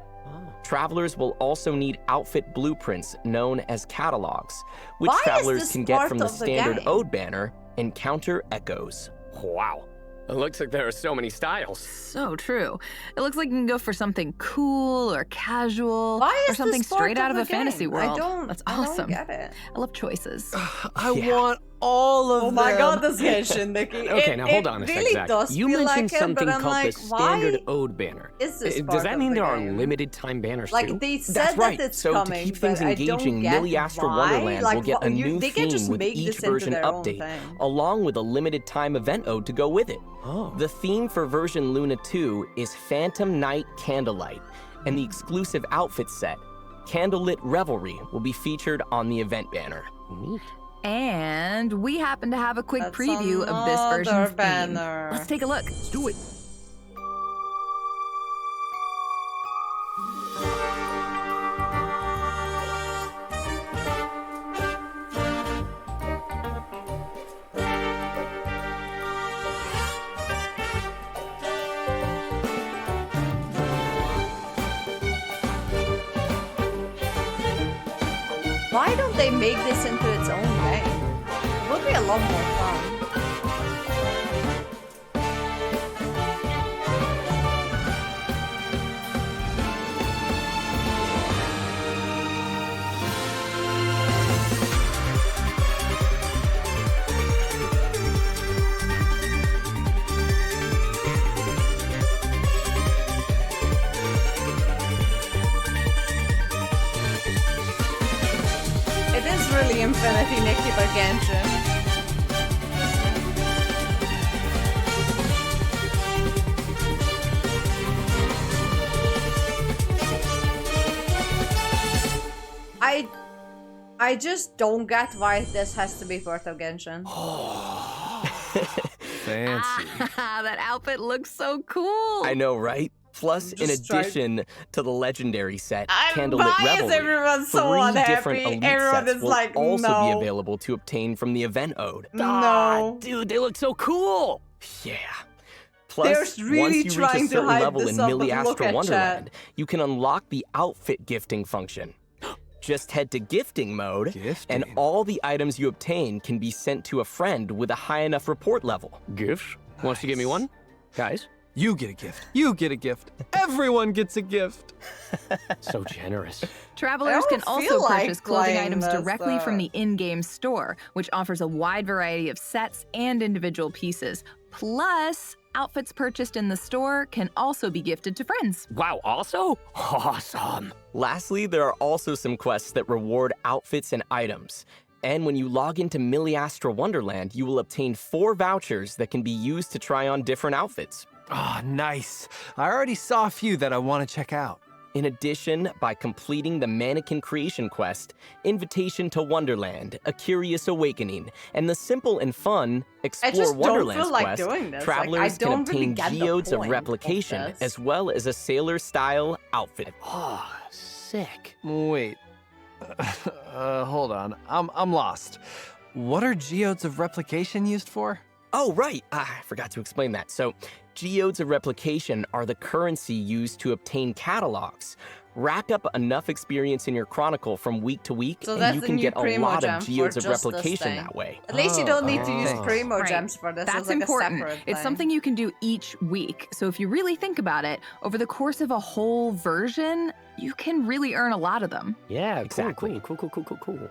Travelers will also need outfit blueprints known as catalogs, which Why is travelers this can get part from the of the standard game? Ode banner, Encounter Echoes. Wow. It looks like there are so many styles. So true. It looks like you can go for something cool or casual Why or is something this part straight out of the a fantasy game? world. I That's don't awesome. get it. I love choices. I want all of Oh them. my god, this Genshin, Nikki. Okay, now hold on a really sec, Zach. does You feel mentioned like it, something but I'm called like, the Standard why Ode banner. is this Does part that of mean the there are game? limited time banners Like too? they said That's right. that it's So coming, to keep things but engaging, I don't get Miliastra why. Wonderland Like, will get a new they can theme just with make each this into version their own update, thing. along with a limited time event ode to go with it. Oh. The theme for version Luna 2 is Phantom Night Candlelight, and the exclusive outfit set, Candlelit Revelry, will be featured on the event banner. Neat. And we happen to have a quick That's preview of this another version's theme. banner. Let's take a look. Let's do it. Why don't they make this into its own game? It would be a lot more fun. It is really Infinity Nikki by Genshin. I just don't get why this has to be part of Genshin. Fancy. That outfit looks so cool. I know, right? Plus, in Just tried- addition to the legendary set, Why Candlelit is Revelry, everyone so 3 different unhappy? elite Everyone sets is will like, also no. be available to obtain from the event ode. No. Dude, they look so cool. Yeah. Plus, They're really once you reach trying a to certain hype level this in up, but look Miliastra at Wonderland, chat. you can unlock the outfit gifting function. Just head to gifting mode, and all the items you obtain can be sent to a friend with a high enough report level. Gifts? Wants to give me one? Guys? You get a gift. You get a gift. Everyone gets a gift. So generous. Travelers I can don't also feel like purchase clothing playing items this, directly from though. the in-game store, which offers a wide variety of sets and individual pieces. Plus, outfits purchased in the store can also be gifted to friends. Wow, also? Awesome. Lastly, there are also some quests that reward outfits and items. And when you log into Miliastra Wonderland, you will obtain 4 vouchers that can be used to try on different outfits. Ah, nice. I already saw a few that I want to check out. In addition, by completing the Mannequin Creation Quest, Invitation to Wonderland, A Curious Awakening, and the simple and fun Explore Wonderlands quest, travelers can obtain geodes of replication as well as a sailor-style outfit. Oh, sick. Wait. Hold on. I'm lost. What are geodes of replication used for? Oh, right. I forgot to explain that. So, geodes of replication are the currency used to obtain catalogs. Rack up enough experience in your chronicle from week to week, So and you can get a lot of geodes of replication that way. At least you don't need to use Primo Right. Gems for this. That's It's like important. A separate It's thing. something you can do each week. So if you really think about it, over the course of a whole version, you can really earn a lot of them. Yeah, Exactly. Cool.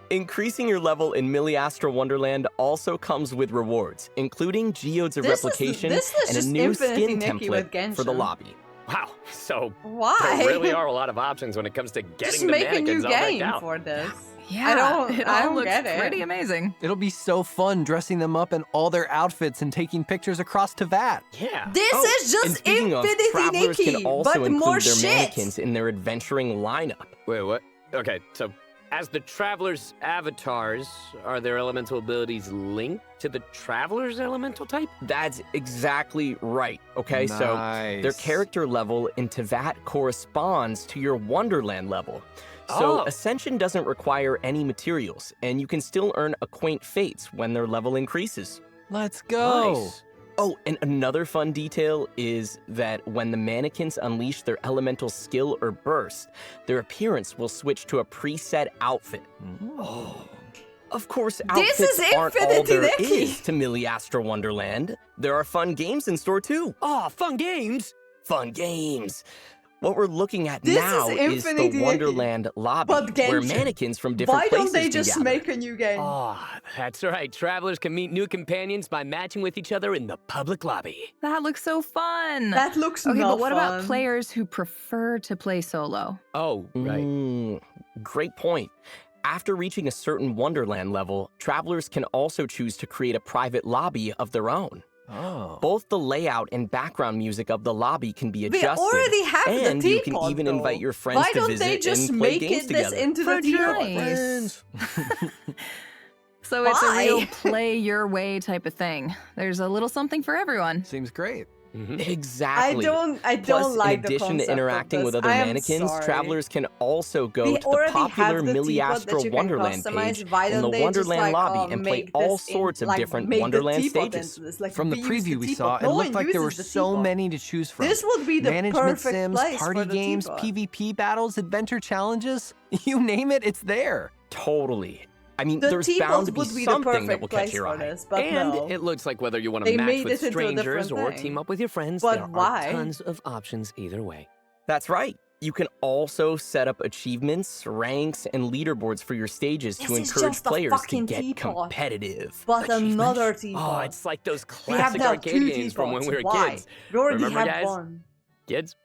Increasing your level in Miliastra Wonderland also comes with rewards, including geodes of replication this is and a just new Infinity skin Nikki with template for the Genshin. lobby. Wow, so Why? there really are a lot of options when it comes to getting Just the make a mannequins new all decked game out. for this. Yeah, I don't it all looks get it. pretty amazing. It'll be so fun dressing them up in all their outfits and taking pictures across Teyvat. Yeah. This is And just speaking of, Infinity travelers Nikki, can also but include more their shit. mannequins in their adventuring lineup. Wait, what? Okay, so as the travelers' avatars, are their elemental abilities linked to the traveler's elemental type? That's exactly right. Okay, so their Nice. character level in Teyvat corresponds to your Wonderland level. So Oh. Ascension doesn't require any materials, and you can still earn a quaint fates when their level increases. Let's go. Nice. Oh, and another fun detail is that when the mannequins unleash their elemental skill or burst, their appearance will switch to a preset outfit. Oh. Of course, This outfits is aren't all Infinity there Nikki. is to Miliastra Wonderland. There are fun games in store too. Oh, fun games! Fun games. What we're looking at This now is is Infinity the Nikki. Wonderland lobby, But where Genshin. mannequins from different Why places don't they can just gather. make a new game? Oh, that's right. Travelers can meet new companions by matching with each other in the public lobby. That looks so fun. That looks okay, not but what about fun. players who prefer to play solo? Oh, right. Great point. After reaching a certain Wonderland level, travelers can also choose to create a private lobby of their own. Oh. Both the layout and background music of the lobby can be We adjusted, already have the and you can teapot, even though. invite your friends Why to don't visit they just and play make games it this together. into the teapot? Nice. So it's a Why? real play your way type of thing. There's a little something for everyone. Seems great. Exactly. I Plus, don't like in the addition concept to of interacting with this. other I am mannequins, sorry. travelers can also go We to the already popular have the teapot that Miliastra you can Wonderland customize. page Why in don't the they just, Wonderland like, lobby and play make all this in- sorts of like, different make the Wonderland teapot stages. into this, like, From the we use preview we saw, teapot. it No looked one like there were uses the so teapot. many to choose from. This would be the Management perfect sims, place party for the games, teapot. PvP battles, adventure challenges. You name it, it's there. Totally. I mean, The there's teapot bound to be would be the something that perfect will catch place your for eye. this, but And no. it looks like whether you want They to match made with it into a strangers different or thing. team up with your friends, But there why? are tons of options either way. That's right. You can also set up achievements, ranks, and leaderboards for your stages to This is encourage just a players to fucking get teapot. competitive. But another Oh, teapot. it's like those We have classic now arcade two games from when we were teapots. Why? kids. We already Remember, have guys? one. Kids?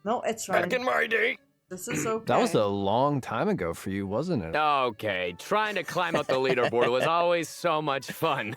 No, it's right. Back in my day. This is okay. That was a long time ago for you, wasn't it? Okay, trying to climb up the leaderboard was always so much fun.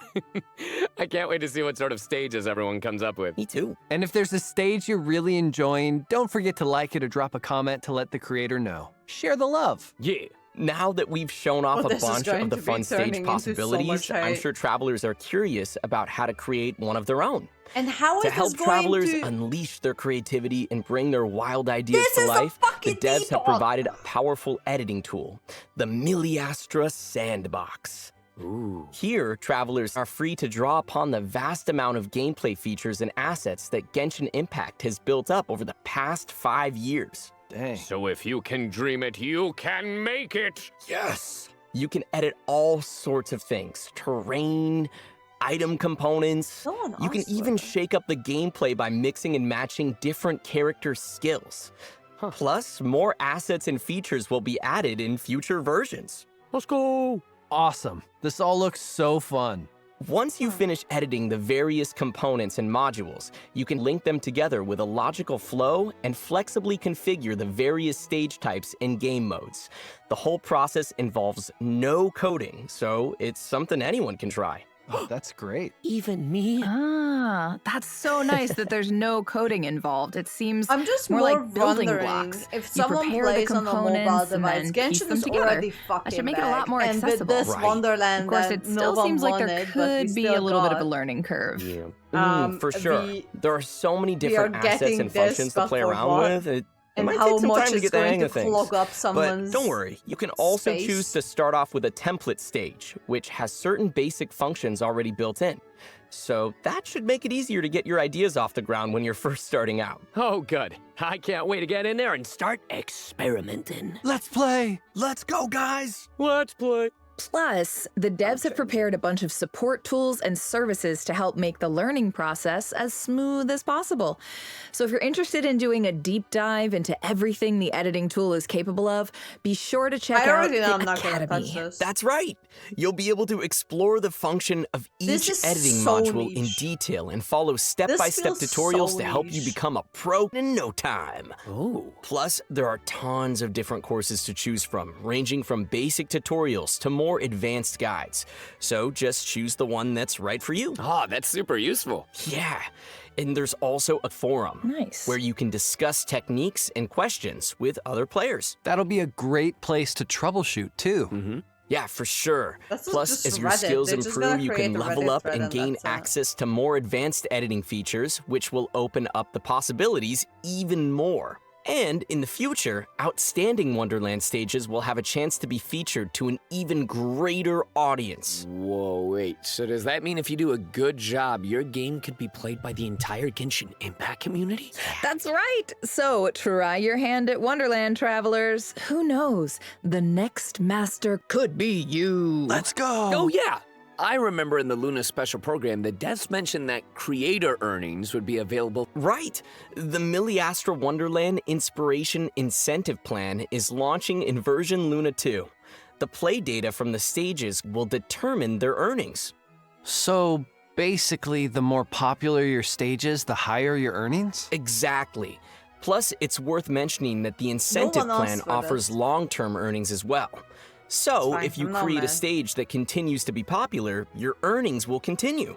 I can't wait to see what sort of stages everyone comes up with. Me too. And if there's a stage you're really enjoying, don't forget to like it or drop a comment to let the creator know. Share the love. Yeah. Now that we've shown off Well, a this is bunch going of the to be fun stage turning into so possibilities, much I'm hate. sure travelers are curious about how to create one of their own. And how To is help this going travelers to... unleash their creativity and bring their wild ideas This to is a life, the fucking devs have teapot. provided a powerful editing tool, the Miliastra Sandbox. Ooh. Here, travelers are free to draw upon the vast amount of gameplay features and assets that Genshin Impact has built up over the past 5 years. Dang. So if you can dream it, you can make it. Yes! You can edit all sorts of things, terrain, item components. Someone You can asked even for shake up the gameplay by mixing and matching different character skills. Plus, more assets and features will be added in future versions. Let's go. Awesome. This all looks so fun. Once you finish editing the various components and modules, you can link them together with a logical flow and flexibly configure the various stage types and game modes. The whole process involves no coding, so it's something anyone can try. That's great. Even me? Ah, that's so nice that there's no coding involved. It seems I'm just more more like building wondering blocks. if You someone prepare the plays on a mobile components and device. then piece Genshin them is together. already That fucking should make it a lot more and accessible. with this Wonderland Of course, that it no still one seems like there wanted, but we could be still a little bit of a got. learning curve. For sure. There are so many we are different assets getting and this, functions to but play for around what? with. It And might how take some much time to it's get the going hang to of things. clog up But someone's don't worry, you can also space. choose to start off with a template stage, which has certain basic functions already built in. So that should make it easier to get your ideas off the ground when you're first starting out. Oh, good. I can't wait to get in there and start experimenting. Let's play! Let's go, guys! Let's play. Plus, the devs have prepared a bunch of support tools and services to help make the learning process as smooth as possible. So if you're interested in doing a deep dive into everything the editing tool is capable of, be sure to check out the Academy. That's right. You'll be able to explore the function of This each is editing so module in niche. detail and follow step-by-step feels tutorials so to help you niche. become a pro in no time. Oh. Plus, there are tons of different courses to choose from, ranging from basic tutorials to more advanced guides. So just choose the one that's right for you. Oh, that's super useful. Yeah. And there's also a forum. Nice. Where you can discuss techniques and questions with other players. That'll be a great place to troubleshoot, too. Yeah, for sure. That's not Plus, just as your Reddit. skills They're just improve, gonna you can create a level Reddit up thread and and gain that's it. access to more advanced editing features, which will open up the possibilities even more. And in the future, outstanding Wonderland stages will have a chance to be featured to an even greater audience. Whoa, wait. So does that mean if you do a good job, your game could be played by the entire Genshin Impact community? That's right! So try your hand at Wonderland, travelers. Who knows? The next master could be you. Let's go! Oh, yeah! I remember in the Luna special program, the devs mentioned that creator earnings would be available. Right. The Miliastra Wonderland Inspiration Incentive Plan is launching in version Luna 2. The play data from the stages will determine their earnings. So basically, the more popular your stages, the higher your earnings? Exactly. Plus, it's worth mentioning that the incentive one asked plan for offers this. long-term earnings as well. So, fine if you from now, create a man. stage that continues to be popular, your earnings will continue.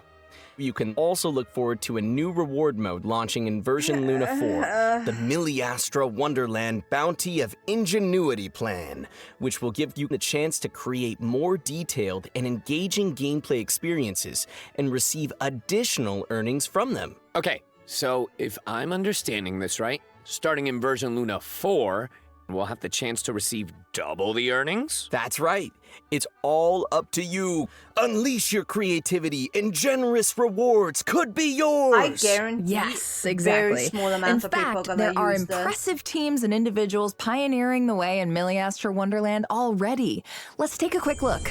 You can also look forward to a new reward mode launching in version Luna 4, the Miliastra Wonderland Bounty of Ingenuity Plan, which will give you the chance to create more detailed and engaging gameplay experiences and receive additional earnings from them. Okay, so if I'm understanding this right, starting in version Luna 4, we'll have the chance to receive double the earnings? That's right. It's all up to you. Unleash your creativity and generous rewards could be yours. I guarantee Yes, exactly. very small amount In of people are fact, gonna there are use this. impressive teams and individuals pioneering the way in Miliastra Wonderland already. Let's take a quick look.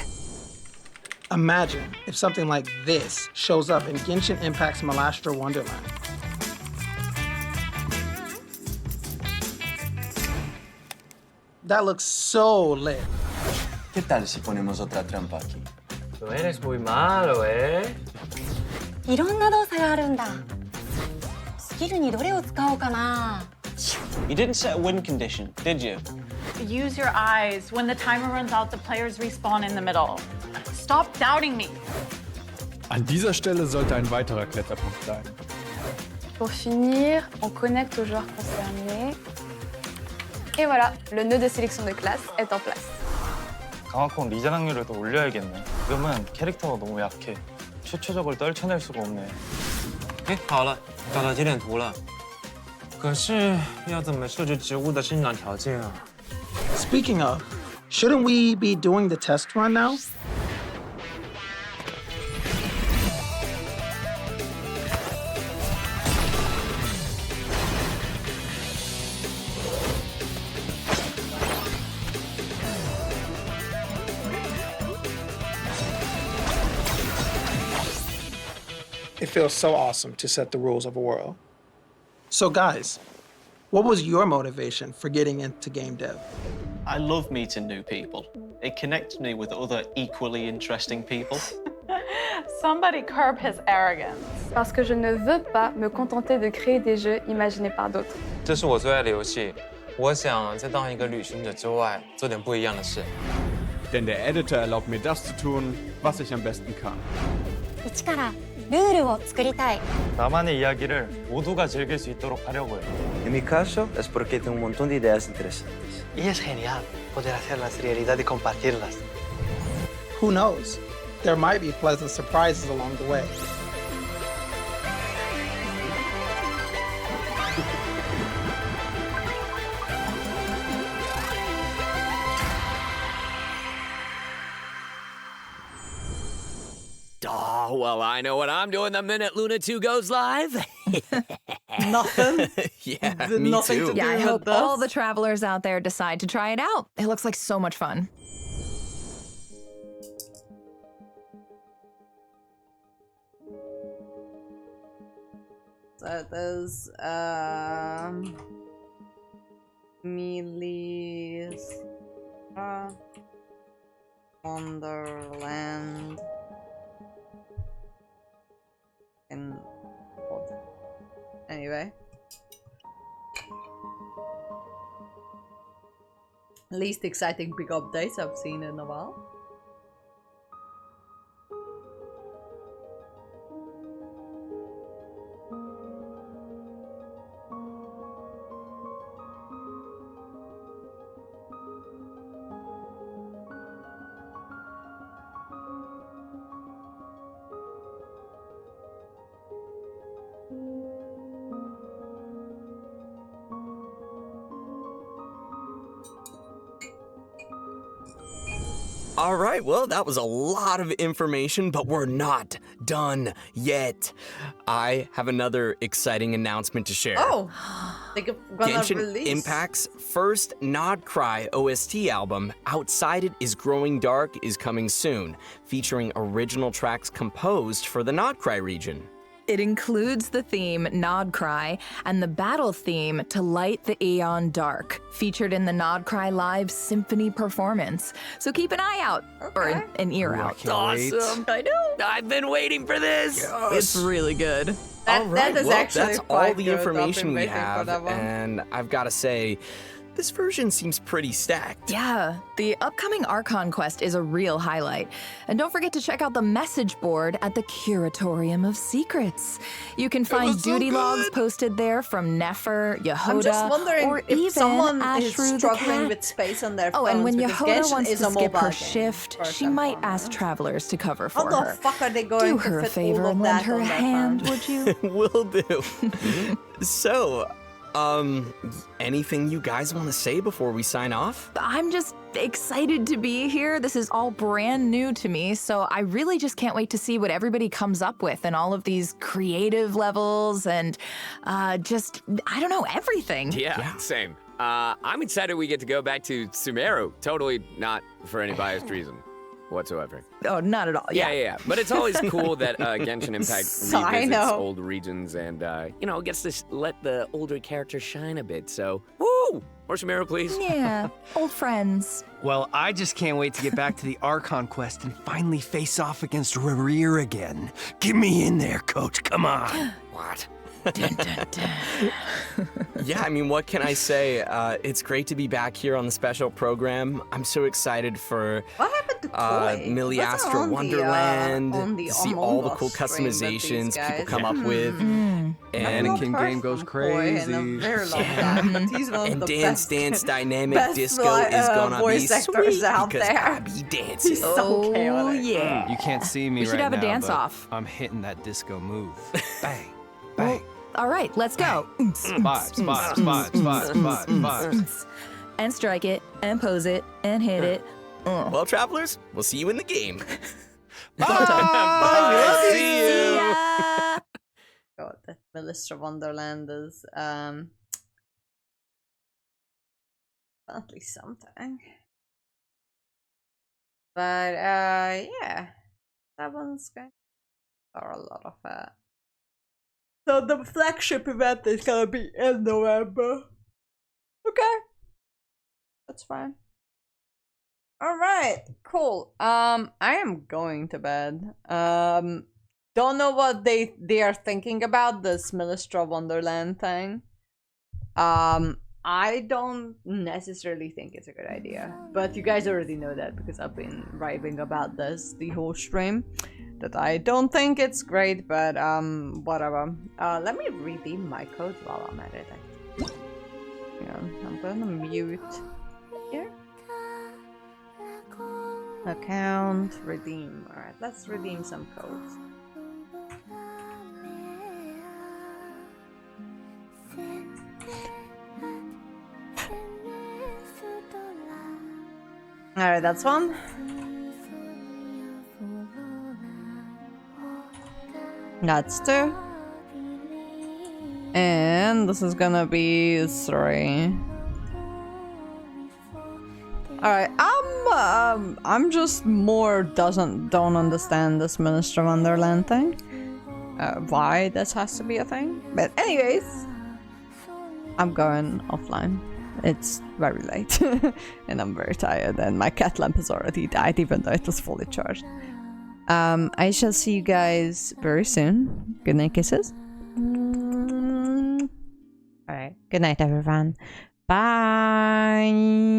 Imagine if something like this shows up in Genshin Impact's Miliastra Wonderland. That looks so lit. ¿Qué tal si ponemos otra trampa aquí? Tú eres muy malo, ¿eh? いろんな動作があるんだ。スキルにどれを使おうかな。 You didn't set a win condition, did you? Use your eyes. When the timer runs out, the players respawn in the middle. Stop doubting me. An dieser Stelle sollte ein weiterer Kletterpunkt sein. Pour finir, on connecte aux joueurs concernés. Et voilà, le nœud de sélection de classe est en place. 강화콩 리자 확률을 더 올려야겠네. 지금은 캐릭터가 너무 약해. 최초적을 떨쳐낼 수가 없네. 哎，好了，找到节点图了。可是要怎么设置植物的生长条件啊？ Speaking of, shouldn't we be doing the test run now? It feels so awesome to set the rules of a world. So guys, what was your motivation for getting into game dev? I love meeting new people. It connects me with other equally interesting people. Somebody curb his arrogance. Parce que je ne veux pas me contenter de créer des jeux imaginés par d'autres. 这是我最爱的游戏，我想在当一个旅行者之外做点不一样的事。 Denn der Editor erlaubt mir das zu tun, was ich am besten kann. 一からルールを作りたい。 나만의 이야기를 모두가 즐길 수 있도록 하려고요. En mi caso, es porque tengo un montón de ideas interesantes. Y es genial poder hacerlas realidad y compartirlas. Who knows? There might be pleasant surprises along the way. Oh, well, I know what I'm doing the minute Luna 2 goes live. Nothing. Yeah, Did me nothing too. to do Yeah, I with hope this. all the travelers out there decide to try it out. It looks like so much fun. So there's Melis Wonderland and anyway. Least exciting big updates I've seen in a while. All right, well, that was a lot of information, but we're not done yet. I have another exciting announcement to share. Oh, they're gonna Genshin release. Impact's first Nod Cry OST album, Outside It Is Growing Dark, is coming soon, featuring original tracks composed for the Nod Cry region. It includes the theme Nod Cry and the battle theme To Light the Aeon Dark, featured in the Nod Cry Live Symphony performance. So keep an eye out, or an ear out. Awesome! I know! I've been waiting for this! It's really good. All right, that is well, actually that's all quite the good. I've information been we waiting for have, that one. and I've got to say, this version seems pretty stacked. Yeah, the upcoming ARCHON quest is a real highlight. And don't forget to check out the message board at the Curatorium of Secrets. You can find duty logs posted there from Nefer, Yehoda, I'm just wondering or if even someone Ashru is the struggling cat. with space on their Oh, phones. and when because Yehoda Genshin wants is to a skip mobile her game, shift, first she and might foremost. ask travelers to cover How for the her. fuck are they going Do to her a fit favor all of and lend that her on a their hand, phone? would you? Will do. So, anything you guys want to say before we sign off? I'm just excited to be here. This is all brand new to me, so I really just can't wait to see what everybody comes up with and all of these creative levels and just, I don't know, everything. Yeah, same. I'm excited we get to go back to Sumeru. Totally not for any biased reason whatsoever. Oh, not at all. Yeah. But it's always cool that Genshin Impact I revisits know. old regions and, gets to let the older characters shine a bit. So, woo! More Sumeru, please. Yeah, old friends. Well, I just can't wait to get back to the Archon quest and finally face off against Rerir again. Get me in there, coach, come on. What? Yeah, I mean, what can I say? It's great to be back here on the special program. I'm so excited for What happened to Koi? Millie Wasn't Astra on the, Wonderland, on the to see Among all the Us cool stream with these customizations people guys. come up with. I've And not Anakin heard game goes from Koi in a crazy. very long time, but he's one of And the Dance best, Dance Dynamic best, Disco is gonna be voice actors sweet out because there. I be dancing. He's so chaotic. yeah. You can't see me We right should have a now, dance but off. I'm hitting that disco move. Bang, bang. All right, let's go. Vibes. And strike it, and pose it, and hit it. Well, travelers, we'll see you in the game. Bye. See you. God, that Melissa Wonderland is definitely something. But yeah, that one's going to a lot of that. So the flagship event is gonna be in November. Okay, that's fine. All right, cool. I am going to bed. Don't know what they are thinking about this Melistra Wonderland thing. I don't necessarily think it's a good idea, but you guys already know that because I've been raving about this the whole stream. that I don't think it's great, but whatever. Let me redeem my code while I'm at it. Hang on, I'm gonna mute here. Account, redeem. Alright, let's redeem some codes. Alright, that's one. That's two. And this is gonna be 3. Alright, I'm just don't understand this Minister of Wonderland thing. Why this has to be a thing. But anyways, I'm going offline. It's very late and I'm very tired and my cat lamp has already died even though it was fully charged. I shall see you guys very soon. Good night, kisses. Alright, good night everyone. Bye.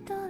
to